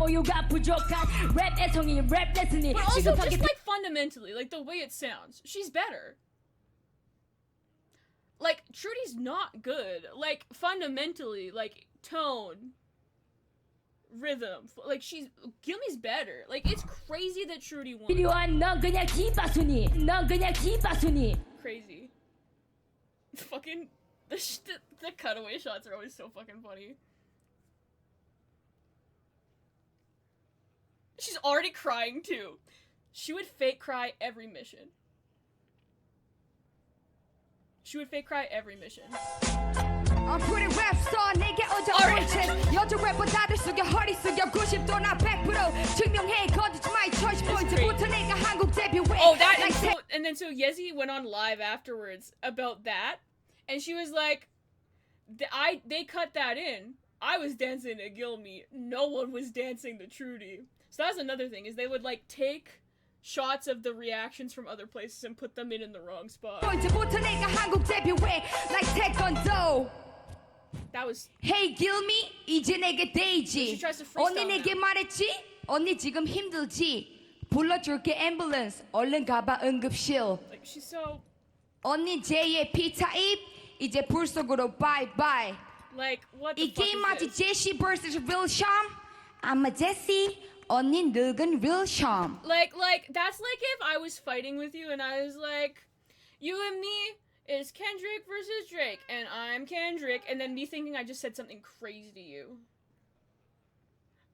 Speaker 11: 오유가 부족한 랩 애송이 랩 레슨이
Speaker 3: but also just like fundamentally like the way it sounds she's better like Trudy's not good like fundamentally like tone rhythm like Gilmy's better like it's crazy that Trudy won
Speaker 11: 필요한 넌 그냥 기바순이
Speaker 3: crazy fucking the cutaway shots are always so fucking funny. She's already crying too. She would fake cry every mission.
Speaker 11: I'm pretty rap star 내게 어져 오른 채 여자 래퍼 다들 숙여 허리 숙여 90도나 100% 증명해 거두지 마이 choice point부터 내가 한국 데뷔해.
Speaker 3: Oh, that and so, and then so Yezi went on live afterwards about that, and she was like, they cut that in. I was dancing to Gill Me. No one was dancing to Trudy. So that's another thing, is they would like take shots of the reactions from other places and put them in the wrong spot.
Speaker 11: 포인트부터 내가 한국 데뷔해 like taekwondo.
Speaker 3: That was.
Speaker 11: Hey Gilmy, 이제 내게 데이지. 언니 내게 말했지? 언니 지금 힘들지? 불러줄게 앰뷸런스. 얼른 가봐 응급실.
Speaker 3: Like she's so.
Speaker 11: 언니 제이의 P타입 이제 불 속으로 bye.
Speaker 3: Like what the
Speaker 11: 이
Speaker 3: fuck
Speaker 11: 게임
Speaker 3: is
Speaker 11: 마치
Speaker 3: this?
Speaker 11: 제시 vs real Sham. I'm a Jessie. 언니 늙은 real Sham.
Speaker 3: Like that's like if I was fighting with you and I was like, you and me is Kendrick versus Drake, and I'm Kendrick, and then me thinking I just said something crazy to you.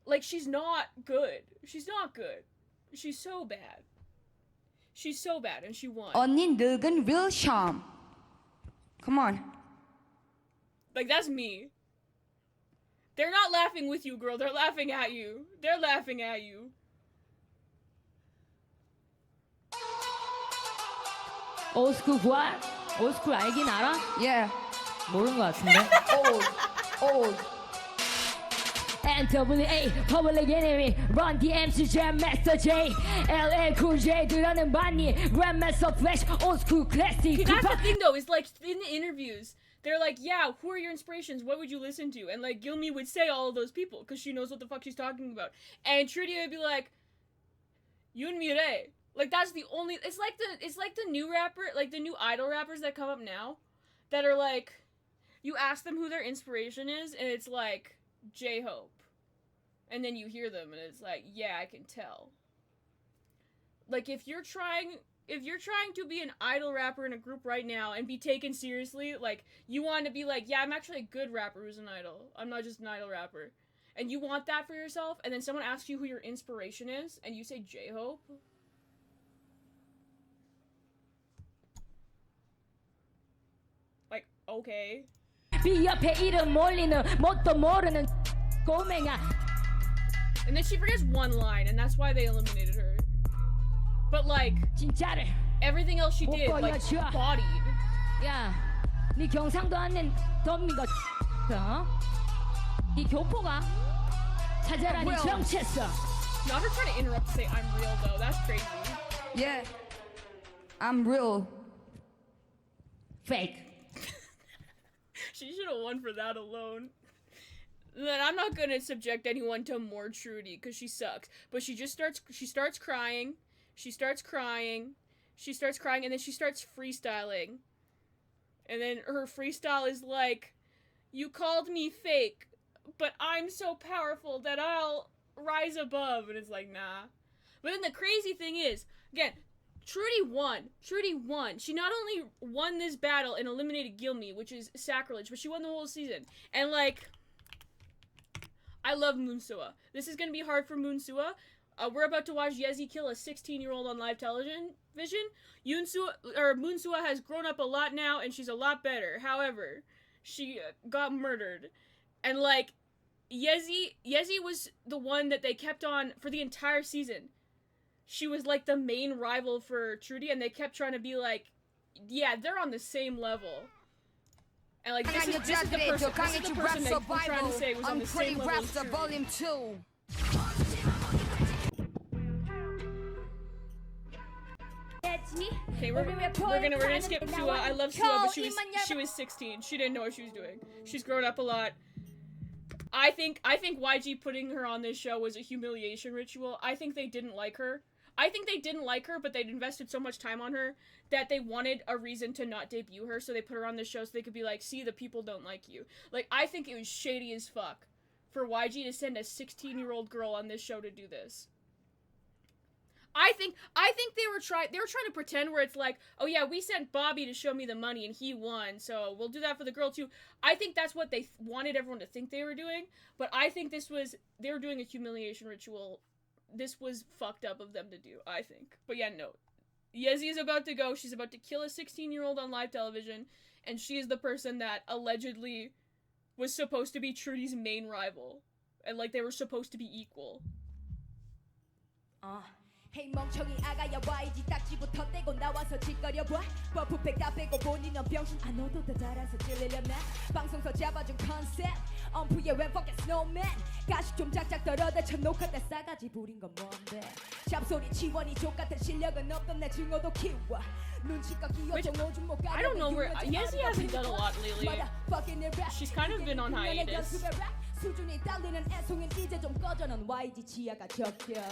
Speaker 3: Like, she's not good. She's not good. She's so bad. She's so bad, and she won.
Speaker 11: 언니 늙은 real Sham. Come on.
Speaker 3: Like, that's me. They're not laughing with you, girl. They're laughing at you. They're laughing at you.
Speaker 7: 올스쿨 구할? 올스쿨 알긴 알아?
Speaker 11: Yeah.
Speaker 7: 모르는 것 같은데?
Speaker 11: old.
Speaker 7: NWA, Public Enemy, Run DMC, Jam Master J, LL Cool J, 들어는 봤니? Grandmaster Flash, Old School Classic.
Speaker 3: That's the thing, though, is like, in the interviews, they're like, yeah, who are your inspirations? What would you listen to? And, like, Gilmy would say all of those people, because she knows what the fuck she's talking about. And Trudy would be like, Yoon Mi-rae. Like, that's the only, it's like the new rapper, like, the new idol rappers that come up now, that are like, you ask them who their inspiration is, and it's like, J-Hope. And then you hear them, and it's like, yeah, I can tell. Like, if you're trying to be an idol rapper in a group right now and be taken seriously, like, you want to be like, yeah, I'm actually a good rapper who's an idol. I'm not just an idol rapper. And you want that for yourself, and then someone asks you who your inspiration is, and you say J-Hope. Like, okay.
Speaker 7: 비 옆에 이름 몰리는 뭣도 모르는 꼬맹아.
Speaker 3: And then she forgets one line, and that's why they eliminated her. But like,
Speaker 7: 진짜를
Speaker 3: everything else she did, like, bodied.
Speaker 7: 야, 네 경상도 않는 덤미가 어? 네 교포가 찾아라 네 정체성.
Speaker 3: Not her trying to interrupt to say I'm real though. That's crazy.
Speaker 11: Yeah. I'm real.
Speaker 7: Fake.
Speaker 3: She should have won for that alone. Then I'm not gonna subject anyone to more Trudy because she sucks. But she starts crying, and then she starts freestyling. And then her freestyle is like, you called me fake, but I'm so powerful that I'll rise above. And it's like, nah. But then the crazy thing is, again, Trudy won. She not only won this battle and eliminated Gilmy, which is sacrilege, but she won the whole season. And like, I love Moonsua. This is gonna be hard for Moonsua. We're about to watch Yezi kill a 16-year-old on live television. Moonsua has grown up a lot now, and she's a lot better. However, she got murdered. And like, Yezi was the one that they kept on for the entire season. She was like the main rival for Trudy, and they kept trying to be like, yeah, they're on the same level. And like, this is the person that we're trying to say was on the same level as Trudy.
Speaker 11: Volume 2.
Speaker 3: Okay, we're gonna skip Sua. I love Sua, but she was 16. She didn't know what she was doing. She's grown up a lot. I think YG putting her on this show was a humiliation ritual. I think they didn't like her. But they'd invested so much time on her that they wanted a reason to not debut her, so they put her on this show so they could be like, see, the people don't like you. Like, I think it was shady as fuck for YG to send a 16-year-old girl on this show to do this. I think they were trying to pretend where it's like, oh yeah, we sent Bobby to show me the money and he won, so we'll do that for the girl too. I think that's what they wanted everyone to think they were doing, but I think they were doing a humiliation ritual. This was fucked up of them to do, I think. But yeah, no. Yezi is about to go. She's about to kill a 16-year-old on live television, and she is the person that allegedly was supposed to be Trudy's main rival. And, like, they were supposed to be equal.
Speaker 11: Hey 멍청이 아가야 YG 딱지부터 떼고 나와서 짓거려봐 버프팩 다 빼고 본인은 병신 안 얻어도 달아서 찔리려나 방송서 잡아준 컨셉 엄프에 왜 fucking snowman 가식 좀 작작 떨어대쳐 녹화 때 싸가지 부린 건 뭔데 잡소리 치원이 족같은 실력은 없던 내 증오도 키워 눈치껏 끼어줘 오줌 못 가려
Speaker 3: I don't know where Yezi hasn't done a lot lately. She's kind of been on hiatus.
Speaker 11: 수준이 딸리는 애송은 이제 좀 꺼져 넌 YG 지하가 적혀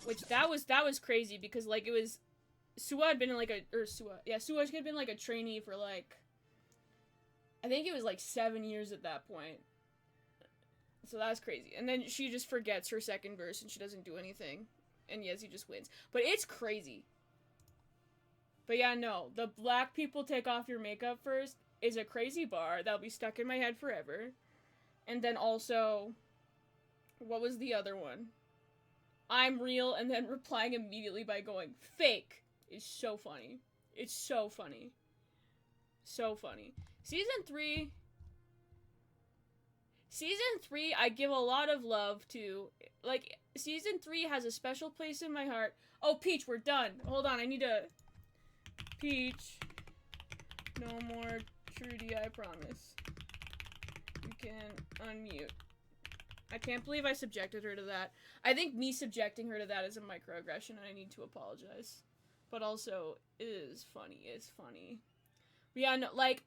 Speaker 3: Which that was crazy because like it was Suwa had been in like Suwa had been like a trainee for like I think it was like 7 years at that point. So that's crazy. And then she just forgets her second verse and she doesn't do anything. And Yezi just wins. But it's crazy. But yeah, no. The black people take off your makeup first is a crazy bar that'll be stuck in my head forever. And then also, what was the other one? I'm real, and then replying immediately by going, fake, is so funny. It's so funny. So funny. Season 3, I give a lot of love to. Like, Season 3 has a special place in my heart. Oh, Peach, we're done. Hold on, I need to... Peach. No more Trudy, I promise. You can unmute. I can't believe I subjected her to that. I think me subjecting her to that is a microaggression and I need to apologize. But also, it is funny. It's funny. But yeah, no, like,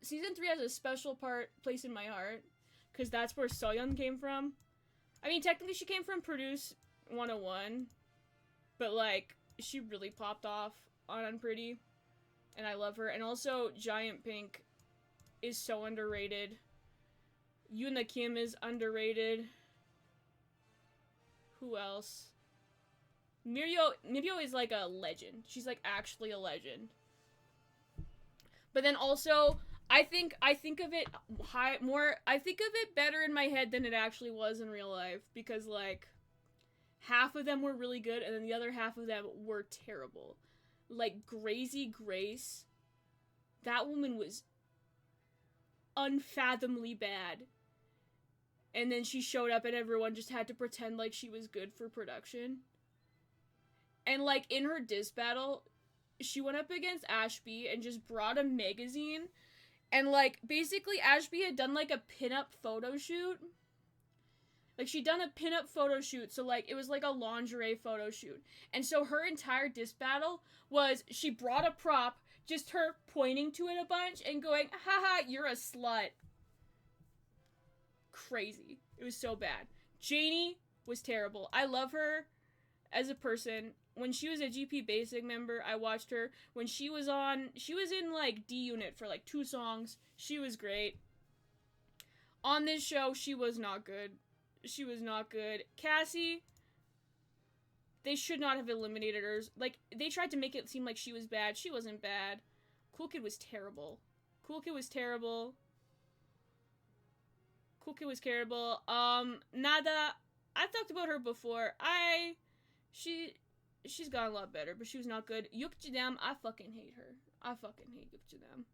Speaker 3: Season 3 has a special place in my heart. Because that's where Soyeon came from. I mean, technically she came from Produce 101. But, like, she really popped off on Unpretty. And I love her. And also, Giant Pink is so underrated. Yoona Kim is underrated. Who else? Mirio is like a legend. She's like actually a legend. But then also, I think of it I think of it better in my head than it actually was in real life because like half of them were really good and then the other half of them were terrible. Like Gracie Grace, that woman was unfathomably bad. And then she showed up and everyone just had to pretend like she was good for production. And like in her diss battle, she went up against Ashby and just brought a magazine. And like basically Ashby had done like a pinup photo shoot. Like she'd done a pinup photo shoot, so like it was like a lingerie photo shoot. And so her entire diss battle was she brought a prop, just her pointing to it a bunch and going, haha, you're a slut. Crazy. It was so bad. Janie was terrible. I love her as a person. When she was a GP Basic member, I watched her. When she was in like D Unit for like 2 songs. She was great. On this show, she was not good. She was not good. Cassie, they should not have eliminated her. Like, they tried to make it seem like she was bad. She wasn't bad. Cool Kid was terrible. Cool Kid was terrible. Cool Kid was terrible. Nada, I talked about her before. She's gotten a lot better, but she was not good. Yukjidam, I fucking hate her. I fucking hate Yukjidam.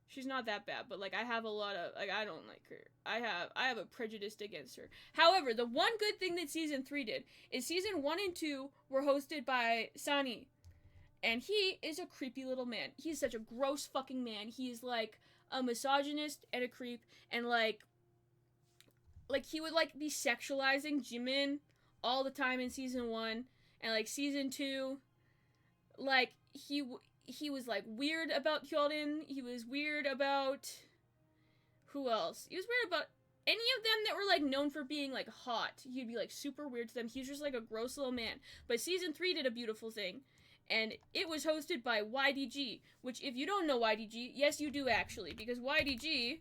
Speaker 3: She's not that bad, but like I have a lot of like I don't like her. I have a prejudice against her. However, the one good thing that season 3 did is season 1 and 2 were hosted by Sunny. And he is a creepy little man. He's such a gross fucking man. He's like a misogynist and a creep and like he would like be sexualizing Jimin all the time in season 1 and like season 2 like he was like weird about Hyorin. He was weird about who else? He was weird about any of them that were like known for being like hot. He'd be like super weird to them. He's just like a gross little man. But season 3 did a beautiful thing. And it was hosted by YDG, which if you don't know YDG, yes you do actually, because YDG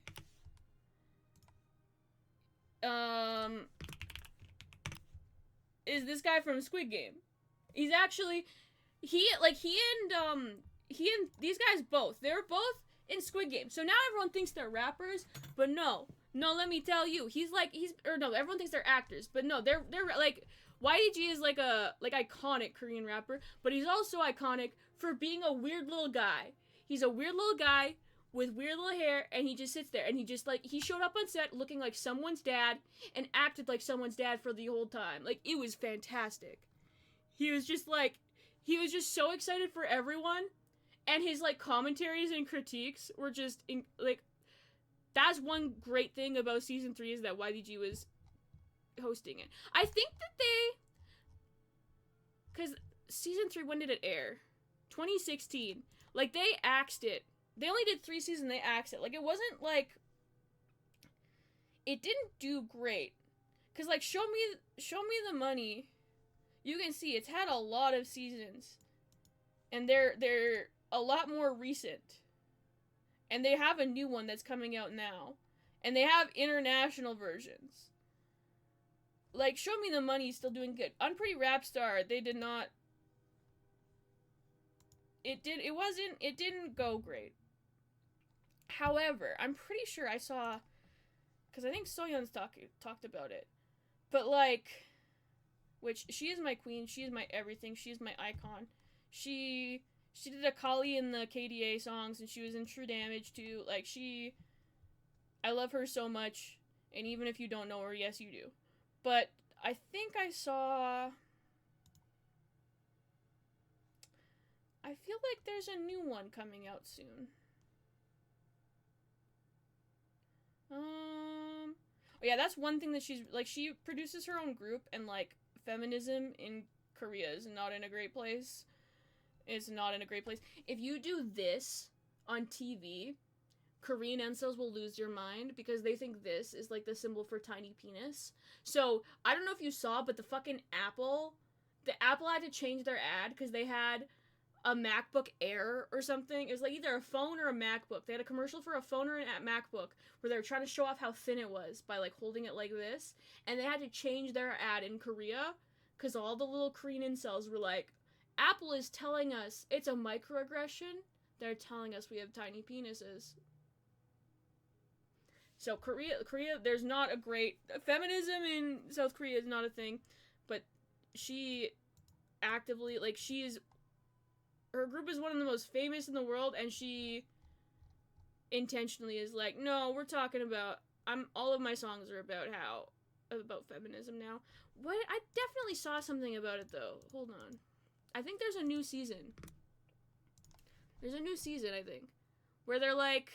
Speaker 3: is this guy from Squid Game. He's actually he and these guys both. They're both in Squid Game. So now everyone thinks they're rappers, but no, let me tell you. Everyone thinks they're actors, but no, they're like YDG is like a iconic Korean rapper, but he's also iconic for being a weird little guy. He's a weird little guy with weird little hair, and he just sits there, and he just, like, he showed up on set looking like someone's dad, and acted like someone's dad for the whole time. Like, it was fantastic. He was just, like, he was just so excited for everyone, and his, like, commentaries and critiques were just, like, that's one great thing about Season 3 is that YDG was hosting it. I think that because Season 3, when did it air? 2016. Like, they axed it. They only did 3 seasons, they axed it. Like, it wasn't, like, it didn't do great. Because, like, show me the money. You can see it's had a lot of seasons. And they're a lot more recent. And they have a new one that's coming out now. And they have international versions. Like, Show Me the Money is still doing good. Unpretty Rap Star, they did not... It didn't go great. However, I'm pretty sure I saw... Because I think Soyeon's talked about it. But, like... Which, she is my queen. She is my everything. She is my icon. She did a Kali in the KDA songs, and she was in True Damage, too. Like, I love her so much. And even if you don't know her, yes, you do. But I think I saw... I feel like there's a new one coming out soon. Oh yeah, that's one thing that she's, like, she produces her own group, and, like, feminism in Korea is not in a great place. It's not in a great place. If you do this on TV, Korean incels will lose your mind because they think this is, like, the symbol for tiny penis. So, I don't know if you saw, but the Apple had to change their ad because they had a MacBook Air or something. It was, like, either a phone or a MacBook. They had a commercial for a phone or a MacBook where they were trying to show off how thin it was by, like, holding it like this. And they had to change their ad in Korea because all the little Korean incels were like, Apple is telling us it's a microaggression. They're telling us we have tiny penises. So Korea, there's not a great... Feminism in South Korea is not a thing. But she actively, like, her group is one of the most famous in the world, and she intentionally is like, no, we're talking about, all of my songs are about feminism now. What? I definitely saw something about it, though. Hold on. I think there's a new season. There's a new season, I think, where they're like,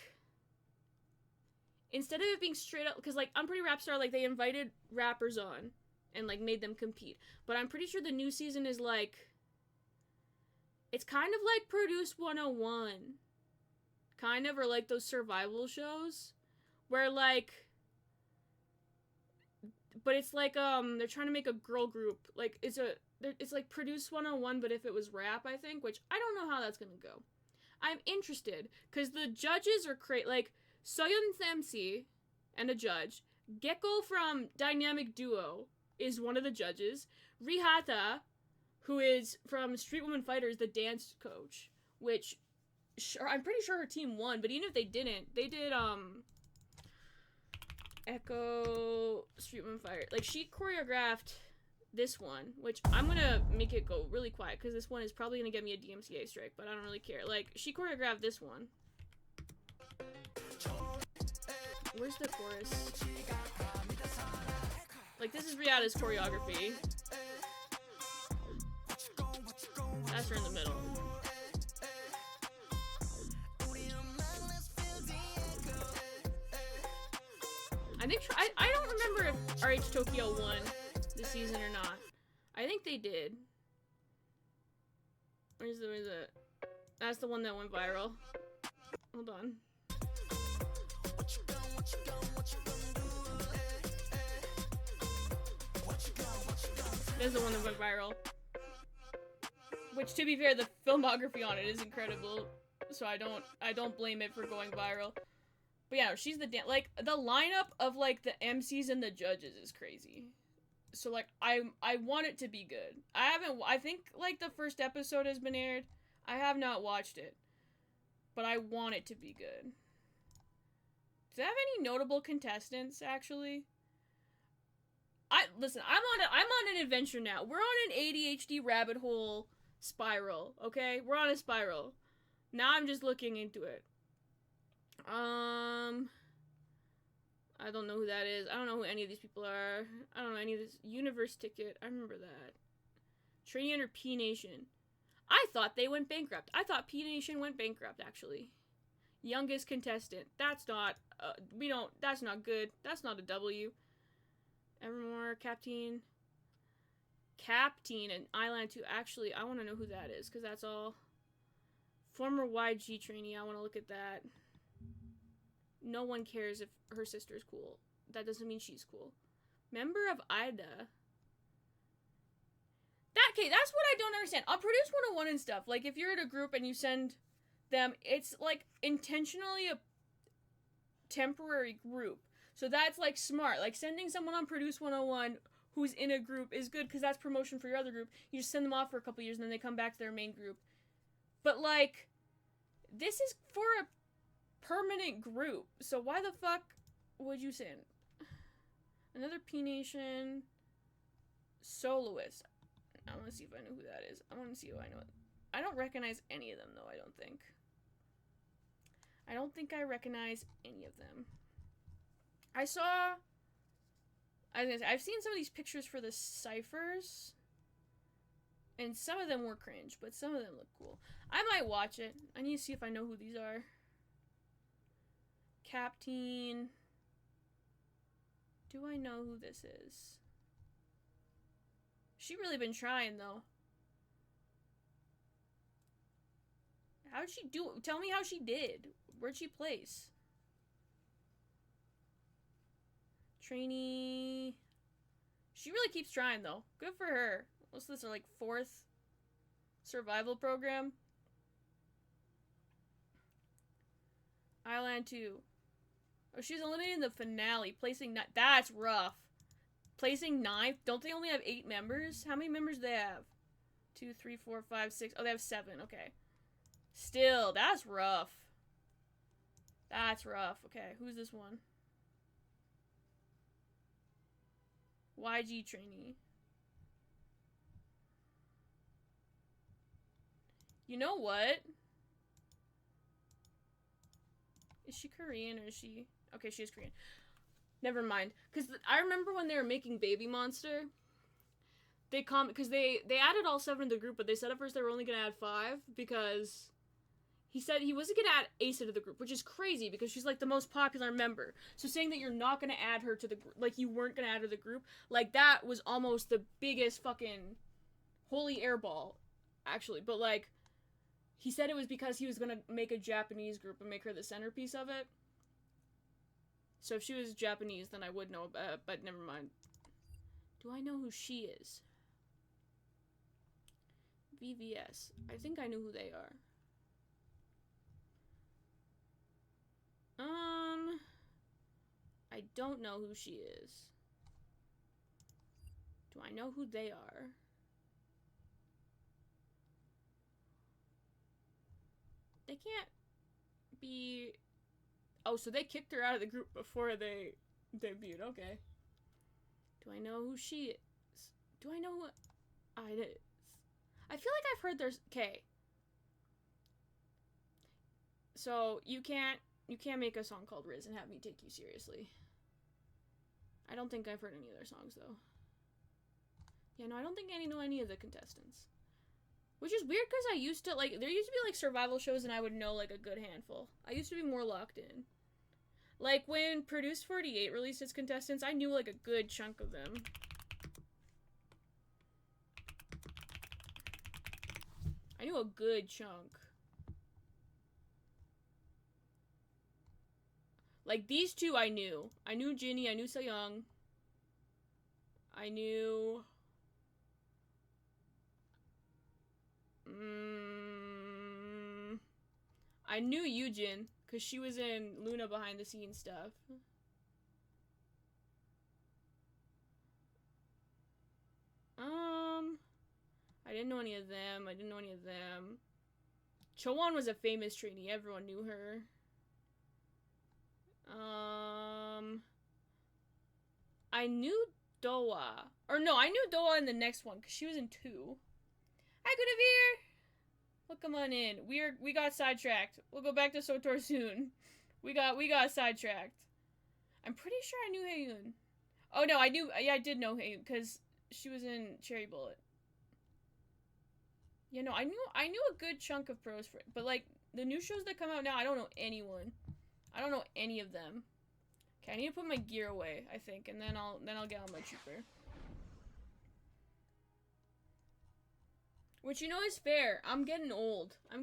Speaker 3: instead of it being straight up, because, like, Unpretty Rap Star, like, they invited rappers on and, like, made them compete. But I'm pretty sure the new season is, like, it's kind of like Produce 101. Kind of, or like those survival shows. Where, like... But it's like, they're trying to make a girl group. Like, it's like Produce 101, but if it was rap, I think. Which, I don't know how that's gonna go. I'm interested. Because the judges are like, Soyeon's MC and a judge. Gecko from Dynamic Duo is one of the judges. Rihata, who is from Street Woman Fighters, the dance coach, which I'm pretty sure her team won, but even if they didn't, they did, Echo Street Woman Fighter. Like, she choreographed this one, which I'm gonna make it go really quiet, because this one is probably gonna get me a DMCA strike, but I don't really care. Like, she choreographed this one. Where's the chorus? Like, this is Rihanna's choreography. That's her in the middle. I think, I don't remember if RH Tokyo won this season or not. I think they did. Where's the, that's the one that went viral. Hold on. There's the one that went viral. Which, to be fair, the filmography on it is incredible, so I don't blame it for going viral. But yeah, she's the like, the lineup of, like, the MCs and the judges is crazy. So, like, I want it to be good. I think, like, the first episode has been aired. I have not watched it. But I want it to be good. Does it have any notable contestants, actually? Listen, I'm on an adventure now. We're on an ADHD rabbit hole spiral, okay? We're on a spiral. Now I'm just looking into it. I don't know who that is. I don't know who any of these people are. I don't know any of this. Universe Ticket. I remember that. Trainee under P Nation. I thought they went bankrupt. I thought P Nation went bankrupt, actually. Youngest contestant. That's not, that's not good. That's not a W. Evermore, Captain, and Island 2. Actually, I want to know who that is, because that's all. Former YG trainee. I want to look at that. No one cares if her sister's cool. That doesn't mean she's cool. Member of IDA. Okay, that's what I don't understand. On Produce 101 and stuff, like, if you're in a group and you send them, it's, like, intentionally a temporary group. So that's, like, smart. Like, sending someone on Produce 101 who's in a group is good, because that's promotion for your other group. You just send them off for a couple years, and then they come back to their main group. But, like, this is for a permanent group. So why the fuck would you send? Another P Nation soloist. I want to see if I know who that is. I want to see who I know. I don't recognize any of them, though, I don't think. I don't think I recognize any of them. I've seen some of these pictures for the ciphers, and some of them were cringe, but some of them look cool. I might watch it. I need to see if I know who these are. Captain. Do I know who this is? She really been trying, though. How'd she do it? Tell me how she did. Where'd she place? Trainee. She really keeps trying, though. Good for her. What's this, like, 4th survival program? Island 2. Oh, she's eliminated in the finale, placing 9. That's rough. Placing 9th? Don't they only have 8 members? How many members do they have? 2, 3, 4, 5, 6. Oh, they have 7. Okay. Still, that's rough. That's rough. Okay, who's this one? YG trainee. You know what? Is she Korean or is she... Okay, she is Korean. Never mind. Because I remember when they were making Baby Monster, because they added all 7 to the group, but they said at first they were only going to add 5 because he said he wasn't going to add Asa to the group, which is crazy because she's like the most popular member. So saying that you're not going to add her to the group, like you weren't going to add her to the group, like that was almost the biggest fucking holy airball, actually. But like, he said it was because he was going to make a Japanese group and make her the centerpiece of it. So if she was Japanese, then I would know, but never mind. Do I know who she is? VVS. I think I know who they are. I don't know who she is. Do I know who they are? They can't be... Oh, so they kicked her out of the group before they debuted. Okay. Do I know who she is? Do I know who it is? I feel like I've heard there's... Okay. So, you can't make a song called Riz and have me take you seriously. I don't think I've heard any of their songs, though. Yeah, no, I don't think I know any of the contestants. Which is weird, because I used to, like, there used to be, like, survival shows and I would know, like, a good handful. I used to be more locked in. Like, when Produce 48 released its contestants, I knew, like, a good chunk of them. I knew a good chunk. Like, these two I knew. I knew Jinny, I knew Seyoung. I knew... I knew Yujin, because she was in Luna behind the scenes stuff. I didn't know any of them. Chowon was a famous trainee. Everyone knew her. I knew Doa. Or no, I knew Doa in the next one, because she was in 2. Hi, Guinevere! Well, come on in. We got sidetracked. We'll go back to Sotor soon. We got sidetracked. I'm pretty sure I knew Haeyoon. Oh no, I did know Haeyoon because she was in Cherry Bullet. Yeah, no, I knew a good chunk of pros for it, but like the new shows that come out now, I don't know anyone. I don't know any of them. Okay, I need to put my gear away, I think, and then I'll get on my trooper. Which you know is fair. I'm getting old. I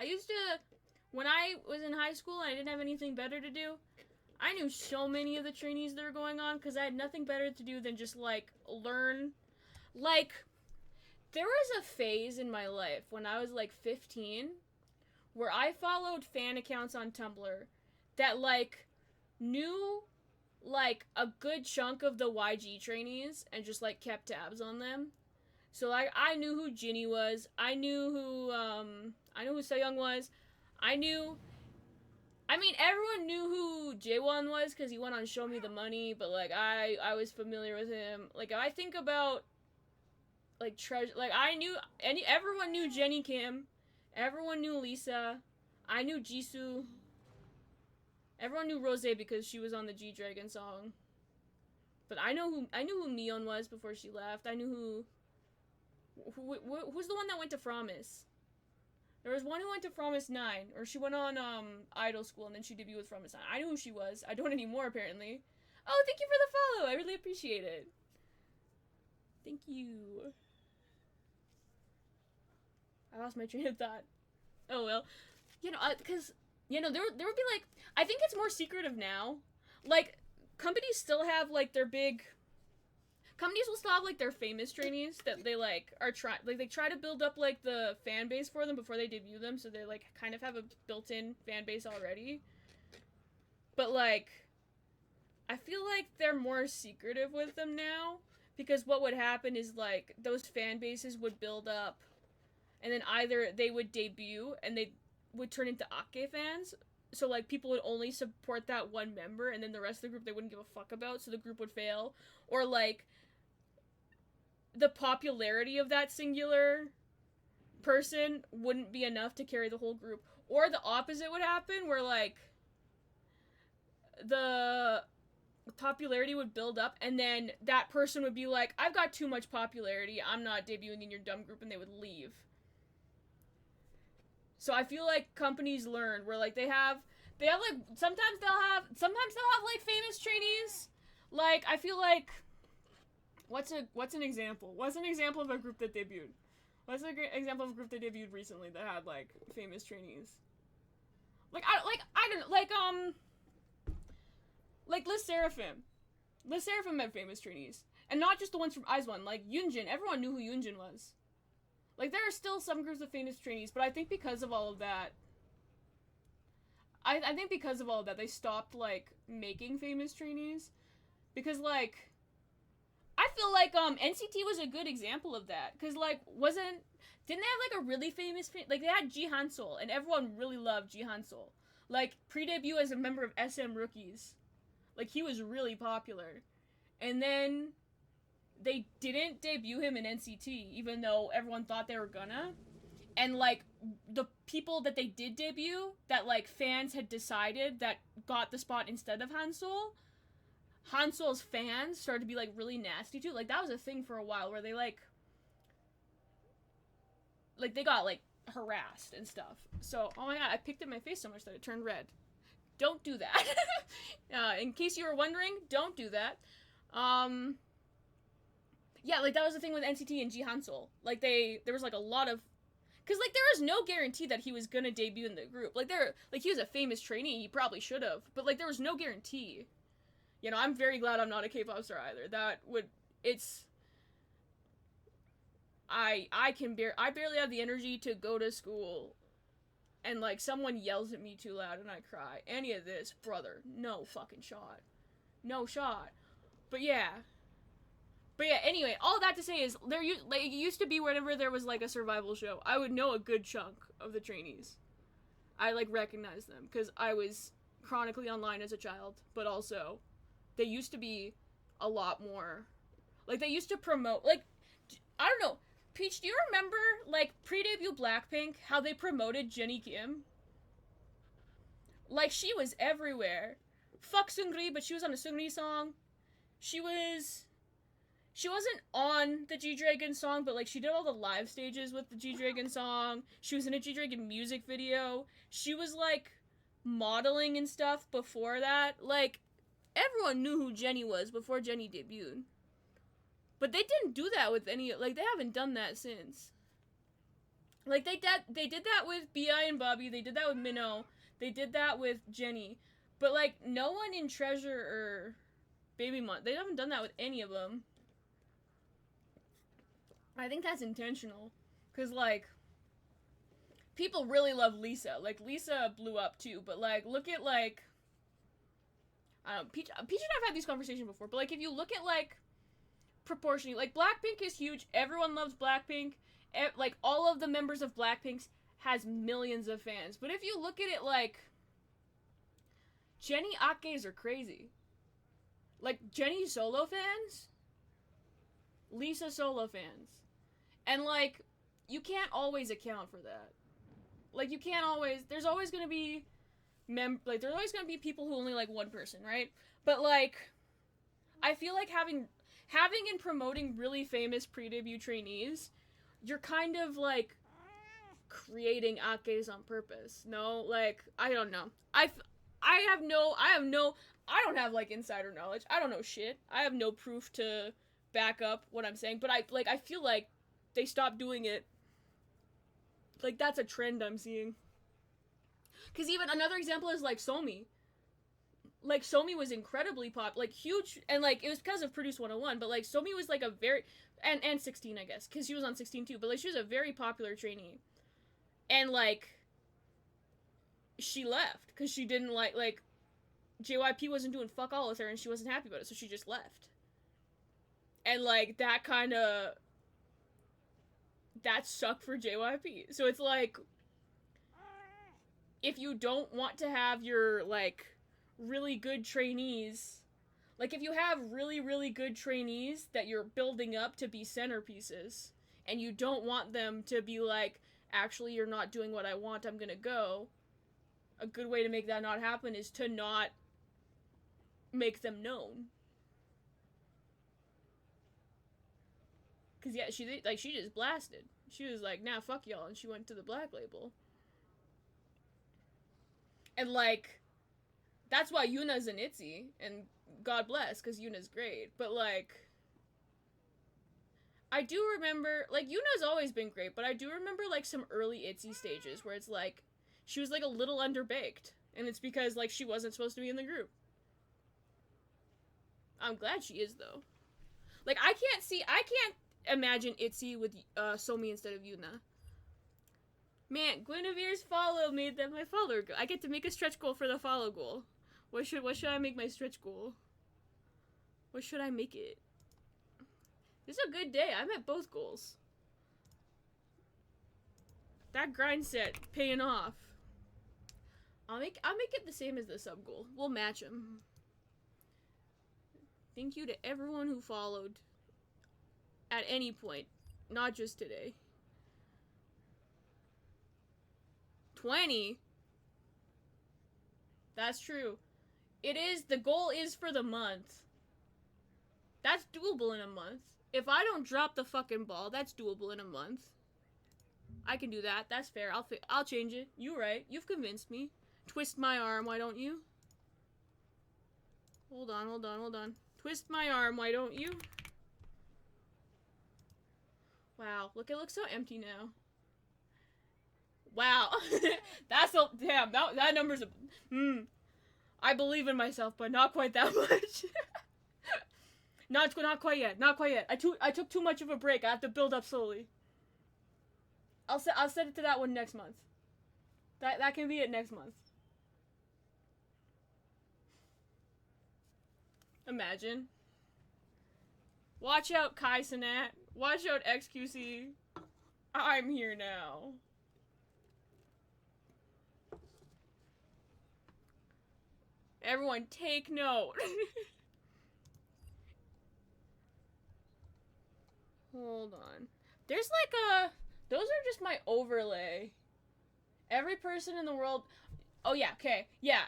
Speaker 3: used to, when I was in high school and I didn't have anything better to do, I knew so many of the trainees that are going on because I had nothing better to do than just like learn. Like, there was a phase in my life when I was like 15 where I followed fan accounts on Tumblr that like knew like a good chunk of the YG trainees and just like kept tabs on them. So like I knew who Jinny was, I knew who Seyoung was, everyone knew who Jaewon was because he went on Show Me the Money, but like I was familiar with him. Like I think about like everyone knew Jennie Kim, everyone knew Lisa, I knew Jisoo. Everyone knew Rose because she was on the G-Dragon song. But I knew who Mion was before she left. I knew who's the one that went to Fromis? There was one who went to Fromis 9, or she went on Idol School and then she debuted with Fromis 9. I knew who she was. I don't anymore apparently. Oh, thank you for the follow. I really appreciate it. Thank you. I lost my train of thought. Oh well. You know, because there would be like, I think it's more secretive now. Like, companies still have like companies will still have like their famous trainees that they like they try to build up like the fan base for them before they debut them, so they like kind of have a built-in fan base already. But like, I feel like they're more secretive with them now, because what would happen is like those fan bases would build up, and then either they would debut and they would turn into Ake fans, so like people would only support that one member, and then the rest of the group they wouldn't give a fuck about, so the group would fail, or like the popularity of that singular person wouldn't be enough to carry the whole group, or the opposite would happen where like the popularity would build up and then that person would be like, I've got too much popularity, I'm not debuting in your dumb group, and they would leave. So I feel like companies learn where like they have like sometimes they'll have like famous trainees. Like I feel like what's an example? What's an example of a group that debuted? What's an example of a group that debuted recently that had like famous trainees? Like I don't know, like Les Seraphim. Les Seraphim had famous trainees, and not just the ones from IZ*ONE. Like Yoonjin, everyone knew who Yoonjin was. Like, there are still some groups of famous trainees, but I think because of all of that, I think because of all of that, they stopped, like, making famous trainees. Because, like, I feel like, NCT was a good example of that. Because, like, didn't they have, like, a really famous, like, they had Ji Hansol, and everyone really loved Ji Hansol. Like, pre-debut as a member of SM Rookies. Like, he was really popular. And then they didn't debut him in NCT, even though everyone thought they were gonna. And, like, the people that they did debut, that, like, fans had decided that got the spot instead of Hansol, Hansol's fans started to be, like, really nasty, too. Like, that was a thing for a while, where they, like, they got, like, harassed and stuff. So, oh my god, I picked at my face so much that it turned red. Don't do that. In case you were wondering, don't do that. Yeah, like, that was the thing with NCT and Ji Hansol. Like, there was, like, a lot of... Because, like, there was no guarantee that he was gonna debut in the group. Like, he was a famous trainee, he probably should have. But, like, there was no guarantee. You know, I'm very glad I'm not a K-pop star either. I barely have the energy to go to school and, like, someone yells at me too loud and I cry. Any of this, brother, no fucking shot. No shot. But yeah, anyway, all that to say is, it used to be whenever there was, like, a survival show, I would know a good chunk of the trainees. I, like, recognize them, because I was chronically online as a child, but also, they used to be a lot more, like, they used to promote, like, I don't know, Peach, do you remember, like, pre-debut Blackpink, how they promoted Jennie Kim? Like, she was everywhere. Fuck Seungri, but she was on a Seungri song. She wasn't on the G-Dragon song, but, like, she did all the live stages with the G-Dragon song. She was in a G-Dragon music video. She was, like, modeling and stuff before that. Like, everyone knew who Jennie was before Jennie debuted. But they didn't do that with any, like, they haven't done that since. Like, they did that with B.I. and Bobby, they did that with Minho, they did that with Jennie. But, like, no one in Treasure or Baby Month, they haven't done that with any of them. I think that's intentional. Because, like, people really love Lisa. Like, Lisa blew up, too. But, like, look at, like, I don't know, Peach and I've had these conversations before, but, like, if you look at, like, proportionally, like, Blackpink is huge. Everyone loves Blackpink. Like, all of the members of Blackpink has millions of fans. But if you look at it, like, Jennie Akes are crazy. Like, Jennie solo fans, Lisa solo fans. And, like, you can't always account for that. Like, you can't always, there's always gonna be there's always gonna be people who only like one person, right? But, like, I feel like having and promoting really famous pre-debut trainees, you're kind of, like, creating Akes on purpose. No? Like, I don't know. I don't have, like, insider knowledge. I don't know shit. I have no proof to back up what I'm saying, but I feel like they stopped doing it. Like, that's a trend I'm seeing. Because even another example is, like, Somi. Like, Somi was incredibly like, huge, and, like, it was because of Produce 101, but, like, Somi was, like, a very, and 16, I guess, because she was on 16 too, but, like, she was a very popular trainee. And, like, she left, because she didn't like, JYP wasn't doing fuck all with her, and she wasn't happy about it, so she just left. And, like, that sucked for JYP. So it's like, if you don't want to have your, like, really good trainees, like, if you have really, really good trainees that you're building up to be centerpieces, and you don't want them to be like, actually, you're not doing what I want, I'm gonna go, a good way to make that not happen is to not make them known. Because, yeah, she just blasted. She was like, nah, fuck y'all, and she went to the Black label. And, like, that's why Yuna's an ITZY, and God bless, because Yuna's great. But, like, I do remember, like, Yuna's always been great, but I do remember, like, some early ITZY stages where it's, like, she was, like, a little underbaked. And it's because, like, she wasn't supposed to be in the group. I'm glad she is, though. Like, I can't imagine ITZY with Somi instead of Yuna. Man, Guinevere's follow made them my follower goal. I get to make a stretch goal for the follow goal. What should I make my stretch goal? What should I make it? This is a good day. I met both goals. That grind set paying off. I'll make it the same as the sub goal. We'll match them. Thank you to everyone who followed at any point, not just today. 20. That's true. The goal is for the month. That's doable in a month. If I don't drop the fucking ball, that's doable in a month. I can do that. That's fair. I'll change it. You right. You've convinced me. Twist my arm, why don't you? Hold on. Twist my arm, why don't you? Wow, look, it looks so empty now. Wow. That's a, damn, that number's a, I believe in myself, but not quite that much. Not quite yet. I took too much of a break. I have to build up slowly. I'll set it to that one next month. That can be it next month. Imagine. Watch out, Kai Cenat. Watch out, XQC. I'm here now. Everyone, take note. Hold on. There's like those are just my overlay. Every person in the world, Oh yeah, okay. Yeah,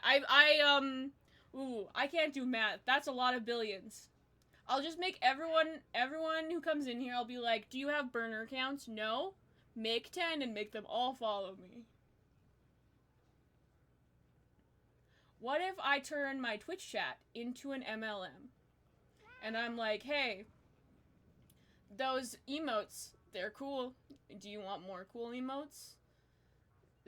Speaker 3: ooh, I can't do math. That's a lot of billions. I'll just make everyone who comes in here, I'll be like, do you have burner accounts? No? Make 10 and make them all follow me. What if I turn my Twitch chat into an MLM? And I'm like, hey, those emotes, they're cool. Do you want more cool emotes?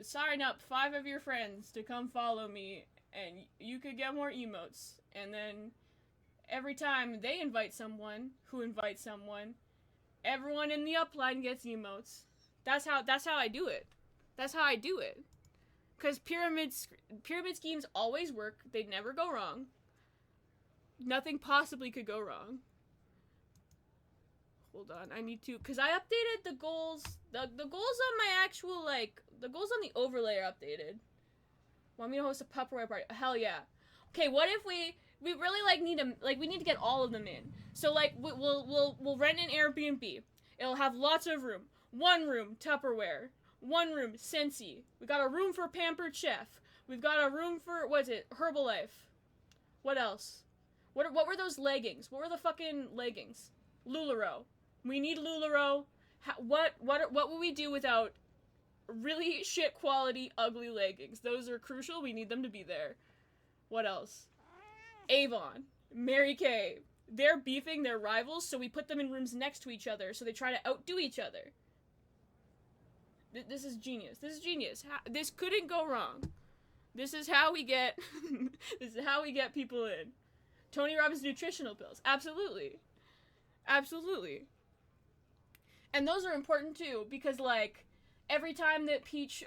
Speaker 3: Sign up 5 of your friends to come follow me, and you could get more emotes. And then every time they invite someone who invites someone, everyone in the upline gets emotes. That's how I do it. That's how I do it. Because pyramid schemes always work. They never go wrong. Nothing possibly could go wrong. Hold on, I need to, because I updated the goals. The goals on my actual, like, the goals on the overlay are updated. Want me to host a Tupperware party? Hell yeah. Okay, what if we really, like, we need to get all of them in. So, like, we'll rent an Airbnb. It'll have lots of room. 1 room, Tupperware. 1 room, Scentsy. We got a room for Pampered Chef. We've got a room for, what is it, Herbalife. What else? What were those leggings? What were the fucking leggings? LuLaRoe. We need LuLaRoe. What would we do without really shit quality, ugly leggings? Those are crucial. We need them to be there. What else? Avon. Mary Kay. They're beefing their rivals, so we put them in rooms next to each other, so they try to outdo each other. This is genius. This is genius. This couldn't go wrong. This is how we get this is how we get people in. Tony Robbins nutritional pills. Absolutely. Absolutely. And those are important too, because like every time that Peach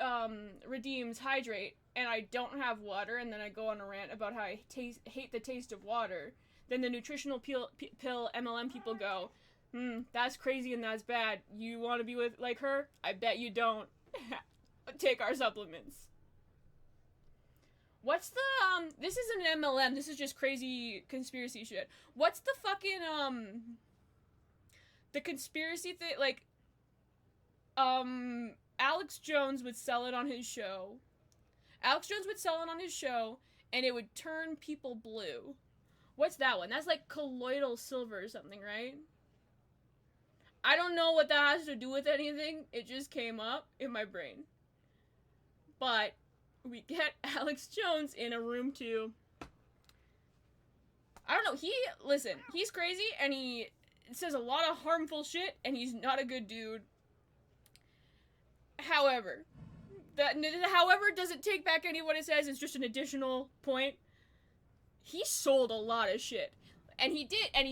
Speaker 3: redeems Hydrate and I don't have water, and then I go on a rant about how I hate the taste of water, then the nutritional pill MLM people go, that's crazy and that's bad. You want to be with like her? I bet you don't. Take our supplements. What's the this isn't an MLM, this is just crazy conspiracy shit. What's the fucking the conspiracy thing, like Alex Jones would sell it on his show. Alex Jones would sell it on his show and it would turn people blue. What's that one? That's like colloidal silver or something, right? I don't know what that has to do with anything. It just came up in my brain. But we get Alex Jones in a room too. I don't know, he's crazy and he says a lot of harmful shit and he's not a good dude. However, doesn't take back any of what it says. It's just an additional point. He sold a lot of shit. And he did, and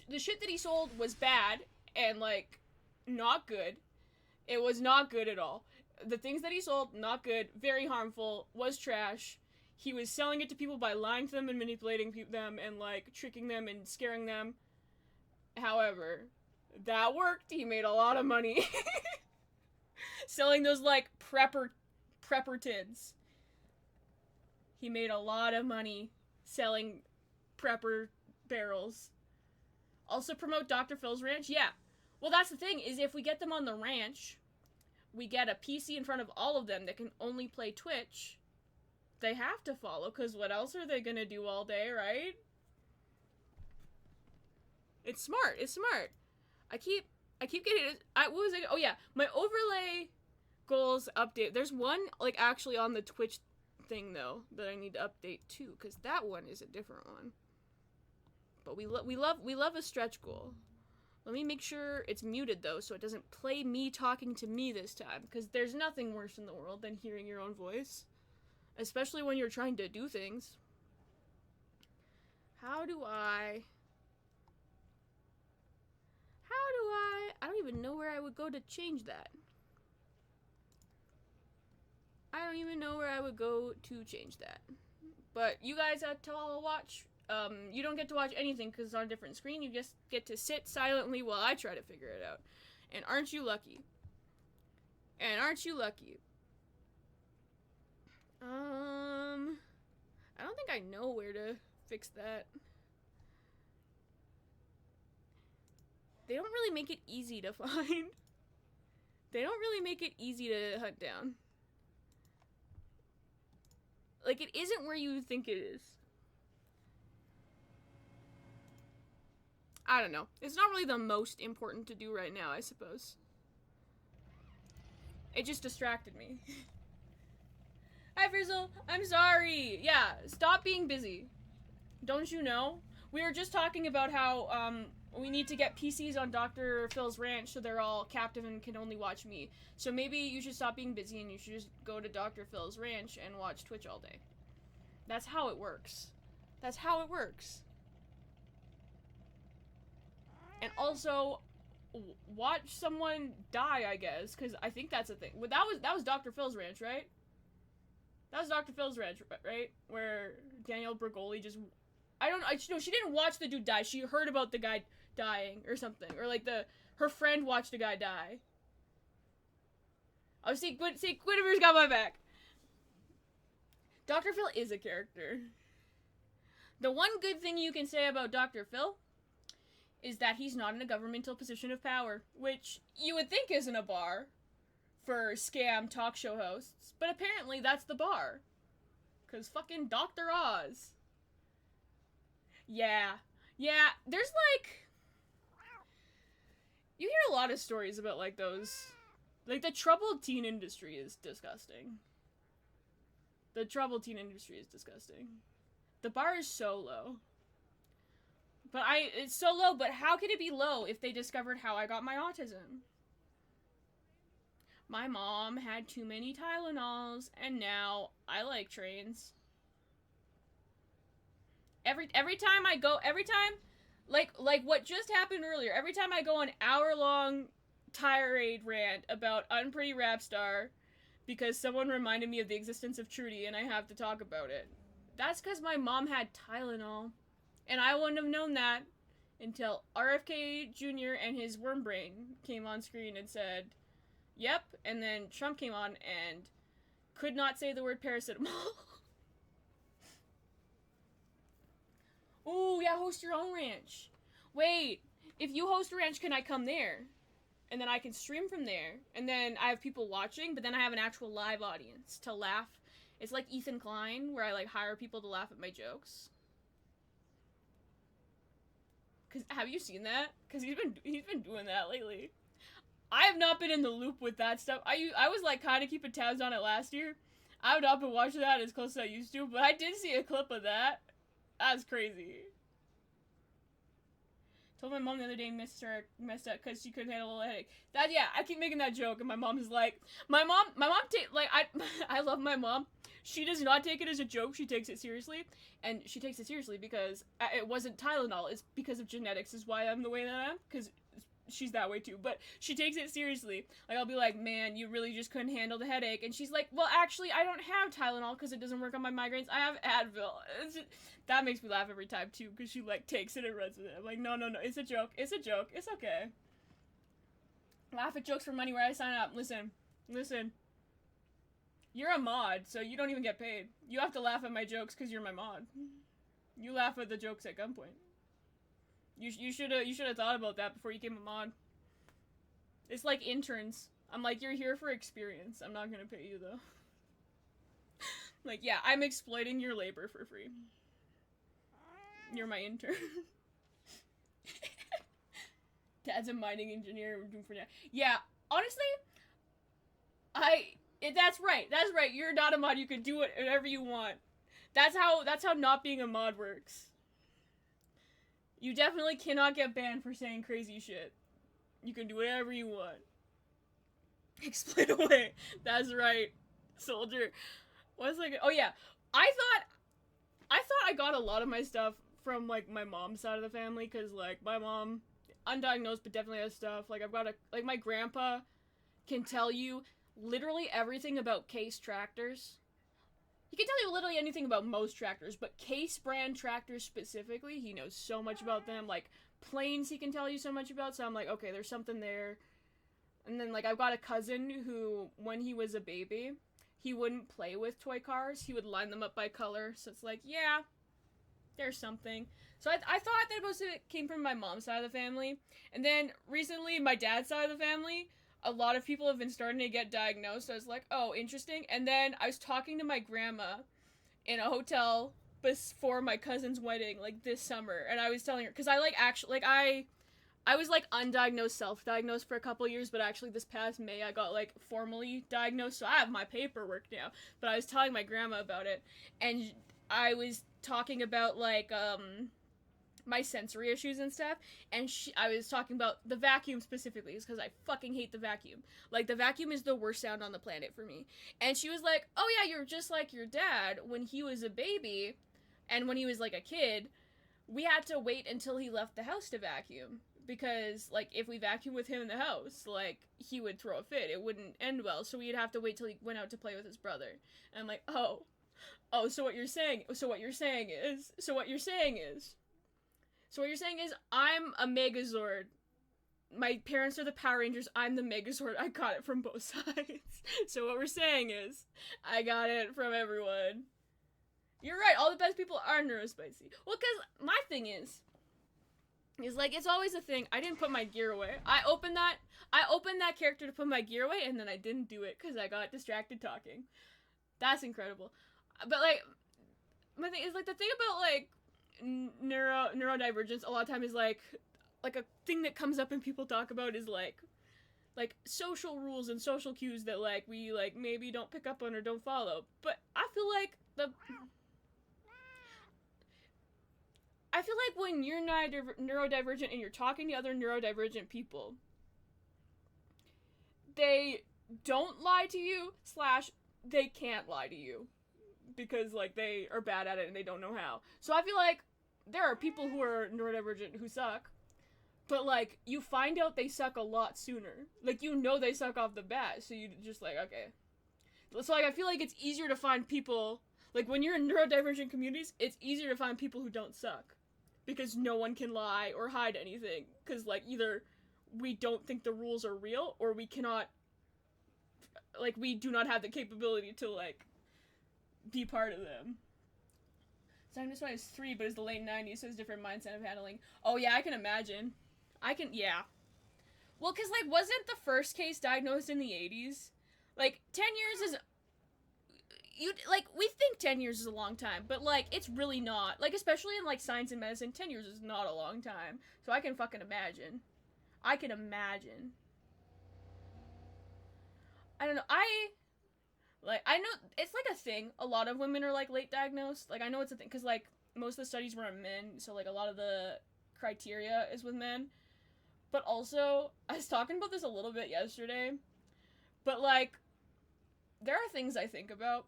Speaker 3: the shit that he sold was bad and like not good. It was not good at all. The things that he sold, not good, very harmful, was trash. He was selling it to people by lying to them and manipulating them and like tricking them and scaring them. However, that worked. He made a lot of money. Selling those like prepper tins. He made a lot of money selling prepper barrels. Also promote Dr. Phil's ranch? Yeah. Well, that's the thing, is if we get them on the ranch, we get a PC in front of all of them that can only play Twitch. They have to follow, because what else are they gonna do all day, right? It's smart. It's smart. I keep getting it. What was it? Oh yeah, my overlay goals update. There's one like actually on the Twitch thing though that I need to update too, because that one is a different one. But we love a stretch goal. Let me make sure it's muted though, so it doesn't play me talking to me this time, because there's nothing worse in the world than hearing your own voice, especially when you're trying to do things. How do I don't even know where I would go to change that. I don't even know where I would go to change that. But you guys have to all watch. You don't get to watch anything because it's on a different screen. You just get to sit silently while I try to figure it out. And aren't you lucky? And aren't you lucky? I don't think I know where to fix that. They don't really make it easy to find. They don't really make it easy to hunt down. Like, it isn't where you think it is. I don't know. It's not really the most important to do right now, I suppose. It just distracted me. Hi, Frizzle. I'm sorry. Yeah, stop being busy. Don't you know? We were just talking about how, we need to get PCs on Dr. Phil's ranch so they're all captive and can only watch me. So maybe you should stop being busy and you should just go to Dr. Phil's ranch and watch Twitch all day. That's how it works. That's how it works. And also, watch someone die, I guess, because I think that's a thing. Well, that was Dr. Phil's ranch, right? That was Dr. Phil's ranch, right? Where Danielle Bergoli just... no, she didn't watch the dude die. She heard about the guy dying or something. Or, like, her friend watched a guy die. Oh, see, Guinevere's got my back. Dr. Phil is a character. The one good thing you can say about Dr. Phil is that he's not in a governmental position of power, which you would think isn't a bar for scam talk show hosts, but apparently that's the bar. 'Cause fucking Dr. Oz. Yeah, there's like... You hear a lot of stories about like those... Like the troubled teen industry is disgusting. The troubled teen industry is disgusting. The bar is so low. But it's so low, but how could it be low if they discovered how I got my autism? My mom had too many Tylenols, and now I like trains. Every time, like what just happened earlier, every time I go an hour-long tirade rant about Unpretty Rap Star, because someone reminded me of the existence of Trudy, and I have to talk about it. That's because my mom had Tylenol. And I wouldn't have known that until RFK Jr. and his worm brain came on screen and said, yep, and then Trump came on and could not say the word paracetamol. Ooh, yeah, host your own ranch. Wait, if you host a ranch, can I come there? And then I can stream from there. And then I have people watching, but then I have an actual live audience to laugh. It's like Ethan Klein, where I like hire people to laugh at my jokes. Cause have you seen that? Cause he's been doing that lately. I have not been in the loop with that stuff. I was like kind of keeping tabs on it last year. I have not been watching that as close as I used to, but I did see a clip of that. That's crazy. Told my mom the other day messed up because she couldn't handle a headache. I keep making that joke, and my mom is like, my mom I love my mom. She does not take it as a joke. She takes it seriously, and she takes it seriously because it wasn't Tylenol. It's because of genetics is why I'm the way that I am, because she's that way too, but she takes it seriously. Like, I'll be like, man, you really just couldn't handle the headache, and she's like, well, actually, I don't have Tylenol because it doesn't work on my migraines. I have Advil. That makes me laugh every time too, because she like takes it and runs with it. I'm like, no, it's a joke. It's okay. Laugh at jokes for money where I sign up. Listen. You're a mod, so you don't even get paid. You have to laugh at my jokes because you're my mod. You laugh at the jokes at gunpoint. You should have thought about that before you became a mod. It's like interns. I'm like, you're here for experience. I'm not gonna pay you though. Like, yeah, I'm exploiting your labor for free. You're my intern. Dad's a mining engineer. We're doing for now. Yeah, honestly, that's right. You're not a mod. You can do whatever you want. That's how not being a mod works. You definitely cannot get banned for saying crazy shit. You can do whatever you want. Explain away. That's right, soldier. What's like? Oh yeah, I thought I got a lot of my stuff from like my mom's side of the family, cause like my mom, undiagnosed but definitely has stuff. Like I've got my grandpa can tell you literally everything about Case tractors. He can tell you literally anything about most tractors, but Case brand tractors specifically, he knows so much about them. Like, planes he can tell you so much about, so I'm like, okay, there's something there. And then, like, I've got a cousin who, when he was a baby, he wouldn't play with toy cars. He would line them up by color, so it's like, yeah, there's something. So I thought that most of it came from my mom's side of the family. And then, recently, my dad's side of the family, a lot of people have been starting to get diagnosed, so I was like, oh, interesting. And then I was talking to my grandma, in a hotel before my cousin's wedding, like, this summer, and I was telling her, because I, like, actually, like, I was, like, undiagnosed, self-diagnosed for a couple years, but actually this past May I got, like, formally diagnosed, so I have my paperwork now, but I was telling my grandma about it, and I was talking about, like, my sensory issues and stuff, and I was talking about the vacuum specifically, because I fucking hate the vacuum. Like, the vacuum is the worst sound on the planet for me. And she was like, oh yeah, you're just like your dad. When he was a baby, and when he was, like, a kid, we had to wait until he left the house to vacuum. Because, like, if we vacuumed with him in the house, like, he would throw a fit. It wouldn't end well, so we'd have to wait till he went out to play with his brother. And I'm like, oh, so what you're saying is I'm a Megazord. My parents are the Power Rangers, I'm the Megazord. I got it from both sides. So what we're saying is, I got it from everyone. You're right, all the best people are neurospicy. Well, because my thing is like, it's always a thing. I didn't put my gear away. I opened that character to put my gear away, and then I didn't do it because I got distracted talking. That's incredible. But, like, my thing is, like, the thing about, like, neurodivergence a lot of time is, like a thing that comes up and people talk about is, like, social rules and social cues that, like, we, like, maybe don't pick up on or don't follow. But I feel like when you're neurodivergent and you're talking to other neurodivergent people, they don't lie to you, / they can't lie to you. Because, like, they are bad at it and they don't know how. So I feel like there are people who are neurodivergent who suck, but, like, you find out they suck a lot sooner. Like, you know they suck off the bat, so you just, like, okay. So, like, I feel like it's easier to find people, like, when you're in neurodivergent communities, it's easier to find people who don't suck. Because no one can lie or hide anything. Because, like, either we don't think the rules are real, or we cannot, like, we do not have the capability to, like, be part of them. So I'm just when I was 3, but it's the late 90s, so it's a different mindset of handling. Oh yeah, I can imagine. Yeah. Well, cause, like, wasn't the first case diagnosed in the 80s? Like, 10 years is, we think 10 years is a long time, but, like, it's really not. Like, especially in, like, science and medicine, 10 years is not a long time. So I can fucking imagine. I don't know, like, I know, it's, like, a thing. A lot of women are, like, late diagnosed. Like, I know it's a thing, because, like, most of the studies were on men, so, like, a lot of the criteria is with men. But also, I was talking about this a little bit yesterday, but, like, there are things I think about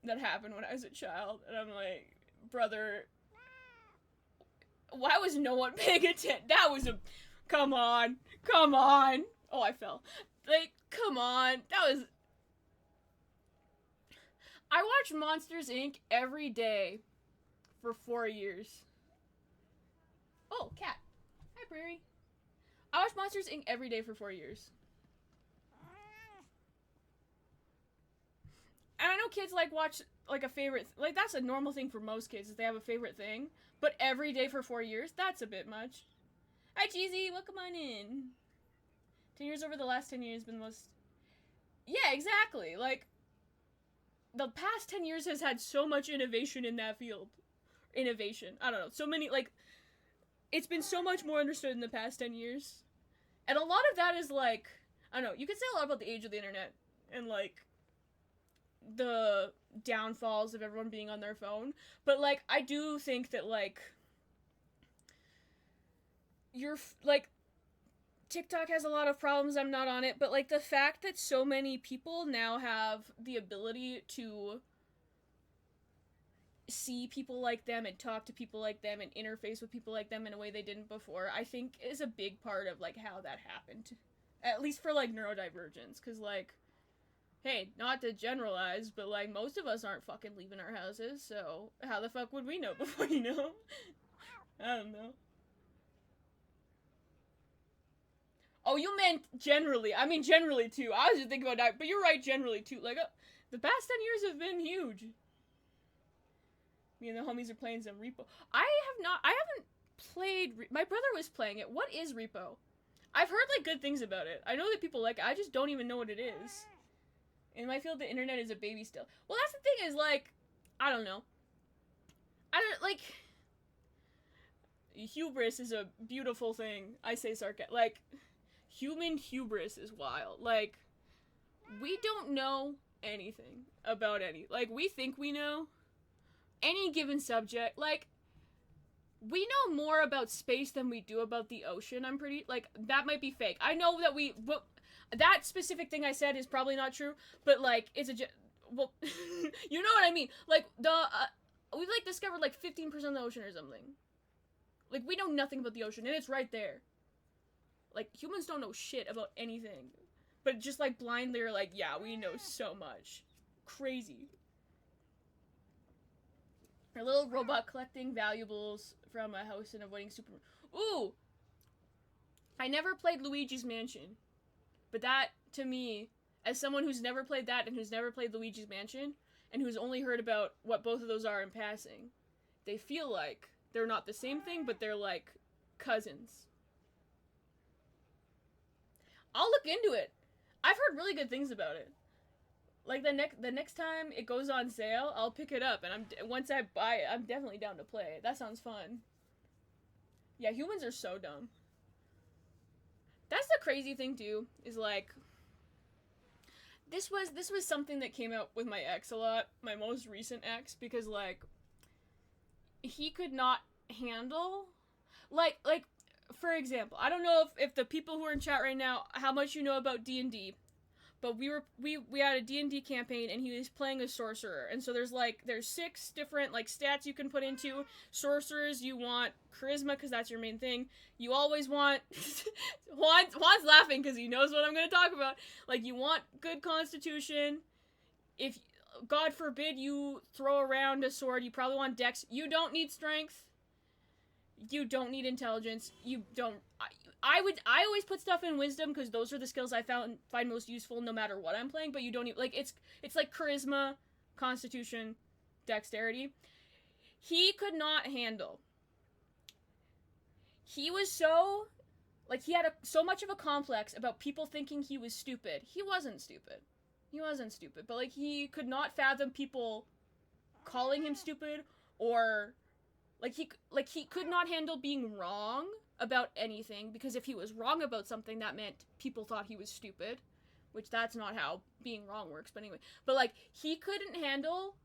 Speaker 3: that happened when I was a child, and I'm like, brother, why was no one paying attention? That was come on. Oh, I fell. Like, come on. I watched Monsters, Inc. every day for 4 years. Oh, cat. Hi, Prairie. I watched Monsters, Inc. every day for 4 years. And I know kids, like, watch, like, a favorite, like, that's a normal thing for most kids, is they have a favorite thing. But every day for 4 years, that's a bit much. Hi, Cheesy. Welcome on in. 10 years over the last 10 years has been the most... Yeah, exactly. Like, the past 10 years has had so much innovation in that field. Innovation. I don't know. So many, like, it's been so much more understood in the past 10 years. And a lot of that is, like, I don't know, you could say a lot about the age of the internet. And, like, the downfalls of everyone being on their phone. But, like, I do think that, like, like, TikTok has a lot of problems, I'm not on it, but, like, the fact that so many people now have the ability to see people like them and talk to people like them and interface with people like them in a way they didn't before, I think is a big part of, like, how that happened. At least for, like, neurodivergence, because, like, hey, not to generalize, but, like, most of us aren't fucking leaving our houses, so how the fuck would we know before, you know? I don't know. Oh, you meant generally. I mean, generally, too. I was just thinking about that, but you're right, generally, too. Like, the past 10 years have been huge. Me and the homies are playing some Repo. I haven't played, my brother was playing it. What is Repo? I've heard, like, good things about it. I know that people like it. I just don't even know what it is. In my field, the internet is a baby still. Well, that's the thing is, like, I don't know. I don't, like, hubris is a beautiful thing. I say sarcastic. Like, human hubris is wild. Like, we don't know anything about like, we think we know any given subject. Like, we know more about space than we do about the ocean. I'm pretty, like, that might be fake. I know that that specific thing I said is probably not true, but, like, it's well, you know what I mean. Like, we've, like, discovered, like, 15% of the ocean or something. Like, we know nothing about the ocean, and it's right there. Like, humans don't know shit about anything. But just, like, blindly are like, yeah, we know so much. Crazy. Our little robot collecting valuables from a house and avoiding super... Ooh! I never played Luigi's Mansion. But that, to me, as someone who's never played that and who's never played Luigi's Mansion, and who's only heard about what both of those are in passing, they feel like they're not the same thing, but they're, like, cousins. I'll look into it. I've heard really good things about it. Like, the next time it goes on sale, I'll pick it up, and once I buy it, I'm definitely down to play it. That sounds fun. Yeah, humans are so dumb. That's the crazy thing, too, is, like, this was something that came out with my ex a lot, my most recent ex, because, like, he could not handle, like, for example, I don't know if the people who are in chat right now, how much you know about D&D, but we had a D&D campaign, and he was playing a sorcerer, and so there's 6 different, like, stats you can put into. Sorcerers, you want charisma, because that's your main thing. You always want, Juan's laughing, because he knows what I'm going to talk about. Like, you want good constitution. If, God forbid, you throw around a sword, you probably want dex. You don't need strength. You don't need intelligence. You don't... I always put stuff in wisdom, because those are the skills I find most useful no matter what I'm playing, but you don't need... Like, it's like charisma, constitution, dexterity. He could not handle. He was so... Like, he had so much of a complex about people thinking he was stupid. He wasn't stupid. He wasn't stupid, but, like, he could not fathom people calling him stupid, or... Like, he could not handle being wrong about anything, because if he was wrong about something, that meant people thought he was stupid, which that's not how being wrong works, but anyway. But, like, he couldn't handle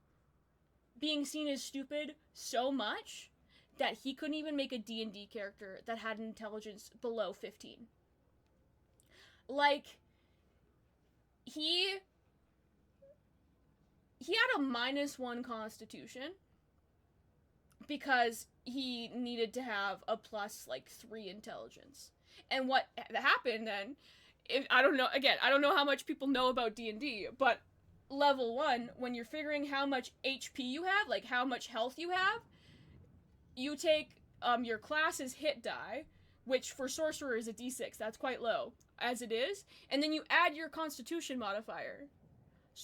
Speaker 3: being seen as stupid so much that he couldn't even make a D&D character that had an intelligence below 15. Like, he had a -1 constitution, because he needed to have a +3 intelligence. And what happened then, I don't know how much people know about D&D, but level 1, when you're figuring how much HP you have, like how much health you have, you take your class's hit die, which for sorcerer is a d6, that's quite low, as it is, and then you add your constitution modifier,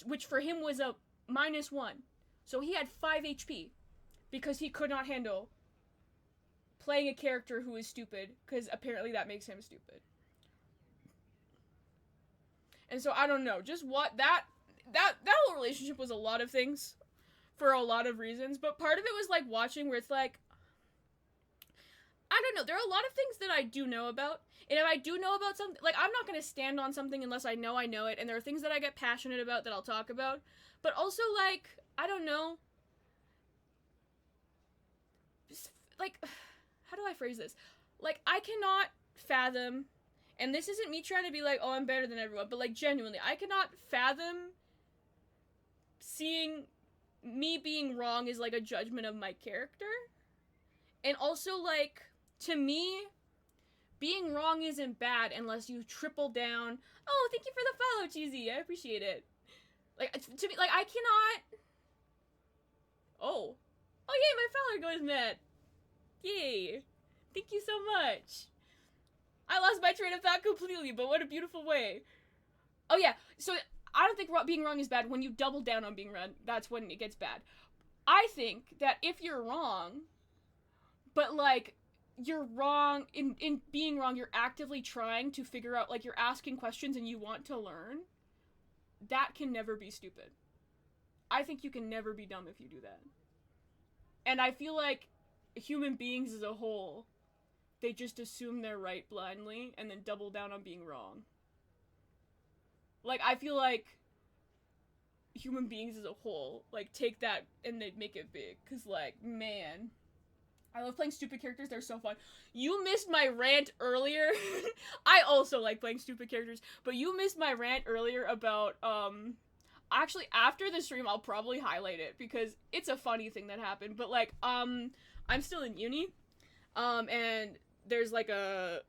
Speaker 3: which for him was a -1. So he had 5 HP. Because he could not handle playing a character who is stupid, because apparently that makes him stupid. And so, I don't know, just what, that whole relationship was a lot of things, for a lot of reasons, but part of it was, like, watching where it's like, I don't know, there are a lot of things that I do know about, and if I do know about something, like, I'm not gonna stand on something unless I know it, and there are things that I get passionate about that I'll talk about, but also, like, I don't know, like, how do I phrase this? Like, I cannot fathom, and this isn't me trying to be like, oh, I'm better than everyone, but, like, genuinely, I cannot fathom seeing me being wrong as, like, a judgment of my character. And also, like, to me, being wrong isn't bad unless you triple down. Oh, thank you for the follow, Cheesy. I appreciate it. Like, to me, like, I cannot... Oh, yay, my follower goes mad. Yay. Thank you so much. I lost my train of thought completely, but what a beautiful way. Oh yeah, so I don't think being wrong is bad. When you double down on being wrong, that's when it gets bad. I think that if you're wrong, but, like, you're wrong, in being wrong, you're actively trying to figure out, like, you're asking questions and you want to learn, that can never be stupid. I think you can never be dumb if you do that. And I feel like human beings as a whole, they just assume they're right blindly and then double down on being wrong. Like, I feel like human beings as a whole, like, take that and they make it big. Cause, like, man, I love playing stupid characters. They're so fun. You missed my rant earlier. I also like playing stupid characters, but you missed my rant earlier about, actually, after the stream, I'll probably highlight it because it's a funny thing that happened. But, like, I'm still in uni, and there's, like, a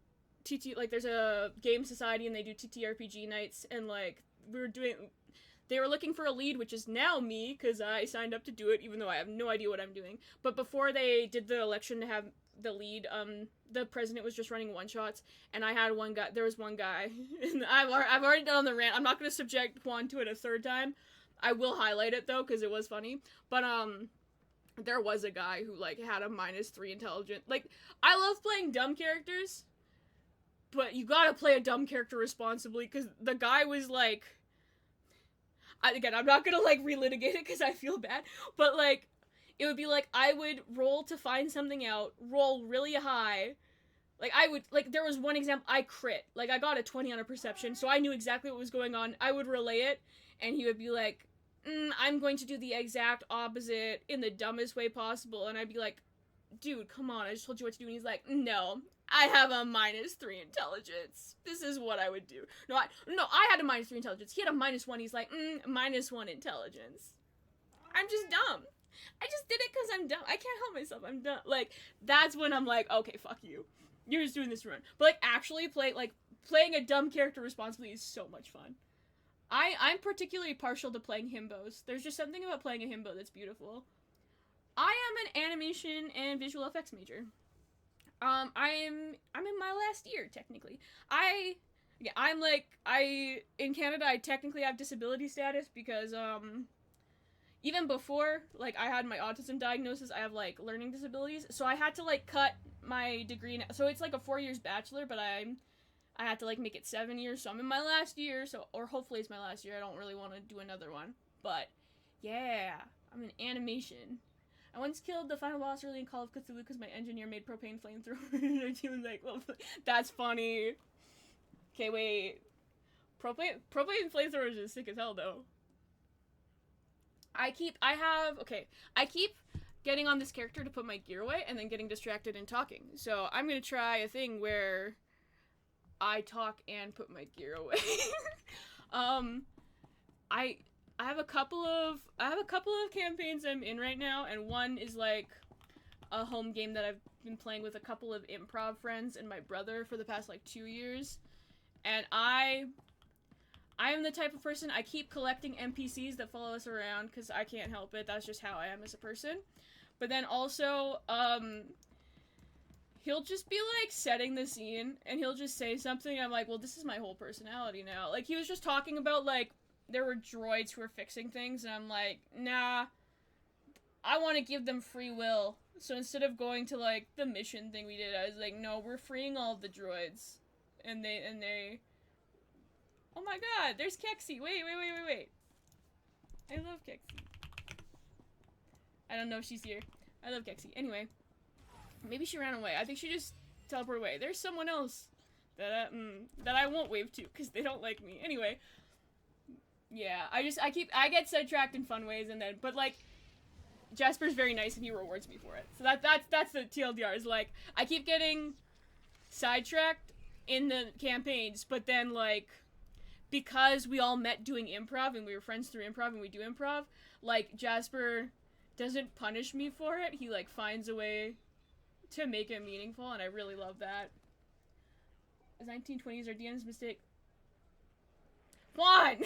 Speaker 3: there's a game society, and they do TTRPG nights, and, like, they were looking for a lead, which is now me, because I signed up to do it, even though I have no idea what I'm doing. But before they did the election to have the lead, the president was just running one-shots, and I had one guy, there was one guy, and I've already done the rant. I'm not going to subject Juan to it a third time. I will highlight it, though, because it was funny. But, there was a guy who, like, had a -3 intelligence. Like, I love playing dumb characters, but you gotta play a dumb character responsibly, because the guy was, like, again, I'm not gonna, like, relitigate it, because I feel bad, but, like, it would be, like, I would roll to find something out, roll really high, like, there was one example, I crit, like, I got a 20 on a perception, so I knew exactly what was going on, I would relay it, and he would be like, I'm going to do the exact opposite in the dumbest way possible, and I'd be like, dude, come on, I just told you what to do, and he's like, no, I have a -3 intelligence. This is what I would do. No, I had a -3 intelligence. He had a -1. He's like, -1 intelligence. I'm just dumb. I just did it because I'm dumb. I can't help myself. I'm dumb. Like, that's when I'm like, okay, fuck you. You're just doing this run. But, like, actually playing a dumb character responsibly is so much fun. I'm particularly partial to playing himbos. There's just something about playing a himbo that's beautiful. I am an animation and visual effects major. I'm in my last year, technically. In Canada, I technically have disability status because, even before, like, I had my autism diagnosis, I have, like, learning disabilities, so I had to, like, cut my degree, so it's, like, a 4 years bachelor, but I had to, like, make it 7 years, so I'm in my last year, or hopefully it's my last year. I don't really want to do another one, but, yeah, I'm in animation. I once killed the final boss early in Call of Cthulhu because my engineer made propane flamethrower, and their team was like, well, that's funny. Okay, wait. Propane flamethrowers is sick as hell, though. I keep getting on this character to put my gear away, and then getting distracted and talking, so I'm gonna try a thing where I talk and put my gear away. I have a couple of campaigns I'm in right now, and one is like a home game that I've been playing with a couple of improv friends and my brother for the past like 2 years. And I am the type of person, I keep collecting NPCs that follow us around because I can't help it. That's just how I am as a person. But then also, he'll just be like setting the scene and he'll just say something. I'm like, well, this is my whole personality now. Like, he was just talking about like there were droids who were fixing things, and I'm like, nah, I want to give them free will. So instead of going to like the mission thing we did, I was like, no, we're freeing all of the droids. And they oh my god, there's Kexi. Wait. I love Kexi. I don't know if she's here. I love Kexi. Anyway, maybe she ran away. I think she just teleported away. There's someone else that I won't wave to because they don't like me. Anyway, yeah, I get sidetracked in fun ways, and then, but like, Jasper's very nice and he rewards me for it. So that's the TLDR, is like, I keep getting sidetracked in the campaigns, but then like, because we all met doing improv and we were friends through improv and we do improv, like, Jasper doesn't punish me for it. He like finds a way to make it meaningful, and I really love that. Is 1920s our DM's mistake? Juan!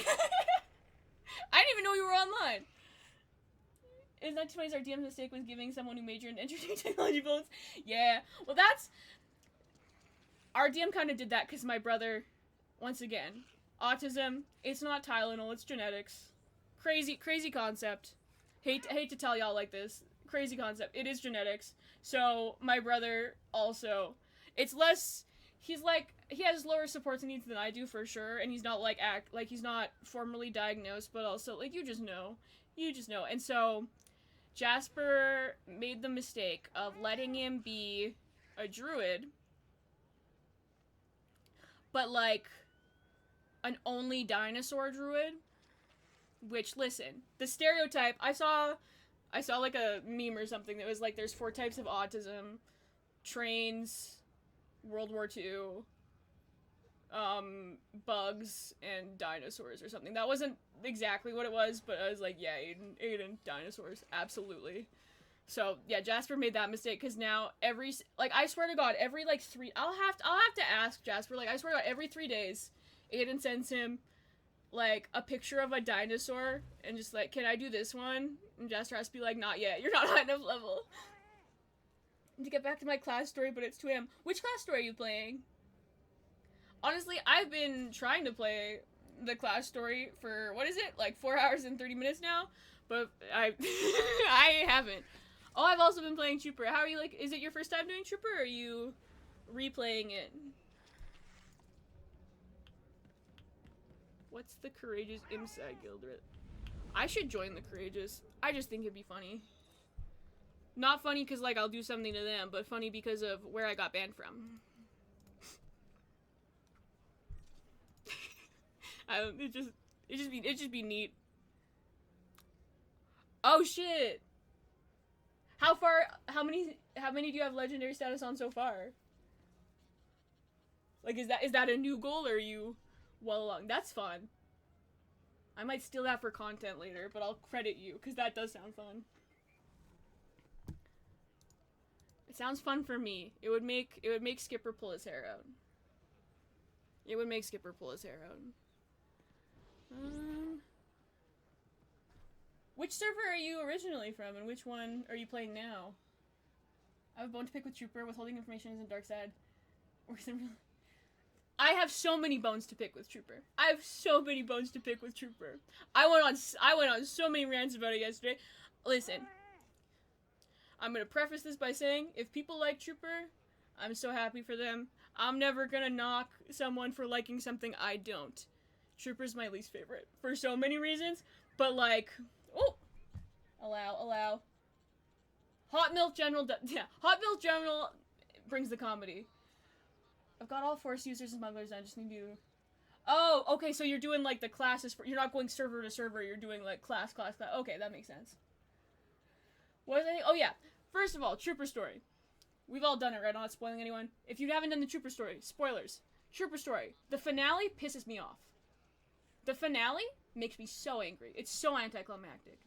Speaker 3: I didn't even know you were online. Is 1920s our DM's mistake was giving someone who majored in engineering technology bullets? Yeah. Well, that's... Our DM kind of did that because my brother, once again, autism, it's not Tylenol, it's genetics. Crazy concept. Hate to tell y'all like this. Crazy concept. It is genetics. So, my brother also, it's less... He's like, he has lower supports needs than I do for sure, and he's not like he's not formally diagnosed, but also like, you just know, and so Jasper made the mistake of letting him be a druid, but like an only dinosaur druid. Which, listen, the stereotype, I saw like a meme or something that was like, there's 4 types of autism: trains, World War II, bugs, and dinosaurs or something. That wasn't exactly what it was, but I was like, yeah, Aiden, dinosaurs, absolutely. So yeah, Jasper made that mistake, because now I swear to God, every like 3, I'll have to ask Jasper, like, I swear to God, every 3 days, Aiden sends him like a picture of a dinosaur and just like, can I do this one? And Jasper has to be like, not yet, you're not high enough level. To get back to my class story, but it's 2 a.m. Which class story are you playing? Honestly, I've been trying to play the class story for, what is it, like 4 hours and 30 minutes now? But I haven't. Oh, I've also been playing Trooper. How are you, like, is it your first time doing Trooper, or are you replaying it? What's the Courageous Inside Guild? I should join the Courageous. I just think it'd be funny. Not funny because, like, I'll do something to them, but funny because of where I got banned from. It'd just be neat. Oh shit! How many do you have legendary status on so far? Like, is that a new goal, or are you well along? That's fun. I might steal that for content later, but I'll credit you, because that does sound fun. It sounds fun for me. It would make Skipper pull his hair out. It would make Skipper pull his hair out. Which server are you originally from, and which one are you playing now? I have a bone to pick with Trooper. Withholding information isn't dark side. I have so many bones to pick with Trooper. I have so many bones to pick with Trooper. I went on so many rants about it yesterday. Listen, I'm gonna preface this by saying, if people like Trooper, I'm so happy for them. I'm never gonna knock someone for liking something I don't. Trooper's my least favorite for so many reasons, but like, oh, allow. Hot Milk General, Hot Milk General brings the comedy. I've got all Force users and smugglers, I just need you. Oh, okay, so you're doing like the classes, you're not going server to server, you're doing like class. Okay, that makes sense. What was I thinking? Oh yeah, first of all, Trooper story. We've all done it, right? I'm not spoiling anyone. If you haven't done the Trooper story, spoilers. Trooper story. The finale pisses me off. The finale makes me so angry. It's so anticlimactic.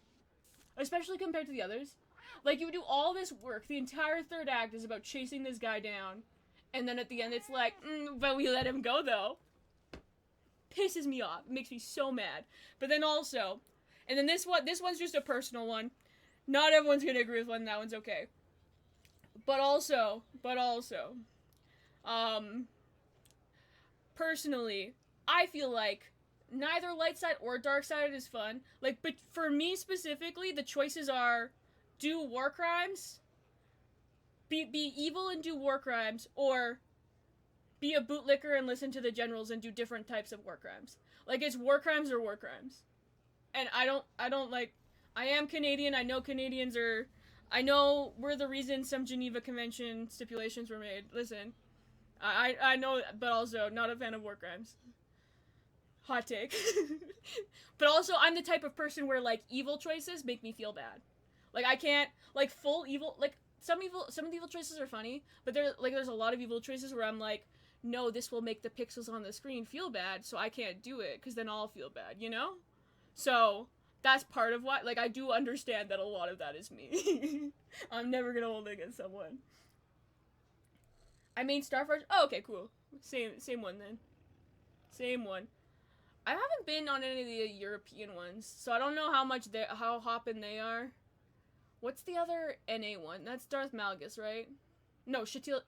Speaker 3: Especially compared to the others. Like, you do all this work, the entire 3rd act is about chasing this guy down, and then at the end it's like, but we let him go though. Pisses me off. Makes me so mad. But then also, and then this one's just a personal one. Not everyone's gonna agree with one, that one's okay. But also, personally, I feel like neither light side or dark side is fun. Like, but for me specifically, the choices are do war crimes, be evil and do war crimes, or be a bootlicker and listen to the generals and do different types of war crimes. Like, it's war crimes or war crimes. And I don't like, I am Canadian, I know Canadians are, I know we're the reason some Geneva Convention stipulations were made. Listen, I know, but also not a fan of war crimes. Hot take. But also, I'm the type of person where, like, evil choices make me feel bad. Like, I can't, like, full evil, like, some of the evil choices are funny, but there's a lot of evil choices where I'm like, no, this will make the pixels on the screen feel bad, so I can't do it, because then I'll feel bad, you know? So, that's part of why, like, I do understand that a lot of that is me. I'm never gonna hold it against someone. I mean, Starforge, oh, okay, cool. Same one, then. Same one. I haven't been on any of the European ones, so I don't know how hoppin' they are. What's the other NA one? That's Darth Malgus, right? No, Shatil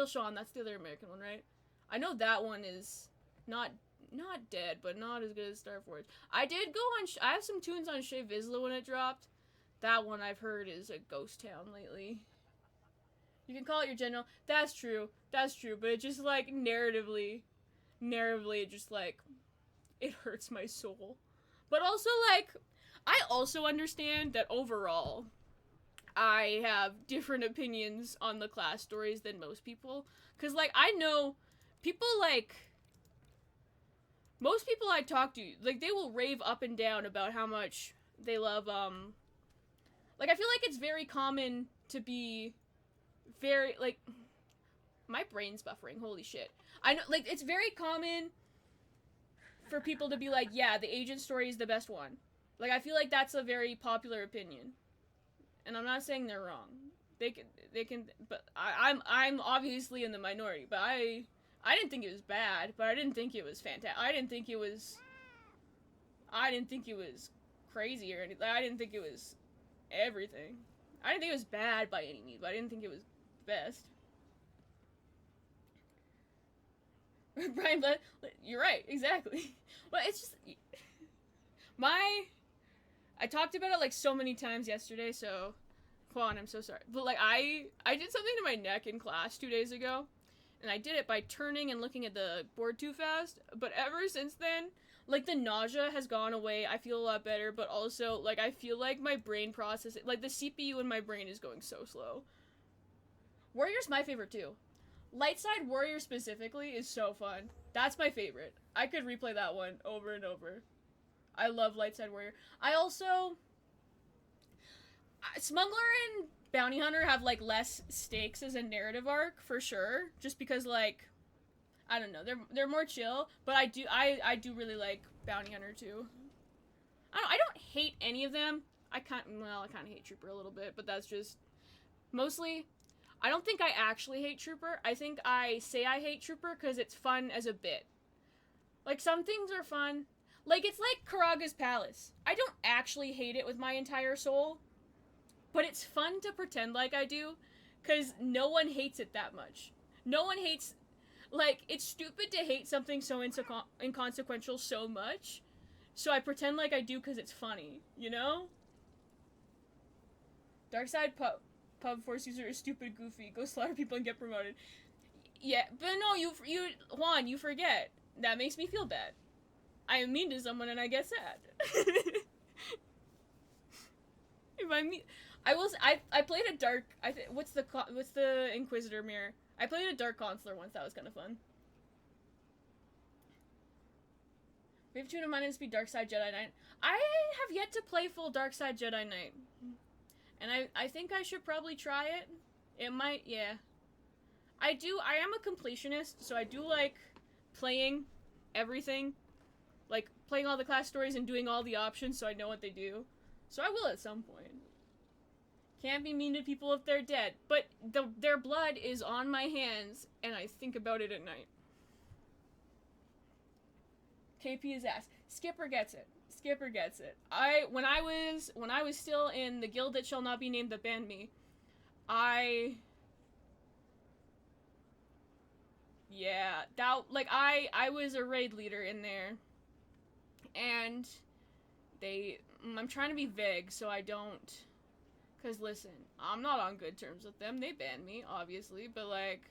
Speaker 3: Sean, that's the other American one, right? I know that one is not dead, but not as good as Starforge. I did go on, I have some tunes on Shea Vizsla when it dropped. That one I've heard is a ghost town lately. You can call it your general. That's true, but it just, like, narratively, it just, like, it hurts my soul. But also, like, I also understand that overall, I have different opinions on the class stories than most people. Because, like, I know people, like, most people I talk to, like, they will rave up and down about how much they love, like, I feel like it's very common to be very, like, my brain's buffering, holy shit. I know, like, it's very common for people to be like, yeah, the agent story is the best one. Like, I feel like that's a very popular opinion. And I'm not saying they're wrong. They can, but I'm obviously in the minority, but I didn't think it was bad, but I didn't think it was fantastic. I didn't think it was crazy or anything. I didn't think it was everything. I didn't think it was bad by any means, but I didn't think it was the best. Brian, but you're right, exactly. Well, it's just I talked about it like so many times yesterday, so Juan, I'm so sorry. But like I did something to my neck in class 2 days ago, and I did it by turning and looking at the board too fast, but ever since then, like the nausea has gone away. I feel a lot better, but also like I feel like my brain processing, like the CPU in my brain is going so slow. Warrior's my favorite too. Lightside Warrior specifically is so fun. That's my favorite. I could replay that one over and over. I love Lightside Warrior. I also... Smuggler and Bounty Hunter have, like, less stakes as a narrative arc, for sure. Just because, like... I don't know. They're more chill. But I do really like Bounty Hunter, too. I don't hate any of them. I kind of hate Trooper a little bit. But that's just... Mostly... I don't think I actually hate Trooper. I think I say I hate Trooper because it's fun as a bit. Like, some things are fun... Like, it's like Karaga's Palace. I don't actually hate it with my entire soul, but it's fun to pretend like I do, because no one hates it that much. No one hates... Like, it's stupid to hate something so inconsequential so much, so I pretend like I do because it's funny, you know? Darkside Pub Force user is stupid goofy. Go slaughter people and get promoted. Yeah, but no, Juan, you forget. That makes me feel bad. I am mean to someone and I get sad. If I'm mean, I played a dark. What's the Inquisitor mirror? I played a dark consular once. That was kind of fun. We have 2 to minus speed Dark Side Jedi Knight. I have yet to play full Dark Side Jedi Knight, and I think I should probably try it. It might, yeah. I am a completionist, so I do like playing everything. Like, playing all the class stories and doing all the options so I know what they do. So I will at some point. Can't be mean to people if they're dead. But their blood is on my hands, and I think about it at night. KP is ass. Skipper gets it. Skipper gets it. When I was still in the guild that shall not be named that banned me, yeah, I was a raid leader in there. And I'm trying to be vague so I don't, cause listen, I'm not on good terms with them. They banned me, obviously, but like,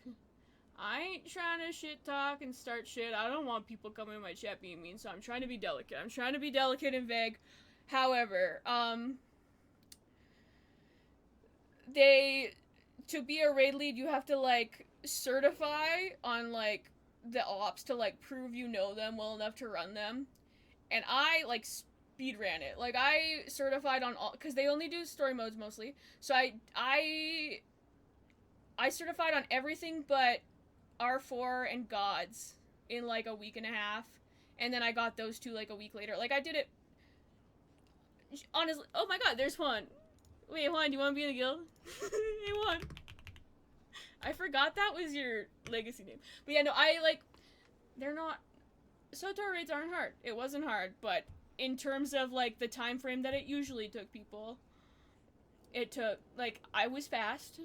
Speaker 3: I ain't trying to shit talk and start shit. I don't want people coming in my chat being mean, so I'm trying to be delicate. I'm trying to be delicate and vague. However, to be a raid lead, you have to like certify on like the ops to like prove you know them well enough to run them. And I, like, speed ran it. Like, I certified on all... Because they only do story modes, mostly. So I certified on everything but R4 and Gods in, like, a week and a half. And then I got those 2, like, a week later. Like, I did it... Honestly... Oh my god, there's Juan. Wait, Juan, do you want to be in the guild? Hey, Juan. I forgot that was your legacy name. But yeah, no, they're not... SOTOR raids aren't hard. It wasn't hard, but in terms of, like, the time frame that it usually took people, it took, like, I was fast,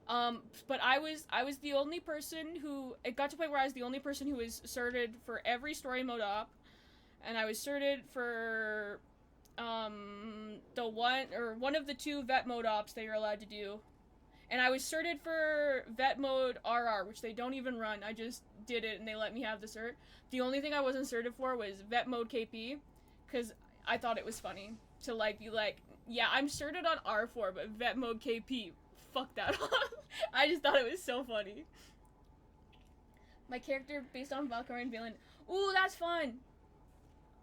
Speaker 3: but I was the only person who, it got to the point where I was the only person who was certed for every story mode op, and I was certed for, one of the 2 vet mode ops that you're allowed to do, and I was certed for vet mode RR, which they don't even run. I just did it and they let me have the cert. The only thing I wasn't certed for was vet mode KP, because I thought it was funny. to like be like, yeah, I'm started on R4, but vet mode KP, fuck that off. I just thought it was so funny. My character based on Valkyrie and Valen. Ooh, that's fun.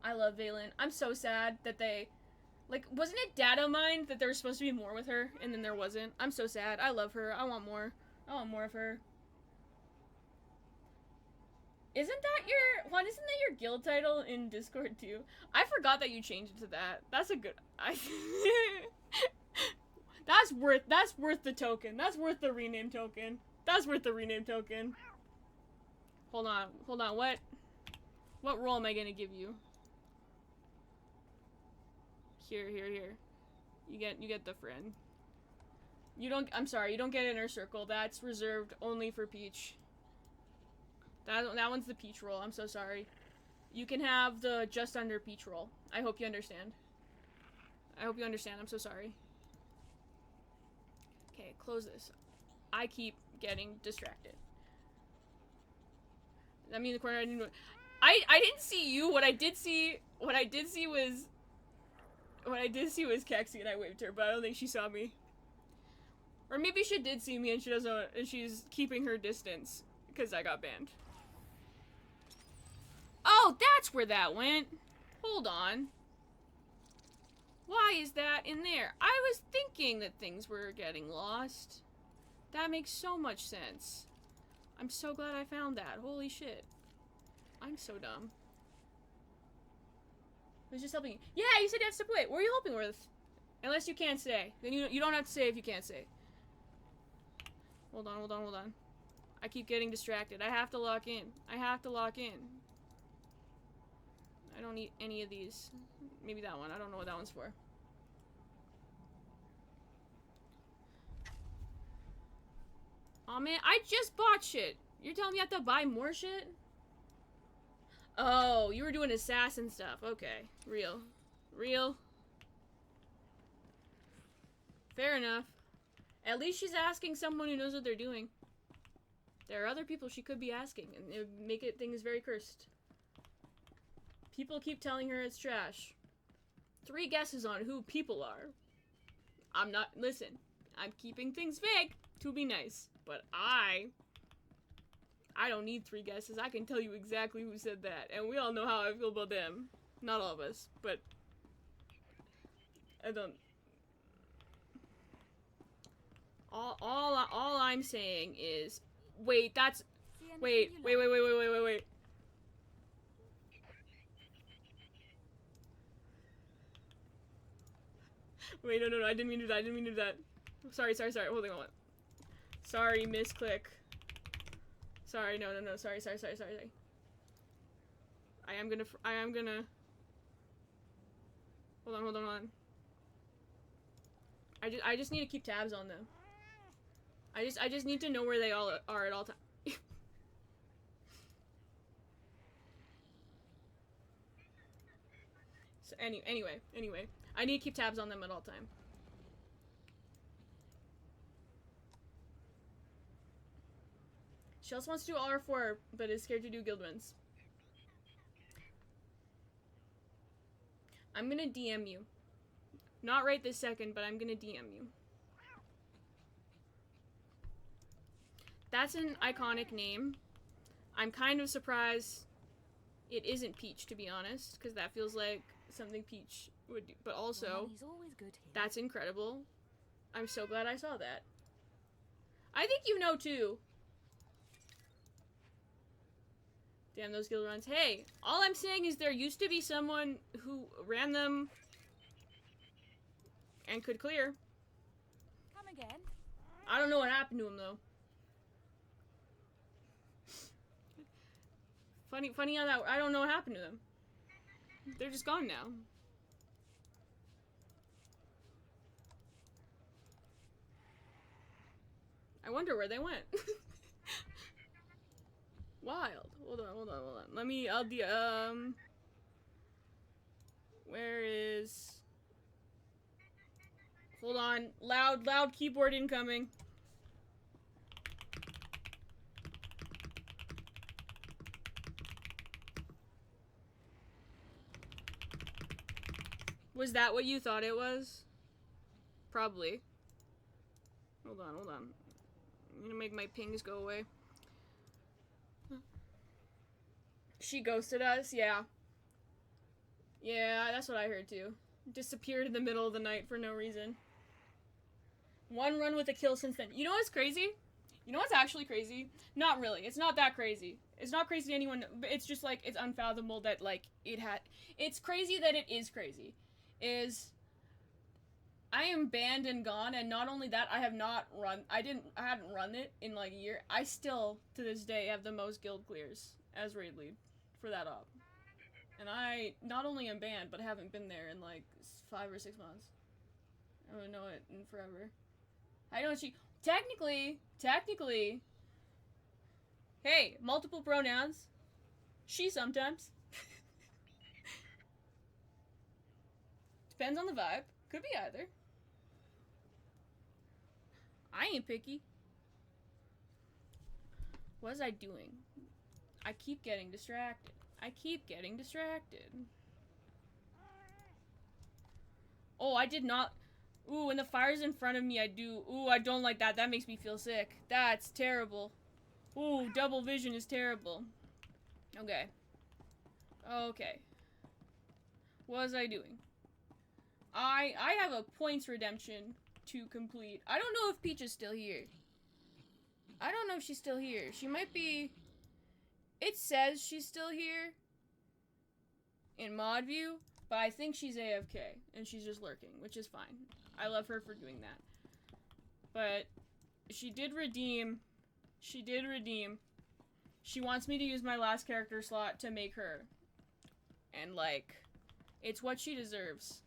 Speaker 3: I love Valen. I'm so sad that they, like, wasn't it data mined that there was supposed to be more with her, and then there wasn't? I'm so sad. I love her. I want more. I want more of her. Isn't that your guild title in Discord too? I forgot that you changed it to that. That's a good, that's worth the token. That's worth the rename token. That's worth the rename token. Hold on, what role am I gonna give you? Here. You get the friend. I'm sorry, you don't get Inner Circle. That's reserved only for Peach. That one's the Peach role. I'm so sorry. You can have the just under Peach role. I hope you understand. I'm so sorry. Okay, close this. I keep getting distracted. I mean, the corner I didn't. I didn't see you. What I did see was Kexi, and I waved her, but I don't think she saw me. Or maybe she did see me and she doesn't, and she's keeping her distance because I got banned. Oh, that's where that went. Hold on. Why is that in there? I was thinking that things were getting lost. That makes so much sense. I'm so glad I found that. Holy shit. I'm so dumb. I was just helping you. Yeah, you said you have to step away. What are you helping with? Unless you can't say. Then you don't have to say if you can't say. Hold on. I keep getting distracted. I have to lock in. I don't need any of these. Maybe that one. I don't know what that one's for. Aw, man, I just bought shit. You're telling me I have to buy more shit? Oh, you were doing assassin stuff. Okay. Real. Fair enough. At least she's asking someone who knows what they're doing. There are other people she could be asking, and it would make things very cursed. People keep telling her it's trash. 3 guesses on who people are. Listen, I'm keeping things vague to be nice, but I don't need 3 guesses. I can tell you exactly who said that, and we all know how I feel about them. Not all of us, but I don't. All I'm saying is, wait, that's, wait. Wait, no, I didn't mean to do that. Sorry, hold on. Sorry, misclick. Sorry, no, sorry. I am gonna. Hold on. I just need to keep tabs on them. I just need to know where they all are at all times. So anyway, I need to keep tabs on them at all time. She also wants to do R4, but is scared to do guild wins. I'm gonna DM you. Not right this second, but I'm gonna DM you. That's an iconic name. I'm kind of surprised it isn't Peach, to be honest, because that feels like something Peach would do. But also, that's incredible. I'm so glad I saw that. I think you know, too. Damn those guild runs. Hey, all I'm saying is there used to be someone who ran them and could clear.
Speaker 11: Come again.
Speaker 3: I don't know what happened to him, though. Funny how that, I don't know what happened to them. They're just gone now. I wonder where they went. Wild. Hold on. Where is... Hold on. Loud keyboard incoming. Was that what you thought it was? Probably. Hold on, hold on. I'm gonna make my pings go away. She ghosted us? Yeah. Yeah, that's what I heard too. Disappeared in the middle of the night for no reason. One run with a kill since then. You know what's crazy? You know what's actually crazy? Not really. It's not that crazy. It's not crazy to anyone, but it's just like, it's unfathomable that like, it's crazy that it is crazy. I am banned and gone, and not only that, I hadn't run it in like a year. I still, to this day, have the most guild clears as raid lead for that op. And I not only am banned, but haven't been there in like 5 or 6 months. I don't know it in forever. I know she, technically, hey, multiple pronouns. She sometimes. Depends on the vibe. Could be either. I ain't picky. What was I doing? I keep getting distracted. Oh, I did not. Ooh, when the fire's in front of me, I do. Ooh, I don't like that. That makes me feel sick. That's terrible. Ooh, double vision is terrible. Okay. Okay. What was I doing? I have a points redemption to complete. I don't know if Peach is still here. I don't know if she's still here. She might be... It says she's still here in mod view, but I think she's AFK and she's just lurking, which is fine. I love her for doing that. But she did redeem. She did redeem. She wants me to use my last character slot to make her. And like, it's what she deserves.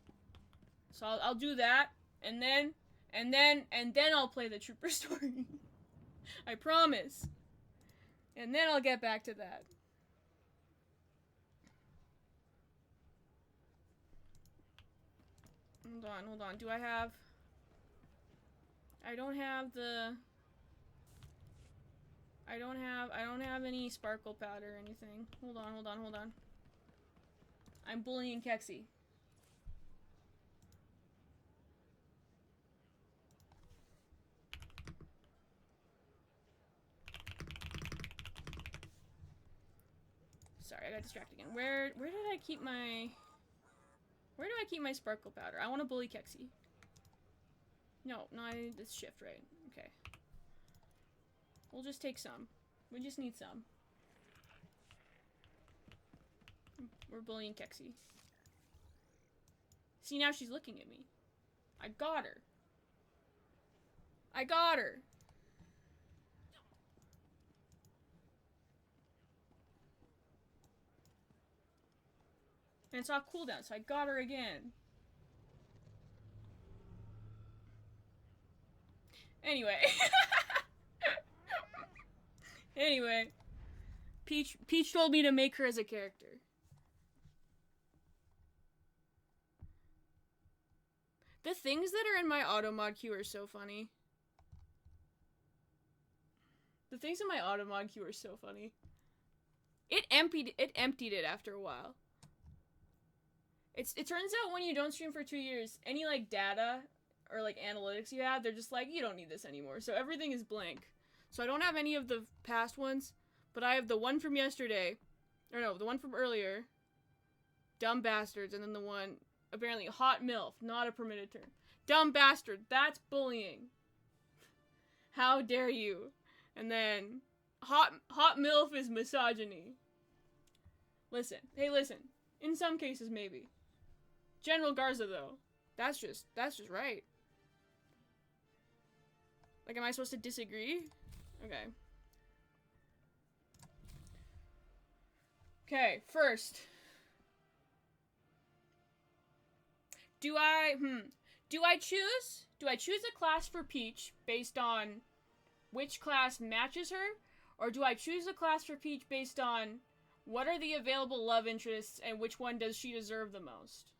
Speaker 3: So I'll do that, and then I'll play the Trooper story. I promise. And then I'll get back to that. Hold on. Do I have... I don't have any sparkle powder or anything. Hold on. I'm bullying Kexi. Sorry, I got distracted again. Where did I keep my... Where do I keep my sparkle powder? I want to bully Kexi. No, it's shift, right? Okay. We'll just take some. We just need some. We're bullying Kexi. See, now she's looking at me. I got her. And it's off cooldown, so I got her again. Anyway. Anyway. Peach told me to make her as a character. The things that are in my auto mod queue are so funny. It emptied it after a while. It turns out when you don't stream for 2 years, any like data or like analytics you have, they're just like, you don't need this anymore. So everything is blank. So I don't have any of the past ones, but I have the one from yesterday. Or no, the one from earlier. Dumb bastards, and then the one, apparently hot MILF, not a permitted term. Dumb bastard, that's bullying. How dare you? And then hot MILF is misogyny. Listen. Hey, listen. In some cases, maybe. General Garza, though. That's just right. Like, am I supposed to disagree? Okay. Okay, first. Do I choose a class for Peach based on which class matches her? Or do I choose a class for Peach based on what are the available love interests and which one does she deserve the most?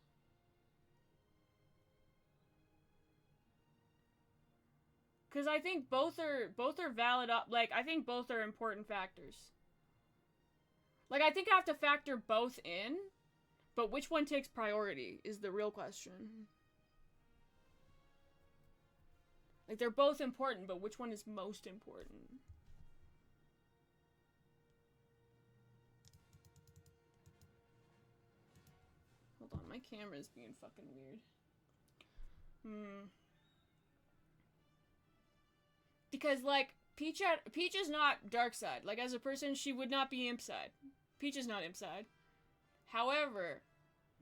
Speaker 3: Because I think both are valid, like, I think both are important factors. Like, I think I have to factor both in, But which one takes priority is the real question. Like, they're both important, but which one is most important? Hold on, my camera's being fucking weird. Because, like, Peach is not dark side. Like, as a person, she would not be imp side. Peach is not imp side. However,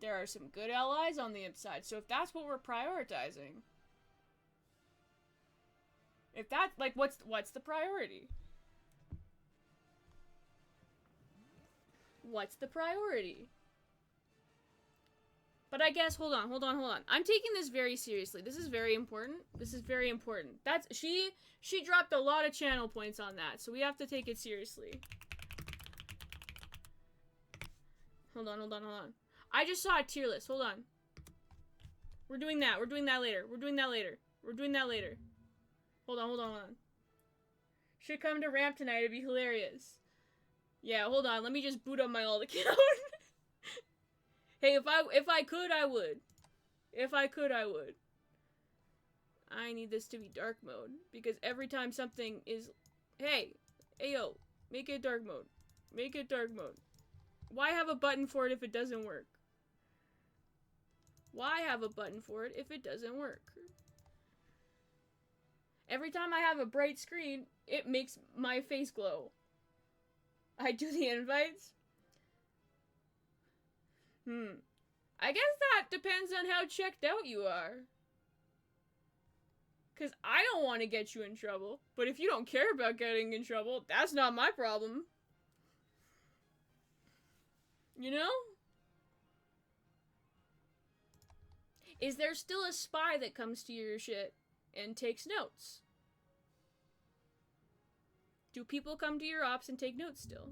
Speaker 3: there are some good allies on the imp side. So if that's what we're prioritizing, if that, like, what's the priority? What's the priority? But I guess, hold on. I'm taking this very seriously. This is very important. She dropped a lot of channel points on that, so we have to take it seriously. Hold on. I just saw a tier list. Hold on. We're doing that later. Hold on. Should come to ramp tonight. It'd be hilarious. Yeah, hold on. Let me just boot up my alt account. Hey, if I could, I would. I need this to be dark mode, because every time something is... Hey, yo, make it dark mode. Why have a button for it if it doesn't work? Every time I have a bright screen, it makes my face glow. I do the invites. I guess that depends on how checked out you are. Because I don't want to get you in trouble. But if you don't care about getting in trouble, that's not my problem. You know? Is there still a spy that comes to your shit and takes notes? Do people come to your ops and take notes still?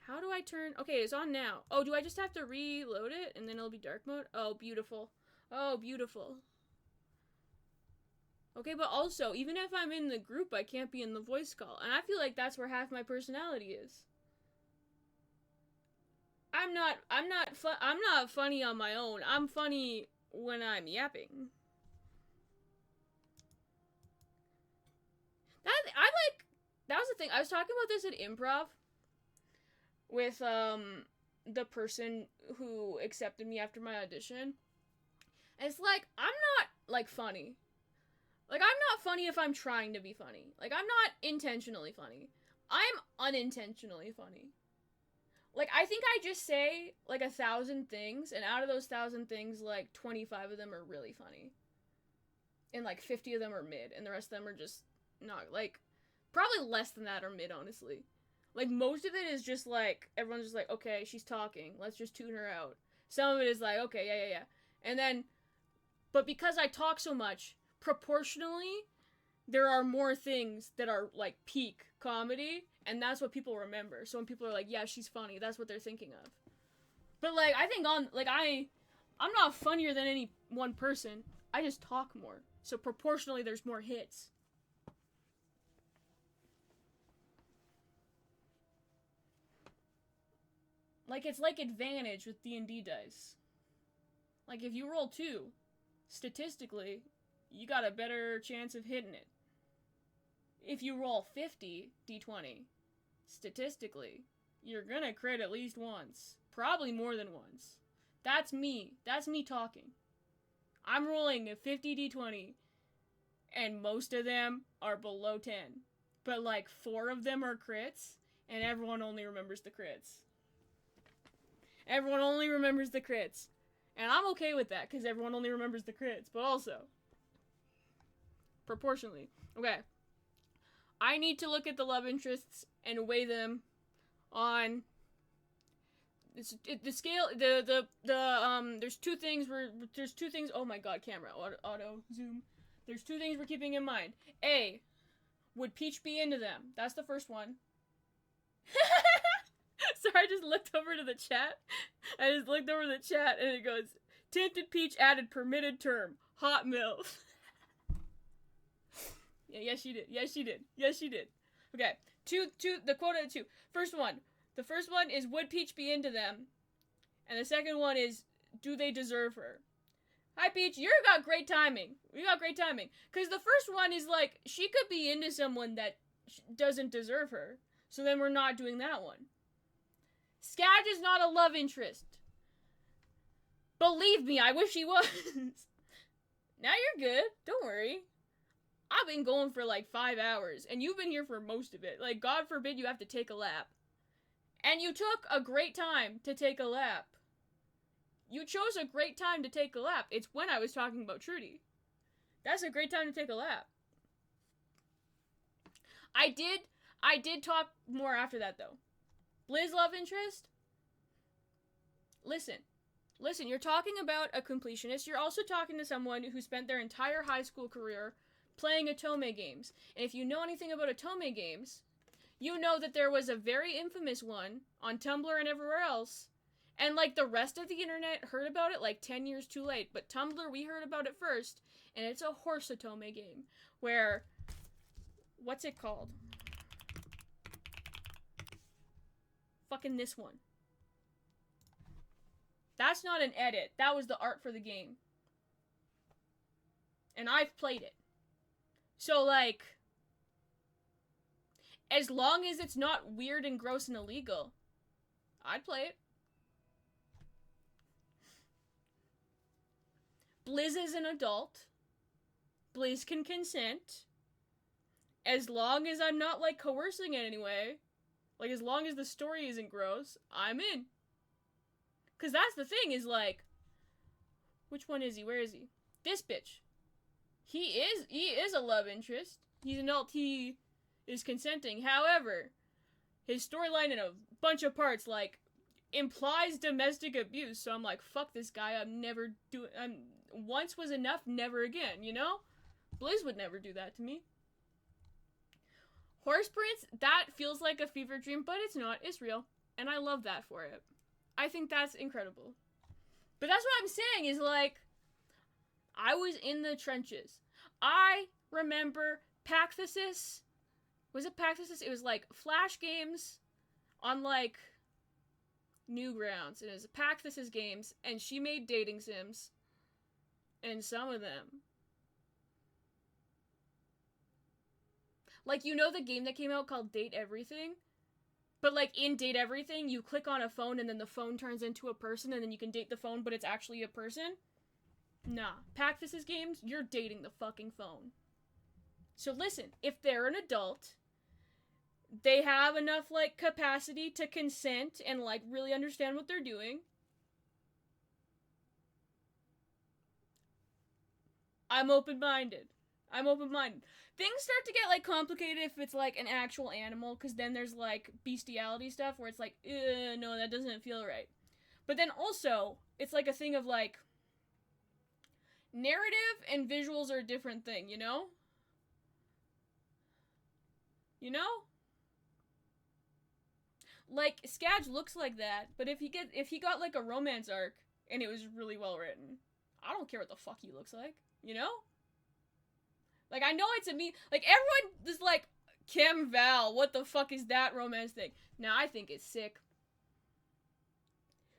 Speaker 3: How do I turn... Okay, it's on now. Oh, do I just have to reload it and then it'll be dark mode? Oh, beautiful. Okay, but also, even if I'm in the group, I can't be in the voice call. And I feel like that's where half my personality is. I'm not funny on my own. I'm funny when I'm yapping. That was the thing. I was talking about this at improv with the person who accepted me after my audition. And it's like, I'm not like funny. Like, I'm not funny if I'm trying to be funny. Like, I'm not intentionally funny. I'm unintentionally funny. Like, I think I just say like 1,000 things, and out of those 1,000 things, like 25 of them are really funny. And like 50 of them are mid, and the rest of them are just not, like, probably less than that are mid, honestly. Like, most of it is just like, everyone's just like, okay, she's talking, let's just tune her out. Some of it is like, okay, yeah. And then, but because I talk so much, proportionally, there are more things that are like peak comedy, and that's what people remember. So when people are like, yeah, she's funny, that's what they're thinking of. But like, I think I'm not funnier than any one person. I just talk more. So proportionally, there's more hits. Like, it's like advantage with D&D dice. Like, if you roll 2, statistically, you got a better chance of hitting it. If you roll 50 D20, statistically, you're gonna crit at least once. Probably more than once. That's me. That's me talking. I'm rolling a 50 D20, and most of them are below 10. But like 4 of them are crits, and everyone only remembers the crits. Everyone only remembers the crits. And I'm okay with that, because everyone only remembers the crits. But also, proportionally. Okay. I need to look at the love interests and weigh them on the scale. There's two things. Oh my god, camera auto zoom. There's 2 things we're keeping in mind. A, would Peach be into them? That's the first one. Sorry, I just looked over to the chat. And it goes, Tinted Peach added permitted term, hot MILF. Yeah, yes she did. Okay, the quota of 2. The first one is, would Peach be into them? And the second one is, do they deserve her? Hi, Peach, you got great timing. You got great timing. Because the first one is like, she could be into someone that doesn't deserve her. So then we're not doing that one. Skag is not a love interest. Believe me, I wish he was. Now you're good. Don't worry. I've been going for like 5 hours, and you've been here for most of it. Like, God forbid you have to take a lap. And you took a great time to take a lap. You chose a great time to take a lap. It's when I was talking about Trudy. That's a great time to take a lap. I did talk more after that, though. Blizz love interest? Listen, you're talking about a completionist. You're also talking to someone who spent their entire high school career playing Otome games. And if you know anything about Otome games, you know that there was a very infamous one on Tumblr and everywhere else. And, like, the rest of the internet heard about it, like, 10 years too late. But Tumblr, we heard about it first. And it's a horse Otome game. Where, what's it called? Fucking this one. That's not an edit. That was the art for the game. And I've played it. So, like, as long as it's not weird and gross and illegal, I'd play it. Blizz is an adult. Blizz can consent. As long as I'm not, like, coercing it anyway. Like, as long as the story isn't gross, I'm in. Because that's the thing, is like, which one is he? Where is he? This bitch. He is a love interest. He's an adult. He is consenting. However, his storyline in a bunch of parts, like, implies domestic abuse. So I'm like, fuck this guy. Once was enough, never again, you know? Blizz would never do that to me. Horse Prince, that feels like a fever dream, but it's not. It's real. And I love that for it. I think that's incredible. But that's what I'm saying is, like, I was in the trenches. I remember Paxthesis. Was it Paxthesis? It was, like, Flash games on, like, Newgrounds. It was Paxthesis games, and she made dating sims. And some of them. Like, you know the game that came out called Date Everything? But, like, in Date Everything, you click on a phone and then the phone turns into a person and then you can date the phone, but it's actually a person? Nah. Paxthesis games, you're dating the fucking phone. So listen, if they're an adult, they have enough, like, capacity to consent and, like, really understand what they're doing. I'm open-minded. Things start to get, like, complicated if it's, like, an actual animal, because then there's, like, bestiality stuff where it's like, no, that doesn't feel right. But then also, it's, like, a thing of, like, narrative and visuals are a different thing, you know? You know? Like, Skag looks like that, but if he got, like, a romance arc, and it was really well written, I don't care what the fuck he looks like, you know? Like, I know it's a me. Like, everyone is like, Kim Val, what the fuck is that romance thing? Nah, I think it's sick.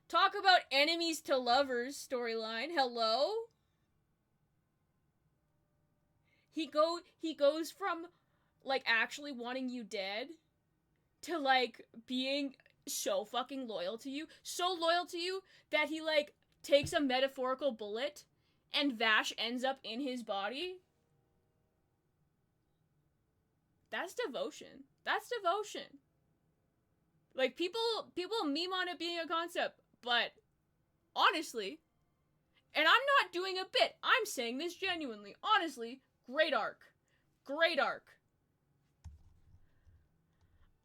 Speaker 3: Talk about enemies to lovers storyline. Hello? He goes from, like, actually wanting you dead to, like, being so fucking loyal to you. So loyal to you that he, like, takes a metaphorical bullet and Vash ends up in his body. That's devotion. That's devotion. Like, people meme on it being a concept, but honestly, and I'm not doing a bit, I'm saying this genuinely, honestly, great arc. Great arc.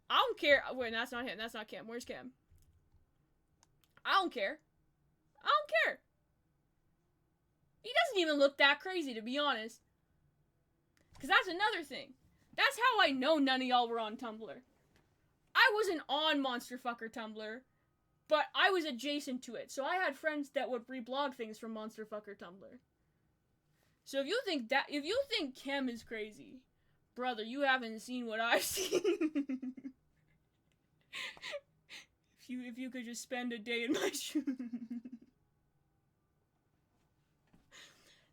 Speaker 3: I don't care. Wait, that's not him. That's not Cam. Where's Cam? I don't care. I don't care. He doesn't even look that crazy, to be honest. Because that's another thing. That's how I know none of y'all were on Tumblr. I wasn't on Monster Fucker Tumblr, but I was adjacent to it. So I had friends that would reblog things from Monster Fucker Tumblr. So if you think Kim is crazy, brother, you haven't seen what I've seen. If you could just spend a day in my shoes.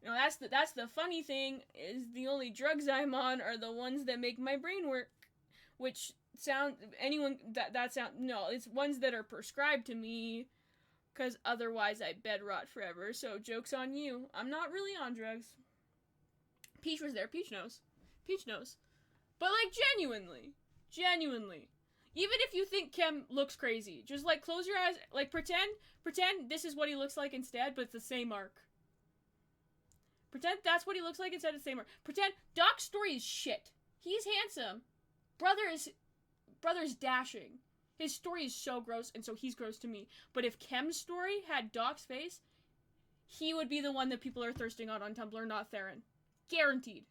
Speaker 3: No, that's the funny thing, is the only drugs I'm on are the ones that make my brain work. Which sound, anyone, that sound, no, it's ones that are prescribed to me, because otherwise I bed rot forever, so joke's on you. I'm not really on drugs. Peach was there, Peach knows. Peach knows. But, like, genuinely. Even if you think Kem looks crazy, just, like, close your eyes, like, pretend this is what he looks like instead, but it's the same arc. Pretend that's what he looks like instead of the same arc. Pretend Doc's story is shit. He's handsome. Brother's dashing. His story is so gross, and so he's gross to me. But if Kem's story had Doc's face, he would be the one that people are thirsting on Tumblr, not Theron. Guaranteed.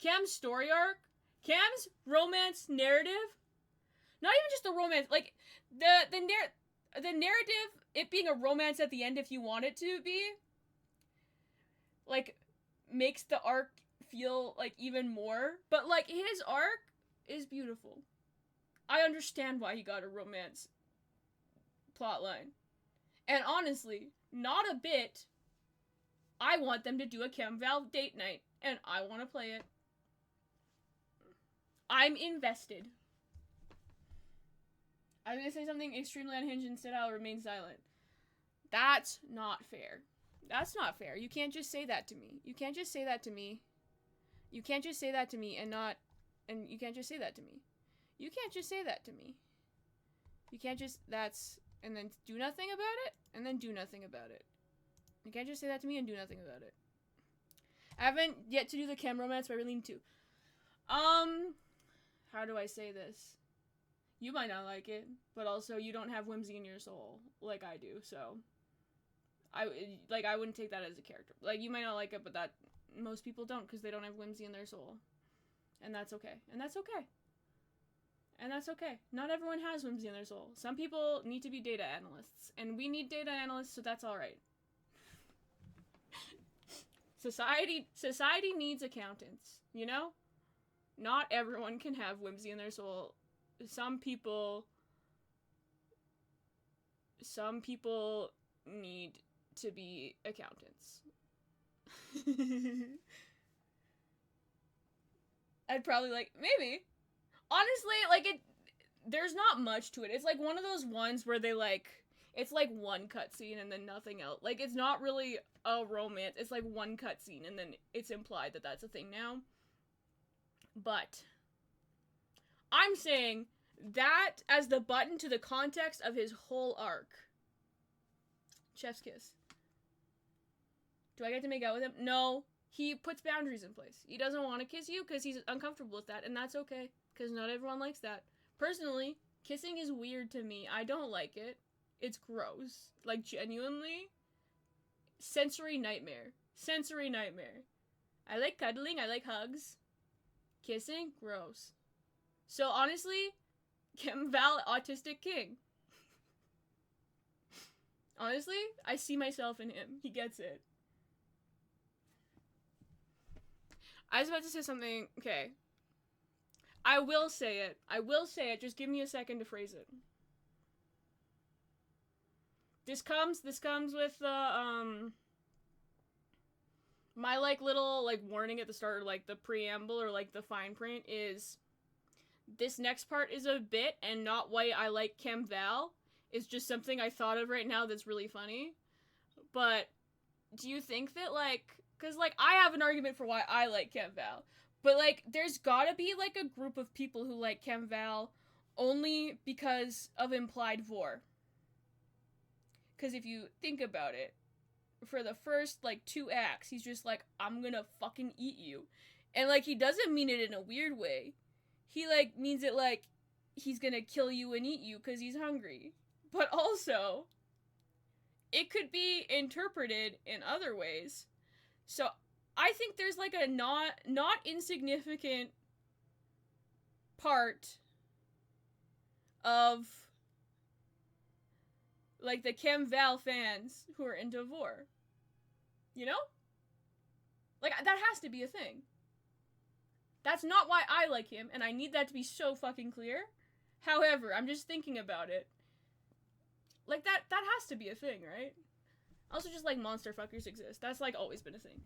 Speaker 3: Kem's story arc, Kem's romance narrative, not even just the romance, like, the narrative, it being a romance at the end if you want it to be, like, makes the arc feel, like, even more, but, like, his arc is beautiful. I understand why he got a romance plotline. And honestly, not a bit. I want them to do a Val date night, and I want to play it. I'm invested. I'm gonna say something extremely unhinged, instead I'll remain silent. That's not fair. That's not fair. You can't just say that to me. You can't just say that to me. You can't just say that to me and not... And you can't just say that to me. You can't just say that to me. You can't just... That's... And then do nothing about it, and then do nothing about it. You can't just say that to me and do nothing about it. I haven't yet to do the Kem romance, but I really need to. How do I say this? You might not like it, but also you don't have whimsy in your soul, like I do, so... I wouldn't take that as a character. Like, you might not like it, but that... Most people don't, because they don't have whimsy in their soul. And that's okay. And that's okay. And that's okay. Not everyone has whimsy in their soul. Some people need to be data analysts, and we need data analysts, so that's alright. Society needs accountants, you know? Not everyone can have whimsy in their soul. Some people need to be accountants. I'd probably maybe. Honestly, there's not much to it. It's like one of those ones where they it's like one cutscene and then nothing else. Like, it's not really a romance. It's like one cutscene and then it's implied that that's a thing now. But I'm saying that as the button to the context of his whole arc. Chef's kiss. Do I get to make out with him? No. He puts boundaries in place. He doesn't want to kiss you because he's uncomfortable with that, and that's okay, because not everyone likes that. Personally, kissing is weird to me. I don't like it. It's gross. Like, genuinely. Sensory nightmare. Sensory nightmare. I like cuddling. I like hugs. Kissing? Gross. So, honestly, Val, autistic king. Honestly, I see myself in him. He gets it. I was about to say something. Okay. I will say it. I will say it. Just give me a second to phrase it. This comes with the, my, little, warning at the start, or, the preamble, or, the fine print is, this next part is a bit, and not why I like Chem Val. It's just something I thought of right now that's really funny. But, do you think that, because, I have an argument for why I like Chem Val. But, there's gotta be, a group of people who like Chem Val only because of implied vor. Because if you think about it, for the first, 2 acts, he's just I'm gonna fucking eat you. And, he doesn't mean it in a weird way. He, means it he's gonna kill you and eat you because he's hungry. But also, it could be interpreted in other ways. So, I think there's, a not insignificant part of, the Chem Val fans who are into vor. You know? That has to be a thing. That's not why I like him, and I need that to be so fucking clear. However, I'm just thinking about it. Like, that has to be a thing, right? Also, just, like, monster fuckers exist. That's, like, always been a thing.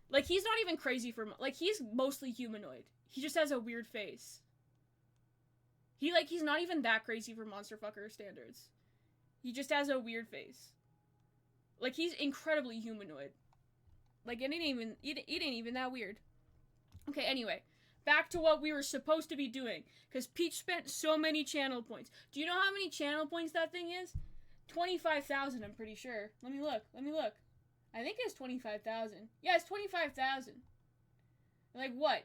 Speaker 3: Like, he's not even crazy for... Like, he's mostly humanoid. He just has a weird face. He's not even that crazy for monster fucker standards. He just has a weird face. Like, he's incredibly humanoid. Like, it ain't even that weird. Okay, anyway. Back to what we were supposed to be doing. Because Peach spent so many channel points. Do you know how many channel points that thing is? 25,000, I'm pretty sure. Let me look. I think it's 25,000. Yeah, it's 25,000. Like, what?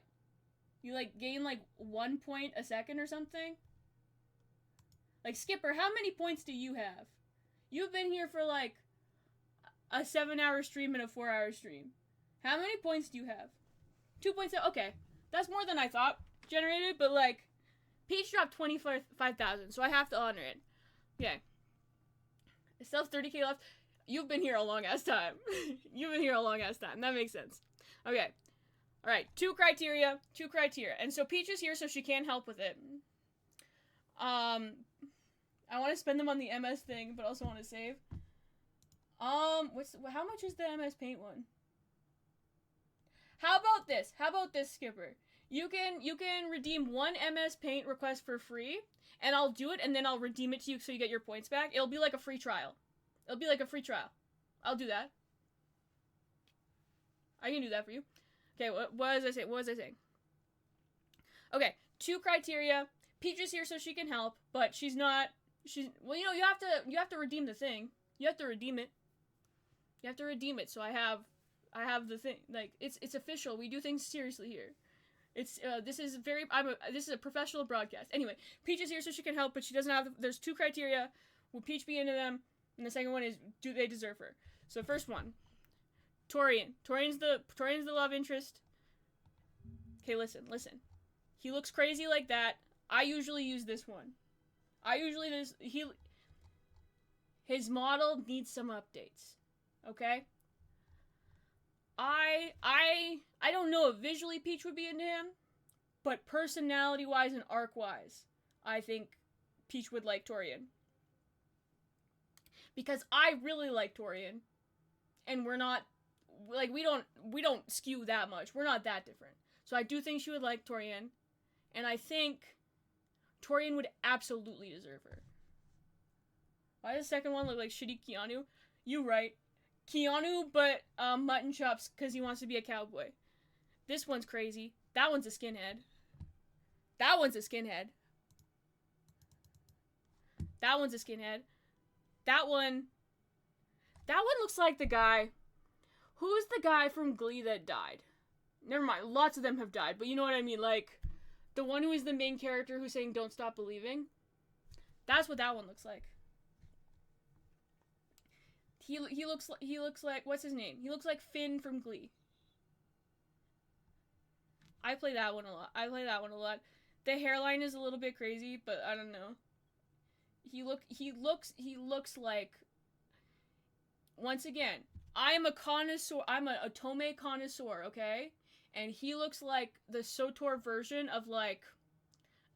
Speaker 3: You, like, gain, like, 1 point a second or something? Like, Skipper, how many points do you have? You've been here for, like, a 7-hour stream and a 4-hour stream. How many points do you have? 2 points. Okay. That's more than I thought generated, but, like, Peach dropped 25,000, so I have to honor it. Okay. I still have 30k left. You've been here a long-ass time. That makes sense. Okay. Alright, two criteria. And so Peach is here, so she can't help with it. I want to spend them on the MS thing, but also want to save. How much is the MS Paint one? How about this, Skipper? You can redeem one MS Paint request for free, and I'll do it, and then I'll redeem it to you so you get your points back. It'll be like a free trial. I'll do that. I can do that for you. Okay, what was I saying? Okay, 2 criteria. Peach is here so she can help, but well, you know, you have to redeem the thing. You have to redeem it. So I have the thing. Like, it's official. We do things seriously here. This is a professional broadcast. Anyway, Peach is here so she can help, but she doesn't have there's 2 criteria. Will Peach be into them? And the second one is, do they deserve her? So first one, Torian. Torian's the love interest. Okay, listen. He looks crazy like that. I usually use this one. His model needs some updates. Okay? I don't know if visually Peach would be into him, but personality-wise and arc-wise, I think Peach would like Torian. Because I really like Torian, and we're not, like, we don't skew that much. We're not that different. So I do think she would like Torian, and I think Torian would absolutely deserve her. Why does the second one look like shitty Keanu? You right. Keanu, but mutton chops because he wants to be a cowboy. This one's crazy. That one's a skinhead. That one looks like the guy. Who's the guy from Glee that died? Never mind. Lots of them have died, but you know what I mean. Like, the one who is the main character who's saying "Don't stop believing." That's what that one looks like. He looks like what's his name? He looks like Finn from Glee. I play that one a lot. The hairline is a little bit crazy, but I don't know. He looks like, once again, I'm a connoisseur. I'm a Otome connoisseur, okay? And he looks like the SOTOR version of, like,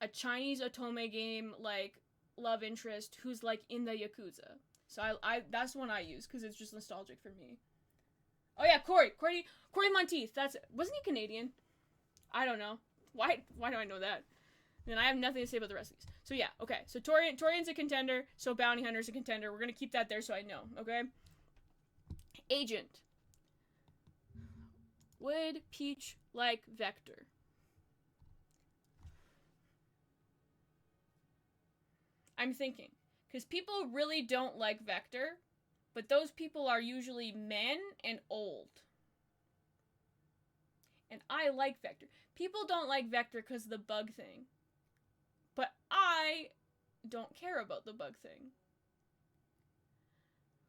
Speaker 3: a Chinese Otome game, like, love interest who's, like, in the Yakuza. So I that's the one I use because it's just nostalgic for me. Oh yeah, Corey Monteith. Wasn't he Canadian? I don't know. Why do I know that? Then I have nothing to say about the rest of these. So yeah, okay. So Torian's a contender. So Bounty Hunter's a contender. We're gonna keep that there so I know. Okay. Agent. Would Peach like Vector? I'm thinking. Because people really don't like Vector, but those people are usually men and old. And I like Vector. People don't like Vector because of the bug thing. But I don't care about the bug thing.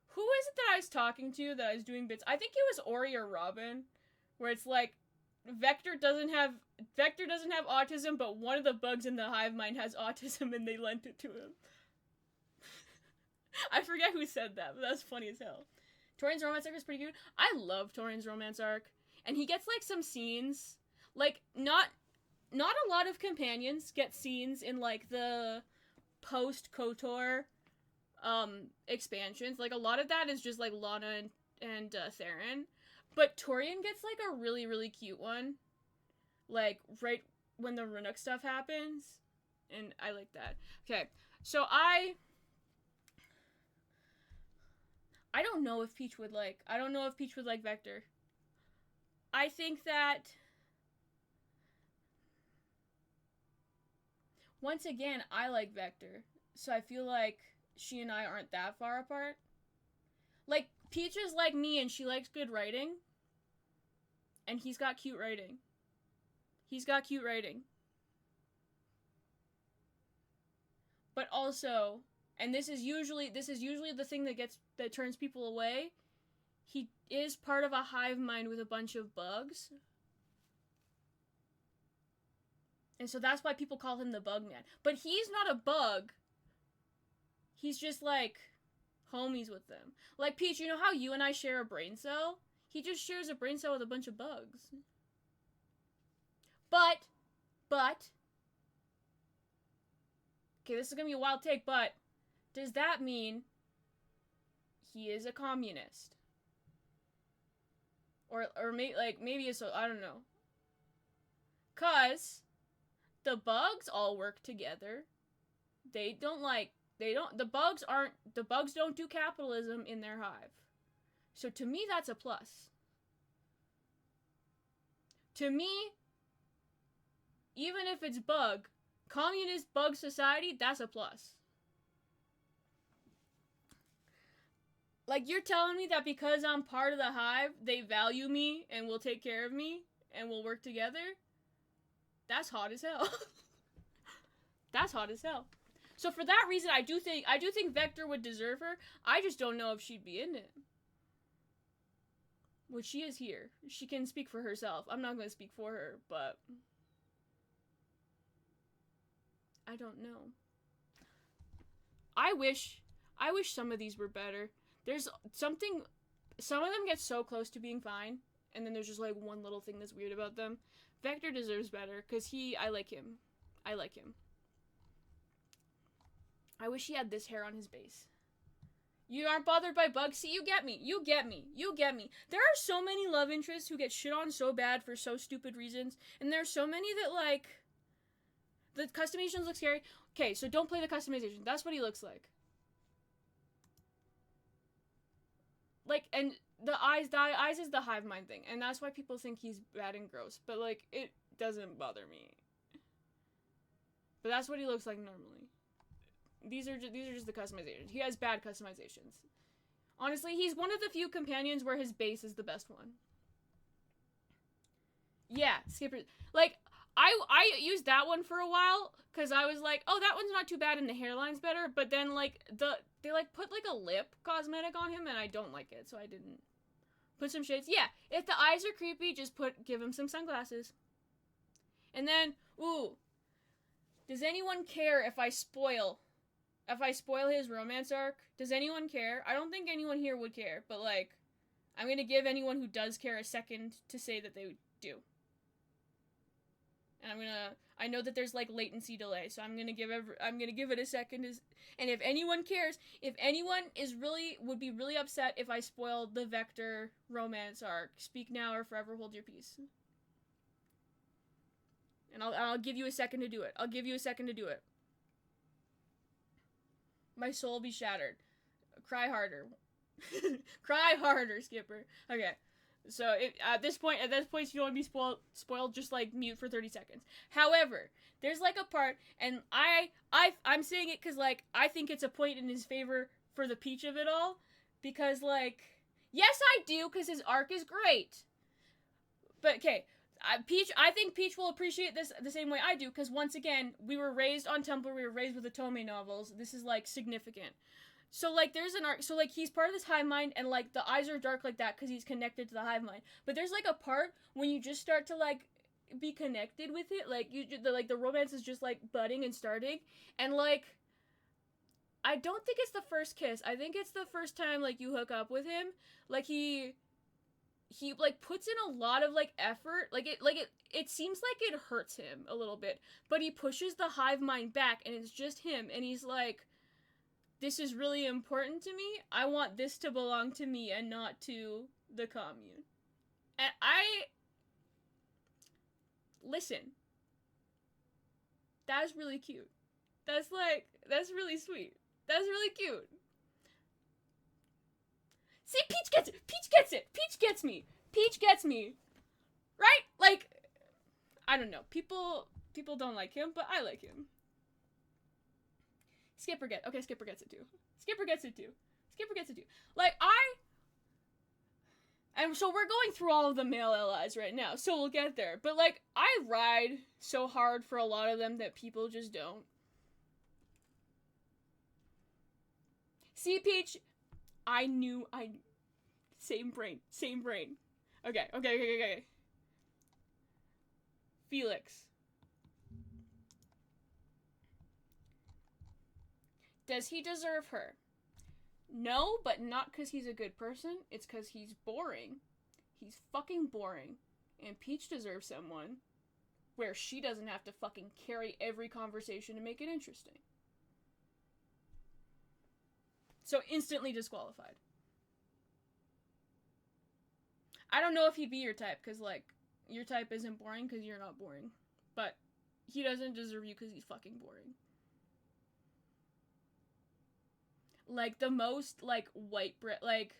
Speaker 3: Who is it that I was talking to that I was doing bits? I think it was Ori or Robin, where it's like, Vector doesn't have autism, but one of the bugs in the hive mind has autism and they lent it to him. I forget who said that, but that's funny as hell. Torian's romance arc is pretty good. I love Torian's romance arc. And he gets, like, some scenes. Like, not a lot of companions get scenes in, like, the post-KOTOR expansions. Like, a lot of that is just, like, Lana and Theron. But Torian gets, like, a really, really cute one. Like, right when the Runic stuff happens. And I like that. Okay, so I don't know if Peach would like... I don't know if Peach would like Vector. I think that... Once again, I like Vector. So I feel like she and I aren't that far apart. Like, Peach is like me and she likes good writing. And he's got cute writing. He's got cute writing. But also, and this is usually the thing that turns people away. He is part of a hive mind with a bunch of bugs. And so that's why people call him the Bug Man. But he's not a bug. He's just like homies with them. Like, Peach, you know how you and I share a brain cell? He just shares a brain cell with a bunch of bugs. But, okay, this is gonna be a wild take, but does that mean he is a communist? Or maybe it's, I don't know. 'Cause the bugs all work together. The bugs don't do capitalism in their hive. So to me, that's a plus. To me, even if it's communist bug society, that's a plus. Like, you're telling me that because I'm part of the hive, they value me and will take care of me and will work together? That's hot as hell. That's hot as hell. So for that reason, I do think Vector would deserve her. I just don't know if she'd be in it. Well, she is here. She can speak for herself. I'm not going to speak for her, but I don't know. I wish some of these were better. There's something, some of them get so close to being fine, and then there's just like one little thing that's weird about them. Vector deserves better, because I like him. I like him. I wish he had this hair on his base. You aren't bothered by bugs? See, you get me. You get me. You get me. There are so many love interests who get shit on so bad for so stupid reasons, and there's so many that, like, the customizations look scary. Okay, so don't play the customization. That's what he looks like. Like, and the eyes is the hive mind thing, and that's why people think he's bad and gross, but, like, it doesn't bother me. But that's what he looks like normally. These are just the customizations. He has bad customizations. Honestly, he's one of the few companions where his base is the best one. Yeah, Skipper. Like, I used that one for a while, because I was like, oh, that one's not too bad and the hairline's better, but then, like, they, like, put, like, a lip cosmetic on him, and I don't like it, so I didn't. Put some shades. Yeah, if the eyes are creepy, just give him some sunglasses. And then, ooh, does anyone care if I spoil his romance arc? Does anyone care? I don't think anyone here would care, but, like, I'm gonna give anyone who does care a second to say that they do. And I know that there's, like, latency delay, so I'm gonna give it a second. And if anyone cares, if anyone would be really upset if I spoiled the Vector romance arc, speak now or forever hold your peace. And I'll give you a second to do it. I'll give you a second to do it. My soul be shattered. Cry harder. Cry harder, Skipper. Okay. So at this point, if you don't want to be spoiled, just like mute for 30 seconds. However, there's like a part, and I'm saying it because like I think it's a point in his favor for the Peach of it all, because like yes I do, because his arc is great. But okay, I think Peach will appreciate this the same way I do, because once again we were raised on Tumblr, we were raised with the Tomei novels. This is like significant. So, like, there's an arc, so, like, he's part of this hive mind, and, like, the eyes are dark like that because he's connected to the hive mind. But there's, like, a part when you just start to, like, be connected with it, like, the romance is just, like, budding and starting, and, like, I don't think it's the first kiss. I think it's the first time, like, you hook up with him. Like, he like, puts in a lot of, like, effort. It seems like it hurts him a little bit, but he pushes the hive mind back, and it's just him, and he's, like, this is really important to me. I want this to belong to me and not to the commune. And listen. That's really cute. That's really sweet. That's really cute. See, Peach gets it. Peach gets it. Peach gets me. Peach gets me. Right? Like, I don't know. People don't like him, but I like him. Skipper gets it too. Skipper gets it too. Skipper gets it too. Like, and so we're going through all of the male allies right now, so we'll get there. But, like, I ride so hard for a lot of them that people just don't. See, Peach, I knew. Same brain. Okay. Felix. Does he deserve her? No, but not because he's a good person. It's because he's boring. He's fucking boring. And Peach deserves someone where she doesn't have to fucking carry every conversation to make it interesting. So instantly disqualified. I don't know if he'd be your type, because, like, your type isn't boring because you're not boring. But he doesn't deserve you because he's fucking boring. Like, the most, like, white like,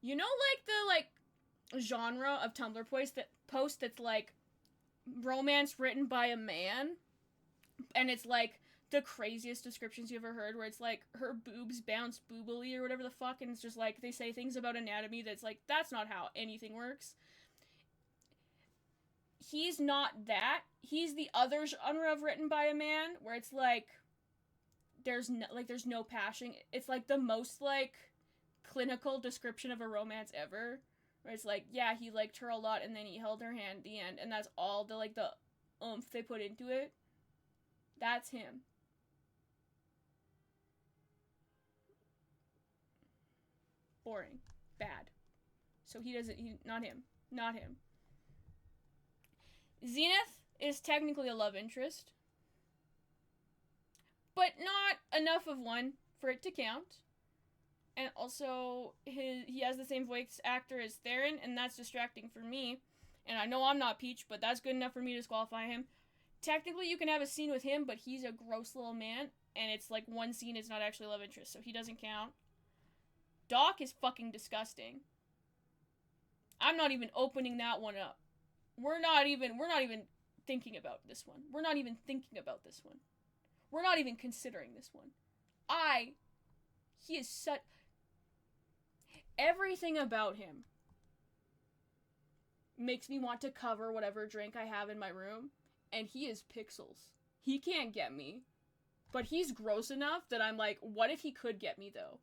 Speaker 3: you know, like, the, like, genre of Tumblr post that's, like, romance written by a man, and it's, like, the craziest descriptions you ever heard, where it's, like, her boobs bounce boobily or whatever the fuck, and it's just, like, they say things about anatomy that's, like, that's not how anything works. He's not that. He's the other genre of written by a man, where it's, like, there's no passion. It's, like, the most, like, clinical description of a romance ever, where it's, like, yeah, he liked her a lot, and then he held her hand at the end, and that's all the, like, the oomph they put into it. That's him. Boring. Bad. So not him. Zenith is technically a love interest, but not enough of one for it to count. And also, he has the same voice actor as Theron, and that's distracting for me. And I know I'm not Peach, but that's good enough for me to disqualify him. Technically, you can have a scene with him, but he's a gross little man, and it's like one scene is not actually love interest, so he doesn't count. Doc is fucking disgusting. I'm not even opening that one up. We're not even thinking about this one. We're not even thinking about this one. We're not even considering this one. He is such... Everything about him makes me want to cover whatever drink I have in my room, and he is pixels. He can't get me, but he's gross enough that I'm like, what if he could get me, though?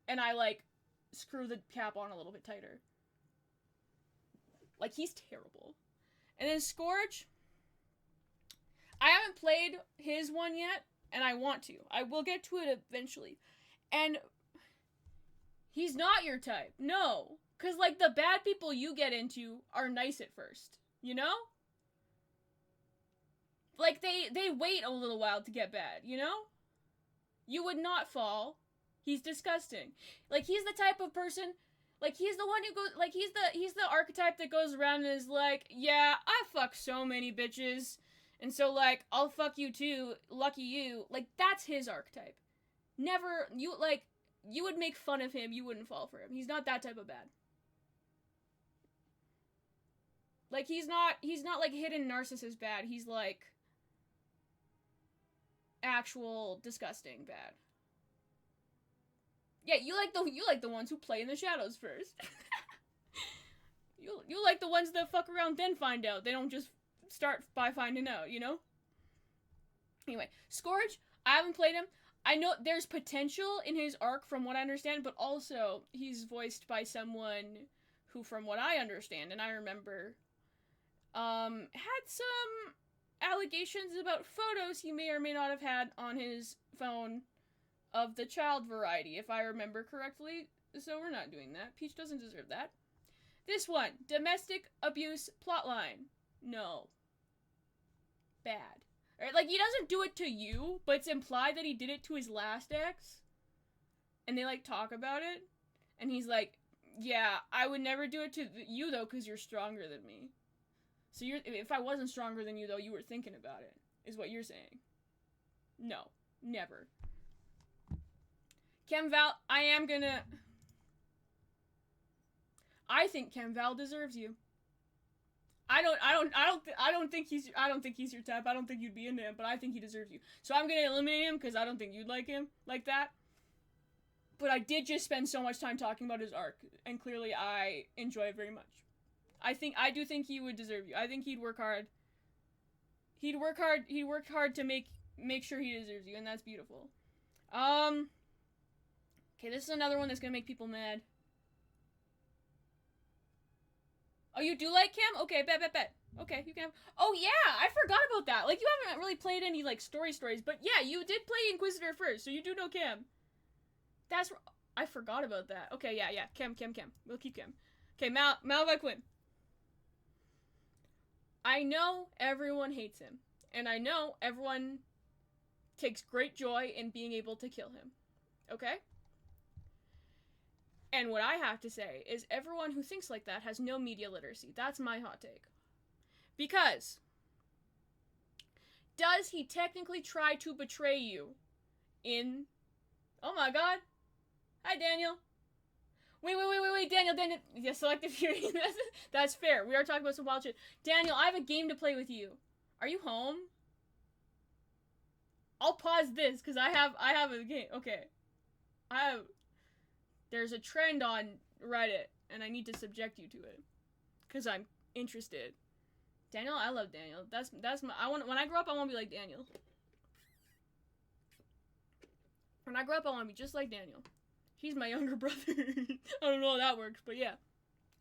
Speaker 3: And I, like, screw the cap on a little bit tighter. Like, he's terrible. And then Scourge, I haven't played his one yet, and I want to. I will get to it eventually. And he's not your type. No. Because, like, the bad people you get into are nice at first. You know? Like, they wait a little while to get bad, you know? You would not fall. He's disgusting. Like, he's the type of person... Like, he's the one who goes... Like, he's the archetype that goes around and is like, yeah, I fuck so many bitches. And so, like, I'll fuck you too. Lucky you. Like, that's his archetype. Never... You would make fun of him. You wouldn't fall for him. He's not that type of bad. Like, he's not like, hidden narcissist bad. He's, like... actual disgusting bad. Yeah, you like the ones who play in the shadows first. you like the ones that fuck around then find out. They don't just start by finding out, you know? Anyway, Scourge, I haven't played him. I know there's potential in his arc from what I understand, but also he's voiced by someone who, from what I understand, and I remember, had some allegations about photos he may or may not have had on his phone of the child variety, if I remember correctly, so we're not doing that. Peach doesn't deserve that. This one, domestic abuse plotline. No. Bad. Right? Like, he doesn't do it to you, but it's implied that he did it to his last ex. And they, like, talk about it. And he's like, yeah, I would never do it to you, though, because you're stronger than me. So if I wasn't stronger than you, though, you were thinking about it, is what you're saying. No. Never. Chemval, I think Chemval deserves you. I don't think he's your type. I don't think you'd be into him, but I think he deserves you. So I'm gonna eliminate him because I don't think you'd like him like that. But I did just spend so much time talking about his arc, and clearly I enjoy it very much. I do think he would deserve you. I think he'd work hard. He'd work hard to make sure he deserves you, and that's beautiful. Okay, this is another one that's gonna make people mad. Oh, you do like Cam? Okay, bet. Okay, you can have... Oh, yeah, I forgot about that. Like, you haven't really played any, like, stories, but yeah, you did play Inquisitor first, so you do know Cam. I forgot about that. Okay, yeah, Cam. We'll keep Cam. Okay, Malvi Quinn. I know everyone hates him, and I know everyone takes great joy in being able to kill him. Okay? And what I have to say is everyone who thinks like that has no media literacy. That's my hot take. Because does he technically try to betray you in... Oh my god. Hi, Daniel. Wait, Daniel. Yeah, selective hearing. That's fair. We are talking about some wild shit. Daniel, I have a game to play with you. Are you home? I'll pause this, because I have a game. Okay. There's a trend on Reddit, and I need to subject you to it. Because I'm interested. Daniel, I love Daniel. That's my, when I grow up, I want to be like Daniel. When I grow up, I want to be just like Daniel. He's my younger brother. I don't know how that works, but yeah.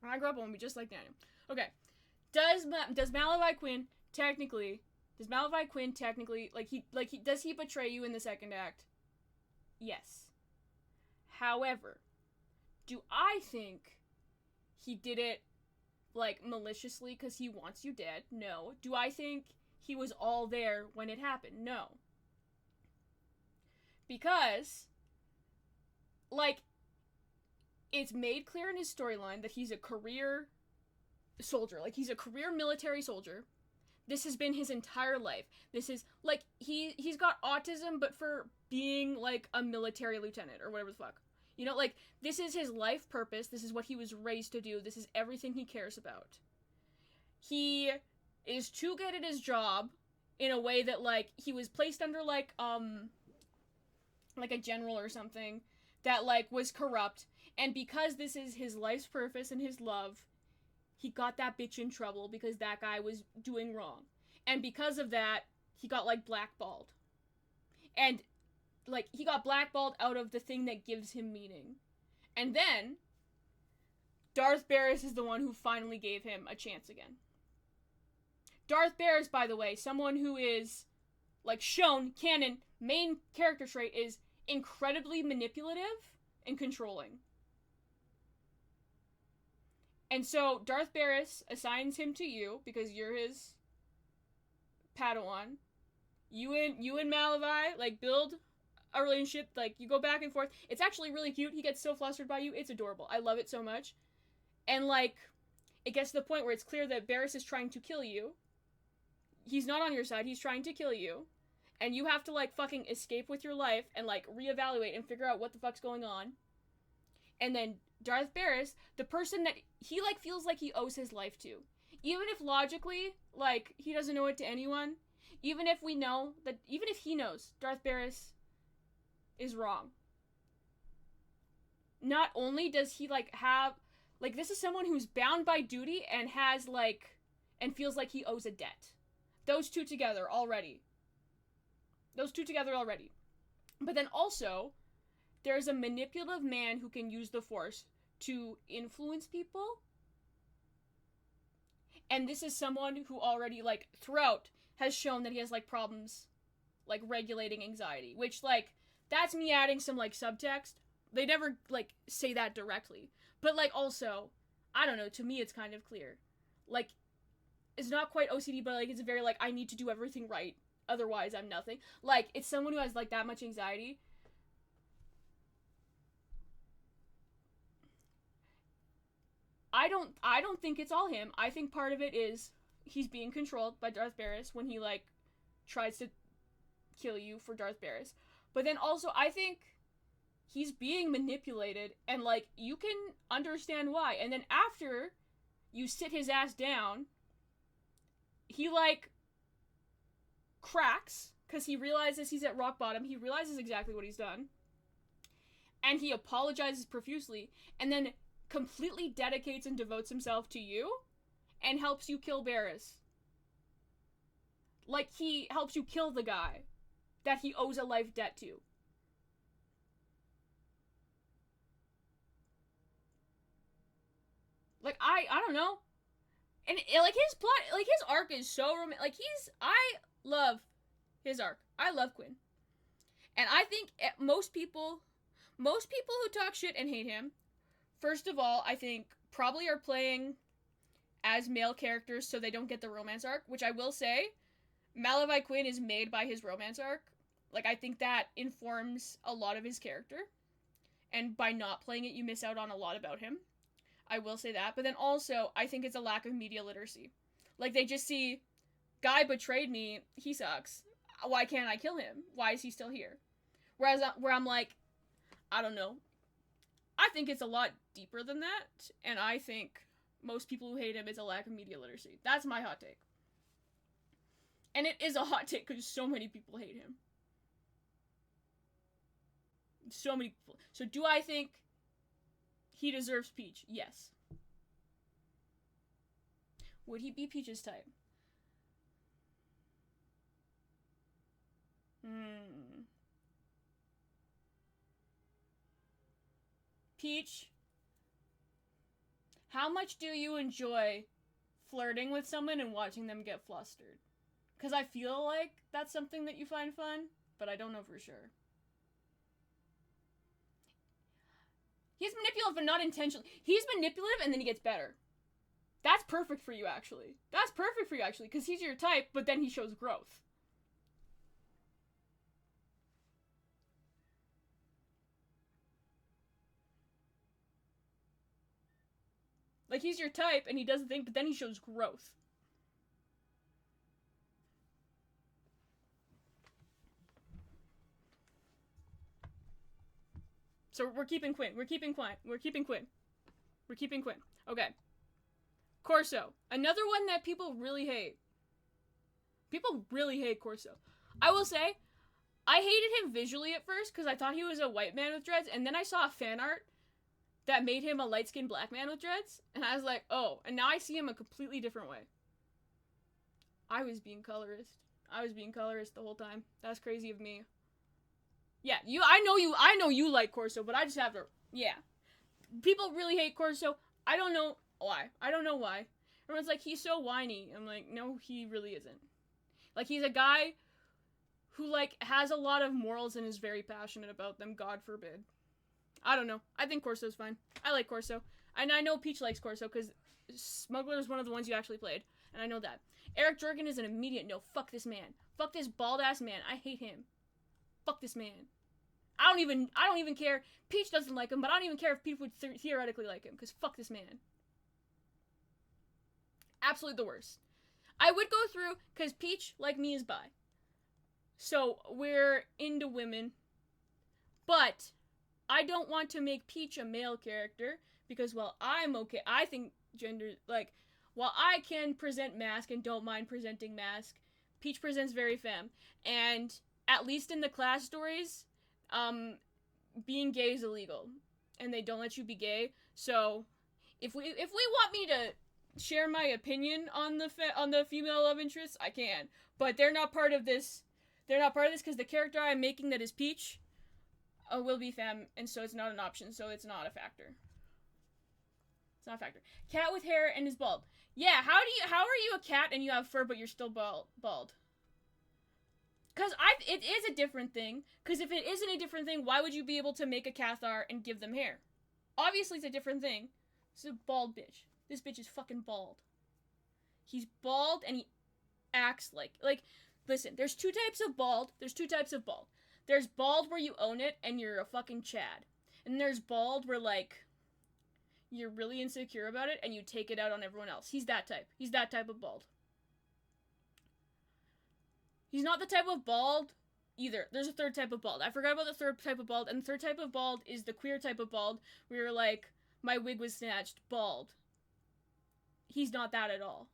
Speaker 3: When I grow up, I want to be just like Daniel. Okay. Does Malvi Quinn technically, does he betray you in the second act? Yes. However, do I think he did it, like, maliciously because he wants you dead? No. Do I think he was all there when it happened? No. Because, like, it's made clear in his storyline that he's a career soldier. Like, he's a career military soldier. This has been his entire life. This is, like, he's got autism, but for being, like, a military lieutenant or whatever the fuck. You know, like, this is his life purpose. This is what he was raised to do. This is everything he cares about. He is too good at his job in a way that, like, he was placed under, like a general or something that, like, was corrupt. And because this is his life's purpose and his love, he got that bitch in trouble because that guy was doing wrong. And because of that, he got, like, blackballed. And, like, he got blackballed out of the thing that gives him meaning. And then, Darth Barris is the one who finally gave him a chance again. Darth Barris, by the way, someone who is, like, shown, canon, main character trait is incredibly manipulative and controlling. And so, Darth Barris assigns him to you, because you're his Padawan. You and Malvi, like, build a relationship, like, you go back and forth. It's actually really cute. He gets so flustered by you. It's adorable. I love it so much. And, like, it gets to the point where it's clear that Barris is trying to kill you. He's not on your side. He's trying to kill you. And you have to, like, fucking escape with your life and, like, reevaluate and figure out what the fuck's going on. And then Darth Barris, the person that he, like, feels like he owes his life to. Even if logically, like, he doesn't owe it to anyone. Even if he knows Darth Barris is wrong. Not only does he, like, have, like, this is someone who's bound by duty and has, like, and feels like he owes a debt. Those two together already. But then also, there's a manipulative man who can use the Force to influence people. And this is someone who already, like, throughout has shown that he has, like, problems, like, regulating anxiety. Which, like, that's me adding some, like, subtext. They never, like, say that directly. But, like, also, I don't know, to me it's kind of clear. Like, it's not quite OCD, but, like, it's a very, like, I need to do everything right otherwise I'm nothing. Like, it's someone who has, like, that much anxiety. I don't think it's all him. I think part of it is he's being controlled by Darth Barris when he, like, tries to kill you for Darth Barris. But then also, I think he's being manipulated, and, like, you can understand why. And then after you sit his ass down, he, like, cracks, because he realizes he's at rock bottom. He realizes exactly what he's done. And he apologizes profusely, and then completely dedicates and devotes himself to you, and helps you kill Barris. Like, he helps you kill the guy that he owes a life debt to. Like, I don't know. And, like, his plot, like, his arc is so like, I love his arc. I love Quinn. And I think most people who talk shit and hate him, first of all, I think probably are playing as male characters so they don't get the romance arc, which I will say, Malavai Quinn is made by his romance arc. Like, I think that informs a lot of his character. And by not playing it, you miss out on a lot about him. I will say that. But then also, I think it's a lack of media literacy. Like, they just see, guy betrayed me, he sucks. Why can't I kill him? Why is he still here? Whereas, where I'm like, I don't know. I think it's a lot deeper than that. And I think most people who hate him, it's a lack of media literacy. That's my hot take. And it is a hot take because so many people hate him. So many people. So do I think he deserves Peach? Yes. Would he be Peach's type? Peach, how much do you enjoy flirting with someone and watching them get flustered? Because I feel like that's something that you find fun, but I don't know for sure. He's manipulative, but not intentionally. He's manipulative, and then he gets better. That's perfect for you, actually. That's perfect for you, actually, because he's your type, but then he shows growth. Like, he's your type, and he does the thing, but then he shows growth. So we're keeping Quinn. We're keeping Quinn. We're keeping Quinn. We're keeping Quinn. Okay. Corso. Another one that people really hate. People really hate Corso. I will say, I hated him visually at first, because I thought he was a white man with dreads, and then I saw a fan art that made him a light-skinned black man with dreads, and I was like, oh, and now I see him a completely different way. I was being colorist. I was being colorist the whole time. That's crazy of me. Yeah, I know you like Corso, but I just have to, yeah. People really hate Corso. I don't know why. I don't know why. Everyone's like, he's so whiny. I'm like, no, he really isn't. Like, he's a guy who, like, has a lot of morals and is very passionate about them, God forbid. I don't know. I think Corso's fine. I like Corso. And I know Peach likes Corso, because Smuggler is one of the ones you actually played. And I know that. Eric Jorgen is an immediate no. Fuck this man. Fuck this bald-ass man. I hate him. Fuck this man. I don't even care. Peach doesn't like him, but I don't even care if Peach would theoretically like him, because fuck this man. Absolutely the worst. I would go through, because Peach, like me, is bi. So, we're into women. But I don't want to make Peach a male character, because while I'm okay, I think gender, like, while I can present mask and don't mind presenting mask, Peach presents very femme. And at least in the class stories, being gay is illegal, and they don't let you be gay. So, if we want me to share my opinion on the female love interest, I can. But they're not part of this. They're not part of this because the character I'm making that is Peach will be femme, and so it's not an option. So it's not a factor. It's not a factor. Cat with hair and is bald. Yeah. How are you a cat and you have fur but you're still bald? Because it is a different thing. Because if it isn't a different thing, why would you be able to make a Cathar and give them hair? Obviously, it's a different thing. This is a bald bitch. This bitch is fucking bald. He's bald and he acts like listen, there's two types of bald. There's bald where you own it and you're a fucking Chad. And there's bald where, like, you're really insecure about it and you take it out on everyone else. He's that type. He's that type of bald. He's not the type of bald either. There's a third type of bald. I forgot about the third type of bald. And the third type of bald is the queer type of bald where you're like, my wig was snatched. Bald. He's not that at all.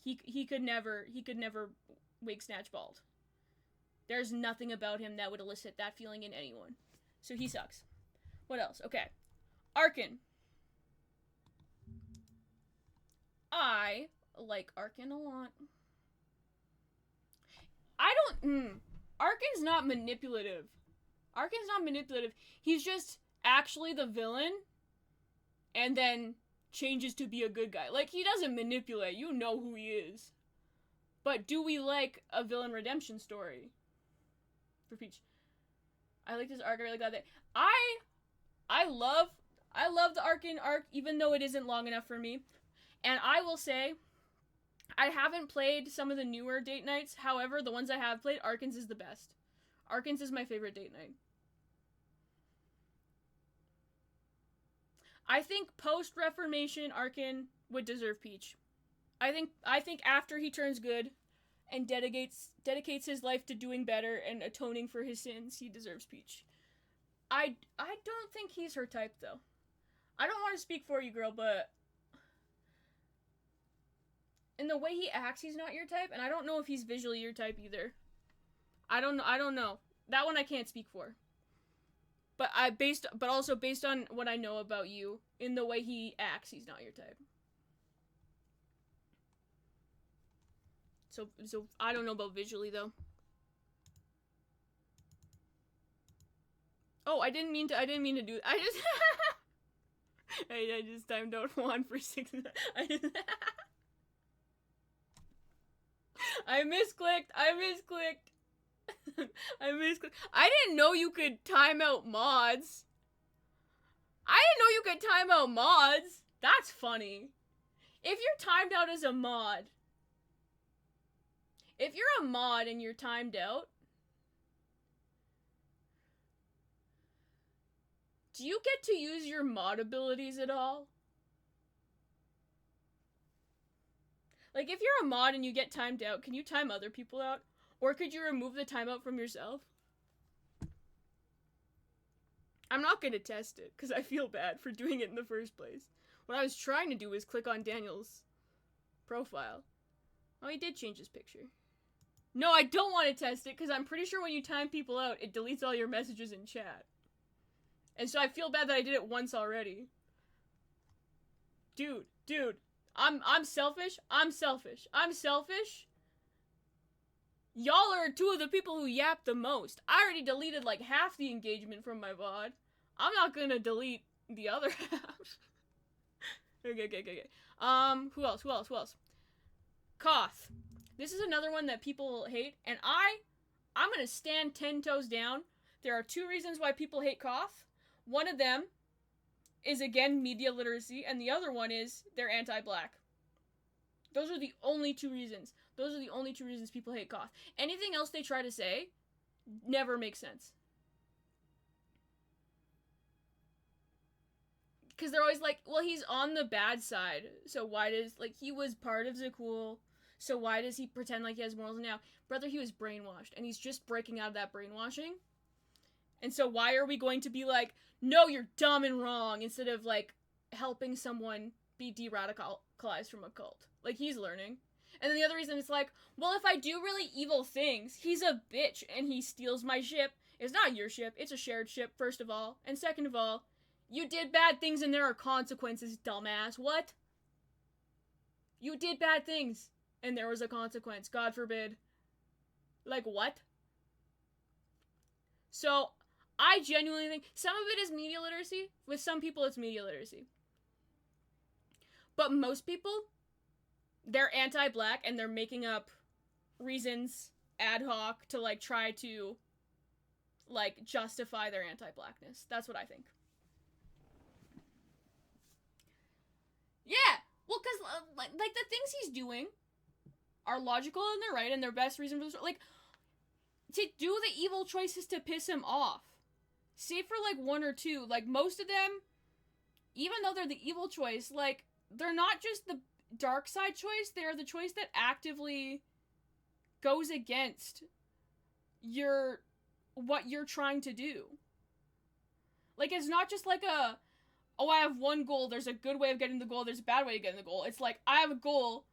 Speaker 3: He could never wig snatch bald. There's nothing about him that would elicit that feeling in anyone. So he sucks. What else? Okay. Arkin. I like Arkin a lot. Arkin's not manipulative. He's just actually the villain and then changes to be a good guy. Like, he doesn't manipulate. You know who he is. But do we like a villain redemption story for Peach? I like this arc. I really glad that I love the Arkin arc, even though it isn't long enough for me. And I will say, I haven't played some of the newer date nights. However, the ones I have played, Arkin's is the best. Arkin's is my favorite date night. I think post-Reformation, Arkin would deserve Peach. I think after he turns good and dedicates his life to doing better and atoning for his sins, he deserves Peach. I don't think he's her type, though. I don't want to speak for you, girl, but in the way he acts, he's not your type, and I don't know if he's visually your type either. I don't know. That one I can't speak for. But also based on what I know about you, in the way he acts, he's not your type. So I don't know about visually though. Oh, I didn't mean to do. I just timed out one for 6. I misclicked. I didn't know you could time out mods. That's funny. If you're timed out as a mod. If you're a mod and you're timed out, do you get to use your mod abilities at all? Like, if you're a mod and you get timed out, can you time other people out? Or could you remove the timeout from yourself? I'm not gonna test it, because I feel bad for doing it in the first place. What I was trying to do was click on Daniel's profile. Oh, he did change his picture. No, I don't want to test it, because I'm pretty sure when you time people out, it deletes all your messages in chat. And so I feel bad that I did it once already. Dude. I'm selfish. Y'all are two of the people who yap the most. I already deleted like half the engagement from my VOD. I'm not gonna delete the other half. Okay. Who else? Koth. This is another one that people hate, and I'm gonna stand 10 toes down. There are 2 reasons why people hate Koth. One of them is, again, media literacy, and the other one is they're anti-black. Those are the only 2 reasons. People hate Koth. Anything else they try to say never makes sense. Because they're always like, well, he's on the bad side, so why does, like, he was part of Zakul, so why does he pretend like he has morals now? Brother, he was brainwashed, and he's just breaking out of that brainwashing. And so why are we going to be like, no, you're dumb and wrong, instead of, like, helping someone be de-radicalized from a cult? Like, he's learning. And then the other reason is like, well, if I do really evil things, he's a bitch and he steals my ship. It's not your ship, it's a shared ship, first of all. And second of all, you did bad things and there are consequences, dumbass. What? You did bad things and there was a consequence, God forbid. Like, what? So, I genuinely think some of it is media literacy. With some people, it's media literacy. But most people, they're anti-black and they're making up reasons ad hoc to, like, try to, like, justify their anti-blackness. That's what I think. Yeah! Well, because, like, the things he's doing are logical and they're right and their best reason for the story. Like, to do the evil choices to piss him off. Save for, like, one or two. Like, most of them, even though they're the evil choice, like, they're not just the dark side choice, they're the choice that actively goes against what you're trying to do. Like, it's not just like oh, I have one goal, there's a good way of getting the goal, there's a bad way of getting the goal. It's like, I have a goal,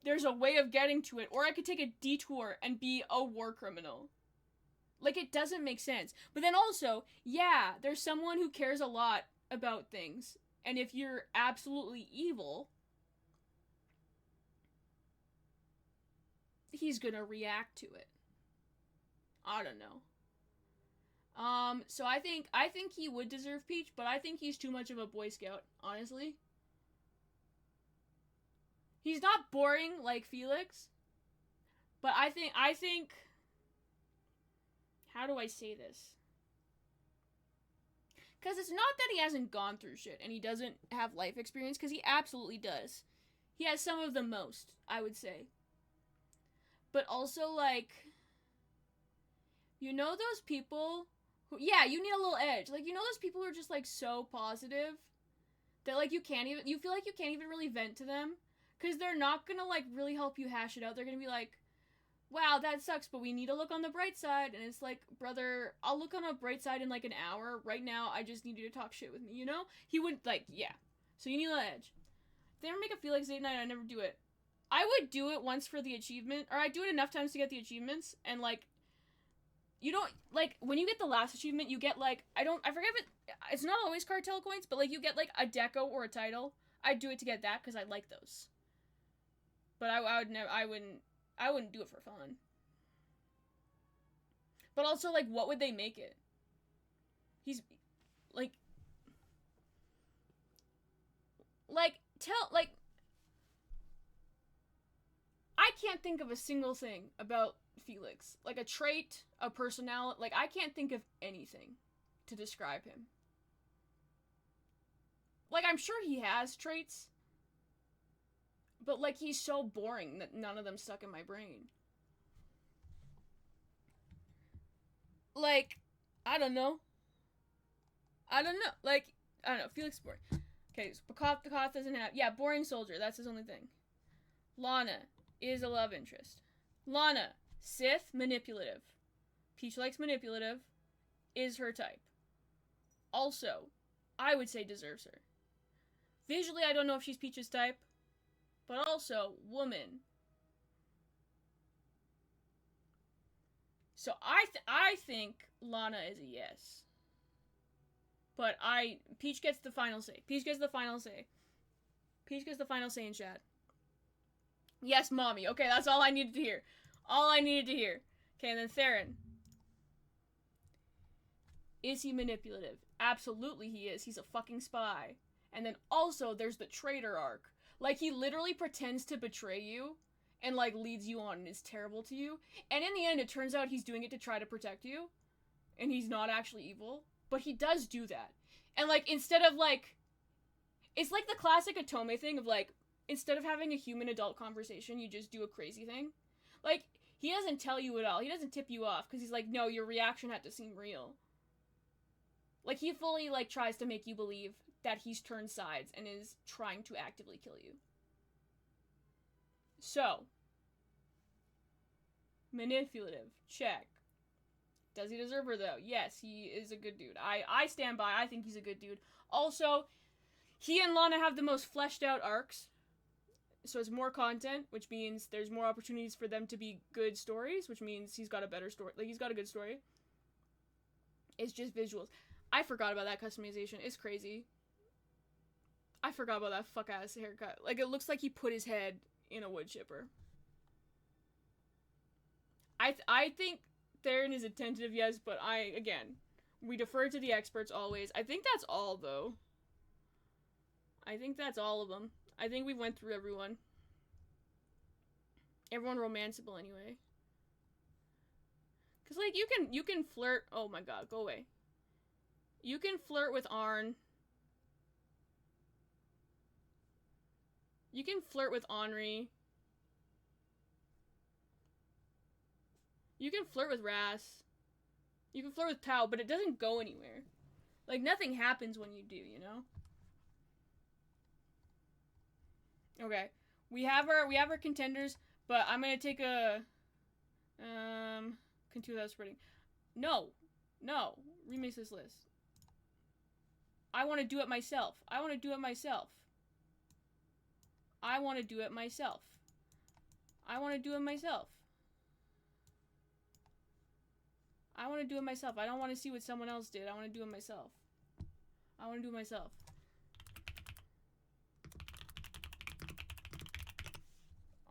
Speaker 3: there's a way of getting to it, or I could take a detour and be a war criminal. Like, it doesn't make sense. But then also, yeah, there's someone who cares a lot about things, and if you're absolutely evil, he's gonna react to it. I don't know. So I think he would deserve Peach, but I think he's too much of a Boy Scout, honestly. He's not boring like Felix, but I think, how do I say this? Because it's not that he hasn't gone through shit and he doesn't have life experience, because he absolutely does. He has some of the most, I would say. But also, like, you know those people who, yeah, you need a little edge. Like, you know those people who are just, like, so positive that, like, you feel like you can't even really vent to them? Because they're not gonna, like, really help you hash it out. They're gonna be like, wow, that sucks, but we need to look on the bright side. And it's like, brother, I'll look on a bright side in, like, an hour. Right now, I just need you to talk shit with me, you know? He wouldn't, like, yeah. So you need a little edge. If they ever make a Felix date night, I never do it. I would do it once for the achievement, or I'd do it enough times to get the achievements, and, like, you don't, like, when you get the last achievement, you get, like, I forget if it's not always cartel coins, but, like, you get, like, a deco or a title. I'd do it to get that, because I like those. But I wouldn't do it for fun. But also, like, what would they make it? He's, like, I can't think of a single thing about Felix. Like, a trait, a personality, like, I can't think of anything to describe him. Like, I'm sure he has traits, but, like, he's so boring that none of them stuck in my brain. Like, I don't know. Like, I don't know. Felix is boring. Okay, so Bakoth doesn't have... Yeah, boring soldier. That's his only thing. Lana is a love interest. Lana, Sith, manipulative. Peach likes manipulative. Is her type. Also, I would say deserves her. Visually, I don't know if she's Peach's type. But also, woman. So I think Lana is a yes. But Peach gets the final say. Peach gets the final say. Peach gets the final say in chat. Yes, mommy. Okay, that's all I needed to hear. All I needed to hear. Okay, and then Theron. Is he manipulative? Absolutely he is. He's a fucking spy. And then also, there's the traitor arc. Like, he literally pretends to betray you and, like, leads you on and is terrible to you. And in the end, it turns out he's doing it to try to protect you. And he's not actually evil. But he does do that. And, like, instead of, like... It's like the classic Otome thing of, like, instead of having a human adult conversation, you just do a crazy thing. Like, he doesn't tell you at all. He doesn't tip you off. Because he's like, no, your reaction had to seem real. Like, he fully, like, tries to make you believe that he's turned sides and is trying to actively kill you. So, manipulative, check. Does he deserve her, though? Yes, he is a good dude. I stand by. I think he's a good dude. Also, he and Lana have the most fleshed out arcs. So it's more content, which means there's more opportunities for them to be good stories, which means he's got a better story. Like, he's got a good story. It's just visuals. I forgot about that customization. It's crazy. I forgot about that fuck-ass haircut. Like, it looks like he put his head in a wood chipper. I think Theron is a tentative yes, but again, we defer to the experts always. I think that's all, though. I think that's all of them. I think we went through everyone. Everyone romanceable, anyway. Because, like, you can flirt... Oh, my God, go away. You can flirt with Arn. You can flirt with Henri. You can flirt with Ras. You can flirt with Tao, but it doesn't go anywhere. Like, nothing happens when you do, you know? Okay. We have our contenders, but I'm gonna take a... Continue without spreading. No. No. Remix this list. I want to do it myself. I want to do it myself. I want to do it myself. I want to do it myself. I want to do it myself. I don't want to see what someone else did. I want to do it myself. I want to do it myself.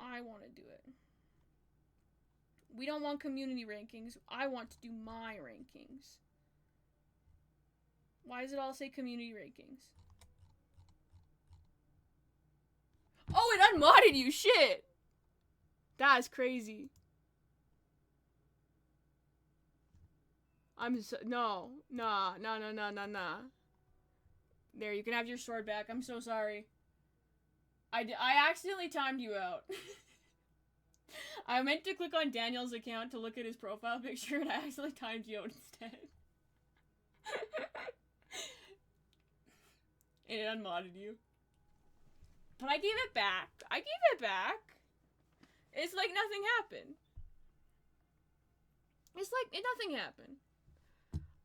Speaker 3: I want to do it. We don't want community rankings. I want to do my rankings. Why does it all say community rankings? Oh, it unmodded you! Shit! That's crazy. I'm so- no. Nah. There, you can have your sword back. I'm so sorry. I accidentally timed you out. I meant to click on Daniel's account to look at his profile picture, and I accidentally timed you out instead. And it unmodded you. But I gave it back. It's like nothing happened. It's like nothing happened.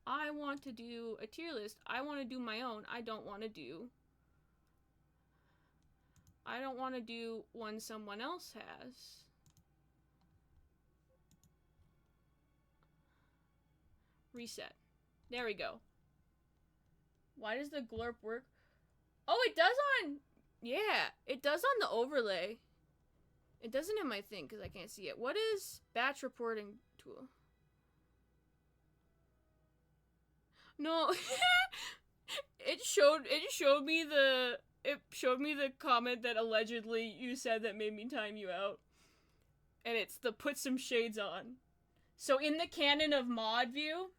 Speaker 3: I want to do a tier list. I want to do my own. I don't want to do one someone else has. Reset. There we go. Why does the glurp work? Oh, it does on... Yeah, it does on the overlay. It doesn't in my thing because I can't see it. What is batch reporting tool? No. It showed me the comment that allegedly you said that made me time you out. And it's the put some shades on. So in the canon of mod view,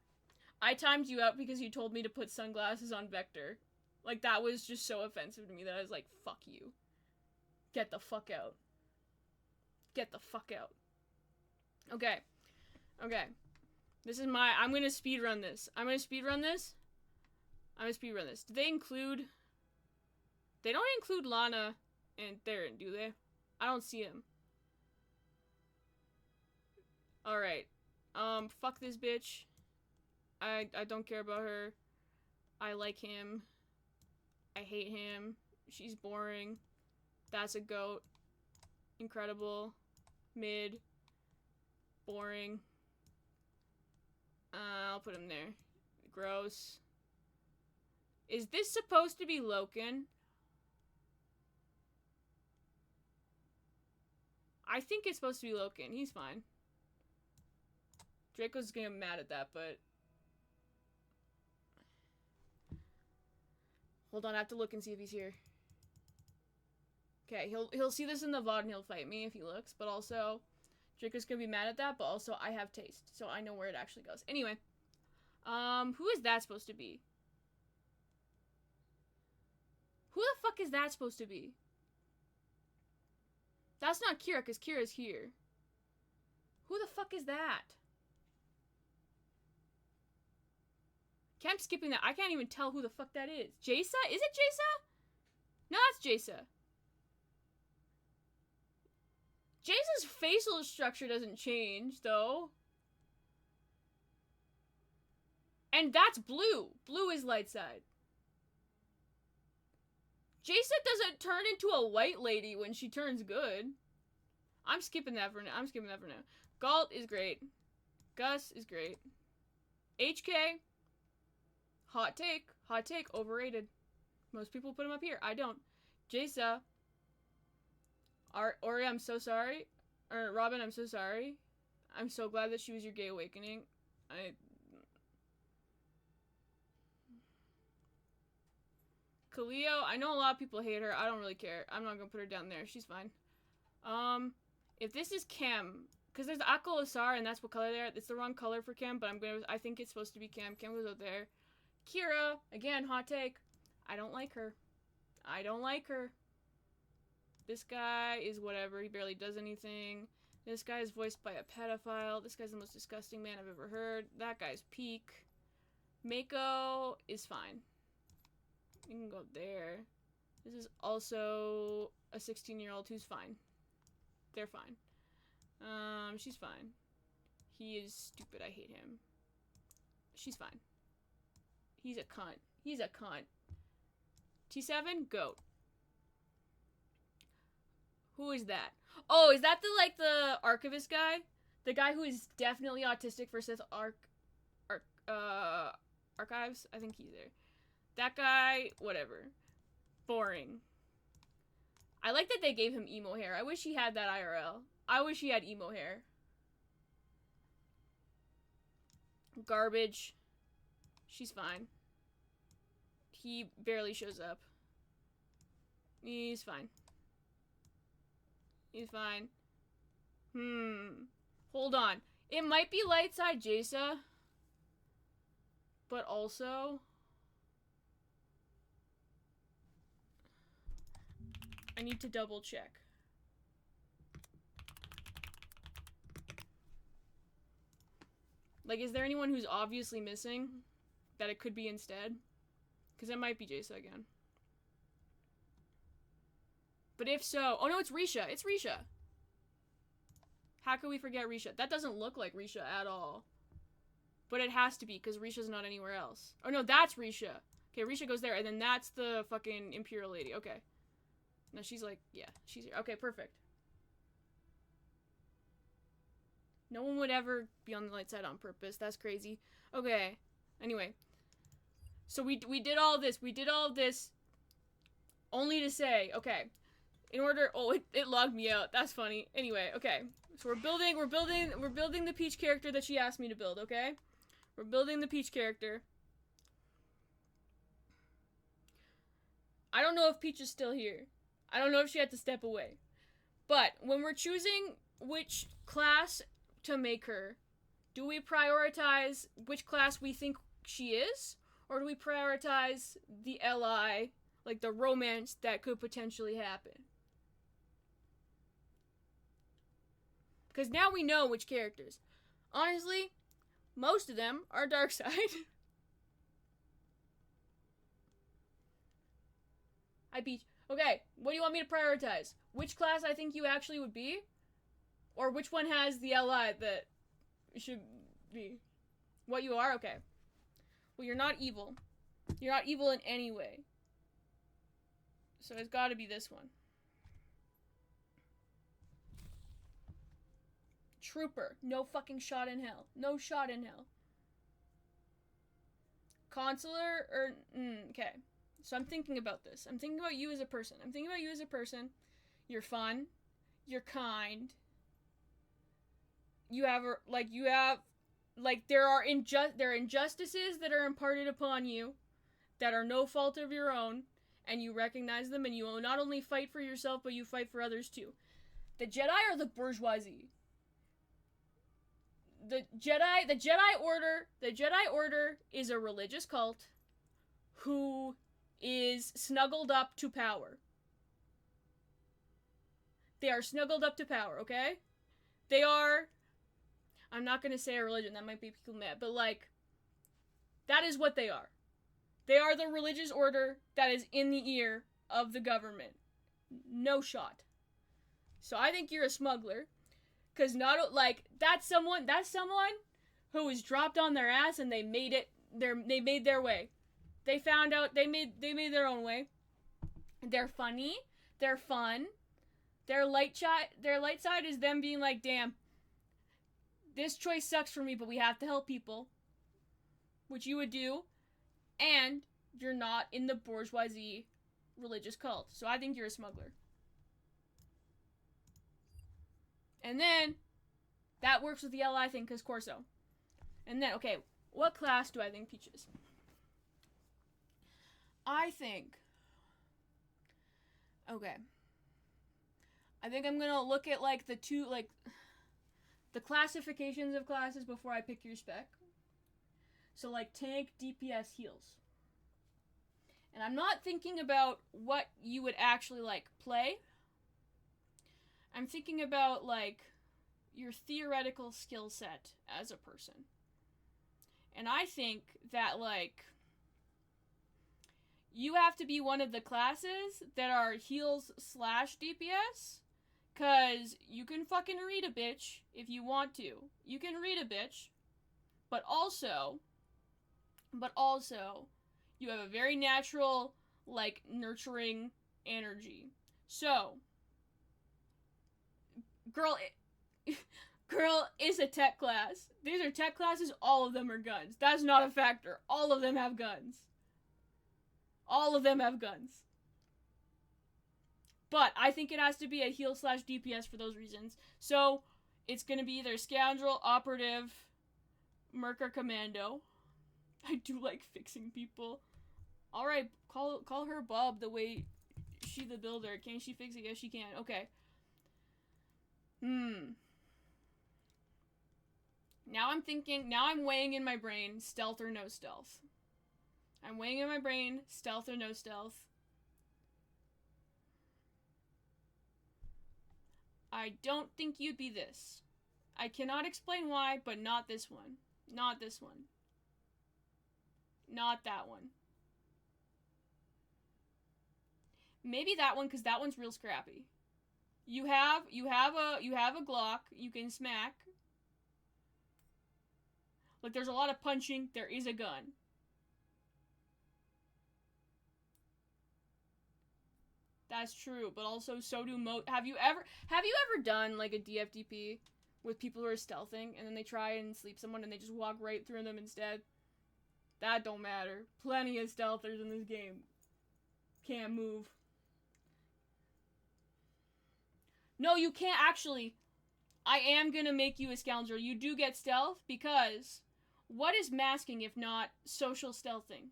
Speaker 3: I timed you out because you told me to put sunglasses on Vector. Like, that was just so offensive to me that I was like, fuck you. Get the fuck out. Get the fuck out. Okay. Okay. This is my... I'm gonna speedrun this. I'm gonna speedrun this. Do they include... They don't include Lana and Theron, do they? I don't see him. Alright. Fuck this bitch. I don't care about her. I like him. I hate him. She's boring. That's a goat. Incredible. Mid. Boring. I'll put him there. Gross. Is this supposed to be Loken? I think it's supposed to be Loken. He's fine. Draco's gonna get mad at that, but... Hold on, I have to look and see if he's here. Okay, he'll see this in the VOD and he'll fight me if he looks, but also... Draco's gonna be mad at that, but also I have taste, so I know where it actually goes. Anyway. Who is that supposed to be? Who the fuck is that supposed to be? That's not Kira, because Kira's here. Who the fuck is that? Okay, I'm skipping that. I can't even tell who the fuck that is. Jasa? Is it Jasa? No, that's Jasa. Jasa's facial structure doesn't change, though. And that's blue. Blue is light side. Jasa doesn't turn into a white lady when she turns good. I'm skipping that for now. Galt is great. Gus is great. HK. Hot take. Overrated. Most people put him up here. I don't. Jasa. Ori, I'm so sorry. Or Robin, I'm so sorry. I'm so glad that she was your gay awakening. Kaleo, I know a lot of people hate her. I don't really care. I'm not gonna put her down there. She's fine. If this is Cam, because there's Akko Asar and that's what color they're. It's the wrong color for Cam, but I think it's supposed to be Cam. Cam goes out there. Kira, again, hot take. I don't like her. This guy is whatever. He barely does anything. This guy is voiced by a pedophile. This guy's the most disgusting man I've ever heard. That guy's peak. Mako is fine. You can go there. This is also a 16-year-old who's fine. They're fine. She's fine. He is stupid. I hate him. She's fine. He's a cunt. He's a cunt. T7, goat. Who is that? Oh, is that the archivist guy? The guy who is definitely autistic for Sith archives? I think he's there. That guy, whatever. Boring. I like that they gave him emo hair. I wish he had that IRL. I wish he had emo hair. Garbage. She's fine. He barely shows up. He's fine. He's fine. Hold on. It might be Lightside Jasa. But also... I need to double check. Like, is there anyone who's obviously missing that it could be instead? Because it might be Jasa again. But if so... Oh no, it's Risha. It's Risha. How could we forget Risha? That doesn't look like Risha at all. But it has to be, because Risha's not anywhere else. Oh no, that's Risha. Okay, Risha goes there, and then that's the fucking Imperial lady. Okay. No, she's like... Yeah, she's here. Okay, perfect. No one would ever be on the light side on purpose. That's crazy. Okay. Anyway. So we did all this. We did all this only to say, okay, in order... Oh, it logged me out. That's funny. Anyway, okay. So we're building the Peach character that she asked me to build, okay? We're building the Peach character. I don't know if Peach is still here. I don't know if she had to step away. But when we're choosing which class to make her, do we prioritize which class we think she is? Or do we prioritize the LI, like the romance that could potentially happen? Because now we know which characters. Honestly, most of them are dark side. Hi, Peach. Okay, what do you want me to prioritize? Which class I think you actually would be? Or which one has the LI that should be? What you are? Okay. Well, you're not evil. You're not evil in any way. So it's gotta be this one. Trooper. No fucking shot in hell. No shot in hell. Consular or... okay. So I'm thinking about this. I'm thinking about you as a person. You're fun. You're kind. There are injustices that are imparted upon you that are no fault of your own, and you recognize them, and you will not only fight for yourself, but you fight for others too. The Jedi are the bourgeoisie. The Jedi Order is a religious cult who is snuggled up to power. They are snuggled up to power, okay? They are... I'm not gonna say a religion, that might be people mad, but like... that is what they are. They are the religious order that is in the ear of the government. No shot. So I think you're a smuggler. Because that's someone who was dropped on their ass and they made their way. They found out, they made their own way. They're funny. They're fun. Their light side is them being like, damn, this choice sucks for me, but we have to help people. Which you would do. And you're not in the bourgeoisie religious cult. So I think you're a smuggler. And then, that works with the LI thing, because Corso. And then, okay, what class do I think Peach is? I think I'm gonna look at, like, the classifications of classes before I pick your spec. So, like, tank, DPS, heals. And I'm not thinking about what you would actually, like, play. I'm thinking about, like, your theoretical skill set as a person. And I think that, like, you have to be one of the classes that are heals / DPS, cause you can fucking read a bitch if you want to. You can read a bitch, but also, you have a very natural, like, nurturing energy. So, girl is a tech class. These are tech classes, all of them are guns. That's not a factor. All of them have guns. All of them have guns. But I think it has to be a heal / DPS for those reasons. So, it's gonna be either Scoundrel, Operative, Merc, or Commando. I do like fixing people. Alright, call her Bob the way she the builder. Can she fix it? Yes, she can. Okay. Now I'm weighing in my brain, stealth or no stealth. I'm weighing in my brain, stealth or no stealth. I don't think you'd be this. I cannot explain why, but not this one. Not this one. Not that one. Maybe that one, because that one's real scrappy. You have a Glock, you can smack. Like, there's a lot of punching, there is a gun. That's true, but also so do have you ever done, like, a DFDP with people who are stealthing, and then they try and sleep someone and they just walk right through them instead? That don't matter. Plenty of stealthers in this game. Can't move. No, you can't actually. I am gonna make you a scoundrel. You do get stealth, because what is masking if not social stealthing?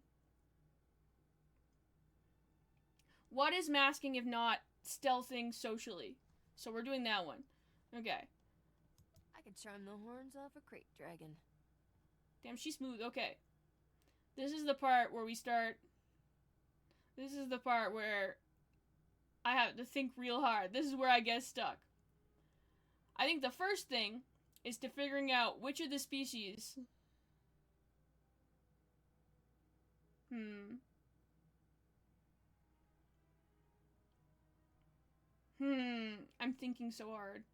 Speaker 3: What is masking if not stealthing socially? So we're doing that one. Okay.
Speaker 14: I could charm the horns off a crate dragon.
Speaker 3: Damn, she's smooth. Okay. This is the part where we start. This is the part where I have to think real hard. This is where I get stuck. I think the first thing is to figuring out which of the species. I'm thinking so hard.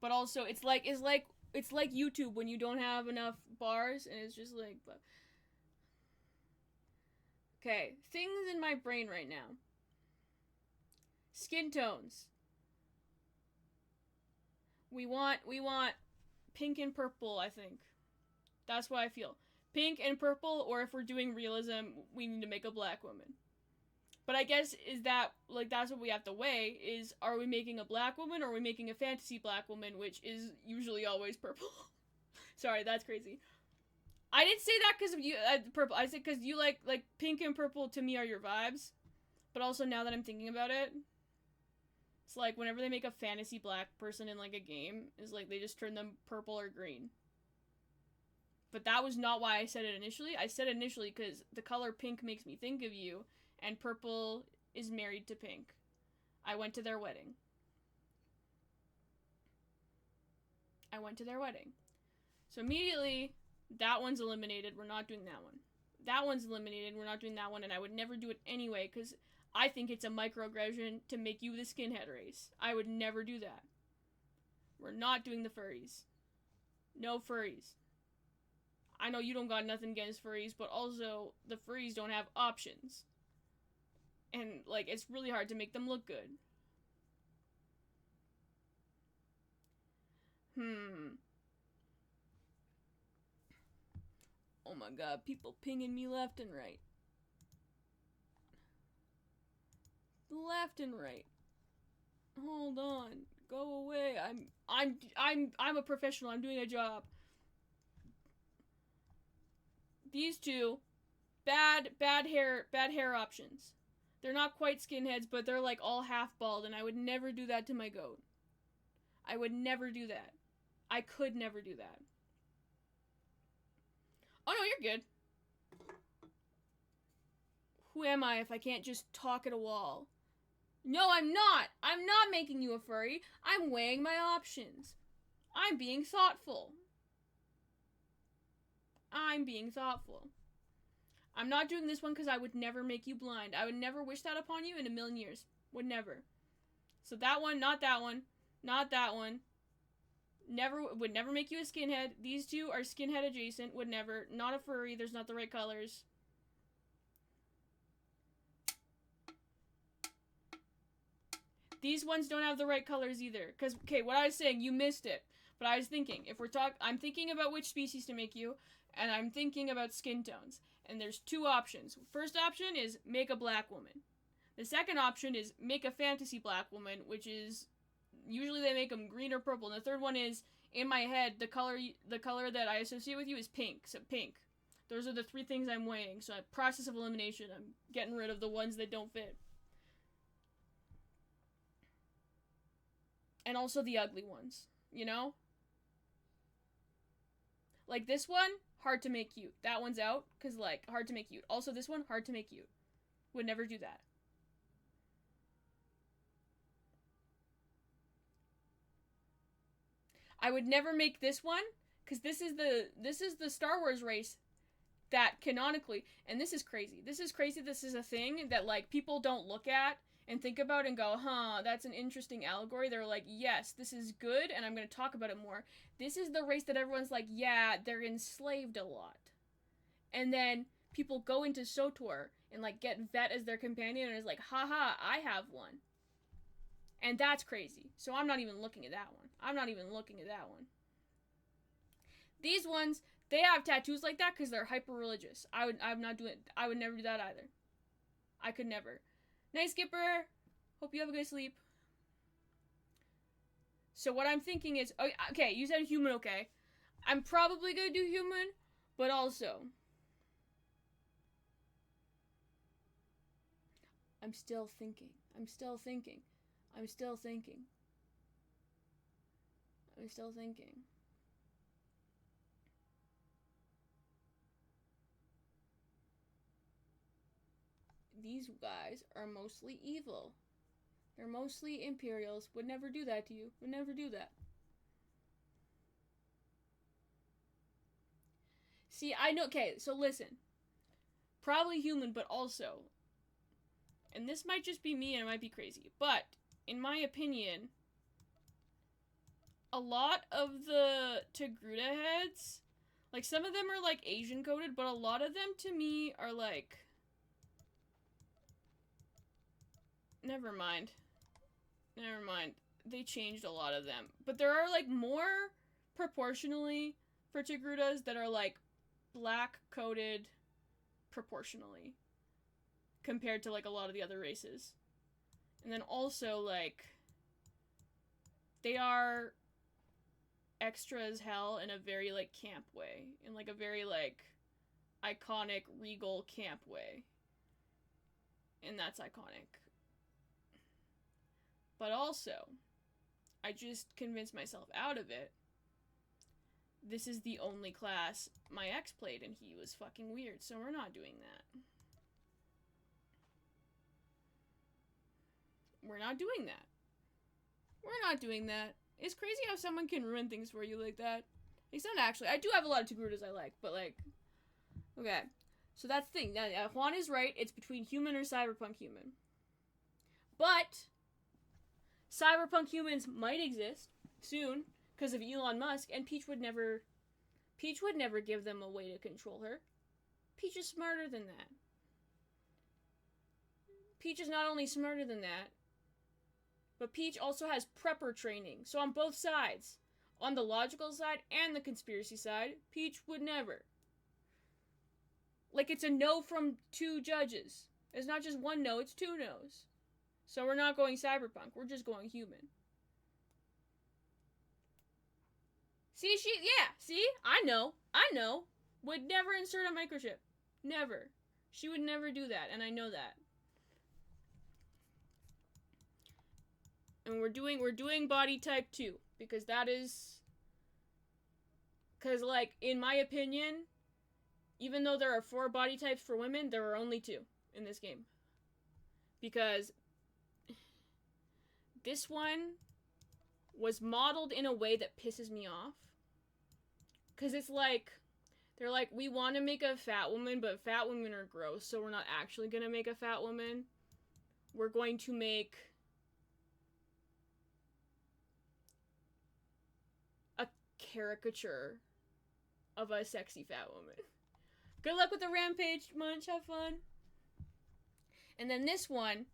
Speaker 3: But also, it's like YouTube when you don't have enough bars and it's just like. Okay, things in my brain right now. Skin tones. We want pink and purple, I think. That's what I feel. Pink and purple, or if we're doing realism, we need to make a black woman. But I guess, is that, like, that's what we have to weigh, is, are we making a black woman, or are we making a fantasy black woman, which is usually always purple. Sorry, that's crazy. I didn't say that because of you, purple. I said because you like pink and purple to me are your vibes. But also, now that I'm thinking about it, it's like, whenever they make a fantasy black person in, like, a game, it's like, they just turn them purple or green. But that was not why I said it initially. I said it initially because the color pink makes me think of you, and purple is married to pink. I went to their wedding. So immediately, that one's eliminated. We're not doing that one. That one's eliminated. We're not doing that one, and I would never do it anyway, because I think it's a microaggression to make you the skinhead race. I would never do that. We're not doing the furries. No furries. I know you don't got nothing against furries, but also, the furries don't have options. And, like, it's really hard to make them look good. Oh my god, people pinging me left and right. Left and right. Hold on. Go away. I'm a professional. I'm doing a job. These two, bad hair options. They're not quite skinheads, but they're like all half bald, and I would never do that to my goat. I would never do that. I could never do that. Oh no, you're good. Who am I if I can't just talk at a wall? No, I'm not. I'm not making you a furry. I'm weighing my options. I'm being thoughtful. I'm being thoughtful. I'm not doing this one because I would never make you blind. I would never wish that upon you in a million years. Would never. So that one, not that one, not that one. Would never make you a skinhead. These two are skinhead adjacent. Would never. Not a furry. There's not the right colors. These ones don't have the right colors either. Because, okay, what I was saying, you missed it. But I was thinking, I'm thinking about which species to make you, and I'm thinking about skin tones. And there's two options. First option is make a black woman. The second option is make a fantasy black woman, which is, usually they make them green or purple. And the third one is, in my head, the color that I associate with you is pink. So pink. Those are the three things I'm weighing. So process of elimination, I'm getting rid of the ones that don't fit. And also the ugly ones, you know? Like this one, hard to make cute. That one's out, because like, hard to make cute. Also this one, hard to make cute. Would never do that. I would never make this one, because this is the Star Wars race that canonically, and this is crazy. This is crazy. This is a thing that like people don't look at and think about and go, huh, that's an interesting allegory. They're like, yes, this is good, and I'm going to talk about it more. This is the race that everyone's like, yeah, they're enslaved a lot. And then people go into SOTOR and like get Vet as their companion and is like, haha, I have one. And that's crazy. So I'm not even looking at that one. I'm not even looking at that one. These ones, they have tattoos like that because they're hyper-religious. I would never do that either. I could never. Night Skipper! Hope you have a good sleep. So what I'm thinking is, oh, okay, you said human, okay. I'm probably gonna do human, but also, I'm still thinking. I'm still thinking. I'm still thinking. I'm still thinking. These guys are mostly evil. They're mostly Imperials. Would never do that to you. Would never do that. See, I know. Okay, so listen. Probably human, but also, and this might just be me and it might be crazy, but in my opinion, a lot of the Togruta heads, like some of them are like Asian coded, but a lot of them to me are like, never mind. Never mind. They changed a lot of them. But there are, like, more proportionally for Togrutas that are, like, black-coded proportionally compared to, like, a lot of the other races. And then also, like, they are extra as hell in a very, like, camp way. In, like, a very, like, iconic, regal camp way. And that's iconic. But also, I just convinced myself out of it. This is the only class my ex played, and he was fucking weird, so we're not doing that. We're not doing that. We're not doing that. It's crazy how someone can ruin things for you like that. It's not actually. I do have a lot of Togrutas I like, but like, okay. So that's the thing. Now, Juan is right. It's between human or cyberpunk human. But cyberpunk humans might exist soon because of Elon Musk, and Peach would never give them a way to control her. Peach is smarter than that. Peach is not only smarter than that, but Peach also has prepper training. So on both sides, on the logical side and the conspiracy side, Peach would never. Like, it's a no from 2 judges. It's not just 1 no, it's 2 no's. So we're not going cyberpunk, we're just going human. See, see? I know. Would never insert a microchip. Never. She would never do that, and I know that. And we're doing body type 2, because that is, because, like, in my opinion, even though there are 4 body types for women, there are only 2 in this game. Because This one was modeled in a way that pisses me off. Because it's like, they're like, we want to make a fat woman, but fat women are gross, so we're not actually going to make a fat woman. We're going to make a caricature of a sexy fat woman. Good luck with the Rampage, Munch. Have fun. And then this one,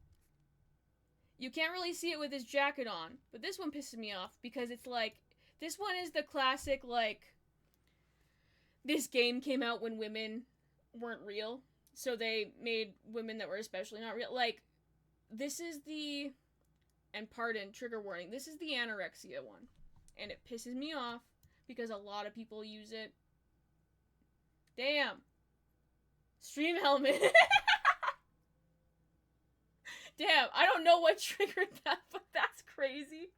Speaker 3: you can't really see it with his jacket on, but this one pisses me off because it's like, this one is the classic, like, this game came out when women weren't real, so they made women that were especially not real. Like, this is the, and pardon, trigger warning, this is the anorexia one. And it pisses me off because a lot of people use it. Damn. Stream helmet. Damn, I don't know what triggered that, but that's crazy.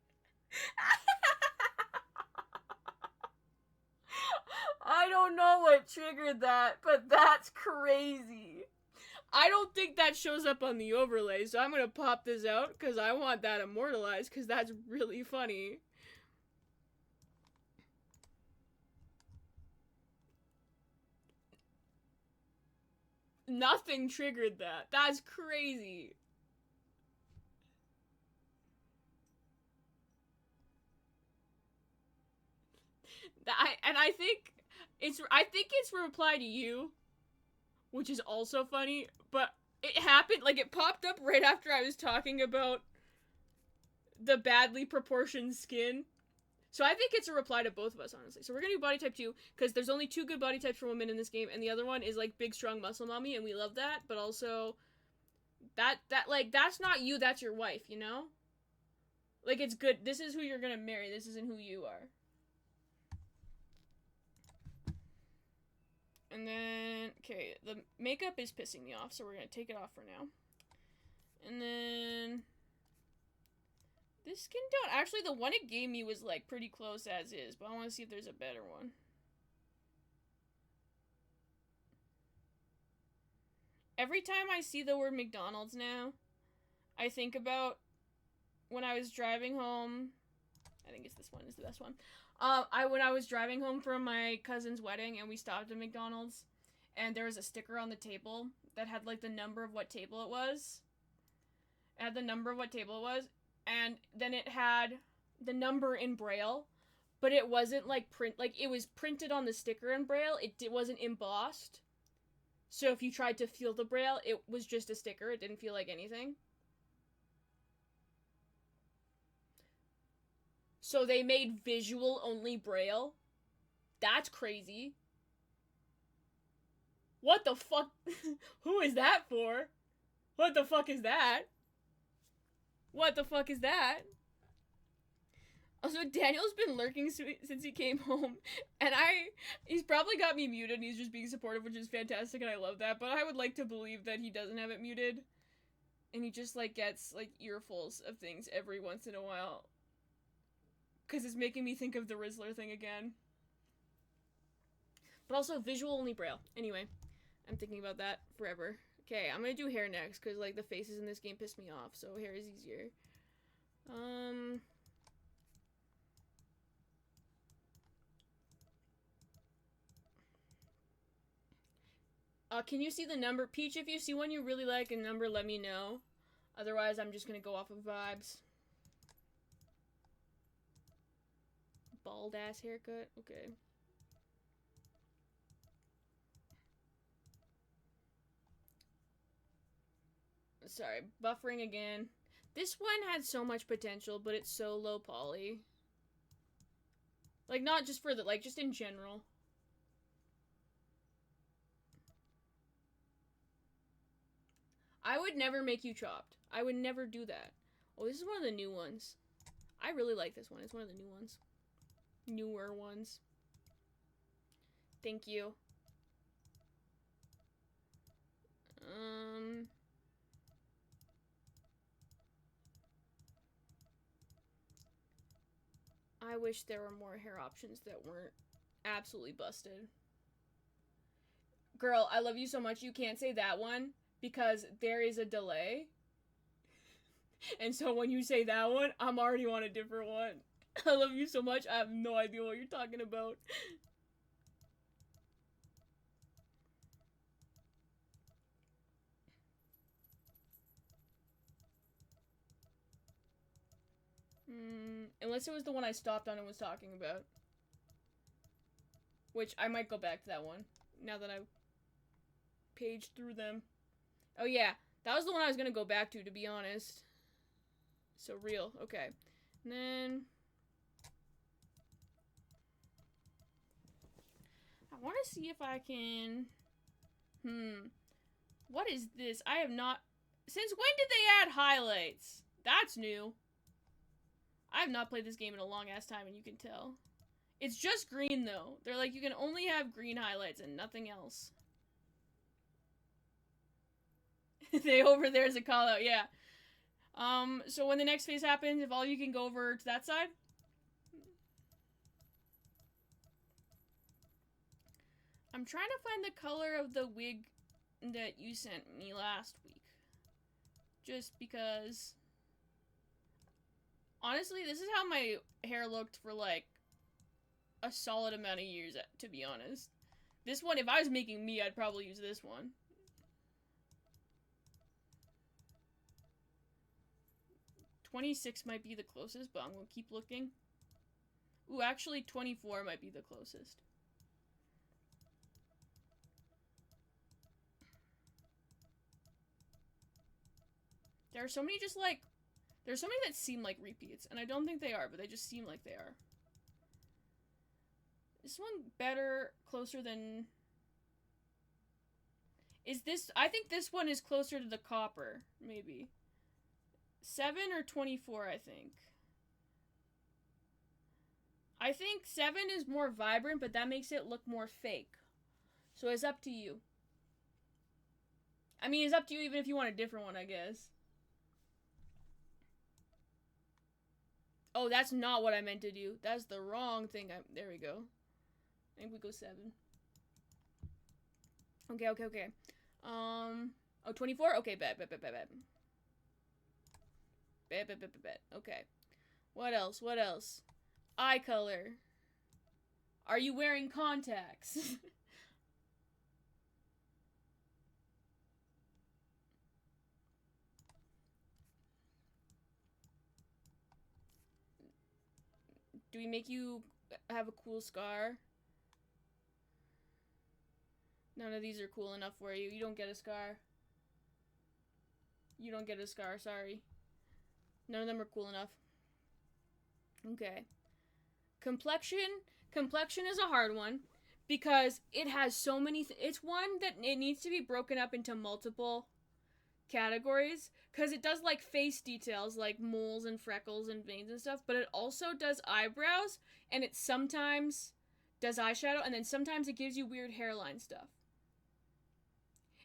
Speaker 3: I don't know what triggered that, but that's crazy. I don't think that shows up on the overlay, so I'm gonna pop this out, because I want that immortalized, because that's really funny. Nothing triggered that. That's crazy. I think it's a reply to you, which is also funny, but it happened, like, it popped up right after I was talking about the badly proportioned skin. So I think it's a reply to both of us, honestly. So we're gonna do body type 2, because there's only 2 good body types for women in this game, and the other one is, like, big, strong muscle mommy, and we love that, but also, like, that's not you, that's your wife, you know? Like, it's good. This is who you're gonna marry, this isn't who you are. And then, okay, the makeup is pissing me off, so we're gonna take it off for now. And then, this skin tone, actually the one it gave me was like pretty close as is, but I want to see if there's a better one. Every time I see the word McDonald's now, I think about when I was driving home. I think it's this one is the best one. When I was driving home from my cousin's wedding and we stopped at McDonald's and there was a sticker on the table that had like the number of what table it was. It had the number of what table it was, and then it had the number in Braille, but it wasn't like it was printed on the sticker in Braille. It wasn't embossed. So if you tried to feel the Braille, it was just a sticker. It didn't feel like anything. So they made visual only Braille. That's crazy. What the fuck? Who is that for? What the fuck is that? What the fuck is that? Also, Daniel's been lurking since he came home, and he's probably got me muted and he's just being supportive, which is fantastic, and I love that, but I would like to believe that he doesn't have it muted, and he just, like, gets, like, earfuls of things every once in a while. Because it's making me think of the Rizzler thing again. But also, visual only Braille. Anyway, I'm thinking about that forever. Okay, I'm gonna do hair next, because, like, the faces in this game piss me off, so hair is easier. Can you see the number? Peach, if you see one you really like a number, let me know. Otherwise, I'm just gonna go off of vibes. Bald ass haircut? Okay. Sorry, buffering again. This one had so much potential, but it's so low poly. Like, not just for the, like, just in general. I would never make you chopped. I would never do that. Oh, this is one of the new ones. I really like this one. It's one of the new ones. Newer ones. Thank you. I wish there were more hair options that weren't absolutely busted. Girl, I love you so much you can't say that one because there is a delay. And so when you say that one, I'm already on a different one. I love you so much, I have no idea what you're talking about. Unless it was the one I stopped on and was talking about. Which, I might go back to that one, now that I've paged through them. Oh yeah, that was the one I was gonna go back to be honest. So real, okay. And then... I want to see if I can... What is this? I have not... Since when did they add highlights? That's new. I have not played this game in a long-ass time, and you can tell. It's just green, though. They're like, you can only have green highlights and nothing else. They over there's a call-out, yeah. So when the next phase happens, if all you can go over to that side... I'm trying to find the color of the wig that you sent me last week. Just because... Honestly, this is how my hair looked for, like, a solid amount of years, to be honest. This one, if I was making me, I'd probably use this one. $26 might be the closest, but I'm gonna keep looking. Ooh, actually, 24 might be the closest. There are so many just, like... There's so many that seem like repeats, and I don't think they are, but they just seem like they are. This one better, closer than... Is this... I think this one is closer to the copper, maybe. 7 or 24, I think. I think 7 is more vibrant, but that makes it look more fake. So it's up to you. I mean, it's up to you even if you want a different one, I guess. Oh, that's not what I meant to do. That's the wrong thing. There we go. I think we go 7. Okay. Oh, 24? Okay, bet. Bet. Okay. What else? Eye color. Are you wearing contacts? Do we make you have a cool scar? None of these are cool enough for you. You don't get a scar. You don't get a scar, sorry. None of them are cool enough. Okay. Complexion is a hard one because it has so many it's one that it needs to be broken up into multiple categories because it does like face details like moles and freckles and veins and stuff, but it also does eyebrows and it sometimes does eyeshadow and then sometimes it gives you weird hairline stuff.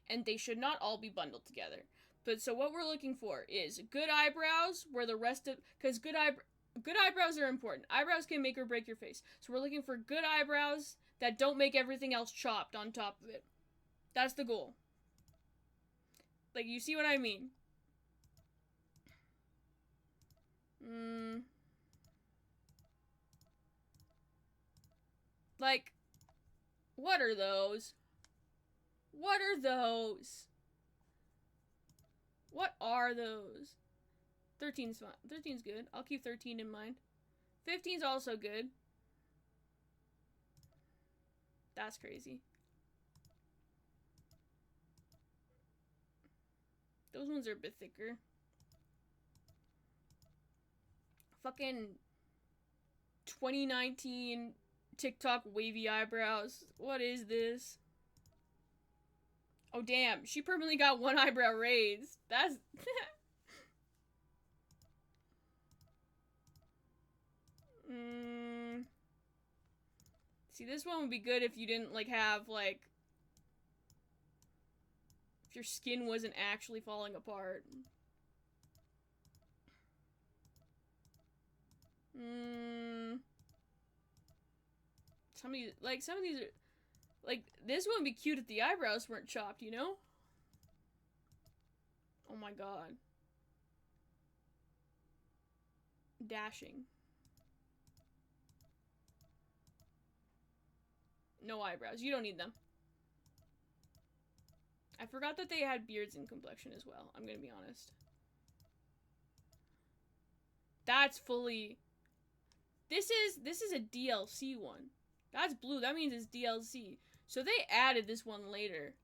Speaker 3: And they should not all be bundled together. But so what we're looking for is good eyebrows where the rest of because good eyebrows are important. Eyebrows can make or break your face. So we're looking for good eyebrows that don't make everything else chopped on top of it. That's the goal. Like, you see what I mean? Like, what are those? What are those? What are those? 13's fine. 13's good. I'll keep 13 in mind. 15's also good. That's crazy. Those ones are a bit thicker. Fucking 2019 TikTok wavy eyebrows. What is this? Oh damn, she permanently got one eyebrow raised. That's... See, this one would be good if you didn't, like, have, like... If your skin wasn't actually falling apart. Some of these are... Like, this one would be cute if the eyebrows weren't chopped, you know? Oh my god. Dashing. No eyebrows. You don't need them. I forgot that they had beards and complexion as well. I'm gonna be honest. That's fully... This is a DLC one. That's blue. That means it's DLC. So they added this one later.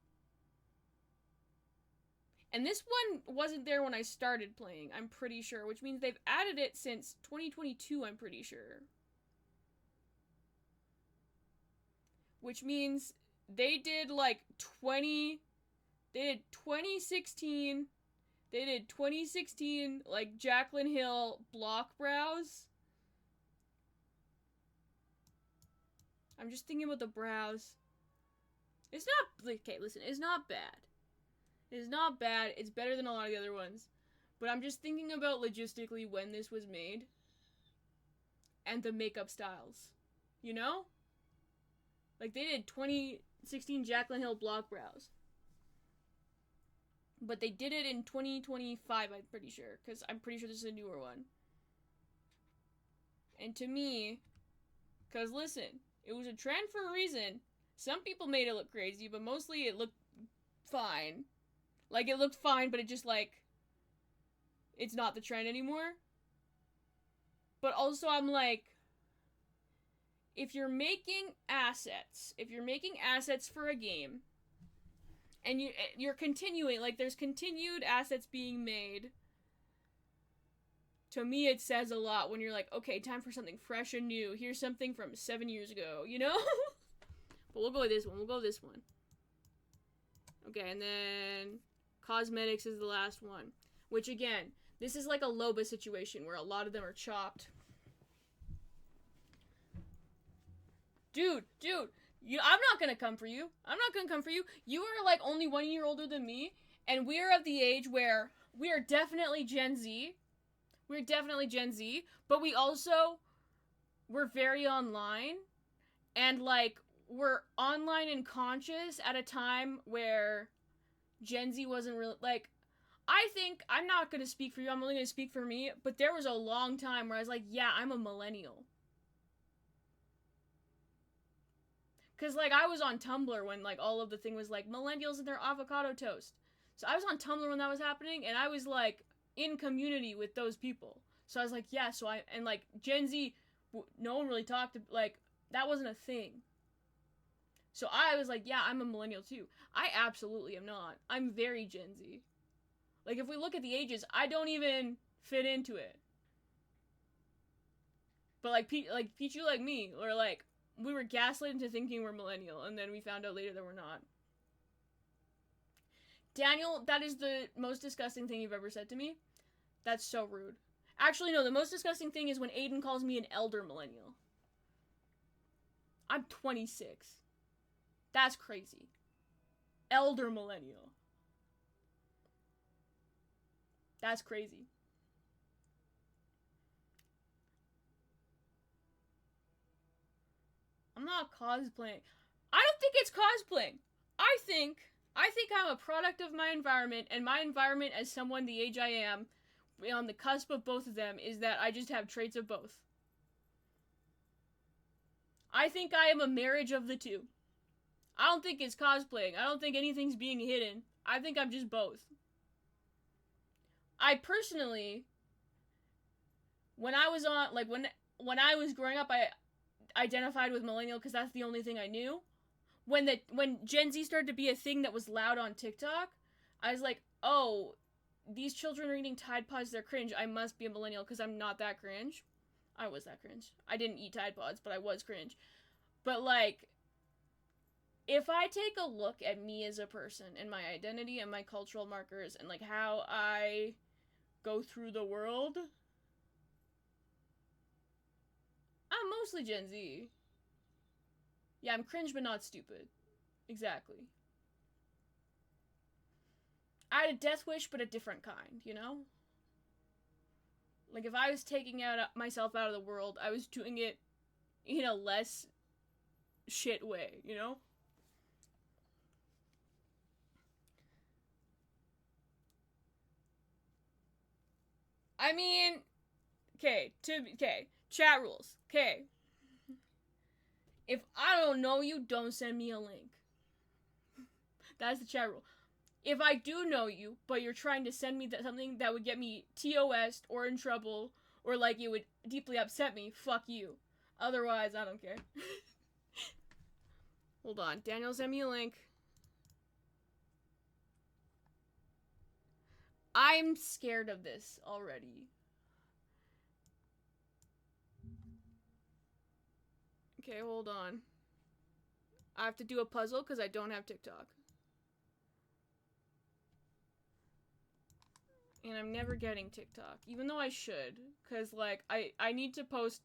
Speaker 3: And this one wasn't there when I started playing, I'm pretty sure. Which means they've added it since 2022, I'm pretty sure. Which means they did like 20... They did 2016... They did 2016, like, Jaclyn Hill block brows. I'm just thinking about the brows. It's not... Okay, listen, it's not bad. It's not bad. It's better than a lot of the other ones. But I'm just thinking about logistically when this was made. And the makeup styles. You know? Like, they did 2016 Jaclyn Hill block brows. But they did it in 2025, I'm pretty sure. Because I'm pretty sure this is a newer one. And to me... Because, listen, it was a trend for a reason. Some people made it look crazy, but mostly it looked fine. Like, it looked fine, but it just, like... It's not the trend anymore. But also, I'm like... If you're making assets for a game... And you're continuing, like, there's continued assets being made. To me, it says a lot when you're like, okay, time for something fresh and new. Here's something from 7 years ago, you know? But we'll go with this one. Okay, and then cosmetics is the last one. Which, again, this is like a Loba situation where a lot of them are chopped. Dude, I'm not gonna come for you. You are like only 1 year older than me, and we are of the age where we are definitely Gen Z. But we're very online, and like, we're online and conscious at a time where Gen Z wasn't really, like, I think, I'm not gonna speak for you, I'm only gonna speak for me, but there was a long time where I was like, yeah, I'm a millennial. Because, like, I was on Tumblr when, like, all of the thing was, like, millennials and their avocado toast. So I was on Tumblr when that was happening, and I was, like, in community with those people. So I was like, yeah, and, like, Gen Z, no one really talked, like, that wasn't a thing. So I was like, yeah, I'm a millennial, too. I absolutely am not. I'm very Gen Z. Like, if we look at the ages, I don't even fit into it. But, like, Pichu like me, or, like, we were gaslit into thinking we're millennial, and then we found out later that we're not. Daniel, that is the most disgusting thing you've ever said to me. That's so rude. Actually, no, the most disgusting thing is when Aiden calls me an elder millennial. I'm 26. That's crazy. Elder millennial. That's crazy. I'm not cosplaying. I don't think it's cosplaying. I think I'm a product of my environment, and my environment, as someone the age I am, on the cusp of both of them, is that I just have traits of both. I think I am a marriage of the two. I don't think it's cosplaying. I don't think anything's being hidden. I think I'm just both. I personally, when I was on, like, when I was growing up, I identified with millennial because that's the only thing I knew. When Gen Z started to be a thing that was loud on TikTok, I was like, oh, these children are eating Tide Pods, they're cringe. I must be a millennial because I'm not that cringe. I was that cringe. I didn't eat Tide Pods, but I was cringe. But, like, if I take a look at me as a person and my identity and my cultural markers and, like, how I go through the world, I'm mostly Gen Z. Yeah, I'm cringe but not stupid. Exactly. I had a death wish, but a different kind, you know? Like, if I was taking myself out of the world, I was doing it in a less shit way, you know? I mean, Okay, chat rules. Okay. If I don't know you, don't send me a link. That's the chat rule. If I do know you, but you're trying to send me something that would get me TOS'd or in trouble, or like it would deeply upset me, fuck you. Otherwise, I don't care. Hold on. Daniel sent me a link. I'm scared of this already. Okay, hold on. I have to do a puzzle because I don't have TikTok. And I'm never getting TikTok, even though I should, because, like, I need to post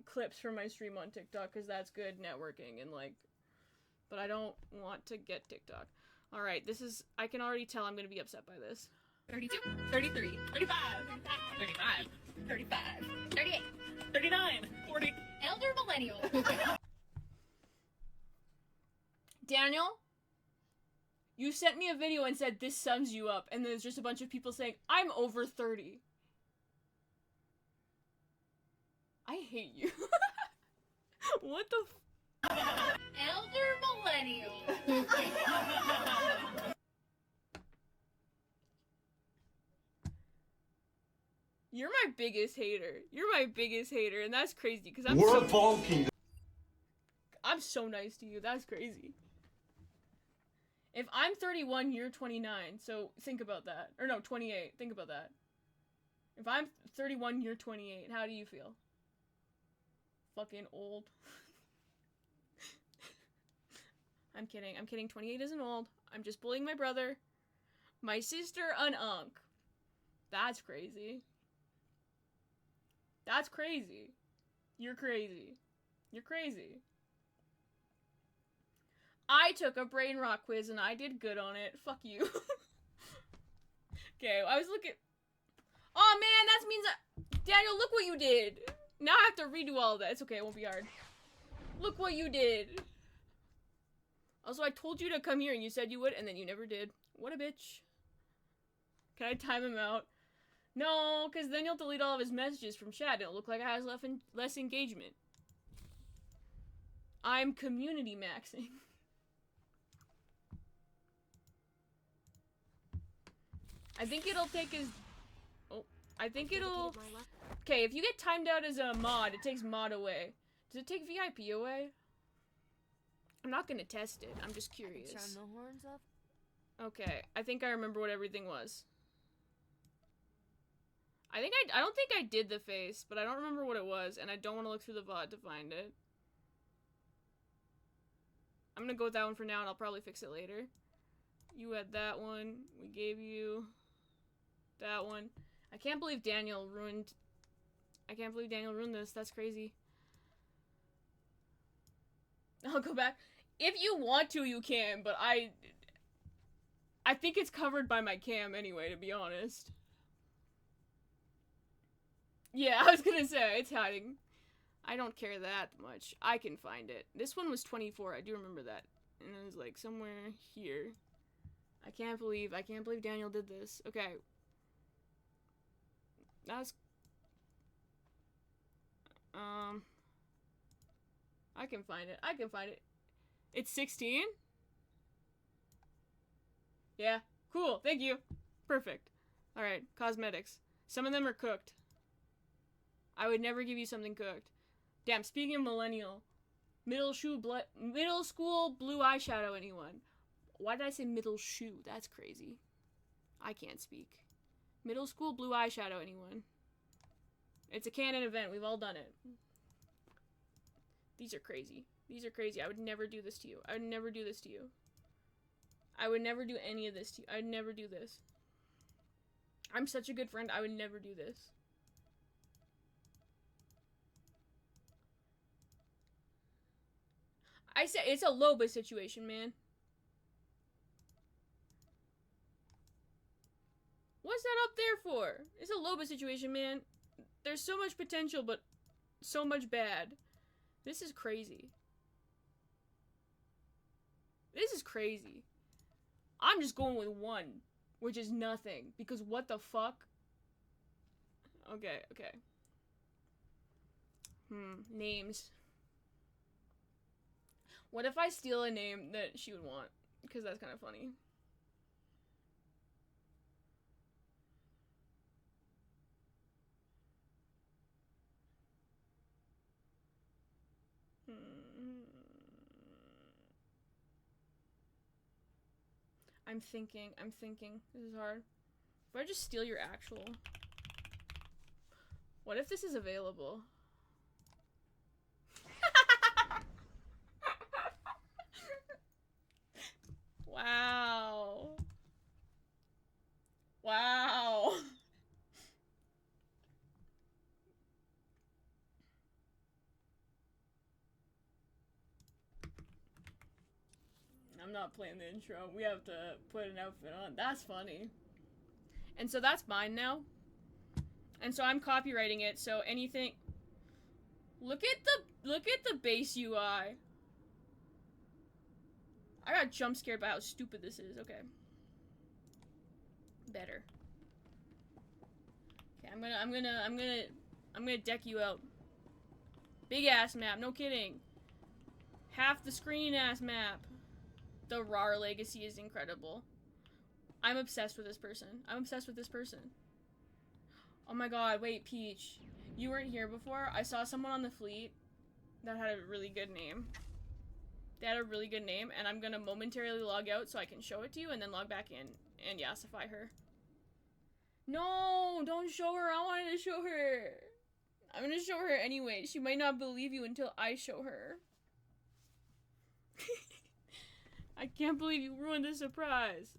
Speaker 3: clips from my stream on TikTok, because that's good networking, and, like, but I don't want to get TikTok. Alright, this is, I can already tell I'm going to be upset by this.
Speaker 9: 32, 33, 35, 35, 35, 38, 39, 40. Elder millennial.
Speaker 3: Daniel, you sent me a video and said this sums you up, and there's just a bunch of people saying, I'm over 30. I hate you. What the
Speaker 9: Elder millennial.
Speaker 3: You're my biggest hater. You're my biggest hater, and that's crazy, because I'm so nice to you. That's crazy. If I'm 31, you're 29, so think about that. Or no, 28. Think about that. If I'm 31, you're 28. How do you feel? Fucking old. I'm kidding. I'm kidding. 28 isn't old. I'm just bullying my brother. My sister, an unk. That's crazy. That's crazy. You're crazy. You're crazy. I took a brain rot quiz and I did good on it. Fuck you. Okay, I was looking. Oh man, that means Daniel, look what you did. Now I have to redo all of that. It's okay, it won't be hard. Look what you did. Also, I told you to come here and you said you would, and then you never did. What a bitch. Can I time him out? No, because then you'll delete all of his messages from chat. It'll look like I has less engagement. I'm community maxing. I think it'll take his... Oh, I think it'll... Okay, if you get timed out as a mod, it takes mod away. Does it take VIP away? I'm not gonna test it. I'm just curious.
Speaker 14: Turn the horns up.
Speaker 3: Okay, I think I remember what everything was. I don't think I did the face, but I don't remember what it was, and I don't want to look through the VOD to find it. I'm gonna go with that one for now, and I'll probably fix it later. You had that one. We gave you that one. I can't believe Daniel ruined this. That's crazy. I'll go back. If you want to, you can, but I think it's covered by my cam anyway, to be honest. Yeah, I was gonna say, it's hiding. I don't care that much. I can find it. This one was 24, I do remember that. And it was like somewhere here. I can't believe Daniel did this. Okay. That's... I can find it. It's 16? Yeah. Cool, thank you. Perfect. Alright, cosmetics. Some of them are cooked. I would never give you something cooked. Damn, speaking of millennial. Middle school blue eyeshadow, anyone? Why did I say middle shoe? That's crazy. I can't speak. Middle school blue eyeshadow, anyone? It's a canon event. We've all done it. These are crazy. These are crazy. I would never do this to you. I would never do this to you. I would never do any of this to you. I would never do this. I'm such a good friend. I would never do this. I said it's a Loba situation, man. What's that up there for? It's a Loba situation, man. There's so much potential, but so much bad. This is crazy. This is crazy. I'm just going with one, which is nothing, because what the fuck? Okay, okay. Names. What if I steal a name that she would want? Because that's kind of funny. I'm thinking. This is hard. If I just steal your actual... What if this is available? Wow. Wow. I'm not playing the intro. We have to put an outfit on. That's funny. And so that's mine now. And so I'm copywriting it, so anything... Look at the base UI. I got jump scared by how stupid this is. Okay. Better. Okay, I'm gonna deck you out. Big ass map, no kidding. Half the screen ass map. The RAR legacy is incredible. I'm obsessed with this person. Oh my god, wait, Peach. You weren't here before? I saw someone on the fleet that had a really good name. They had a really good name, and I'm gonna momentarily log out so I can show it to you and then log back in and yassify her. No, don't show her. I wanted to show her. I'm gonna show her anyway. She might not believe you until I show her. I can't believe you ruined the surprise.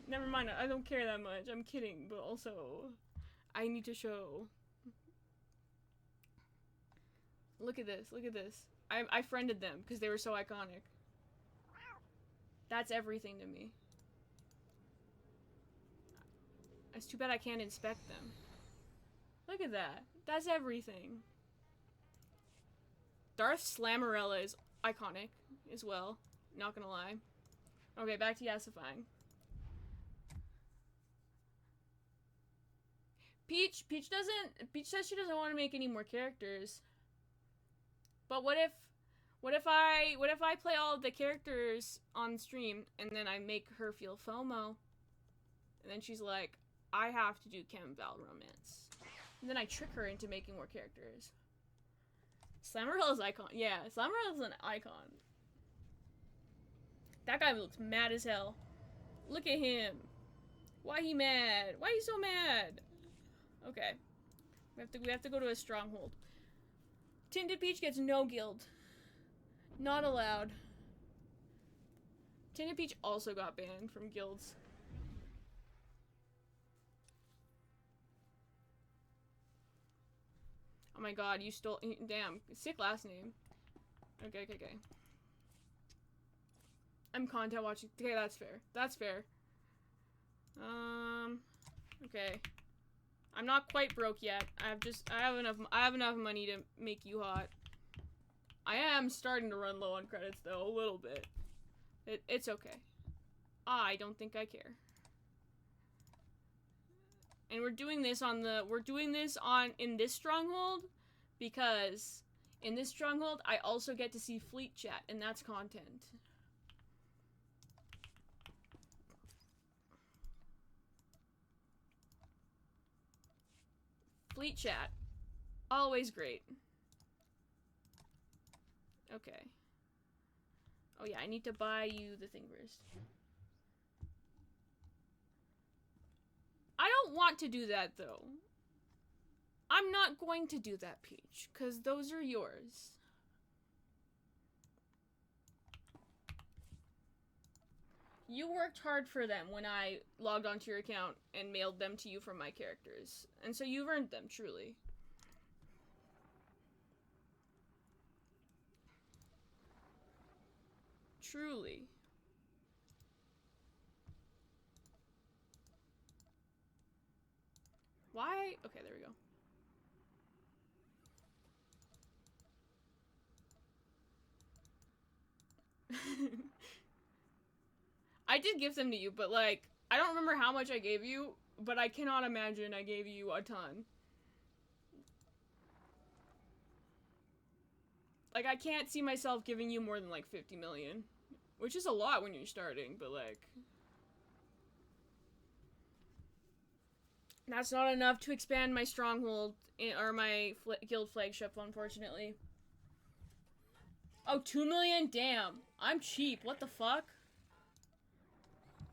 Speaker 3: Never mind, I don't care that much. I'm kidding, but also, I need to show. Look at this, look at this. I friended them because they were so iconic. That's everything to me. It's too bad I can't inspect them. Look at that. That's everything. Darth Slammerella is iconic as well. Not gonna lie. Okay, back to yassifying. Peach says she doesn't want to make any more characters. But what if I play all of the characters on stream and then I make her feel FOMO? And then she's like, I have to do Chem Val romance. And then I trick her into making more characters. Slammerella's icon. Yeah, Slammerella's an icon. That guy looks mad as hell. Look at him. Why he mad? Why he so mad? Okay. We have to go to a stronghold. Tinted Peach gets no guild. Not allowed. Tinted Peach also got banned from guilds. Oh my god, you stole... Damn, sick last name. Okay. I'm content watching. Okay, that's fair. That's fair. Okay. I'm not quite broke yet. I have enough money to make you hot. I am starting to run low on credits though, a little bit. It's okay. I don't think I care. And we're doing this in this stronghold because in this stronghold I also get to see fleet chat, and that's content. Fleet chat. Always great. Okay. Oh yeah, I need to buy you the thing first. I don't want to do that though. I'm not going to do that, Peach, because those are yours. You worked hard for them when I logged onto your account and mailed them to you from my characters. And so you've earned them, truly. Truly. Why? Okay, there we go. I did give them to you, but like, I don't remember how much I gave you, but I cannot imagine I gave you a ton. Like, I can't see myself giving you more than, like, 50 million. Which is a lot when you're starting, but, like... That's not enough to expand my stronghold, or my guild flagship, unfortunately. Oh, 2 million? Damn. I'm cheap. What the fuck?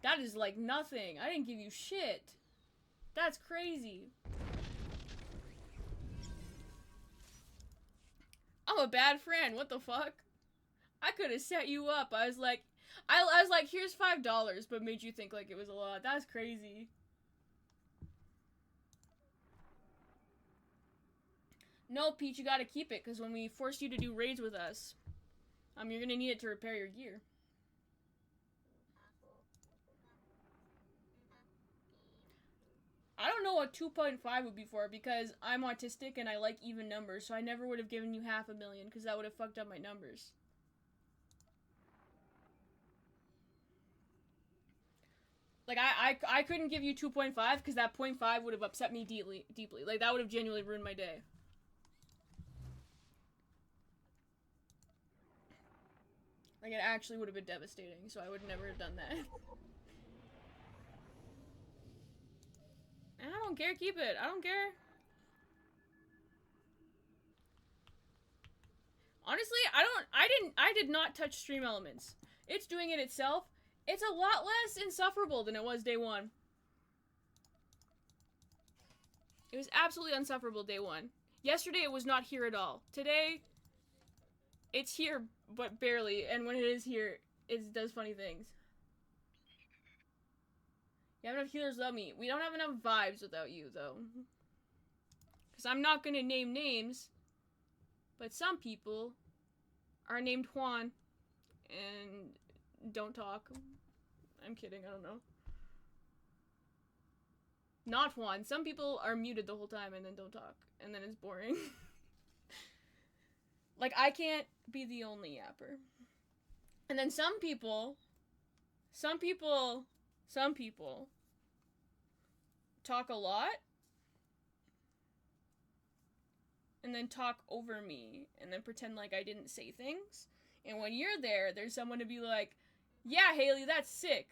Speaker 3: That is, like, nothing. I didn't give you shit. That's crazy. I'm a bad friend. What the fuck? I could have set you up. I was like, here's $5, but made you think like it was a lot. That's crazy. No, Peach, you gotta keep it, because when we force you to do raids with us, you're gonna need it to repair your gear. I don't know what 2.5 would be for, because I'm autistic and I like even numbers, so I never would have given you 500,000, because that would have fucked up my numbers. Like, I couldn't give you 2.5, because that 0.5 would have upset me deeply. Like, that would have genuinely ruined my day. Like, it actually would have been devastating, so I would never have done that. I don't care, keep it. I don't care. Honestly, I did not touch Stream Elements. It's doing it itself. It's a lot less insufferable than it was day one. It was absolutely insufferable day one. Yesterday it was not here at all. Today, it's here, but barely, and when it is here, it does funny things. You have enough healers without me. We don't have enough vibes without you, though. Because I'm not gonna name names, but some people are named Juan and don't talk. I'm kidding, I don't know. Not Juan. Some people are muted the whole time and then don't talk, and then it's boring. Like, I can't be the only yapper. And then some people talk a lot, and then talk over me, and then pretend like I didn't say things. And when you're there, there's someone to be like, yeah, Haley, that's sick.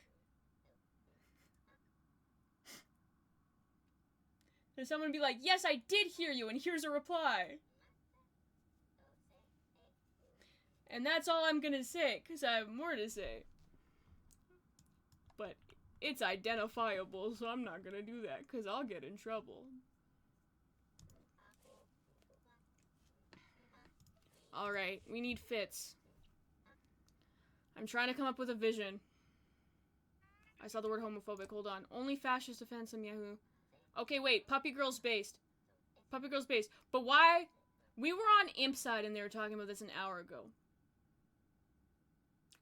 Speaker 3: There's someone to be like, yes, I did hear you, and here's a reply. And that's all I'm gonna say, because I have more to say. But it's identifiable, so I'm not gonna do that, because I'll get in trouble. Alright, we need fits. I'm trying to come up with a vision. I saw the word homophobic, hold on. Only fascist offense on Yahoo. Okay, wait, Puppy Girl's based. Puppy Girl's based. But why? We were on Imp side and they were talking about this an hour ago.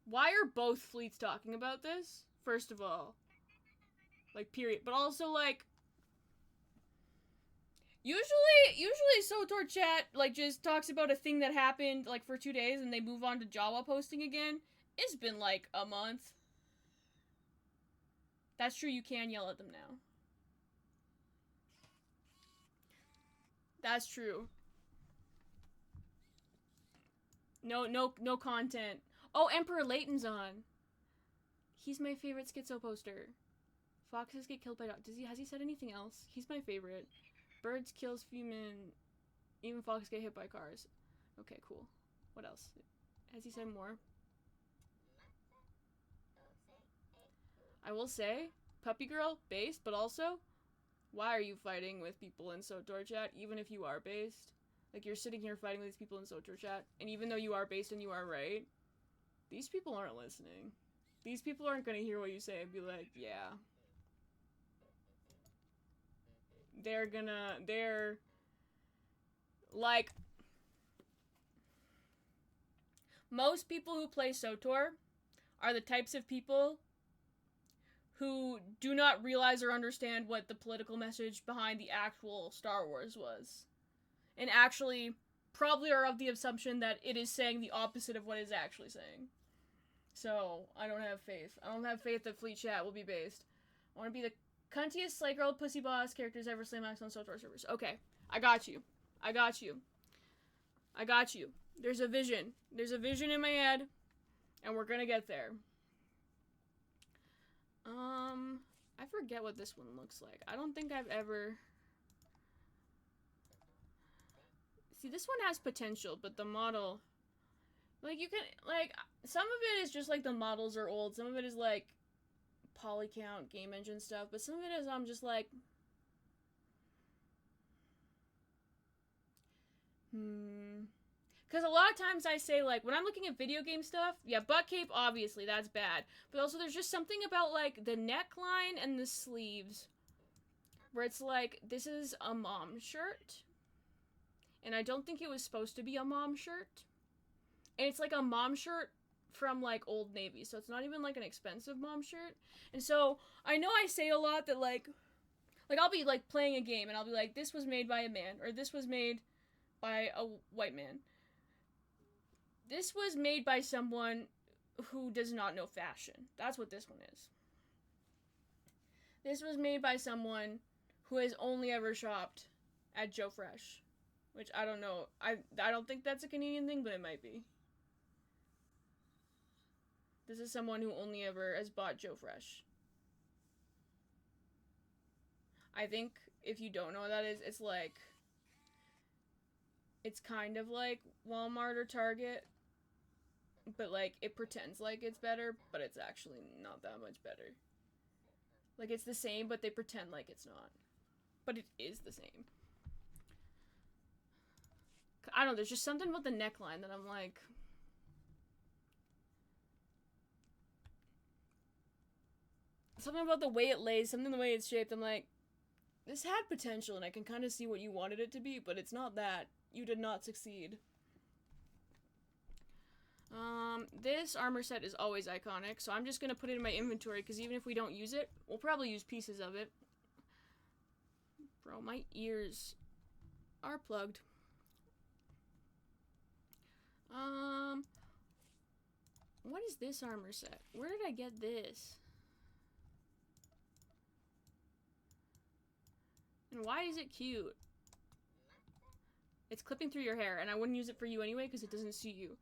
Speaker 3: Why are both fleets talking about this? First of all. Like, period. But also, like, usually SOTOR chat, like, just talks about a thing that happened, like, for 2 days and they move on to Jawa posting again. It's been, like, a month. That's true, you can yell at them now. That's true. No content. Oh, Emperor Layton's on. He's my favorite schizo poster. Foxes get killed by dogs. Has he said anything else? He's my favorite. Birds kills human. Even foxes get hit by cars. Okay, cool. What else? Has he said more? I will say, Puppy Girl, based, but also, why are you fighting with people in SOTOR chat, even if you are based? Like, you're sitting here fighting with these people in SOTOR chat, and even though you are based and you are right, these people aren't listening. These people aren't gonna hear what you say and be like, yeah. They're like, most people who play SOTOR are the types of people who do not realize or understand what the political message behind the actual Star Wars was. And actually probably are of the assumption that it is saying the opposite of what it's actually saying. So, I don't have faith. I don't have faith that Fleet Chat will be based. I want to be the cuntiest slay girl pussy boss characters ever slay max on SOTOR servers. Okay, I got you. I got you. I got you. There's a vision. There's a vision in my head, and we're gonna get there. I forget what this one looks like. I don't think I've ever... See, this one has potential, but the model... Like, you can... Like, some of it is just, like, the models are old. Some of it is, like, polycount, game engine stuff. But some of it is, I'm just like... Because a lot of times I say, like, when I'm looking at video game stuff, yeah, butt cape, obviously, that's bad. But also there's just something about, like, the neckline and the sleeves where it's like, this is a mom shirt. And I don't think it was supposed to be a mom shirt. And it's like a mom shirt from, like, Old Navy. So it's not even, like, an expensive mom shirt. And so I know I say a lot that, like, I'll be, like, playing a game and I'll be like, this was made by a man. Or this was made by a white man. This was made by someone who does not know fashion. That's what this one is. This was made by someone who has only ever shopped at Joe Fresh. Which, I don't know. I don't think that's a Canadian thing, but it might be. This is someone who only ever has bought Joe Fresh. I think, if you don't know what that is, it's like... It's kind of like Walmart or Target. But, like, it pretends like it's better, but it's actually not that much better. Like, it's the same, but they pretend like it's not. But it is the same. I don't know, there's just something about the neckline that I'm like... Something about the way it lays, something the way it's shaped, I'm like... This had potential, and I can kind of see what you wanted it to be, but it's not that. You did not succeed. This armor set is always iconic, so I'm just gonna put it in my inventory, because even if we don't use it, we'll probably use pieces of it. Bro, my ears are plugged. What is this armor set? Where did I get this? And why is it cute? It's clipping through your hair, and I wouldn't use it for you anyway, because it doesn't suit you.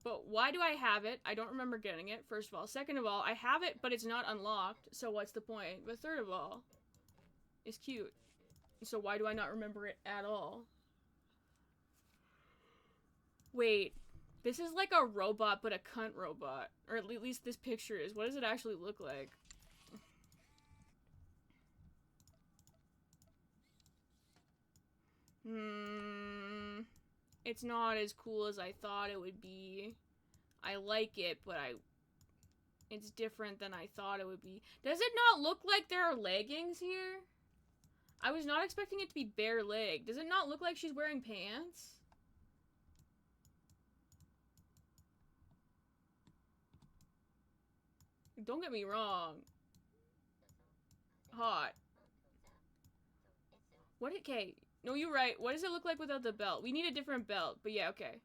Speaker 3: But why do I have it? I don't remember getting it, first of all. Second of all, I have it, but it's not unlocked, so what's the point? But third of all, it's cute. So why do I not remember it at all? Wait, this is like a robot, but a cunt robot. Or at least this picture is. What does it actually look like? It's not as cool as I thought it would be. I like it, but it's different than I thought it would be. Does it not look like there are leggings here? I was not expecting it to be bare leg. Does it not look like she's wearing pants? Don't get me wrong. Hot. Okay. No, you're right. What does it look like without the belt? We need a different belt, but yeah, okay.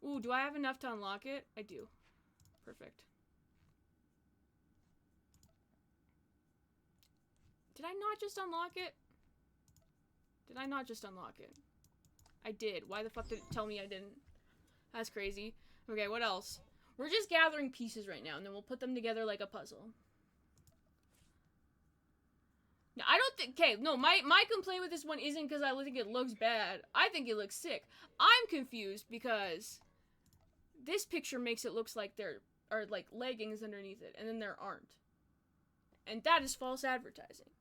Speaker 3: Ooh, do I have enough to unlock it? I do. Perfect. Did I not just unlock it? Did I not just unlock it? I did. Why the fuck did it tell me I didn't? That's crazy. Okay, what else? We're just gathering pieces right now, and then we'll put them together like a puzzle. Now, I don't think... Okay, no, my complaint with this one isn't because I think it looks bad. I think it looks sick. I'm confused because this picture makes it look like there are, like, leggings underneath it, and then there aren't. And that is false advertising.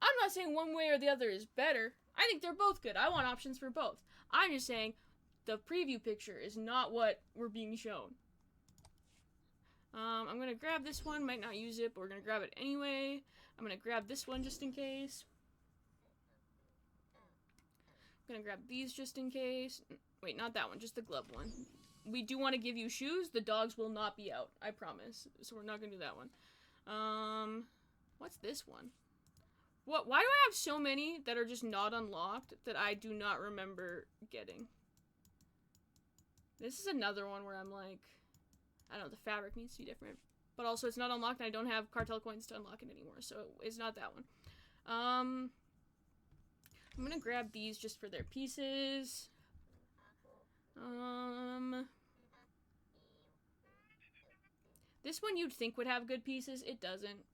Speaker 3: I'm not saying one way or the other is better. I think they're both good. I want options for both. I'm just saying the preview picture is not what we're being shown. I'm gonna grab this one, might not use it, but we're gonna grab it anyway. I'm gonna grab this one just in case. I'm gonna grab these just in case. Wait, not that one, just the glove one. We do want to give you shoes. The dogs will not be out, I promise. So we're not gonna do that one. What's this one? What? Why do I have so many that are just not unlocked that I do not remember getting? This is another one where I'm like, I don't know, the fabric needs to be different. But also it's not unlocked and I don't have cartel coins to unlock it anymore, so it's not that one. I'm gonna grab these just for their pieces. This one you'd think would have good pieces. It doesn't.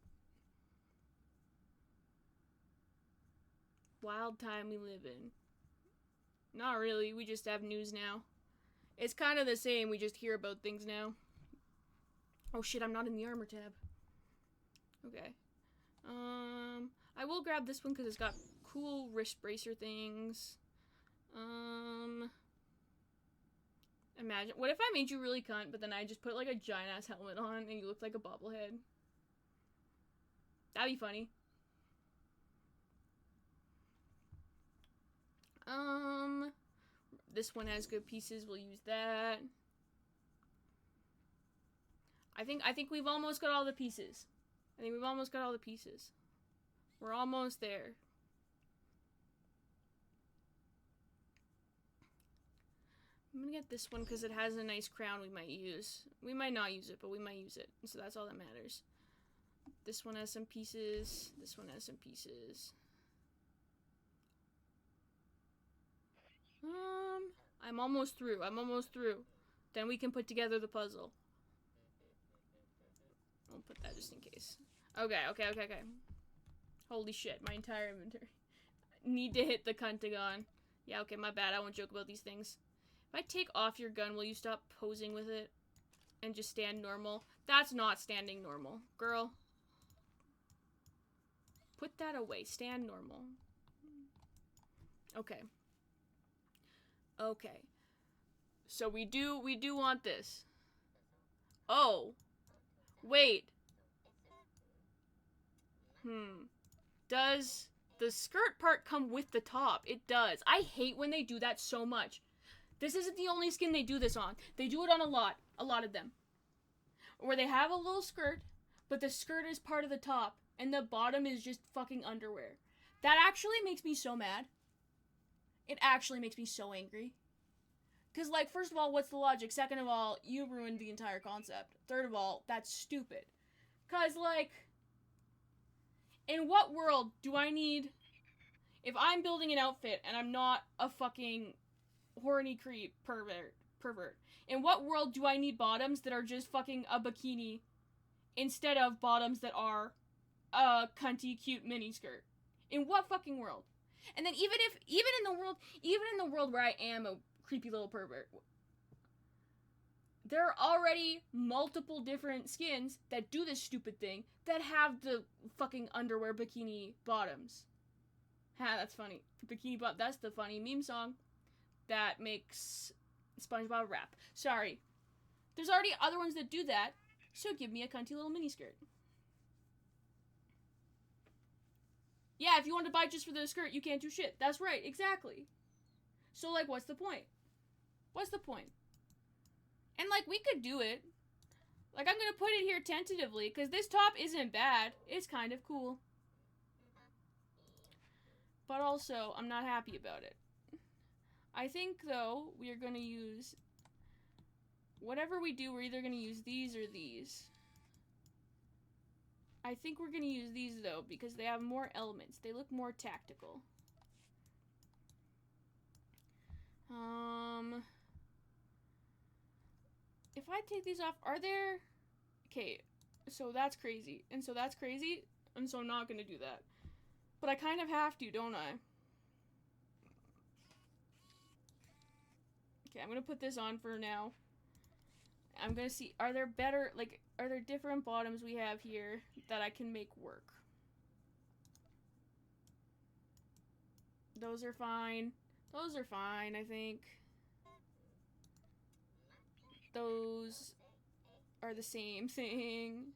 Speaker 3: Wild time we live in. Not really. We just have news now. It's kind of the same. We just hear about things now. Oh shit, I'm not in the armor tab. Okay. I will grab this one because it's got cool wrist bracer things. Imagine, what if I made you really cunt, but then I just put like a giant ass helmet on and you looked like a bobblehead? That'd be funny. This one has good pieces, we'll use that. I think we've almost got all the pieces. We're almost there. I'm gonna get this one because it has a nice crown we might use. We might not use it, but we might use it. So that's all that matters. This one has some pieces. This one has some pieces. I'm almost through. Then we can put together the puzzle. I'll put that just in case. Okay. Holy shit, my entire inventory. Need to hit the cuntagon. Yeah, okay, my bad. I won't joke about these things. If I take off your gun, will you stop posing with it? And just stand normal? That's not standing normal. Girl. Put that away. Stand normal. Okay. Okay. So we do want this. Oh. Wait. Does the skirt part come with the top? It does. I hate when they do that so much. This isn't the only skin they do this on. They do it on a lot of them. Where they have a little skirt, but the skirt is part of the top, and the bottom is just fucking underwear. That actually makes me so mad. It actually makes me so angry. Because, like, first of all, what's the logic? Second of all, you ruined the entire concept. Third of all, that's stupid. Because, like, in what world do I need... If I'm building an outfit and I'm not a fucking horny creep pervert, in what world do I need bottoms that are just fucking a bikini instead of bottoms that are a cunty cute miniskirt? In what fucking world? And then even in the world where I am a creepy little pervert, there are already multiple different skins that do this stupid thing that have the fucking underwear bikini bottoms. Ha, that's funny. Bikini bottom. That's the funny meme song that makes SpongeBob rap. Sorry. There's already other ones that do that, so give me a cunty little miniskirt. Yeah, if you want to buy just for the skirt, you can't do shit. That's right, exactly. So, like, what's the point? What's the point? And, like, we could do it. Like, I'm gonna put it here tentatively, because this top isn't bad. It's kind of cool. But also, I'm not happy about it. I think, though, we are gonna use... Whatever we do, we're either gonna use these or these. I think we're gonna use these, though, because they have more elements. They look more tactical. If I take these off, are there... Okay, so that's crazy. And so that's crazy, and so I'm not gonna do that. But I kind of have to, don't I? Okay, I'm gonna put this on for now. I'm gonna see, are there better, like, are there different bottoms we have here that I can make work? Those are fine. Those are fine, I think. Those are the same thing.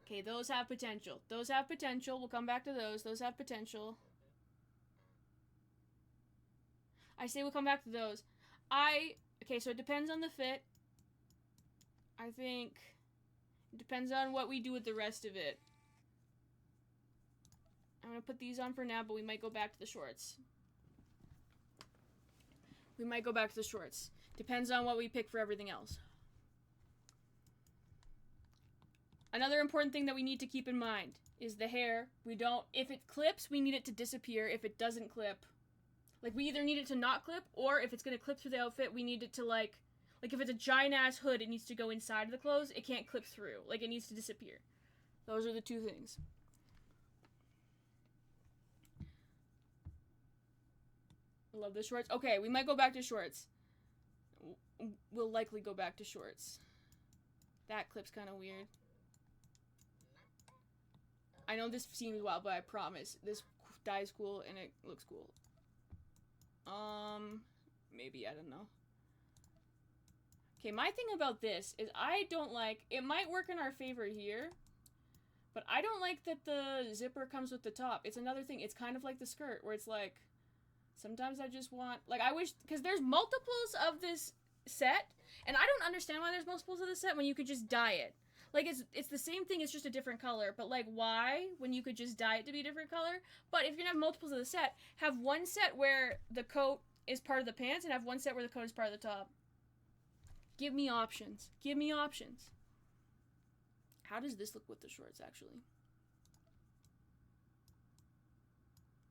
Speaker 3: Okay, those have potential. Those have potential. We'll come back to those. Those have potential. I say we'll come back to those. Okay, so it depends on the fit. I think it depends on what we do with the rest of it. I'm gonna put these on for now, but we might go back to the shorts. We might go back to the shorts. Depends on what we pick for everything else. Another important thing that we need to keep in mind is the hair. If it clips, we need it to disappear. If it doesn't clip, Like, we either need it to not clip, or if it's gonna clip through the outfit, we need it to, like if it's a giant-ass hood, it needs to go inside of the clothes. It can't clip through. Like, it needs to disappear. Those are the two things. I love the shorts. Okay, we might go back to shorts. We'll likely go back to shorts. That clip's kind of weird. I know this seems wild, but I promise this dye's cool and it looks cool. Maybe, I don't know. Okay, my thing about this is I don't like, it might work in our favor here, but I don't like that the zipper comes with the top. It's another thing. It's kind of like the skirt where it's like, sometimes I just want, like, I wish, because there's multiples of this set, and I don't understand why there's multiples of this set when you could just dye it. Like, it's the same thing, it's just a different color, but, like, why when you could just dye it to be a different color? But if you're gonna have multiples of the set, have one set where the coat is part of the pants, and have one set where the coat is part of the top. Give me options. Give me options. How does this look with the shorts, actually?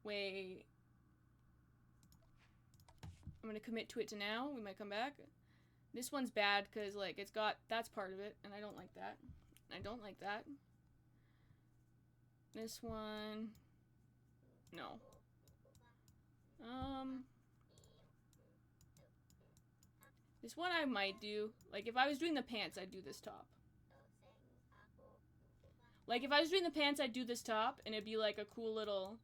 Speaker 3: Wait. I'm gonna commit to it to now. We might come back. This one's bad because, like, it's got, that's part of it, and I don't like that. I don't like that. This one, no. This one I might do. Like, if I was doing the pants, I'd do this top. Like, if I was doing the pants, I'd do this top, and it'd be, like, a cool little,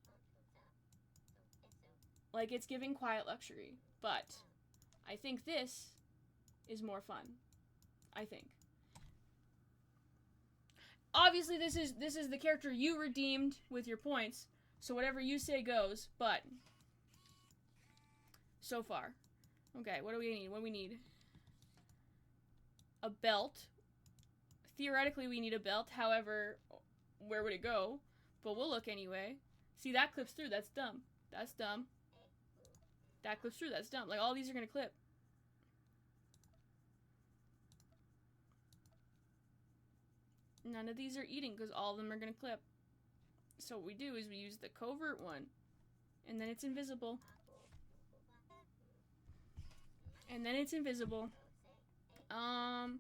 Speaker 3: like, it's giving quiet luxury. But I think this is more fun. I think. Obviously, this is the character you redeemed with your points, so whatever you say goes, but so far. Okay, what do we need? What do we need? A belt. Theoretically, we need a belt. However, where would it go? But we'll look anyway. See, that clips through. That's dumb. That's dumb. That clips through. That's dumb. Like, all these are gonna clip. None of these are eating because all of them are gonna clip. So what we do is we use the covert one. And then it's invisible. And then it's invisible. And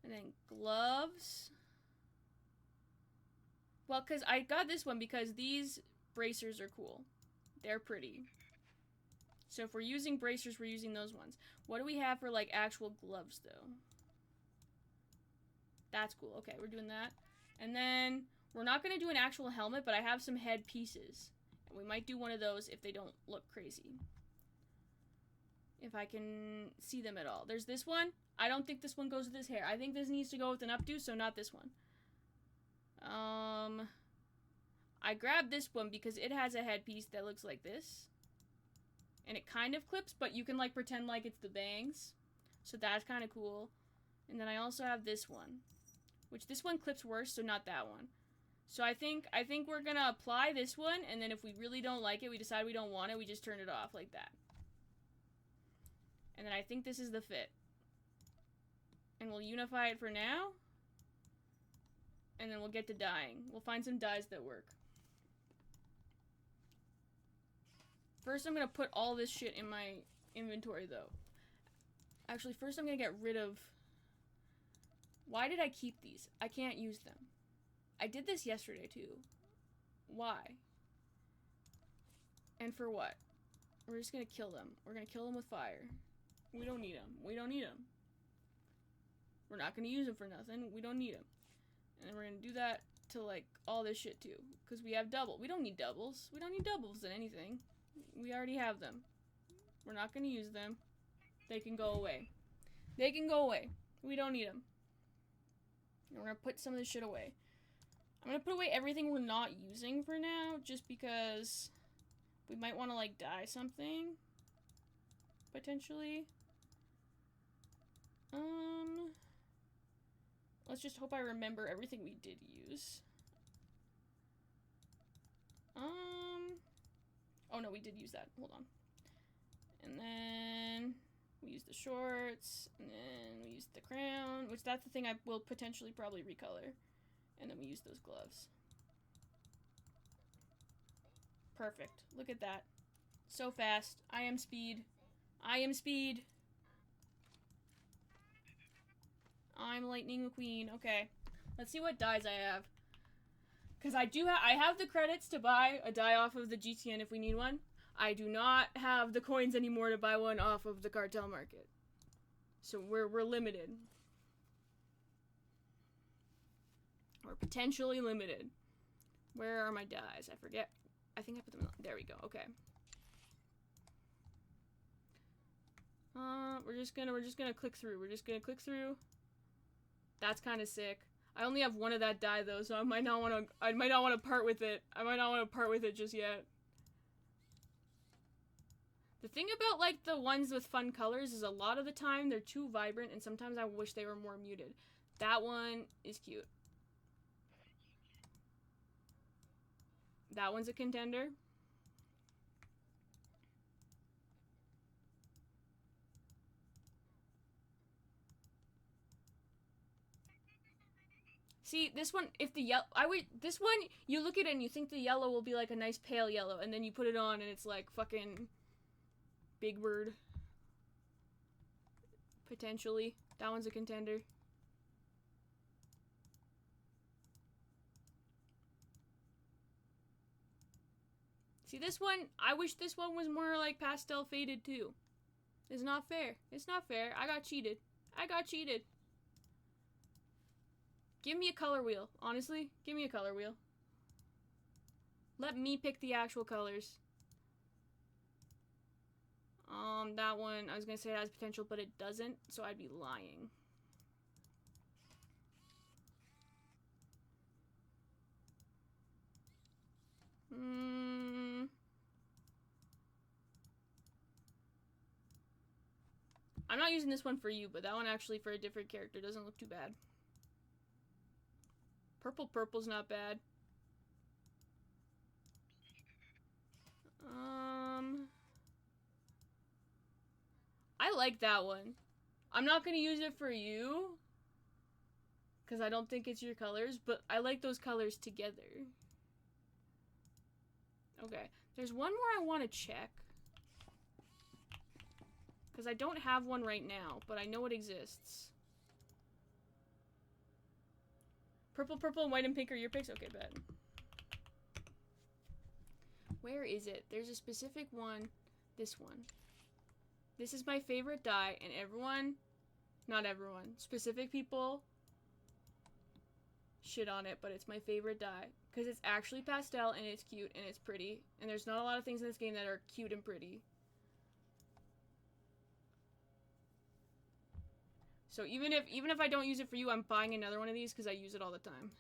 Speaker 3: then gloves. Well, because I got this one because these bracers are cool. They're pretty. So if we're using bracers, we're using those ones. What do we have for, like, actual gloves, though? That's cool. Okay, we're doing that. And then we're not going to do an actual helmet, but I have some head pieces. And we might do one of those if they don't look crazy. If I can see them at all. There's this one. I don't think this one goes with his hair. I think this needs to go with an updo, so not this one. I grabbed this one because it has a headpiece that looks like this. And it kind of clips, but you can, like, pretend like it's the bangs. So that's kind of cool. And then I also have this one. Which this one clips worse, so not that one. So I think we're gonna apply this one, and then if we really don't like it, we decide we don't want it, we just turn it off like that. And then I think this is the fit. And we'll unify it for now. And then we'll get to dyeing. We'll find some dyes that work. First, I'm gonna put all this shit in my inventory, though. Actually, first I'm gonna get rid of... Why did I keep these? I can't use them. I did this yesterday, too. Why? And for what? We're just gonna kill them. We're gonna kill them with fire. We don't need them. We don't need them. We're not gonna use them for nothing. We don't need them. And then we're gonna do that to, like, all this shit, too. Because we have double. We don't need doubles. We don't need doubles in anything. We already have them. We're not gonna use them. They can go away. They can go away. We don't need them. And we're gonna put some of this shit away. I'm gonna put away everything we're not using for now, just because we might want to, like, dye something. Potentially. Let's just hope I remember everything we did use. Oh no, we did use that. Hold on. And then we used the shorts, and then we used the crown, which that's the thing I will potentially probably recolor. And then we use those gloves. Perfect. Look at that. So fast. I am speed. I am speed. I'm Lightning McQueen. Okay. Let's see what dies I have. Because I have the credits to buy a die off of the GTN if we need one. I do not have the coins anymore to buy one off of the cartel market. So we're limited. We're potentially limited. Where are my dies? I forget. I think I put them in. There we go. Okay. We're just gonna click through. We're just gonna click through. That's kind of sick. I only have one of that die though, so I might not want to part with it. I might not want to part with it just yet. The thing about like the ones with fun colors is a lot of the time they're too vibrant and sometimes I wish they were more muted. That one is cute. That one's a contender. See, this one, if the yellow, this one, you look at it and you think the yellow will be like a nice pale yellow, and then you put it on and it's like fucking Big Bird. Potentially. That one's a contender. See, this one, I wish this one was more like pastel faded too. It's not fair. It's not fair. I got cheated. I got cheated. Give me a color wheel. Honestly, give me a color wheel. Let me pick the actual colors. That one, I was gonna say it has potential, but it doesn't, so I'd be lying. I'm not using this one for you, but that one actually for a different character doesn't look too bad. Purple's not bad. I like that one. I'm not gonna use it for you, because I don't think it's your colors, but I like those colors together. Okay, there's one more I want to check. Because I don't have one right now, but I know it exists. Purple, and white, and pink are your picks? Okay, bet. Where is it? There's a specific one. This one. This is my favorite dye, and everyone, not everyone, specific people shit on it, but it's my favorite dye. Because it's actually pastel, and it's cute, and it's pretty. And there's not a lot of things in this game that are cute and pretty. So even if I don't use it for you, I'm buying another one of these because I use it all the time.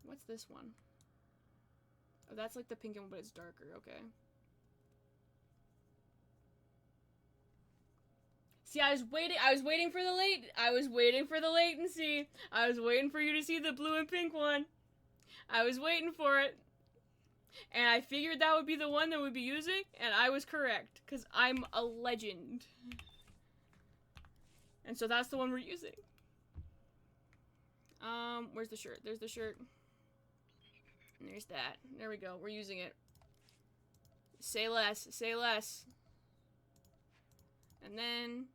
Speaker 3: What's this one? Oh, that's like the pink one, but it's darker. Okay. See, I was waiting for the latency. I was waiting for you to see the blue and pink one. I was waiting for it. And I figured that would be the one that we'd be using, and I was correct, because I'm a legend. And so that's the one we're using. Where's the shirt? There's the shirt. And there's that. There we go. We're using it. Say less. Say less. And then,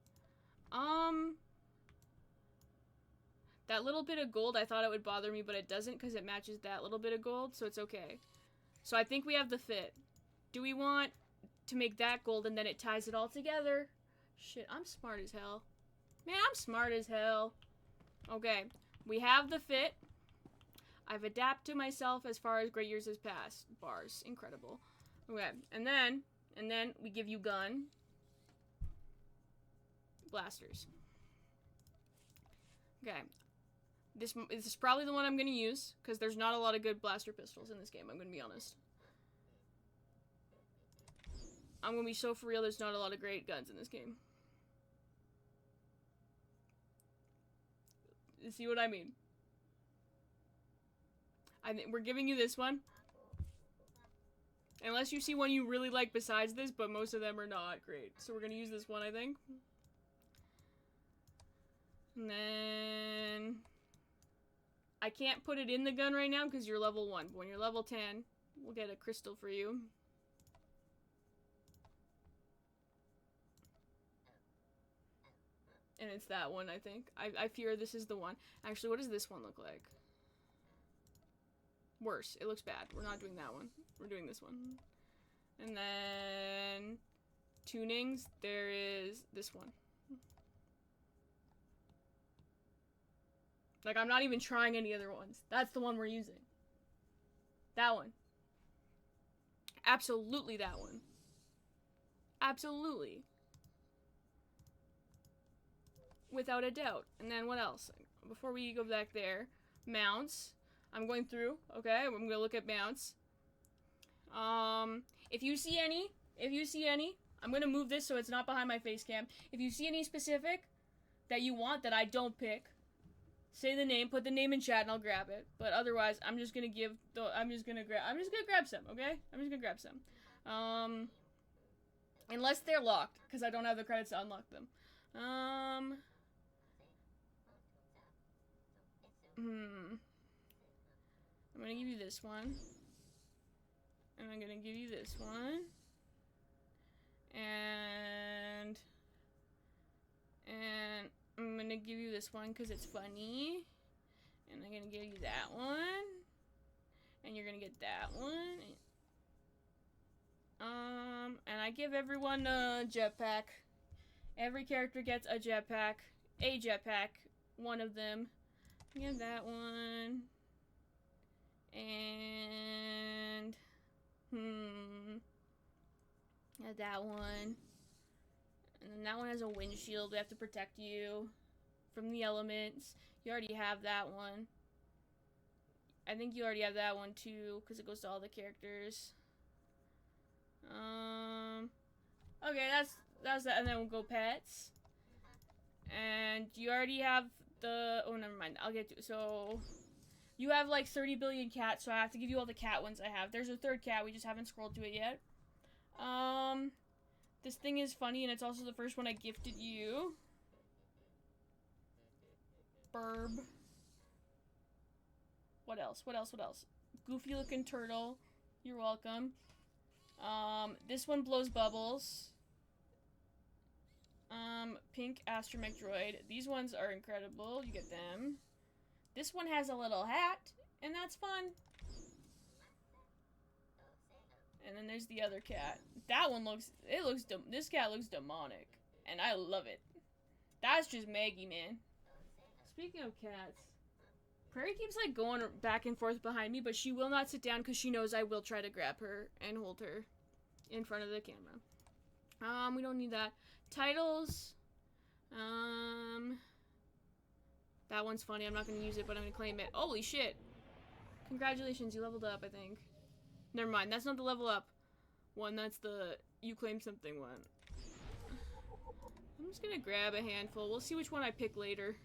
Speaker 3: that little bit of gold, I thought it would bother me, but it doesn't because it matches that little bit of gold, so it's okay. So I think we have the fit. Do we want to make that gold and then it ties it all together? Shit, I'm smart as hell. Man, I'm smart as hell. Okay, we have the fit. I've adapted myself as far as great years has passed. Bars, incredible. Okay, and then we give you gun. Blasters. Okay. This is probably the one I'm going to use, because there's not a lot of good blaster pistols in this game, I'm going to be honest. I'm going to be so for real, there's not a lot of great guns in this game. You see what I mean? We're giving you this one. Unless you see one you really like besides this, but most of them are not great. So we're going to use this one, I think. And then I can't put it in the gun right now because you're level 1. But when you're level 10, We'll get a crystal for you. And it's that one, I think. I fear this is the one. Actually, what does this one look like? Worse. It looks bad. We're not doing that one. We're doing this one. And then... tunings, there is this one. Like, I'm not even trying any other ones. That's the one we're using. That one. Absolutely that one. Absolutely. Without a doubt. And then what else? Before we go back there, mounts. I'm going through, okay? I'm gonna look at mounts. If you see any, I'm gonna move this so it's not behind my face cam. If you see any specific that you want that I don't pick, say the name, put the name in chat, and I'll grab it. But otherwise, I'm just gonna grab some, okay? I'm just gonna grab some. Unless they're locked, because I don't have the credits to unlock them. I'm gonna give you this one. And I'm gonna give you this one. And I'm gonna give you this one because it's funny. And I'm gonna give you that one. And you're gonna get that one. And I give everyone a jetpack. Every character gets a jetpack. A jetpack. One of them. Give that one. And yeah, that one. And then that one has a windshield. We have to protect you from the elements. You already have that one. I think you already have that one too, because it goes to all the characters. Okay, that's that, and then we'll go pets. And you already have the, oh, never mind. I'll get to, so you have like 30 billion cats, so I have to give you all the cat ones I have. There's a third cat, we just haven't scrolled to it yet. This thing is funny, and it's also the first one I gifted you. Burb. What else? What else? What else? Goofy looking turtle. You're welcome. This one blows bubbles. Pink astromech droid. These ones are incredible. You get them. This one has a little hat, and that's fun. And then there's the other cat. That one looks, this cat looks demonic. And I love it. That's just Maggie, man. Speaking of cats, Prairie keeps like going back and forth behind me, but she will not sit down because she knows I will try to grab her and hold her in front of the camera. We don't need that. Titles. That one's funny. I'm not going to use it, but I'm going to claim it. Holy shit. Congratulations, you leveled up, I think. Never mind, that's not the level up one, that's the you claim something one. I'm just gonna grab a handful. We'll see which one I pick later.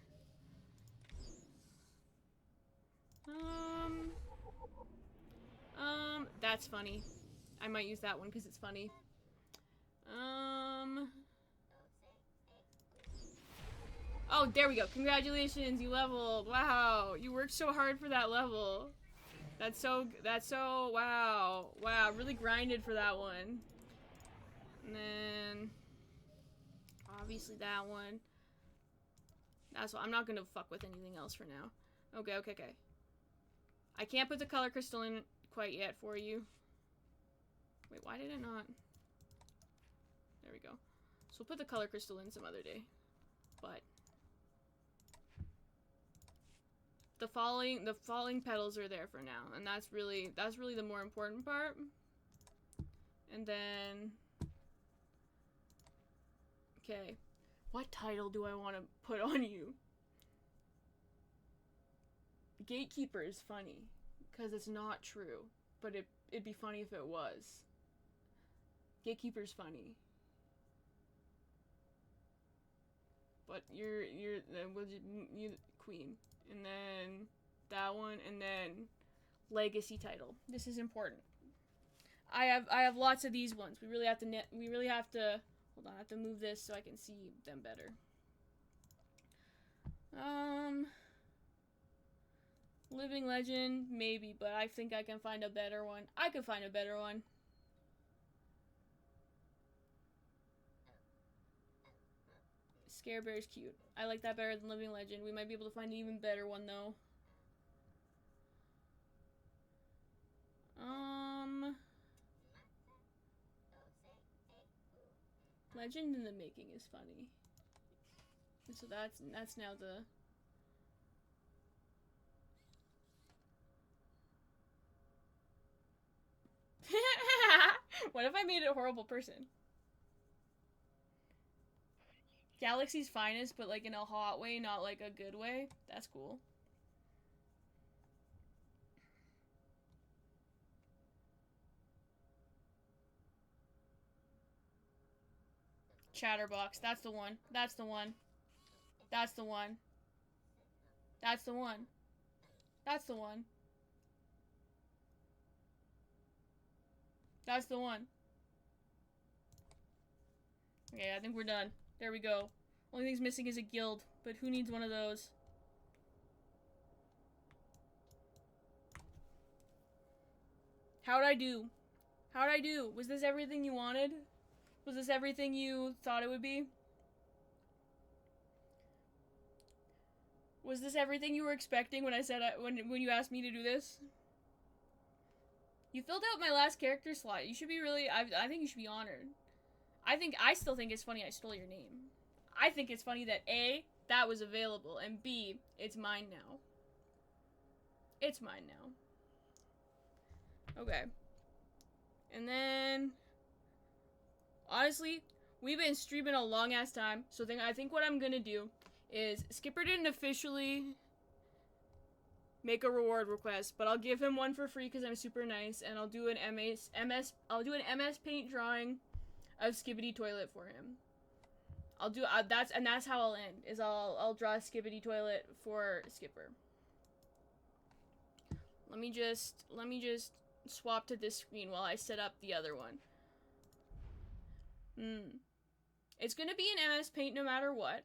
Speaker 3: That's funny. I might use that one because it's funny. Oh, there we go. Congratulations, you leveled. Wow, you worked so hard for that level. That's so, wow. Wow, really grinded for that one. And then, obviously that one. That's what, I'm not gonna fuck with anything else for now. Okay. I can't put the color crystal in quite yet for you. Wait, why did it not? There we go. So we'll put the color crystal in some other day. But the falling petals are there for now, and that's really the more important part. And then, okay, what title do I want to put on you? Gatekeeper is funny because it's not true, but it'd be funny if it was. Gatekeeper's funny, but you're queen. And then that one, and then legacy title. This is important. I have lots of these ones. We really have to hold on, I have to move this so I can see them better. Living Legend, maybe, but I think I can find a better one. I could find a better one. Scare Bear's cute. I like that better than Living Legend. We might be able to find an even better one, though. Legend in the Making is funny. And so that's now the... What if I made it a horrible person? Galaxy's Finest, but like in a hot way, not like a good way. That's cool. Chatterbox, that's the one. That's the one. That's the one. That's the one. That's the one. That's the one. Okay, I think we're done. There we go. Only thing's missing is a guild, but who needs one of those? How'd I do? How'd I do? Was this everything you wanted? Was this everything you thought it would be? Was this everything you were expecting when I said when you asked me to do this? You filled out my last character slot. You should be really... I think you should be honored. I still think it's funny I stole your name. I think it's funny that A, that was available, and B, it's mine now. It's mine now. Okay. And then... Honestly, we've been streaming a long ass time, so I think what I'm gonna do is... Skipper didn't officially make a reward request, but I'll give him one for free because I'm super nice, and I'll do an MS Paint drawing of Skibbity Toilet for him. I'll do that's how I'll end. Is I'll draw a Skibbity Toilet for Skipper. Let me just swap to this screen while I set up the other one. It's gonna be an MS Paint no matter what.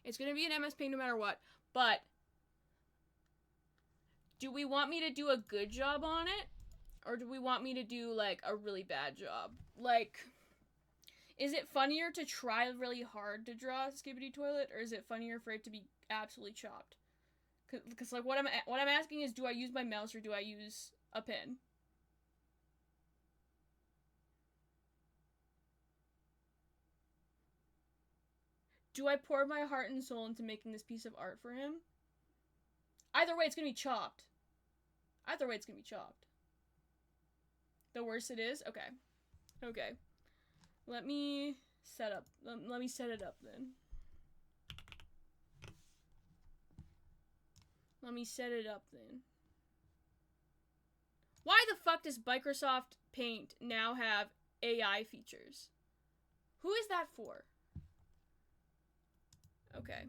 Speaker 3: It's gonna be an MS Paint no matter what, but do we want me to do a good job on it? Or do we want me to do, like, a really bad job? Like, is it funnier to try really hard to draw a Skibbity Toilet, or is it funnier for it to be absolutely chopped? Because like, what I'm asking is, do I use my mouse or do I use a pen? Do I pour my heart and soul into making this piece of art for him? Either way, it's gonna be chopped. Either way, it's gonna be chopped. The worse it is? Okay. Okay. Let me set up. Let me set it up then. Let me set it up then. Why the fuck does Microsoft Paint now have AI features? Who is that for? Okay.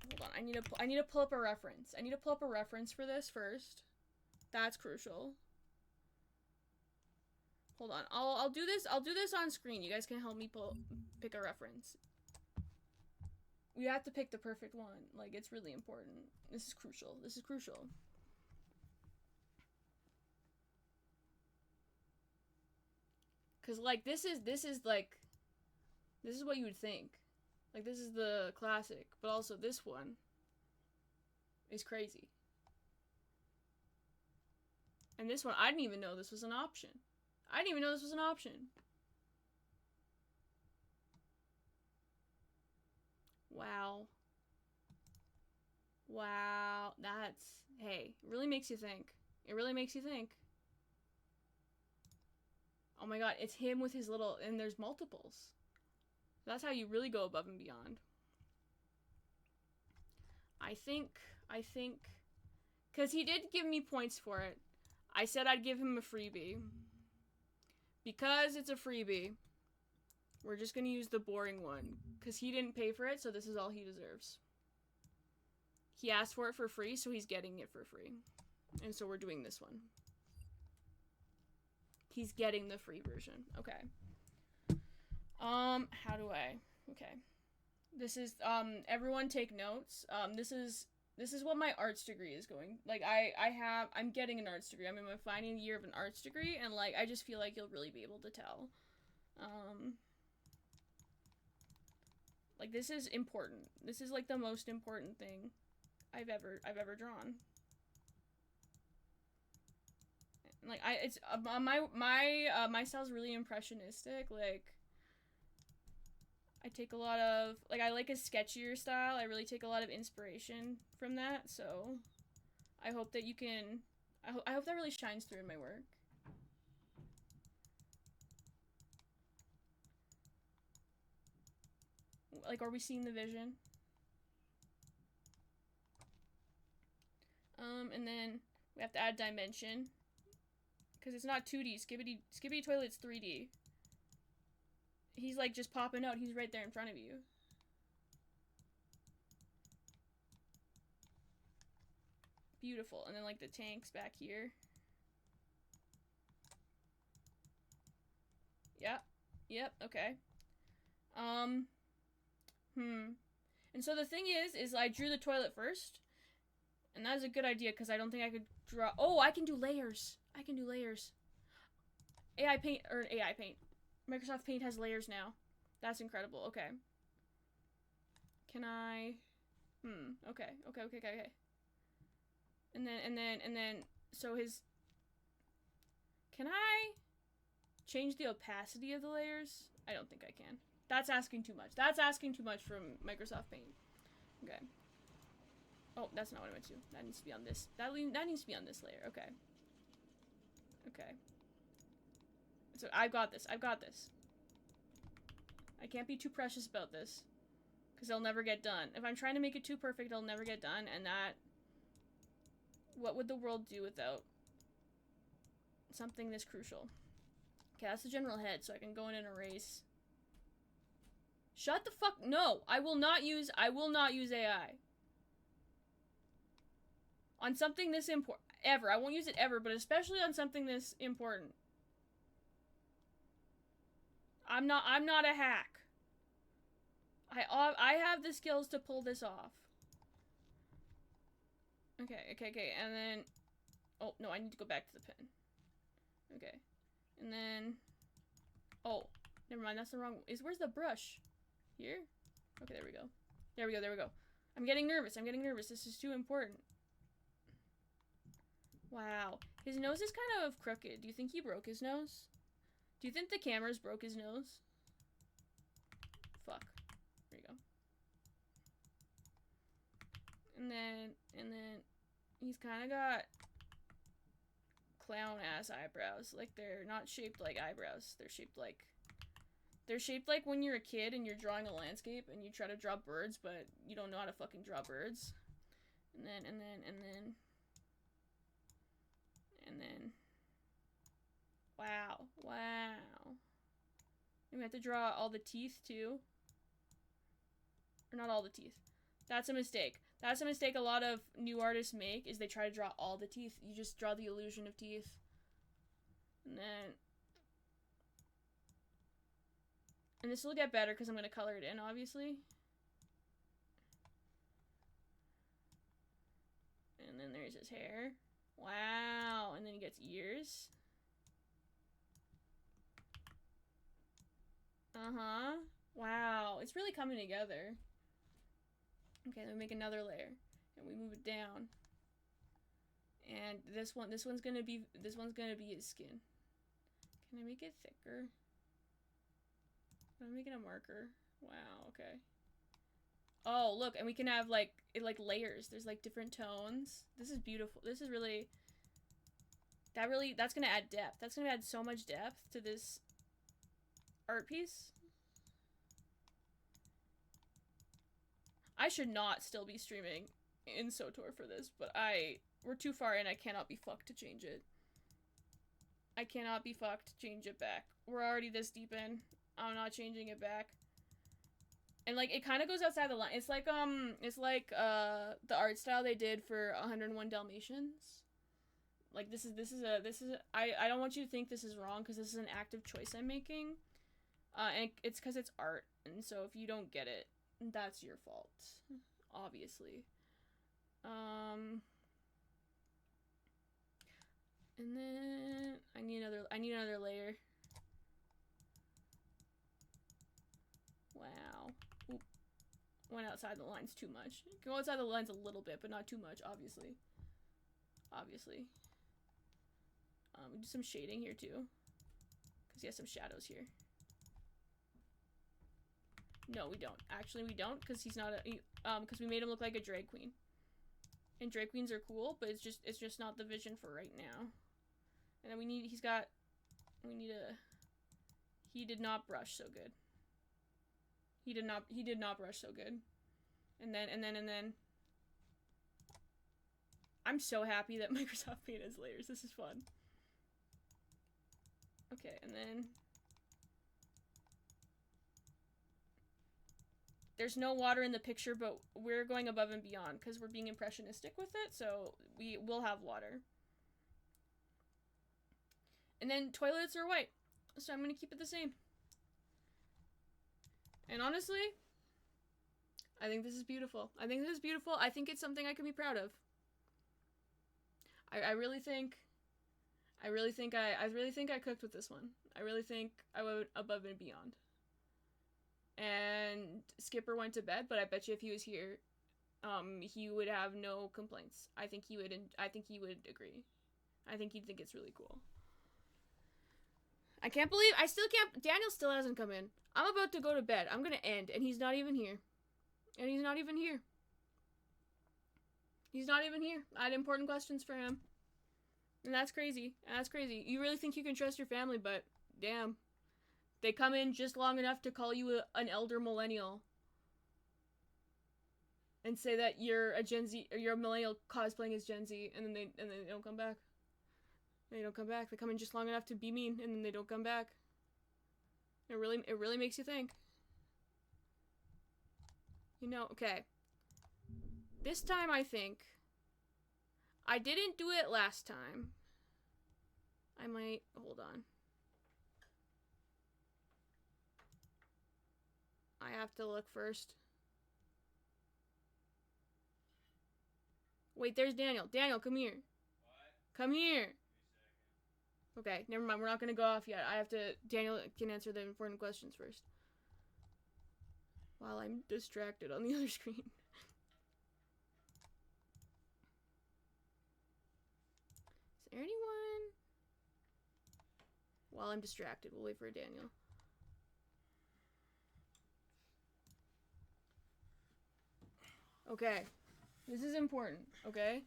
Speaker 3: Hold on, I need to pull up a reference. I need to pull up a reference for this first. That's crucial. Hold on. I'll do this on screen. You guys can help me pick a reference. We have to pick the perfect one. Like, it's really important. This is crucial. This is crucial. Cause like this is what you would think. Like, this is the classic, but also this one is crazy. And this one, I didn't even know this was an option. I didn't even know this was an option. Wow. Wow. That's, hey, it really makes you think. It really makes you think. Oh my god, it's him with his little, and there's multiples. That's how you really go above and beyond. I think, because he did give me points for it. I said I'd give him a freebie. Because it's a freebie, we're just gonna use the boring one. Because he didn't pay for it, so this is all he deserves. He asked for it for free, so he's getting it for free. And so we're doing this one. He's getting the free version. Okay. How do I... Okay. This is everyone take notes. This is what my arts degree is going. Like I'm getting an arts degree. I'm in my final year of an arts degree, and like I just feel like you'll really be able to tell. Like this is important. This is like the most important thing I've ever drawn. Like my style's really impressionistic. Like I take a lot of, like, I like a sketchier style. I really take a lot of inspiration from that, so I hope that you can, I hope that really shines through in my work. Like, are we seeing the vision? And then we have to add dimension, because it's not 2D. Skibidi Toilet's 3D. He's like just popping out. He's right there in front of you. Beautiful. And then like the tanks back here. Yeah. Yep. Okay. And so the thing is I drew the toilet first. And that was a good idea because I don't think I could draw. Oh, I can do layers. I can do layers. AI Paint. Microsoft Paint has layers now. That's incredible. Okay. Can I... Okay. And then, so his... Can I change the opacity of the layers? I don't think I can. That's asking too much. That's asking too much from Microsoft Paint. Okay. Oh, that's not what I meant to. That needs to be on this. That needs to be on this layer. Okay. Okay. So I've got this. I can't be too precious about this, because it'll never get done. If I'm trying to make it too perfect, it'll never get done, and that... What would the world do without something this crucial? Okay, that's the general head, so I can go in and erase. Shut the fuck... No! I will not use AI. On something this important. Ever. I won't use it ever, but especially on something this important. I'm not a hack. I have the skills to pull this off. Okay, and then... Oh, no, I need to go back to the pen. Okay. And then... Oh, never mind, that's the wrong... Where's the brush? Here? Okay, there we go. There we go. I'm getting nervous. This is too important. Wow. His nose is kind of crooked. Do you think he broke his nose? Do you think the cameras broke his nose? Fuck. There you go. And then he's kind of got clown ass eyebrows. Like they're not shaped like eyebrows. They're shaped like when you're a kid and you're drawing a landscape and you try to draw birds, but you don't know how to fucking draw birds. And then wow. And we have to draw all the teeth too. Or not all the teeth. That's a mistake. That's a mistake a lot of new artists make, is they try to draw all the teeth. You just draw the illusion of teeth. And this will get better because I'm going to color it in, obviously. And then there's his hair. Wow. And then he gets ears. Wow. It's really coming together. Okay, then we make another layer. And we move it down. And this one's gonna be his skin. Can I make it thicker? I'm making a marker. Wow, okay. Oh, look, and we can have like layers. There's like different tones. This is beautiful. This is really that's gonna add depth. That's gonna add so much depth to this art piece. I should not still be streaming in SOTOR for this, but we're too far in. I cannot be fucked to change it. I cannot be fucked to change it back. We're already this deep in. I'm not changing it back. And like it kind of goes outside the line. It's like the art style they did for 101 Dalmatians. Like I don't want you to think this is wrong, because this is an active choice I'm making. And it's because it's art, and so if you don't get it, that's your fault, obviously. And then I need another layer. Wow. Oop. Went outside the lines too much. Go outside the lines a little bit, but not too much, obviously. Do some shading here too, because he has some shadows here. No, we don't. Actually, we don't, because he's not because we made him look like a drag queen. And drag queens are cool, but it's just not the vision for right now. And then he did not brush so good. He did not brush so good. And then I'm so happy that Microsoft Paint has layers. This is fun. Okay, and then there's no water in the picture, but we're going above and beyond because we're being impressionistic with it, so we will have water. And then toilets are white, so I'm gonna keep it the same. And honestly, I think this is beautiful. I think it's something I can be proud of. I really think I cooked with this one. I really think I went above and beyond. And Skipper went to bed, but I bet you if he was here, he would have no complaints. I think he would agree. I think he'd think it's really cool. Daniel still hasn't come in. I'm about to go to bed. I'm gonna end, and he's not even here. He's not even here. I had important questions for him. And that's crazy. You really think you can trust your family, but damn. They come in just long enough to call you an elder millennial. And say that you're a Gen Z, or you're a millennial cosplaying as Gen Z, and then they don't come back. They don't come back. They come in just long enough to be mean, and then they don't come back. It really makes you think. You know, okay. This time I think I didn't do it last time. I might hold on. I have to look first. Wait, there's Daniel. Daniel, come here. What? Come here. Okay, never mind. We're not gonna go off yet. Daniel can answer the important questions first. While I'm distracted on the other screen. Is there anyone? While I'm distracted, we'll wait for Daniel. Okay. This is important, okay?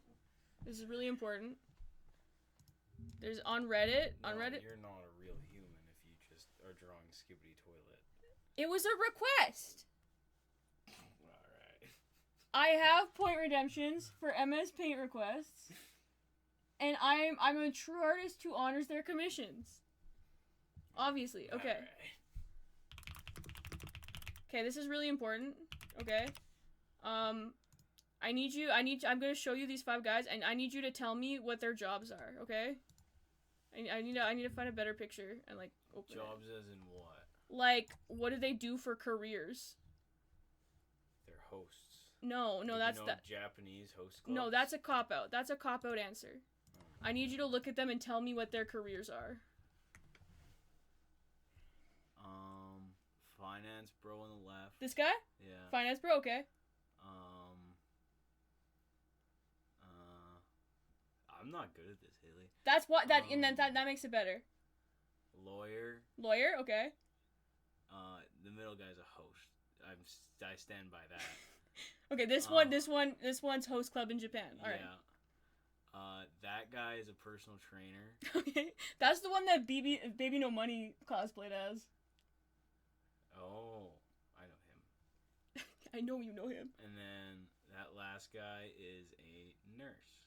Speaker 3: This is really important. There's on Reddit.
Speaker 15: You're not a real human if you just are drawing Skibbity Toilet.
Speaker 3: It was a request!
Speaker 15: Alright.
Speaker 3: I have point redemptions for MS Paint requests. And I'm a true artist who honors their commissions. Obviously, okay.
Speaker 15: Alright.
Speaker 3: Okay, this is really important, okay? I'm gonna show you these 5 guys, and I need you to tell me what their jobs are, okay? I need to find a better picture and, like, open
Speaker 15: Jobs
Speaker 3: it.
Speaker 15: as in what?
Speaker 3: Like, what do they do for careers?
Speaker 15: They're hosts.
Speaker 3: No, that's
Speaker 15: Japanese host clubs?
Speaker 3: No, that's a cop-out. That's a cop-out answer. I need you to look at them and tell me what their careers are.
Speaker 15: Finance bro on the left.
Speaker 3: This guy?
Speaker 15: Yeah.
Speaker 3: Finance bro, okay.
Speaker 15: I'm not good at this, Haley.
Speaker 3: That's what that makes it better.
Speaker 15: Lawyer,
Speaker 3: okay.
Speaker 15: The middle guy's a host. I stand by that.
Speaker 3: Okay, this one's host club in Japan. All right.
Speaker 15: Yeah. That guy is a personal trainer.
Speaker 3: Okay, that's the one that Baby No Money cosplayed as.
Speaker 15: Oh, I know him.
Speaker 3: I know you know him.
Speaker 15: And then that last guy is a nurse.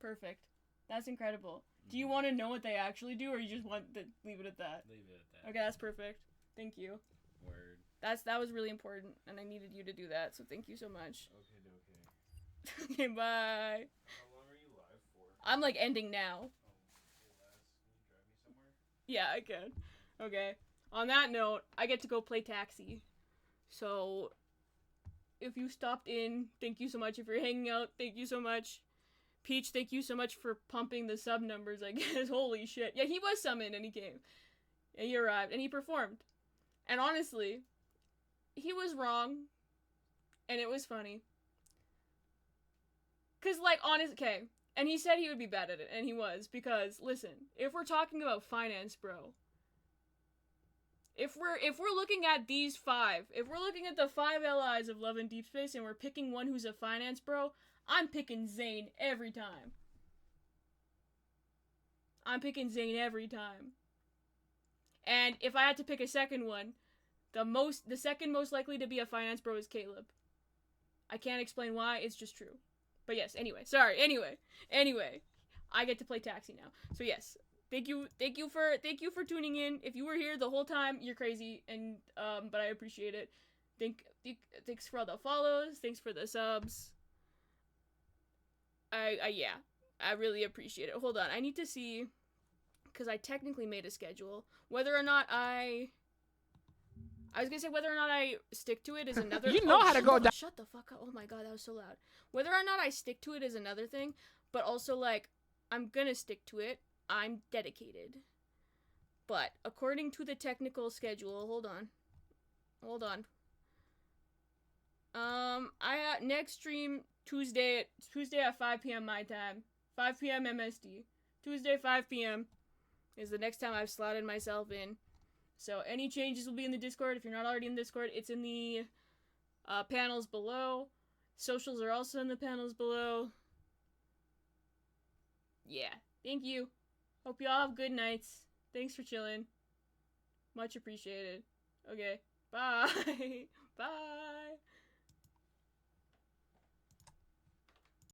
Speaker 3: Perfect. That's incredible. Do you want to know what they actually do, or you just want to leave it at that?
Speaker 15: Leave it at that.
Speaker 3: Okay, that's perfect. Thank you.
Speaker 15: Word.
Speaker 3: That was really important, and I needed you to do that, so thank you so much.
Speaker 15: Okay.
Speaker 3: Okay, bye.
Speaker 15: How long are you live for?
Speaker 3: I'm, like, ending now.
Speaker 15: Can you drive me somewhere?
Speaker 3: Yeah, I can. Okay. On that note, I get to go play taxi. So, if you stopped in, thank you so much. If you're hanging out, thank you so much. Peach, thank you so much for pumping the sub numbers, I guess. Holy shit. Yeah, he was summoned and he came. And he arrived and he performed. And honestly, he was wrong. And it was funny. Cause like, okay. And he said he would be bad at it, and he was, because, listen, if we're talking about finance, bro, if we're looking at these 5, if we're looking at the 5 allies of Love and Deep Space, and we're picking one who's a finance bro, I'm picking Zane every time. I'm picking Zane every time. And if I had to pick a second one, the second most likely to be a finance bro is Caleb. I can't explain why, it's just true. But yes, anyway, I get to play Taxi now. So yes, thank you for tuning in. If you were here the whole time, you're crazy, and but I appreciate it. Thanks for all the follows, thanks for the subs. Yeah, I really appreciate it. Hold on, I need to see, because I technically made a schedule. Whether or not I was gonna say whether or not I stick to it is another.
Speaker 13: You know how to go down.
Speaker 3: Shut the fuck up! Oh my god, that was so loud. Whether or not I stick to it is another thing, but also like I'm gonna stick to it. I'm dedicated. But according to the technical schedule, hold on. I next stream Tuesday at 5 p.m. my time, 5 p.m. MSD. Tuesday 5 p.m. is the next time I've slotted myself in. So any changes will be in the Discord. If you're not already in the Discord, it's in the panels below. Socials are also in the panels below. Yeah, thank you. Hope you all have good nights. Thanks for chilling. Much appreciated. Okay, bye. Bye.